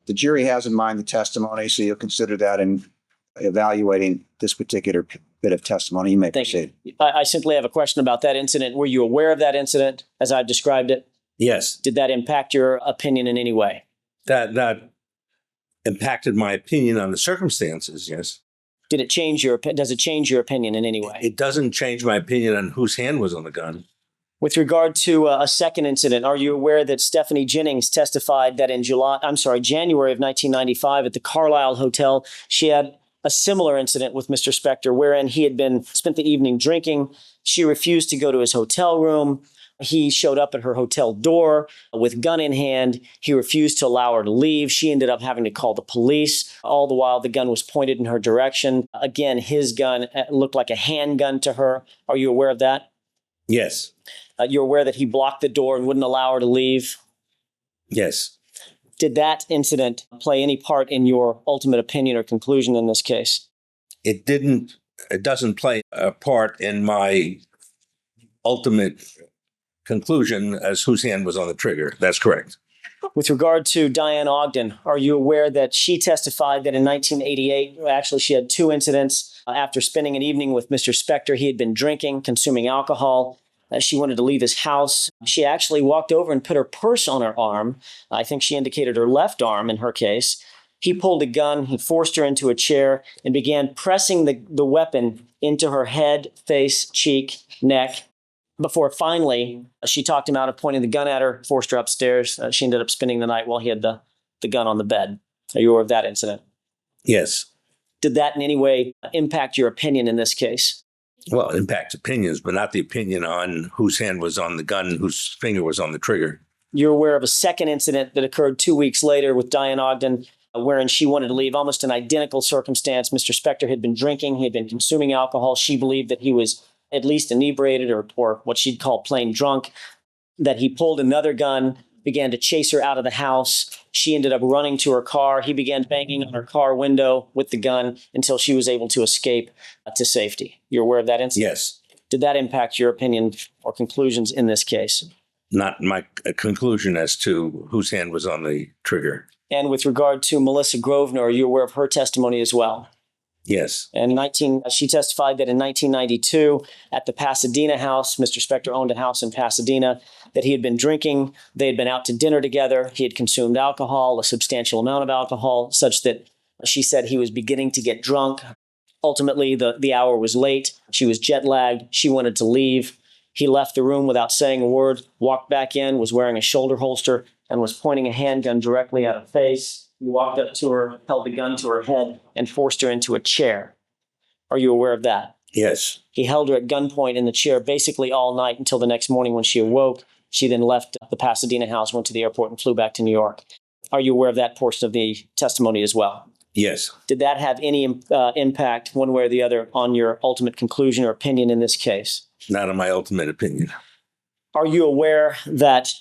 The jury has in mind the testimony, so you'll consider that in evaluating this particular bit of testimony. You may Thank proceed. you. I simply have a question about that incident. Were you aware of that incident as I've described it? Yes, Did that impact your opinion in any way? that impacted my opinion on the circumstances, yes. Does it change your opinion in any way? It doesn't change my opinion on whose hand was on the gun. With regard to a second incident, are you aware that Stephanie Jennings testified that in January of 1995 at the Carlisle Hotel, she had a similar incident with Mr. Spector wherein he had spent the evening drinking. She refused to go to his hotel room. He showed up at her hotel door with gun in hand. He refused to allow her to leave. She ended up having to call the police. All the while, the gun was pointed in her direction. Again, his gun looked like a handgun to her. Are you aware of that? Yes, You're aware that he blocked the door and wouldn't allow her to leave? yes. Did that incident play any part in your ultimate opinion or conclusion in this case? It didn't, it doesn't play a part in my ultimate conclusion as whose hand was on the trigger. That's correct. With regard to Diane Ogden, are you aware that she testified that in 1988, actually she had two incidents after spending an evening with Mr. Spector. He had been drinking, consuming alcohol. She wanted to leave his house. She actually walked over and put her purse on her arm. I think she indicated her left arm in her case. He pulled a gun, he forced her into a chair and began pressing the weapon into her head, face, cheek, neck, before finally she talked him out of pointing the gun at her, forced her upstairs. She ended up spending the night while he had the gun on the bed. Are you aware of that incident? Yes. Did that in any way impact your opinion in this case? Well, it impacts opinions, but not the opinion on whose hand was on the gun, whose finger was on the trigger. You're aware of a second incident that occurred 2 weeks later with Diane Ogden, wherein she wanted to leave, almost an identical circumstance. Mr. Spector had been drinking. He had been consuming alcohol. She believed that he was at least inebriated or what she'd call plain drunk, that he pulled another gun, began to chase her out of the house. She ended up running to her car. He began banging on her car window with the gun until she was able to escape to safety. You're aware of that incident? Yes. Did that impact your opinion or conclusions in this case? Not my conclusion as to whose hand was on the trigger. And with regard to Melissa Grosvenor, are you aware of her testimony as well? Yes. And she testified that in 1992 at the Pasadena house, Mr. Spector owned a house in Pasadena, that he had been drinking. They had been out to dinner together. He had consumed alcohol, a substantial amount of alcohol, such that she said he was beginning to get drunk. Ultimately, the hour was late. She was jet lagged. She wanted to leave. He left the room without saying a word, walked back in, was wearing a shoulder holster, and was pointing a handgun directly at her face. He walked up to her, held the gun to her head, and forced her into a chair. Are you aware of that? Yes. He held her at gunpoint in the chair basically all night until the next morning when she awoke. She then left the Pasadena house, went to the airport, and flew back to New York. Are you aware of that portion of the testimony as well? Yes. Did that have any impact one way or the other on your ultimate conclusion or opinion in this case? Not on my ultimate opinion. Are you aware that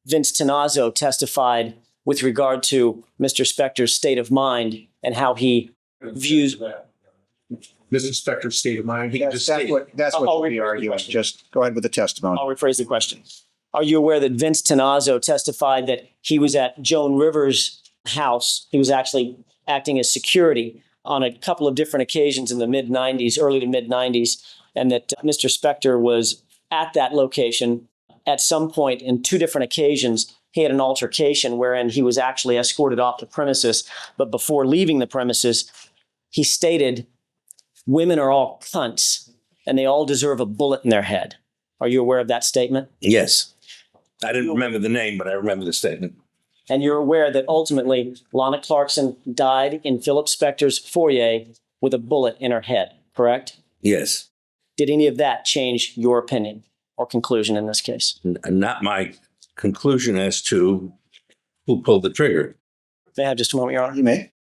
Vince Tenazzo testified with regard to Mr. Spector's state of mind and how he views... Mr. Spector's state of mind. He That's what I'll we'll be rephrase the arguing. question. Just go ahead with the testimony. I'll rephrase the question. Are you aware that Vince Tenazzo testified that he was at Joan Rivers' house? He was actually acting as security on a couple of different occasions in the mid-90s, early to mid-90s, and that Mr. Spector was at that location at some point in two different occasions. He had an altercation wherein he was actually escorted off the premises, but before leaving the premises, he stated, "Women are all cunts, and they all deserve a bullet in their head." Are you aware of that statement? Yes. I didn't remember the name, but I remember the statement. And you're aware that ultimately Lana Clarkson died in Philip Spector's foyer with a bullet in her head, correct? Yes. Did any of that change your opinion or conclusion in this case? Not my conclusion as to who pulled the trigger. May I have just a moment, Your Honor? You may.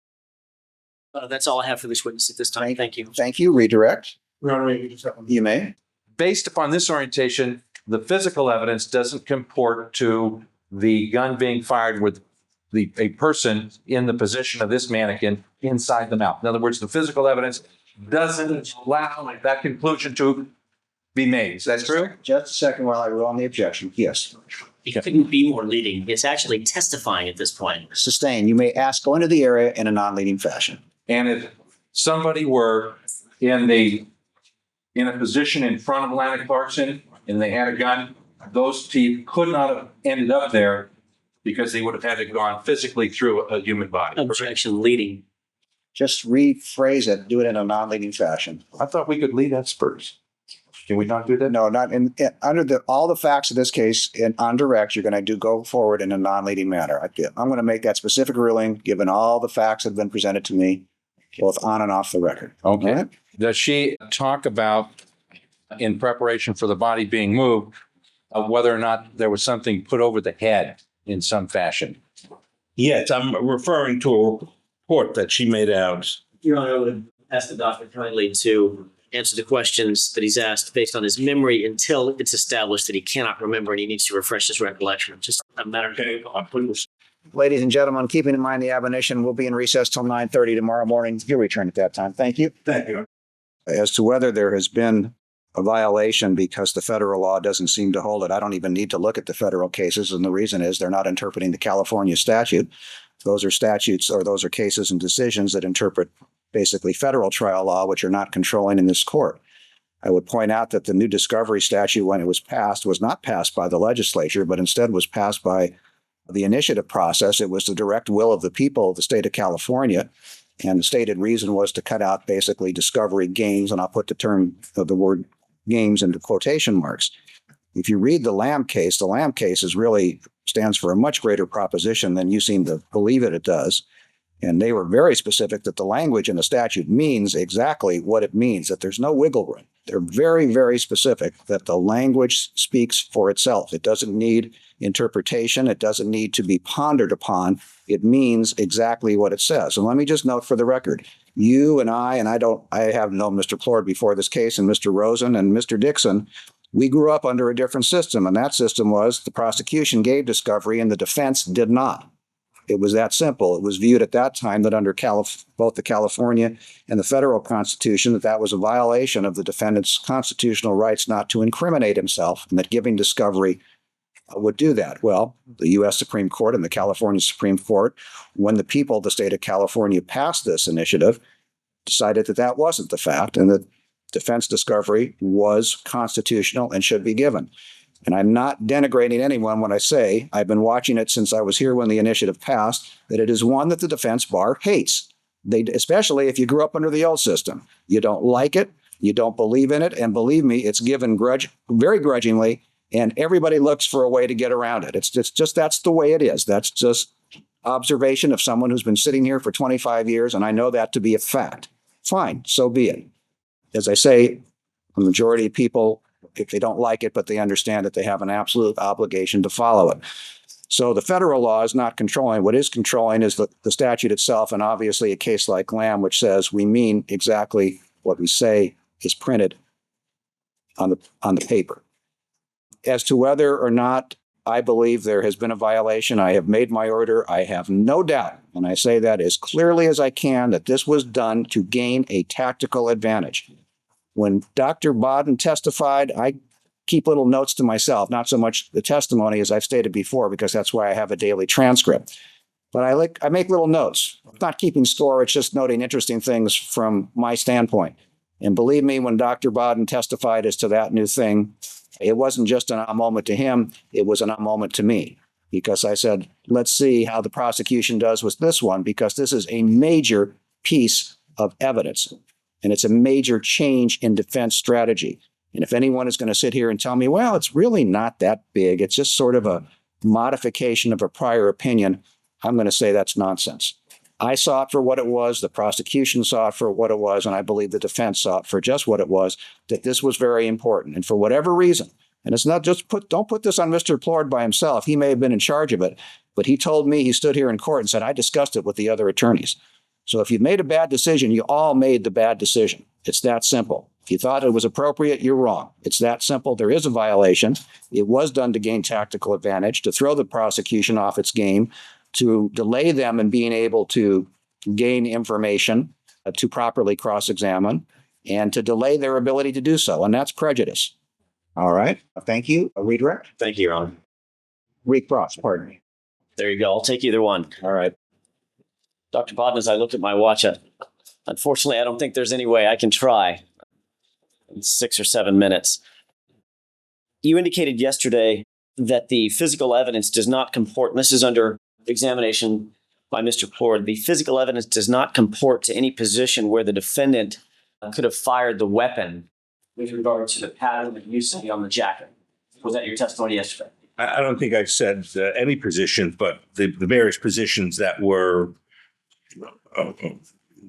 That's all I have for this witness at this time. Thank you. Thank you. Redirect. Your Honor, maybe just have one. You may. Based upon this orientation, the physical evidence doesn't comport to the gun being fired with a person in the position of this mannequin inside the mouth. In other words, the physical evidence doesn't allow that conclusion to be made. Is that true? Just a second while I rule on the objection. Yes. It couldn't be more leading. It's actually testifying at this point. Sustain. You may ask, go into the area in a non-leading fashion. And if somebody were in a position in front of Lana Clarkson and they had a gun, those teeth could not have ended up there because they would have had to gone physically through a human body. Objection leading. Just rephrase it. Do it in a non-leading fashion. I thought we could lead experts. Can we not do that? No, not under all the facts of this case on direct, you're going to go forward in a non-leading manner. I'm going to make that specific ruling given all the facts that have been presented to me, both on and off the record. Okay. All right? Does she talk about, in preparation for the body being moved, whether or not there was something put over the head in some fashion? Yes, I'm referring to a report that she made out. Your Honor, I would ask the doctor kindly to answer the questions that he's asked based on his memory until it's established that he cannot remember and he needs to refresh his recollection. Just a matter of... Okay, I'll put this. Ladies and gentlemen, keeping in mind the admonition, we'll be in recess till 9:30 tomorrow morning. You'll return at that time. Thank you. Thank you. As to whether there has been a violation because the federal law doesn't seem to hold it, I don't even need to look at the federal cases. And the reason is they're not interpreting the California statute. Those are statutes, or those are cases and decisions that interpret basically federal trial law, which are not controlling in this court. I would point out that the new discovery statute, when it was passed, was not passed by the legislature, but instead was passed by the initiative process. It was the direct will of the people of the state of California. And the stated reason was to cut out basically discovery games. And I'll put the word games into quotation marks. If you read the Lamb case is really stands for a much greater proposition than you seem to believe it does. And they were very specific that the language in the statute means exactly what it means, that there's no wiggle room. They're very, very specific that the language speaks for itself. It doesn't need interpretation. It doesn't need to be pondered upon. It means exactly what it says. And let me just note for the record, you and I have known Mr. Plourd before this case, and Mr. Rosen and Mr. Dixon, we grew up under a different system. And that system was the prosecution gave discovery and the defense did not. It was that simple. It was viewed at that time that under both the California and the federal constitution, that was a violation of the defendant's constitutional rights not to incriminate himself, and that giving discovery would do that. Well, the U.S. Supreme Court and the California Supreme Court, when the people of the state of California passed this initiative, decided that that wasn't the fact, and that defense discovery was constitutional and should be given. And I'm not denigrating anyone when I say I've been watching it since I was here when the initiative passed, that it is one that the defense bar hates. Especially if you grew up under the old system. You don't like it, you don't believe in it, and believe me, it's given very grudgingly, and everybody looks for a way to get around it. It's just that's the way it is. That's just observation of someone who's been sitting here for 25 years, and I know that to be a fact. Fine, so be it. As I say, the majority of people, if they don't like it, but they understand that they have an absolute obligation to follow it. So the federal law is not controlling. What is controlling is the statute itself, and obviously a case like Lamb, which says we mean exactly what we say is printed on the paper. As to whether or not I believe there has been a violation, I have made my order. I have no doubt, and I say that as clearly as I can, that this was done to gain a tactical advantage. When Dr. Baden testified, I keep little notes to myself, not so much the testimony as I've stated before, because that's why I have a daily transcript. But I make little notes. I'm not keeping score, it's just noting interesting things from my standpoint. And believe me, when Dr. Baden testified as to that new thing, it wasn't just an aha moment to him, it was an aha moment to me. Because I said, let's see how the prosecution does with this one, because this is a major piece of evidence. And it's a major change in defense strategy. And if anyone is going to sit here and tell me, well, it's really not that big, it's just sort of a modification of a prior opinion, I'm going to say that's nonsense. I saw it for what it was, the prosecution saw it for what it was, and I believe the defense saw it for just what it was, that this was very important. And for whatever reason, and it's not just don't put this on Mr. Plourd by himself. He may have been in charge of it, but he told me, he stood here in court and said, I discussed it with the other attorneys. So if you made a bad decision, you all made the bad decision. It's that simple. If you thought it was appropriate, you're wrong. It's that simple. There is a violation. It was done to gain tactical advantage, to throw the prosecution off its game, to delay them in being able to gain information, to properly cross-examine, and to delay their ability to do so. And that's prejudice. All right. Thank you. A redirect? Thank you, Your Honor. Recross, pardon me. There you go. I'll take either one. All right. Dr. Baden, as I looked at my watch, unfortunately, I don't think there's any way I can try in 6 or 7 minutes. You indicated yesterday that the physical evidence does not comport, and this is under examination by Mr. Plourd, the physical evidence does not comport to any position where the defendant could have fired the weapon with regard to the pattern that you see on the jacket. Was that your testimony yesterday? I don't think I've said any position, but the various positions that were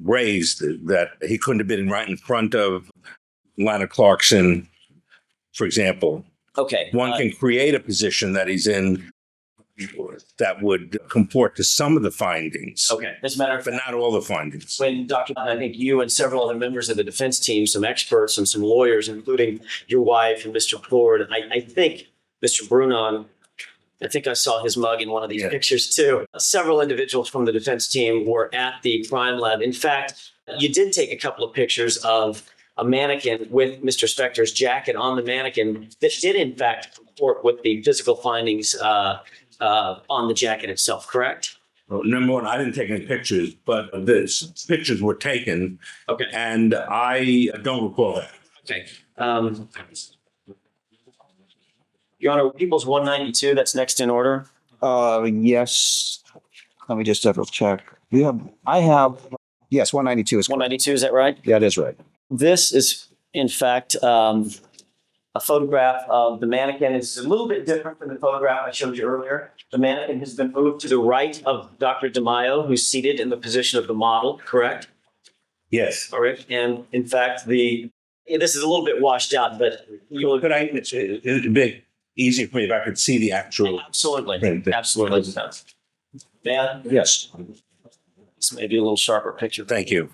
raised, that he couldn't have been right in front of Lana Clarkson, for example. Okay. One can create a position that he's in that would comport to some of the findings. Okay. As a matter of but fact, not all the findings. when Dr. I think you and several other members of the defense team, some experts and some lawyers, including your wife and Mr. Plourd, I think Mr. Brunon I think I saw his mug in one of these Yeah. pictures too. Several individuals from the defense team were at the crime lab. In fact, you did take a couple of pictures of a mannequin with Mr. Spector's jacket on the mannequin that did in fact comport with the physical findings on the jacket itself, correct? Well, number one, I didn't take any pictures, but the pictures were taken, Okay. and I don't recall that. Okay. Your Honor, People's 192, that's next in order. Yes. Let me just double check. Yes, 192 is. 192, is that right? Yeah, it is right. This is, in fact, a photograph of the mannequin. It's a little bit different from the photograph I showed you earlier. The mannequin has been moved to the right of Dr. DeMaio, who's seated in the position of the model, correct? Yes. All right. And in fact, this is a little bit washed out, but you'll. It'd be easier for me if I could see the actual. Absolutely. print. Absolutely. Man, Yes. this may be a little sharper picture. Thank you.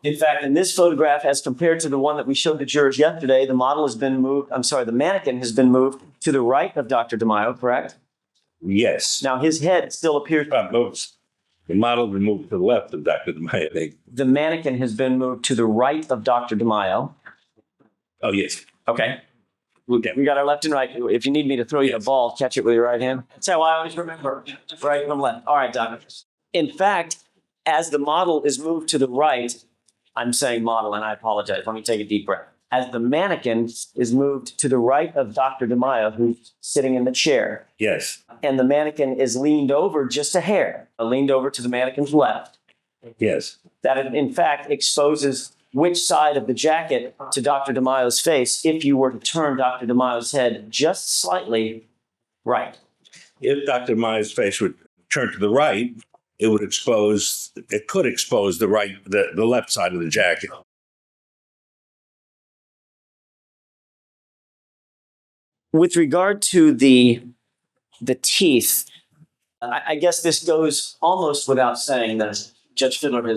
In fact, in this photograph, as compared to the one that we showed the jurors yesterday, the mannequin has been moved to the right of Dr. DeMaio, correct? Yes. Now, his head still appears. The model been moved to the left of Dr. DeMaio. The mannequin has been moved to the right of Dr. DeMaio. Oh, yes. Okay. We got our left and right. If you need me to throw you a ball, catch it with your right hand. That's how I always remember. Right from left. All right, doctor. In fact, as the model is moved to the right, I'm saying model, and I apologize. Let me take a deep breath. As the mannequin is moved to the right of Dr. DeMaio, who's sitting in the chair, Yes. and the mannequin is leaned over just a hair, leaned over to the mannequin's left, Yes. that in fact exposes which side of the jacket to Dr. DeMaio's face if you were to turn Dr. DeMaio's head just slightly right. If Dr. DeMaio's face would turn to the right, it could expose the left side of the jacket. With regard to the teeth, I guess this goes almost without saying that Judge Fidler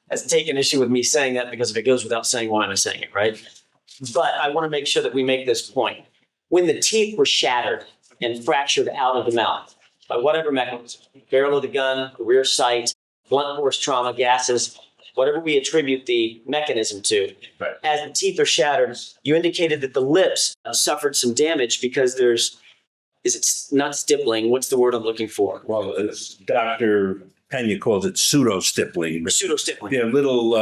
has taken issue with me saying that, because if it goes without saying, why am I saying it, right? But I want to make sure that we make this point. When the teeth were shattered and fractured out of the mouth, by whatever mechanism, barrel of the gun, the rear sight, blunt force trauma, gases, whatever we attribute the mechanism to, Right. as the teeth are shattered, you indicated that the lips suffered some damage because is it not stippling? What's the word I'm looking for? Well, Dr. Pena calls it pseudo-stippling. Pseudo-stippling. There are little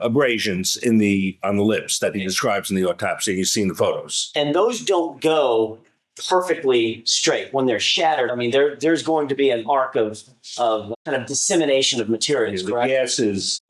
abrasions on the lips that he describes in the autopsy. You've seen the photos. And those don't go perfectly straight when they're shattered. I mean, there's going to be an arc of kind of dissemination of materials, The correct? gases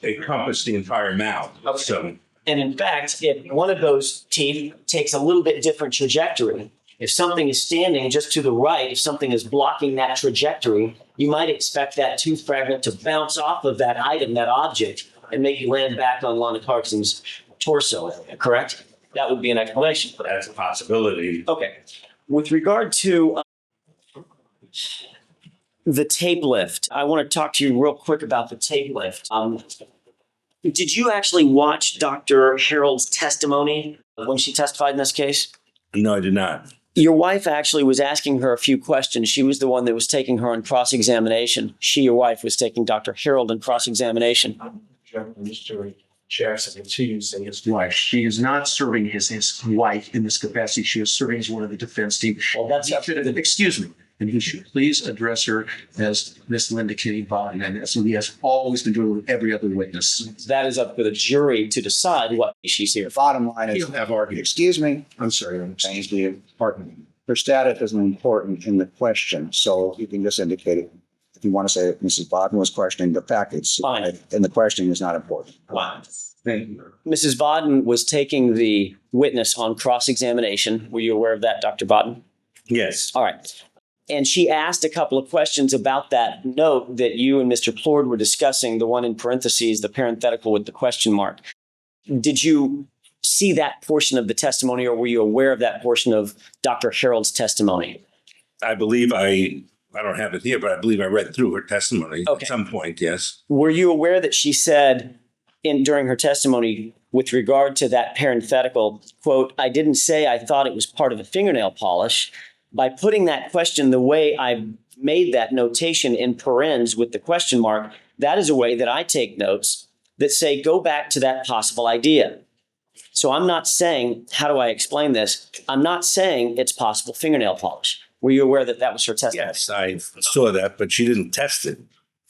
encompass the entire mouth. Okay. So, And in fact, if one of those teeth takes a little bit different trajectory, if something is standing just to the right, if something is blocking that trajectory, you might expect that tooth fragment to bounce off of that item, that object, and maybe land back on Lana Clarkson's torso area, correct? That would be an explanation for that. that's a possibility. Okay. With regard to the tape lift, I want to talk to you real quick about the tape lift. Did you actually watch Dr. Harold's testimony when she testified in this case? No, I did not. Your wife actually was asking her a few questions. She was the one that was taking her on cross-examination. Your wife, was taking Dr. Harold in cross-examination. Mr. Jackson continues saying his wife. She is not serving his wife in this capacity. She is serving as one of the defense team. Well, that's up to the- Excuse me. And he should please address her as Miss Linda Kitty Baden. And that's what he has always been doing with every other witness. That is up to the jury to decide what she's here for. Bottom line is, He'll have argued. excuse me, I'm sorry. thank you. Pardon. Her status isn't important in the question, so you can just indicate it. If you want to say that Mrs. Bodden was questioning, the fact it's Fine. in the questioning is not important. Wow. Mrs. Baden was taking the witness on cross-examination. Were you aware of that, Dr. Baden? Yes. All right. And she asked a couple of questions about that note that you and Mr. Plourd were discussing, the one in parentheses, the parenthetical with the question mark. Did you see that portion of the testimony, or were you aware of that portion of Dr. Harold's testimony? I believe I don't have it here, but I believe I read through her testimony Okay. at some point, yes. Were you aware that she said during her testimony, with regard to that parenthetical, quote, I didn't say I thought it was part of a fingernail polish. By putting that question the way I made that notation in parens with the question mark, that is a way that I take notes that say, go back to that possible idea. So I'm not saying, how do I explain this? I'm not saying it's possible fingernail polish. Were you aware that that was her testimony? Yes, I saw that, but she didn't test it.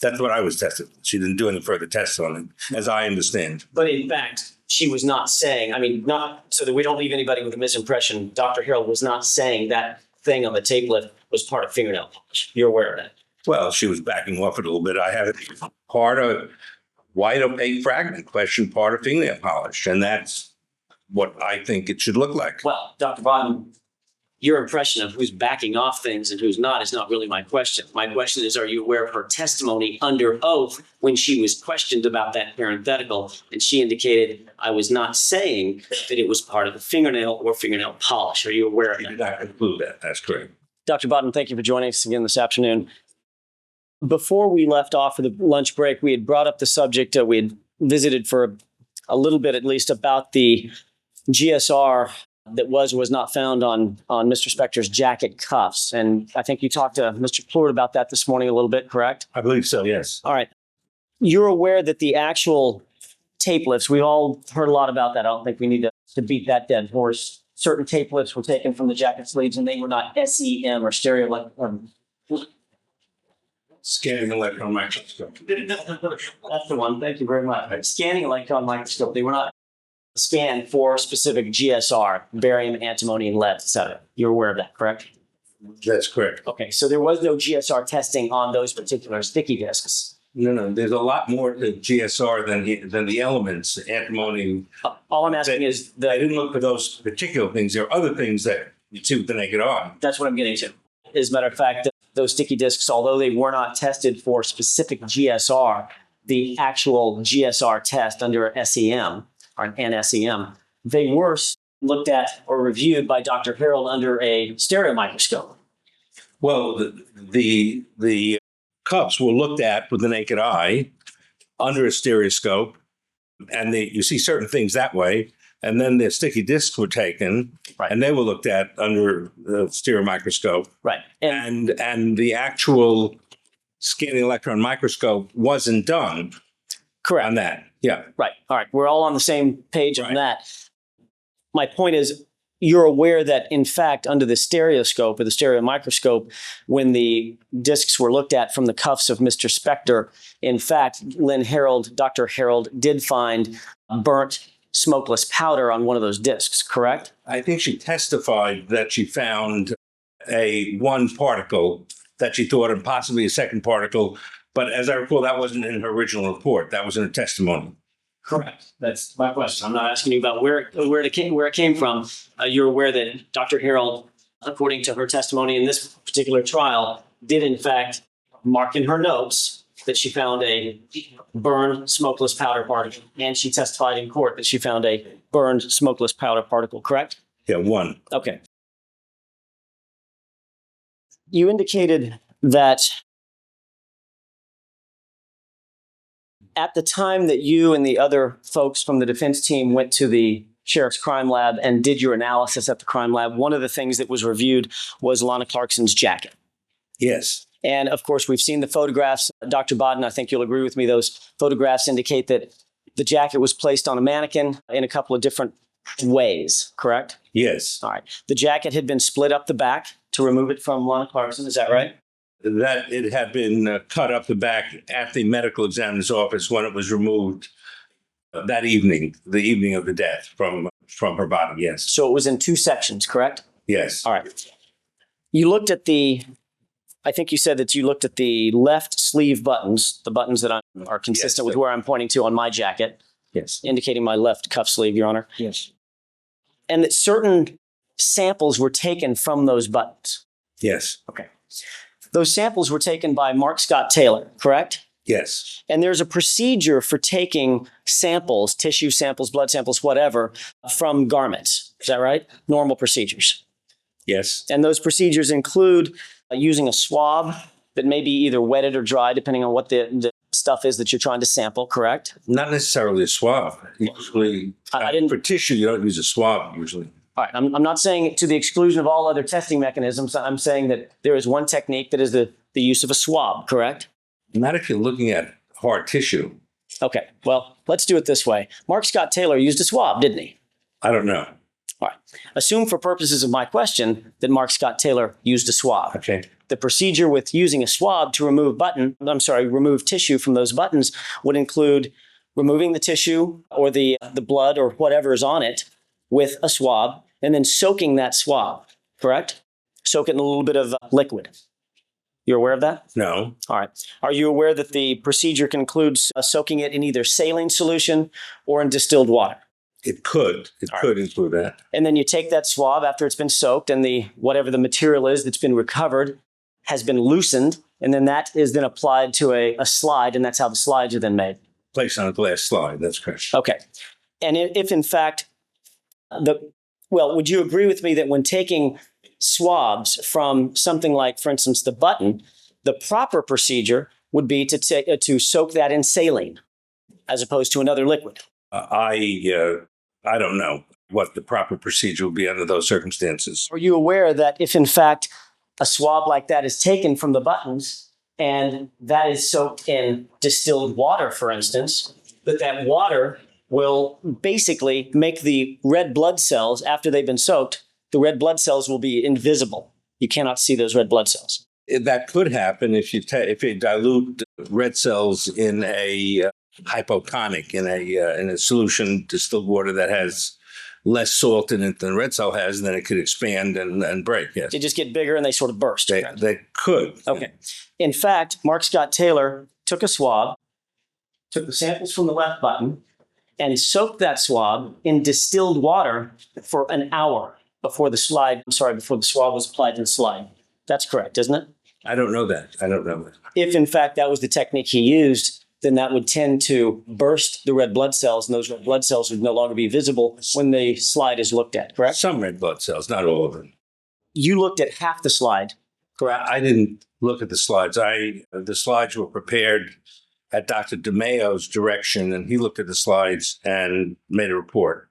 That's what I was tested. She didn't do any further tests on it, as I understand. But in fact, she was not saying, I mean, not so that we don't leave anybody with a misimpression, Dr. Harold was not saying that thing on the tape lift was part of fingernail polish. You're aware of that? Well, she was backing off it a little bit. I have it part of white opaque fragment question, part of fingernail polish, and that's what I think it should look like. Well, Dr. Baden, your impression of who's backing off things and who's not is not really my question. My question is, are you aware of her testimony under oath when she was questioned about that parenthetical? And she indicated, I was not saying that it was part of the fingernail or fingernail polish. Are you aware of She did that? not include that. That's correct. Dr. Baden, thank you for joining us again this afternoon. Before we left off for the lunch break, we had brought up the subject, we had visited for a little bit at least about the GSR that was not found on Mr. Spector's jacket cuffs. And I think you talked to Mr. Plourd about that this morning a little bit, correct? I believe so, yes. All right. You're aware that the actual tape lifts, we all heard a lot about that. I don't think we need to beat that dead horse. Certain tape lifts were taken from the jacket sleeves and they were not SEM or stereo. Scanning electron microscope. That's the one. Thank you very much. Scanning electron microscope. They were not scanned for specific GSR, barium, antimony, and lead, et cetera. You're aware of that, correct? That's correct. Okay, so there was no GSR testing on those particular sticky discs. No, there's a lot more to GSR than the elements, antimony. All I'm asking is I didn't look for those particular things. There are other things that you see with the naked eye. that's what I'm getting to. As a matter of fact, those sticky discs, although they were not tested for specific GSR, the actual GSR test under SEM or an NSEM, they were looked at or reviewed by Dr. Harold under a stereo microscope. Well, the cups were looked at with the naked eye under a stereoscope, and you see certain things that way. And then the sticky discs were taken, Right. and they were looked at under the stereo microscope. Right. And the actual scanning electron microscope wasn't done Correct. on that. Yeah. Right. All right. We're all on the same page on Right. that. My point is, you're aware that, in fact, under the stereoscope or the stereo microscope, when the discs were looked at from the cuffs of Mr. Spector, in fact, Dr. Harold did find burnt smokeless powder on one of those discs, correct? I think she testified that she found one particle that she thought, and possibly a second particle. But as I recall, that wasn't in her original report. That was in her testimony. Correct. That's my question. I'm not asking you about where it came from. You're aware that Dr. Harold, according to her testimony in this particular trial, did in fact mark in her notes that she found a burned smokeless powder particle, and she testified in court that she found a burned smokeless powder particle, correct? Yeah, one. Okay. You indicated that at the time that you and the other folks from the defense team went to the sheriff's crime lab and did your analysis at the crime lab, one of the things that was reviewed was Lana Clarkson's jacket. Yes. And of course, we've seen the photographs. Dr. Baden, I think you'll agree with me, those photographs indicate that the jacket was placed on a mannequin in a couple of different ways, correct? Yes. All right. The jacket had been split up the back to remove it from Lana Clarkson, is that right? That it had been cut up the back at the medical examiner's office when it was removed that evening, the evening of the death from her body. Yes. So it was in two sections, correct? Yes. All right. You looked at I think you said that you looked at the left sleeve buttons, the buttons that are consistent with where I'm pointing to on my jacket, Yes. indicating my left cuff sleeve, Your Honor. Yes. And that certain samples were taken from those buttons. Yes. Okay. Those samples were taken by Mark Scott Taylor, correct? Yes. And there's a procedure for taking samples, tissue samples, blood samples, whatever, from garments. Is that right? Normal procedures. Yes. And those procedures include using a swab that may be either wetted or dry, depending on what the stuff is that you're trying to sample, correct? Not necessarily a swab. Usually, I didn't. for tissue, you don't use a swab usually. All right. I'm not saying to the exclusion of all other testing mechanisms. I'm saying that there is one technique that is the use of a swab, correct? Not if you're looking at hard tissue. Okay. Well, let's do it this way. Mark Scott Taylor used a swab, didn't he? I don't know. All right. Assume for purposes of my question that Mark Scott Taylor used a swab. Okay. The procedure with using a swab to remove tissue from those buttons would include removing the tissue or the blood or whatever is on it with a swab and then soaking that swab, correct? Soak it in a little bit of liquid. You're aware of that? No. All right. Are you aware that the procedure concludes soaking it in either saline solution or in distilled water? It could. It could include that. And then you take that swab after it's been soaked and whatever the material is that's been recovered has been loosened, and then that is then applied to a slide, and that's how the slides are then made. Placed on a glass slide. That's correct. Okay. And if in fact, would you agree with me that when taking swabs from something like, for instance, the button, the proper procedure would be to soak that in saline as opposed to another liquid? I don't know what the proper procedure would be under those circumstances. Are you aware that if in fact a swab like that is taken from the buttons and that is soaked in distilled water, for instance, that water will basically make the red blood cells, after they've been soaked, the red blood cells will be invisible. You cannot see those red blood cells. That could happen if you dilute red cells in a hypotonic, in a solution distilled water that has less salt in it than red cell has, and then it could expand and break. Yes, they just get bigger and they sort of burst. They could. Okay. In fact, Mark Scott Taylor took a swab, took the samples from the left button, and soaked that swab in distilled water for an hour before the swab was applied to the slide. That's correct, isn't it? I don't know that. If in fact that was the technique he used, then that would tend to burst the red blood cells, and those red blood cells would no longer be visible when the slide is looked at, correct? Some red blood cells, not all of them. You looked at half the slide, correct? I didn't look at the slides. The slides were prepared at Dr. DeMayo's direction, and he looked at the slides and made a report.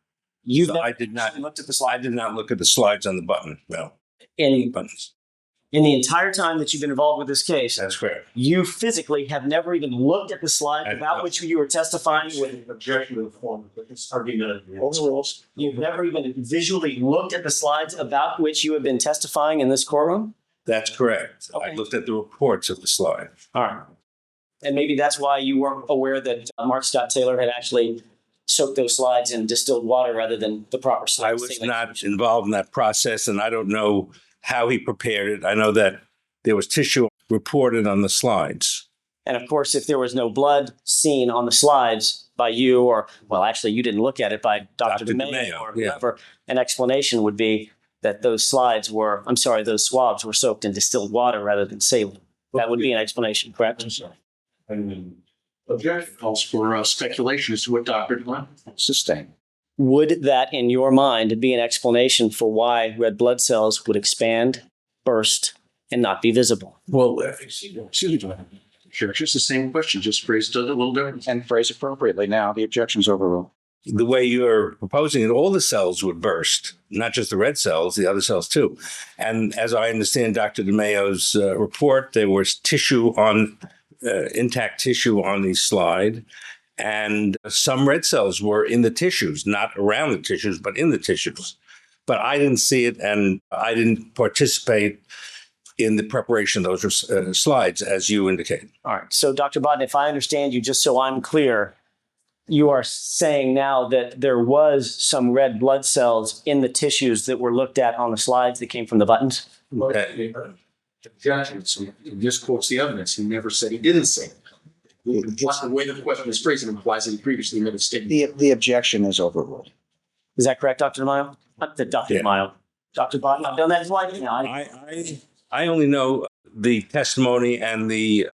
I did not look at the slide. I did not look at the slides on the button. No. Buttons. In the entire time that you've been involved with this case, that's correct. You physically have never even looked at the slide about which you were testifying with objection to the form of this argument. You've never even visually looked at the slides about which you have been testifying in this courtroom? That's correct. Okay. I looked at the reports of the slide. All right. And maybe that's why you weren't aware that Mark Scott Taylor had actually soaked those slides in distilled water rather than the proper slide. I was not involved in that process, and I don't know how he prepared it. I know that there was tissue reported on the slides. And of course, if there was no blood seen on the slides by you, or, well, actually, you didn't look at it by Dr. DeMayo or whoever, an explanation would be that those swabs were soaked in distilled water rather than saline. That would be an explanation, correct? I'm sorry. Objection calls for speculation as to what Dr. DeMayo sustained. Would that, in your mind, be an explanation for why red blood cells would expand, burst, and not be visible? Well, excuse me, sure, it's just the same question, just phrased a little different. And phrase appropriately now. The objection's overruled. The way you're proposing it, all the cells would burst, not just the red cells, the other cells too. And as I understand Dr. DeMayo's report, there was intact tissue on the slide. And some red cells were in the tissues, not around the tissues, but in the tissues. But I didn't see it, and I didn't participate in the preparation of those slides, as you indicated. All right. So, Dr. Baden, if I understand you, just so I'm clear, you are saying now that there was some red blood cells in the tissues that were looked at on the slides that came from the buttons? Okay. Objection. This quotes the evidence. He never said he didn't say it. The way the question is phrased implies that he previously made a statement. The objection is overruled. Is that correct, Dr. DeMayo? Dr. DeMayo. Dr. Baden, I've done that twice. I only know the testimony and the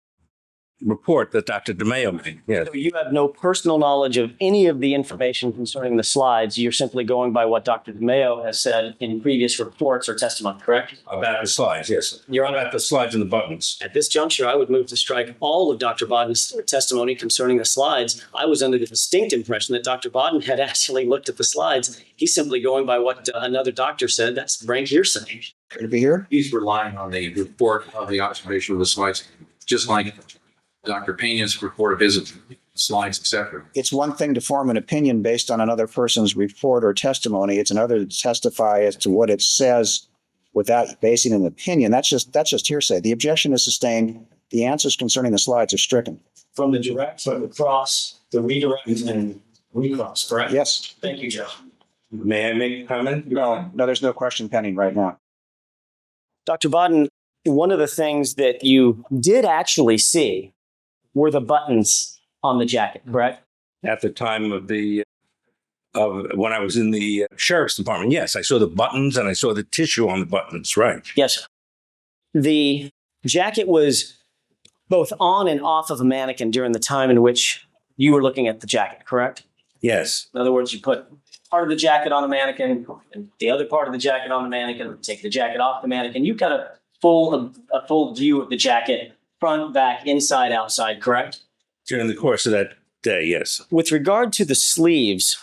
report that Dr. DeMayo made. Yes. So you have no personal knowledge of any of the information concerning the slides. You're simply going by what Dr. DeMayo has said in previous reports or testimony, correct? About the slides, yes. Your Honor, About the slides and the buttons. at this juncture, I would move to strike all of Dr. Baden's testimony concerning the slides. I was under the distinct impression that Dr. Baden had actually looked at the slides. He's simply going by what another doctor said. That's rank hearsay. Good to be here. He's relying on the report of the observation of the slides, just like Dr. Pena's report of his slides, et cetera. It's one thing to form an opinion based on another person's report or testimony. It's another to testify as to what it says without basing an opinion. That's just hearsay. The objection is sustained. The answers concerning the slides are stricken. From the direct, from the cross, the redirect, and recross, correct? Yes. Thank you, Joe. May I make a comment? No, there's no question pending right now. Dr. Baden, one of the things that you did actually see were the buttons on the jacket, correct? At the time of when I was in the sheriff's department, yes, I saw the buttons and I saw the tissue on the buttons, right? Yes, sir. The jacket was both on and off of a mannequin during the time in which you were looking at the jacket, correct? Yes. In other words, you put part of the jacket on a mannequin and the other part of the jacket on a mannequin, take the jacket off the mannequin. You've got a full view of the jacket, front, back, inside, outside, correct? During the course of that day, yes. With regard to the sleeves,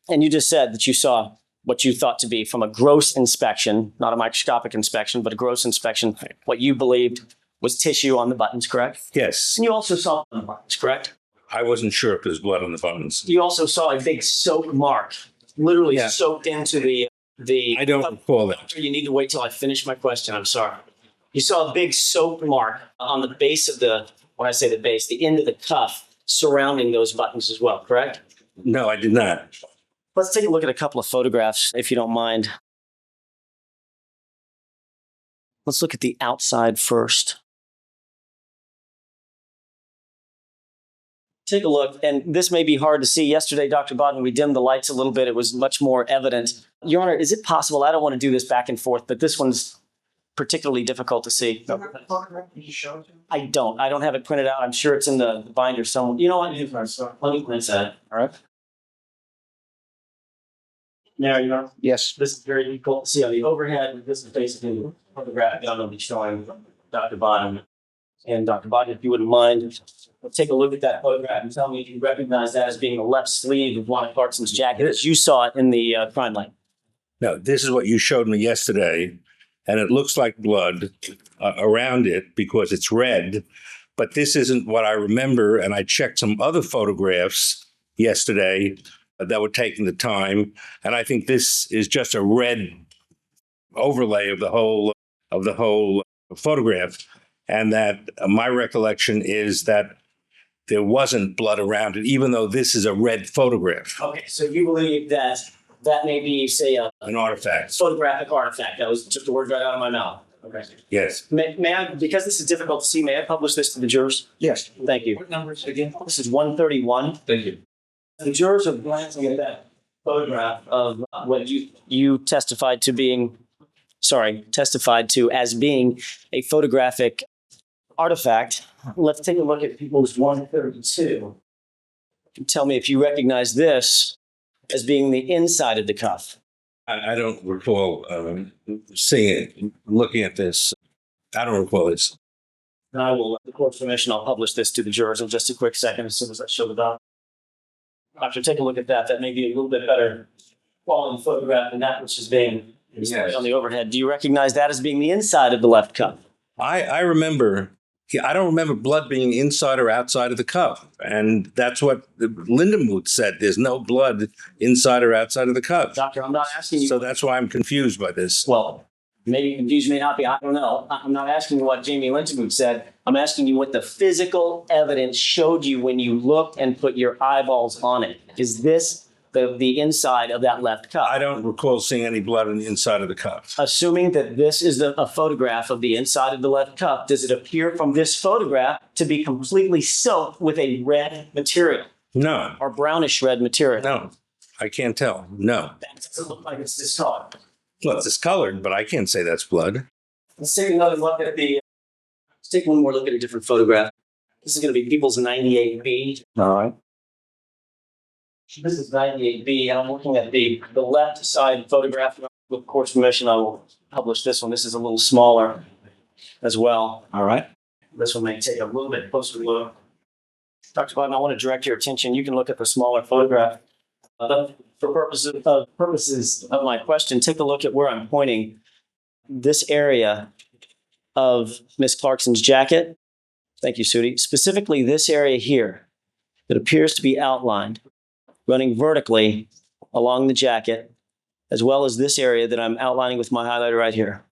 and you just said that you saw what you thought to be from a gross inspection, not a microscopic inspection, but a gross inspection, what you believed was tissue on the buttons, correct? Yes. And you also saw on the buttons, correct? I wasn't sure if there was blood on the buttons. You also saw a big soak mark, literally Yeah. soaked into the. I don't recall that. You need to wait till I finish my question. I'm sorry. You saw a big soak mark on the base of the, when I say the base, the end of the cuff surrounding those buttons as well, correct? No, I did not. Let's take a look at a couple of photographs, if you don't mind. Let's look at the outside first. Take a look, and this may be hard to see. Yesterday, Dr. Baden, we dimmed the lights a little bit. It was much more evident. Your Honor, is it possible, I don't want to do this back and forth, but this one's particularly difficult to see. I don't have it printed out. I'm sure it's in the binder somewhere. You know what? Let me glance at it. All right. Now, you know, Yes. this is very difficult to see on the overhead. This is basically a photograph I'm going to be showing Dr. Baden. And Dr. Baden, if you wouldn't mind, take a look at that photograph and tell me if you recognize that as being the left sleeve of Juana Clarkson's jacket as you saw it in the crime line. No, this is what you showed me yesterday, and it looks like blood around it because it's red, but this isn't what I remember, and I checked some other photographs yesterday that were taken the time, and I think this is just a red overlay of the whole photograph, and that my recollection is that there wasn't blood around it, even though this is a red photograph. Okay, so you believe that that may be, say, An artifact. photographic artifact. That was just the word right out of my mouth. Okay. Yes. May I, because this is difficult to see, may I publish this to the jurors? Yes. Thank you. What number is it again? This is 131. Thank you. The jurors are glancing at that photograph of what you testified to as being a photographic artifact. Let's take a look at people's 132. Tell me if you recognize this as being the inside of the cuff. I don't recall seeing it, looking at this. I don't recall this. And I will, with the court's permission, I'll publish this to the jurors in just a quick second as soon as I show the doc. After take a look at that, that may be a little bit better quality photograph than that which is being displayed on the overhead. Do you recognize that as being the inside of the left cuff? I remember, I don't remember blood being inside or outside of the cuff. And that's what Lindenmuth said. There's no blood inside or outside of the cuff. Doctor, I'm not asking you. So that's why I'm confused by this. Well, maybe confused, may not be. I don't know. I'm not asking you what Jamie Lindenmuth said. I'm asking you what the physical evidence showed you when you looked and put your eyeballs on it. Is this the inside of that left cuff? I don't recall seeing any blood on the inside of the cuff. Assuming that this is a photograph of the inside of the left cuff, does it appear from this photograph to be completely soaked with a red material No, or brownish red material? no, I can't tell. No. That doesn't look like it's discolored. Well, it's discolored, but I can't say that's blood. Let's take another look at let's take one more look at a different photograph. This is going to be People's 98B. All right. This is 98B, and I'm looking at the left side photograph. With court's permission, I will publish this one. This is a little smaller as well. All right. This one may take a little bit closer look. Dr. Baden, I want to direct your attention. You can look at the smaller photograph. But for purposes of my question, take a look at where I'm pointing. This area of Miss Clarkson's jacket. Thank you, Sudi. Specifically, this area here that appears to be outlined, running vertically along the jacket, as well as this area that I'm outlining with my highlighter right here.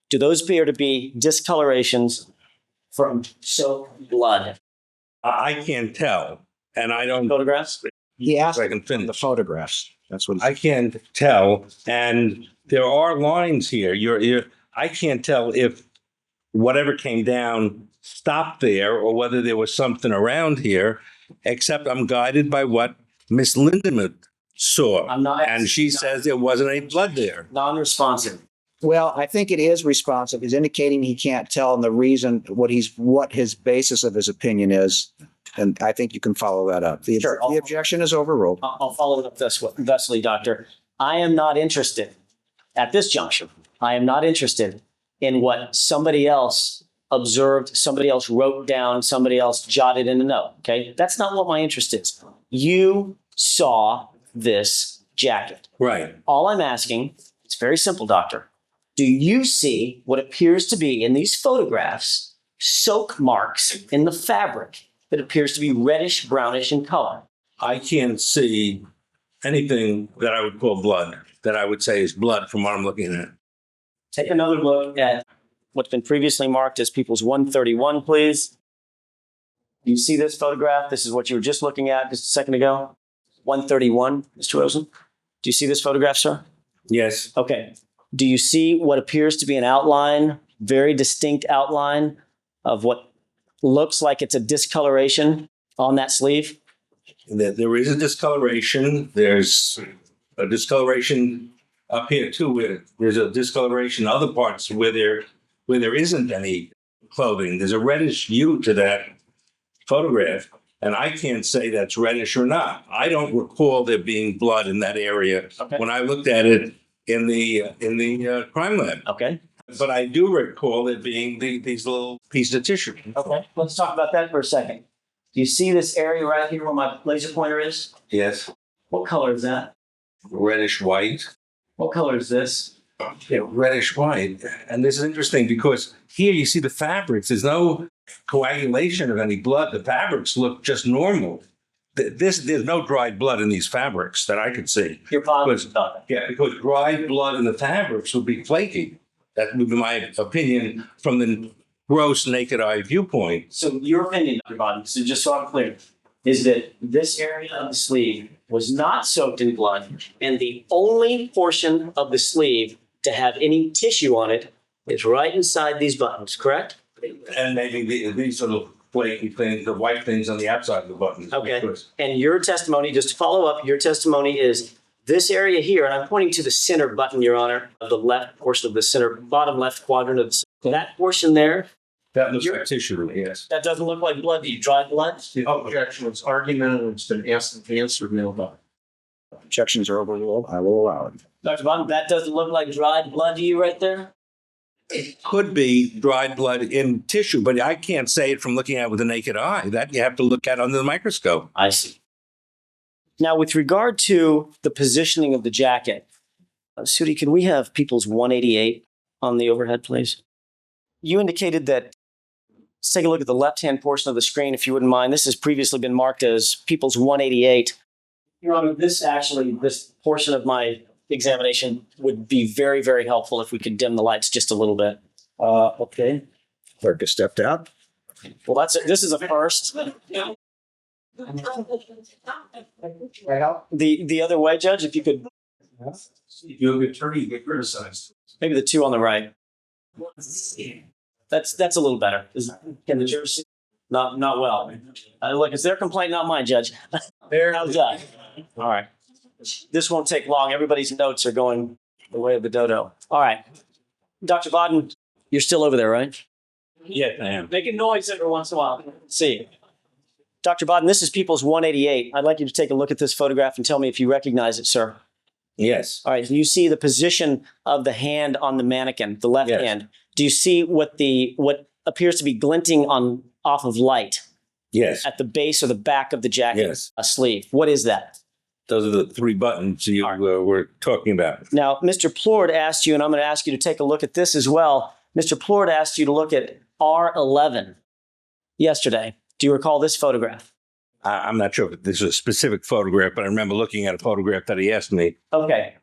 Do those appear to be discolorations from soaked blood? I can't tell, and I don't. Photographs? He asked I can the finish. photographs. That's what I can't tell, and there are lines here. I can't tell if whatever came down stopped there or whether there was something around here, except I'm guided by what Miss Lindemann saw. I'm not. And she says there wasn't any blood there. Non-responsive. Well, I think it is responsive. He's indicating he can't tell, and the reason what his basis of his opinion is, and I think you can follow that up. The objection is overruled. I'll follow it up thusly, Doctor. I am not interested at this juncture. I am not interested in what somebody else observed, somebody else wrote down, somebody else jotted in a note. Okay, that's not what my interest is. You saw this jacket. Right. All I'm asking, it's very simple, Doctor. Do you see what appears to be in these photographs soak marks in the fabric that appears to be reddish, brownish in color? I can't see anything that I would call blood, that I would say is blood from what I'm looking at. Take another look at what's been previously marked as People's 131, please. Do you see this photograph? This is what you were just looking at just a second ago. 131, Mr. Rosen. Do you see this photograph, sir? Yes. Okay. Do you see what appears to be an outline, very distinct outline of what looks like it's a discoloration on that sleeve? There is a discoloration. There's a discoloration up here too. There's a discoloration in other parts where there isn't any clothing. There's a reddish hue to that photograph, and I can't say that's reddish or not. I don't recall there being blood in that area when I looked at it in the crime lab. Okay. But I do recall it being these little pieces of tissue. Okay. Let's talk about that for a second. Do you see this area right here where my laser pointer is? Yes. What color is that? Reddish white. What color is this? Yeah, reddish white. And this is interesting because here you see the fabrics. There's no coagulation of any blood. The fabrics look just normal. There's no dried blood in these fabrics that I could see. You're positive about that? Yeah, because dried blood in the fabrics would be flaky. That would be my opinion from the gross naked eye viewpoint. So your opinion, Dr. Baden, so just so I'm clear, is that this area of the sleeve was not soaked in blood, and the only portion of the sleeve to have any tissue on it is right inside these buttons, correct? And maybe these little flaky things, the white things on the outside of the buttons. Okay. And your testimony, just to follow up, your testimony is this area here, and I'm pointing to the center button, Your Honor, of the left portion of the center, bottom left quadrant of that portion there. That looks like tissue to me, yes. That doesn't look like blood. Do you dried blood? The objection was argument and it's been asked and answered, mailed out. Objections are overruled. I will allow it. Dr. Baden, that doesn't look like dried blood to you right there? It could be dried blood in tissue, but I can't say it from looking at it with the naked eye. That you have to look at under the microscope. I see. Now, with regard to the positioning of the jacket, Sudi, can we have People's 188 on the overhead, please? You indicated that, let's take a look at the left-hand portion of the screen, if you wouldn't mind. This has previously been marked as People's 188. Your Honor, this portion of my examination would be very, very helpful if we could dim the lights just a little bit. Okay. Clerk has stepped out. Well, this is a first. The other way, Judge, if you could. You're an attorney, you get criticized. Maybe the two on the right. That's a little better. Can the jurors see? Not well. Look, it's their complaint, not mine, Judge. How's that? All right. This won't take long. Everybody's notes are going the way of the dodo. All right. Dr. Baden, you're still over there, right? Yes, I am. Making noise every once in a while. See. Dr. Baden, this is People's 188. I'd like you to take a look at this photograph and tell me if you recognize it, sir. Yes. All right. You see the position of the hand on the mannequin, the left Yes. hand. Do you see what appears to be glinting off of light Yes. at the base or the back of the jacket Yes. sleeve? What is that? Those are the three buttons you were talking about. Now, Mr. Plourd asked you, and I'm going to ask you to take a look at this as well. Mr. Plourd asked you to look at R11 yesterday. Do you recall this photograph? I'm not sure if this is a specific photograph, but I remember looking at a photograph that he asked me. Okay.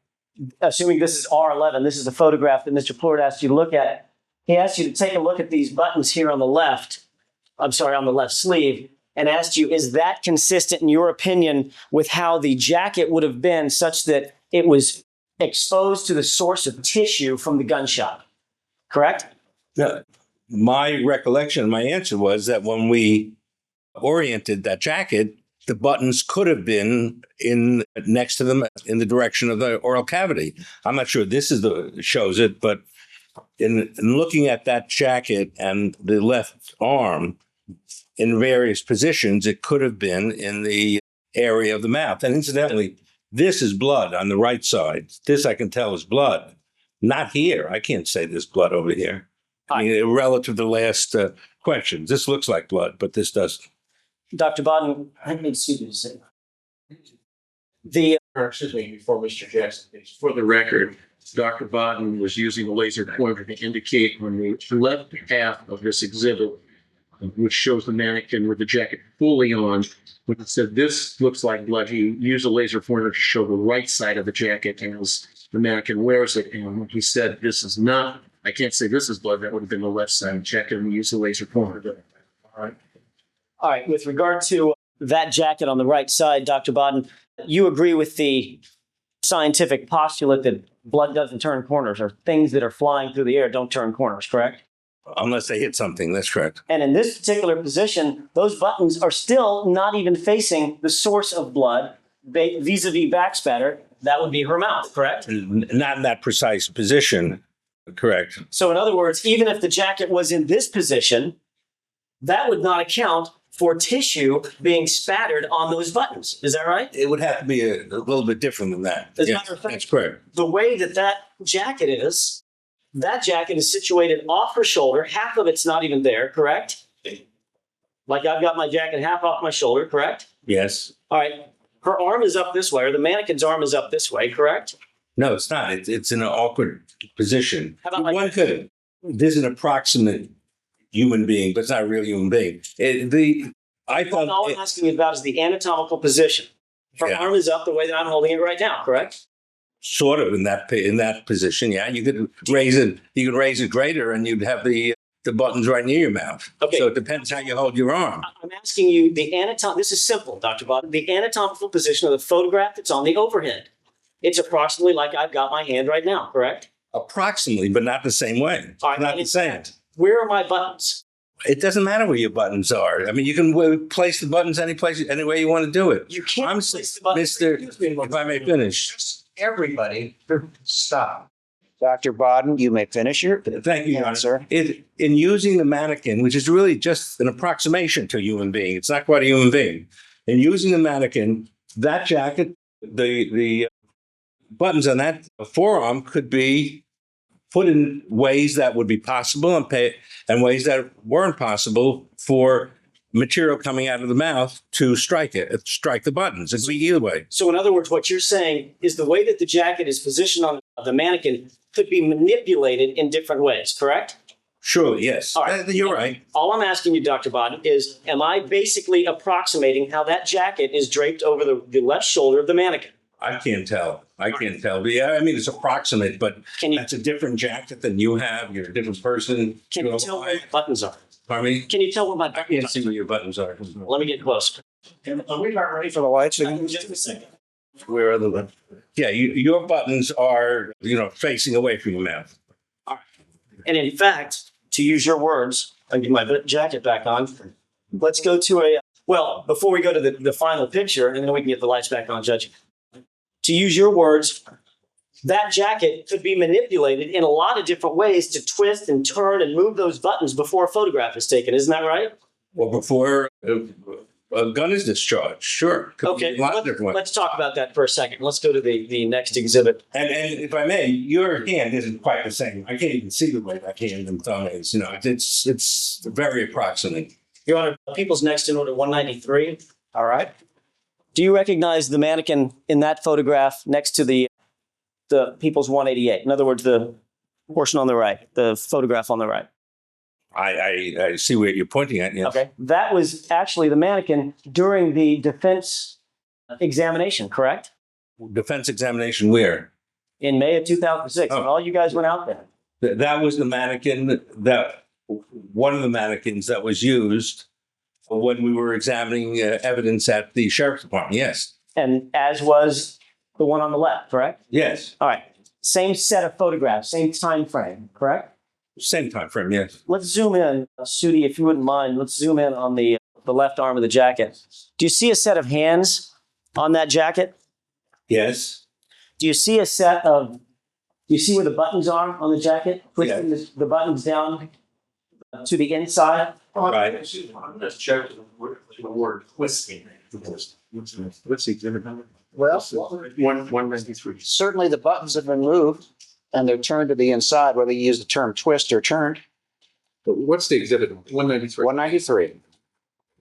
Assuming this is R11, this is the photograph that Mr. Plourd asked you to look at. He asked you to take a look at these buttons here on the left. On the left sleeve, and asked you, is that consistent in your opinion with how the jacket would have been such that it was exposed to the source of tissue from the gunshot? Correct? No, my recollection, my answer was that when we oriented that jacket, the buttons could have been next to them in the direction of the oral cavity. I'm not sure this shows it, but in looking at that jacket and the left arm in various positions, it could have been in the area of the mouth. And incidentally, this is blood on the right side. This I can tell is blood. Not here. I can't say there's blood over here. I mean, relative to the last questions, this looks like blood, but this doesn't. Dr. Baden, excuse me a second. Excuse me, before Mr. Jackson, for the record, Dr. Baden was using a laser pointer to indicate on the left half of this exhibit, which shows the mannequin with the jacket fully on. When it said this looks like blood, he used a laser pointer to show the right side of the jacket as the mannequin wears it. And when he said this is not, I can't say this is blood, that would have been the left side of the jacket, and he used a laser pointer. All right. All right. With regard to that jacket on the right side, Dr. Baden, you agree with the scientific postulate that blood doesn't turn corners, or things that are flying through the air don't turn corners, correct? Unless they hit something, that's correct. And in this particular position, those buttons are still not even facing the source of blood vis-a-vis back spatter. That would be her mouth, correct? Not in that precise position, correct. So in other words, even if the jacket was in this position, that would not account for tissue being spattered on those buttons. Is that right? It would have to be a little bit different than that. As a Yes, matter of fact, that's correct. the way that jacket is, that jacket is situated off her shoulder. Half of it's not even there, correct? Like I've got my jacket half off my shoulder, correct? Yes. All right. Her arm is up this way, or the mannequin's arm is up this way, correct? No, it's not. It's in an awkward position. How about One could. There's an approximate human being, but it's not a real human being. All I'm asking you about is the anatomical position. Her arm is up the way that I'm holding it right now, correct? Sort of in that position, yeah. You could raise it greater, and you'd have the buttons right near your mouth. Okay. So it depends how you hold your arm. I'm asking you this is simple, Dr. Baden, the anatomical position of the photograph that's on the overhead. It's approximately like I've got my hand right now, correct? Approximately, but not the same way. All right, Not the same. Where are my buttons? It doesn't matter where your buttons are. I mean, you can place the buttons any way you want to do it. You can't I'm place the buttons. If I may finish. Everybody, stop. Dr. Baden, you may finish your Thank you, Your Honor. answer. In using the mannequin, which is really just an approximation to a human being, it's not quite a human being. In using the mannequin, that jacket, the buttons on that forearm could be put in ways that would be possible and ways that weren't possible for material coming out of the mouth to strike the buttons. It could be either way. So in other words, what you're saying is the way that the jacket is positioned on the mannequin could be manipulated in different ways, correct? Surely, yes. All right. You're right. All I'm asking you, Dr. Baden, is am I basically approximating how that jacket is draped over the left shoulder of the mannequin? I can't tell. But yeah, I mean, it's approximate, but that's a different jacket than you have. You're a different person. Can you tell where my buttons are? Pardon me? Can you tell where my I buttons can't are? see where your buttons are. Let me get close. Are we not ready for the lights again? Just a second. Where are the buttons? Yeah, your buttons are, facing away from your mouth. And in fact, to use your words, I'll get my jacket back on. Let's go to before we go to the final picture, and then we can get the lights back on, Judge. To use your words, that jacket could be manipulated in a lot of different ways to twist and turn and move those buttons before a photograph is taken. Isn't that right? Well, before A gun is discharged, sure. Could be Okay, a lot of different ways. let's talk about that for a second. Let's go to the next exhibit. And if I may, your hand isn't quite the same. I can't even see the way that hand and thumb is. You know, it's very approximate. Your Honor, People's Next in Order 193. All right. Do you recognize the mannequin in that photograph next to the People's 188? In other words, the portion on the right, the photograph on the right. I see where you're pointing at. Yes. Okay. That was actually the mannequin during the defense examination, correct? Defense examination where? In May of 2006, when all you guys went out there. That was the mannequin one of the mannequins that was used when we were examining evidence at the sheriff's department. Yes. And as was the one on the left, correct? Yes. All right. Same set of photographs, same time frame, correct? Same time frame. Yes. Let's zoom in, Sudi, if you wouldn't mind. Let's zoom in on the left arm of the jacket. Do you see a set of hands on that jacket? Yes. Do you see do you see where the buttons are on the jacket? Pushing the buttons down to the inside? Right. I'm just checking the word twisting. What's the exhibit number? Well, 193. certainly the buttons have been moved and they're turned to the inside, whether you use the term twist or turned. What's the exhibit number? 193. 193.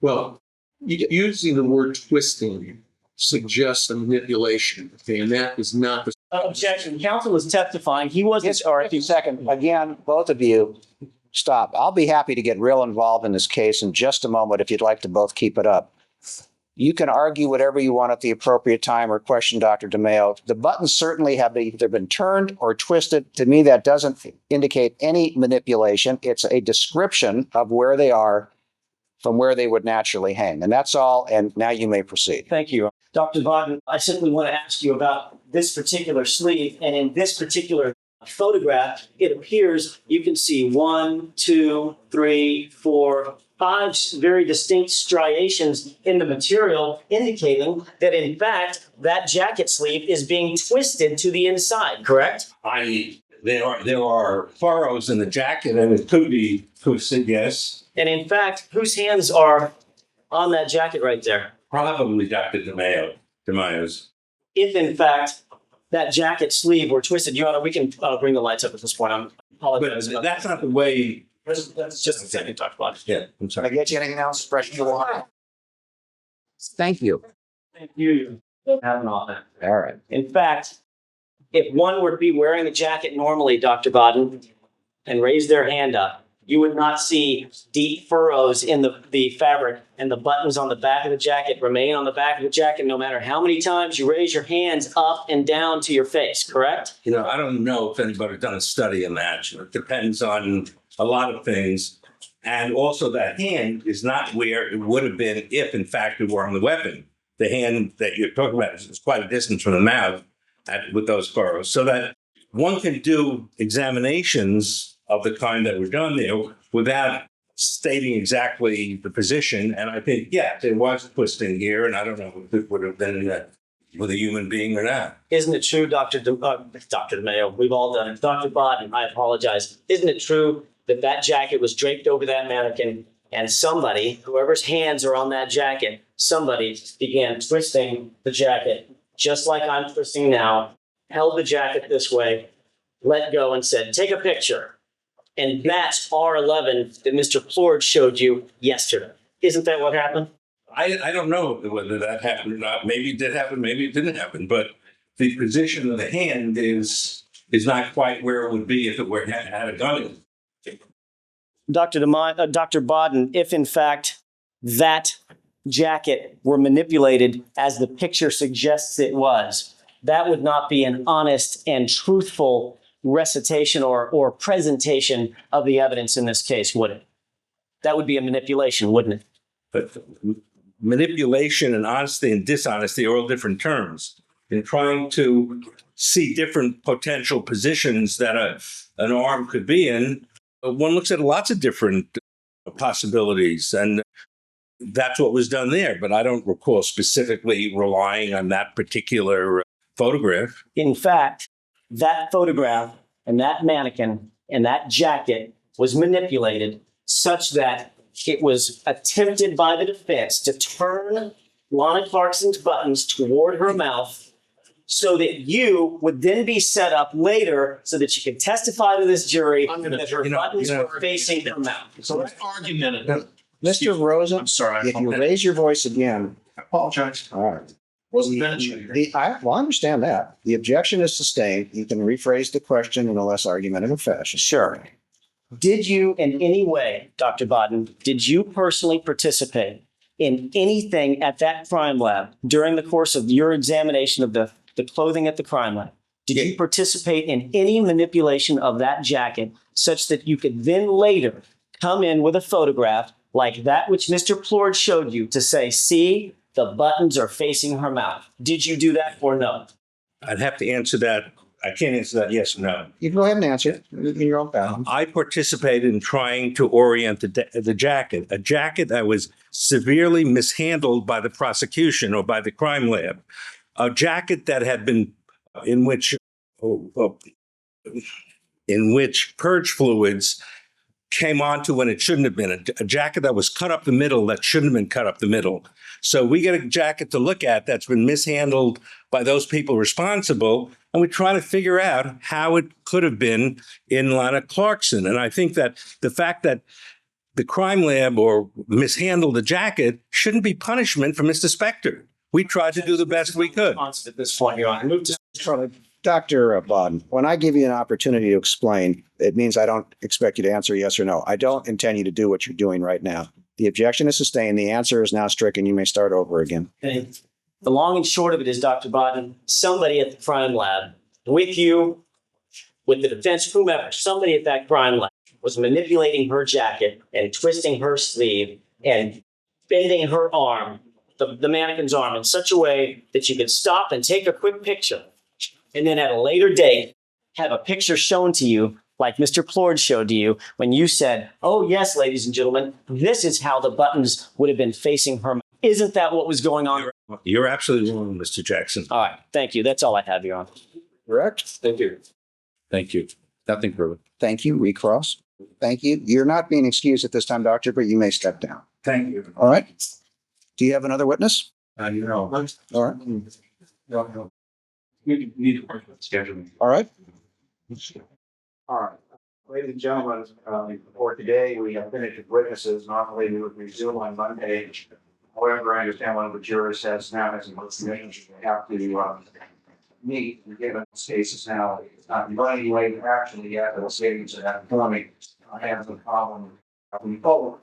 Well, using the word twisting suggests a manipulation, okay, and that is not the. Objection. Counsel is testifying. He wasn't. Yes, or if you second, again, both of you, stop. I'll be happy to get real involved in this case in just a moment if you'd like to both keep it up. You can argue whatever you want at the appropriate time or question Dr. DeMayo. The buttons certainly have either been turned or twisted. To me, that doesn't indicate any manipulation. It's a description of where they are from where they would naturally hang. And that's all. And now you may proceed. Thank you. Dr. Baden, I simply want to ask you about this particular sleeve. And in this particular photograph, it appears you can see 1, 2, 3, 4, 5 very distinct striations in the material, indicating that in fact that jacket sleeve is being twisted to the inside, correct? There are furrows in the jacket and it could be twisted, yes. And in fact, whose hands are on that jacket right there? Probably Dr. DeMayo's. If in fact that jacket sleeve were twisted, Your Honor, we can bring the lights up at this point. I'm apologizing. But that's not the way. That's just a second, Dr. Baden. Yeah, I'm Can I sorry. get you anything else fresh in your water? Thank you. Thank you. Have an honor. All right. In fact, if one were to be wearing the jacket normally, Dr. Baden, and raise their hand up, you would not see deep furrows in the fabric, and the buttons on the back of the jacket remain on the back of the jacket no matter how many times you raise your hands up and down to your face, correct? You know, I don't know if anybody's done a study on that. It depends on a lot of things. And also that hand is not where it would have been if, in fact, it were on the weapon. The hand that you're talking about is quite a distance from the mouth with those furrows. So that one can do examinations of the kind that were done there without stating exactly the position. And I think, yeah, there was twisting here, and I don't know if it would have been with a human being or not. Isn't it true, Dr. DeMayo, we've all done it. Dr. Baden, I apologize. Isn't it true that that jacket was draped over that mannequin and somebody, whoever's hands are on that jacket, somebody began twisting the jacket, just like I'm twisting now, held the jacket this way, let go and said, take a picture. And that's R11 that Mr. Plourd showed you yesterday. Isn't that what happened? I don't know whether that happened or not. Maybe it did happen, maybe it didn't happen. But the position of the hand is not quite where it would be if it had a gun in it. Dr. Baden, if in fact that jacket were manipulated as the picture suggests it was, that would not be an honest and truthful recitation or presentation of the evidence in this case, would it? That would be a manipulation, wouldn't it? But manipulation and honesty and dishonesty are all different terms. In trying to see different potential positions that an arm could be in, one looks at lots of different possibilities. And that's what was done there. But I don't recall specifically relying on that particular photograph. In fact, that photograph and that mannequin and that jacket was manipulated such that it was attempted by the defense to turn Lana Clarkson's buttons toward her mouth so that you would then be set up later so that you could testify to this jury that her buttons were facing her mouth. So that's argumentative. Mr. Rosen, I'm sorry. if you raise your voice again, I apologize. all right. Wasn't mentioned. I understand that. The objection is sustained. You can rephrase the question in a less argumentative fashion. Sure. Did you in any way, Dr. Baden, did you personally participate in anything at that crime lab during the course of your examination of the clothing at the crime lab? Did you participate in any manipulation of that jacket such that you could then later come in with a photograph like that which Mr. Plourd showed you to say, see, the buttons are facing her mouth? Did you do that or no? I'd have to answer that. I can't answer that yes or no. You can go ahead and answer it in your own bounds. I participated in trying to orient the jacket, a jacket that was severely mishandled by the prosecution or by the crime lab, a jacket that had been in which purge fluids came onto when it shouldn't have been, a jacket that was cut up the middle that shouldn't have been cut up the middle. So we get a jacket to look at that's been mishandled by those people responsible, and we try to figure out how it could have been in Lana Clarkson. And I think that the fact that the crime lab or mishandled the jacket shouldn't be punishment for Mr. Spector. We tried to do the best we could. At this point, Your Honor. Move to Charlie, Dr. Baden, when I give you an opportunity to explain, it means I don't expect you to answer yes or no. I don't intend you to do what you're doing right now. The objection is sustained. The answer is now stricken. You may start over again. And the long and short of it is, Dr. Baden, somebody at the crime lab with you, with the defense, whomever, somebody at that crime lab was manipulating her jacket and twisting her sleeve and bending her arm, the mannequin's arm, in such a way that you could stop and take a quick picture. And then at a later date, have a picture shown to you like Mr. Plourd showed to you when you said, oh, yes, ladies and gentlemen, this is how the buttons would have been facing her. Isn't that what was going on? You're absolutely wrong, Mr. Jackson. All right. Thank you. That's all I have, Your Honor. Correct? Thank you. Thank you. Nothing further. Thank you. Recross. Thank you. You're not being excused at this time, Doctor, but you may step down. Thank you. All right. Do you have another witness? No. All right. No. We need to work with scheduling. All right. All right, ladies and gentlemen, for today, we have finished with witnesses. Normally, we would resume on Monday. However, I understand one of the jurors has now has a motion they have to meet and get those cases now. It's not running late actually yet, but the savings are not coming. I have some problem moving forward.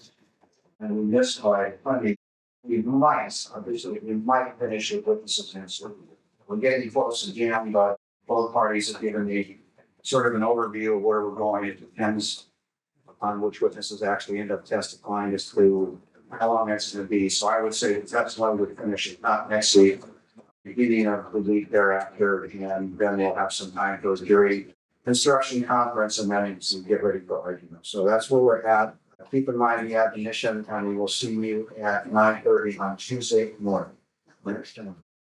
And we missed by plenty. We might finish with witnesses and so we're getting close again, but both parties have given me sort of an overview of where we're going. It depends upon which witnesses actually end up testifying as to how long that's going to be. So I would say that's why we finish it, not next week, beginning of the week thereafter, and then we'll have some time for the jury instruction conference and then get ready for argument. So that's where we're at. Keep in mind the admonition, and we will see you at 9:30 on Tuesday morning.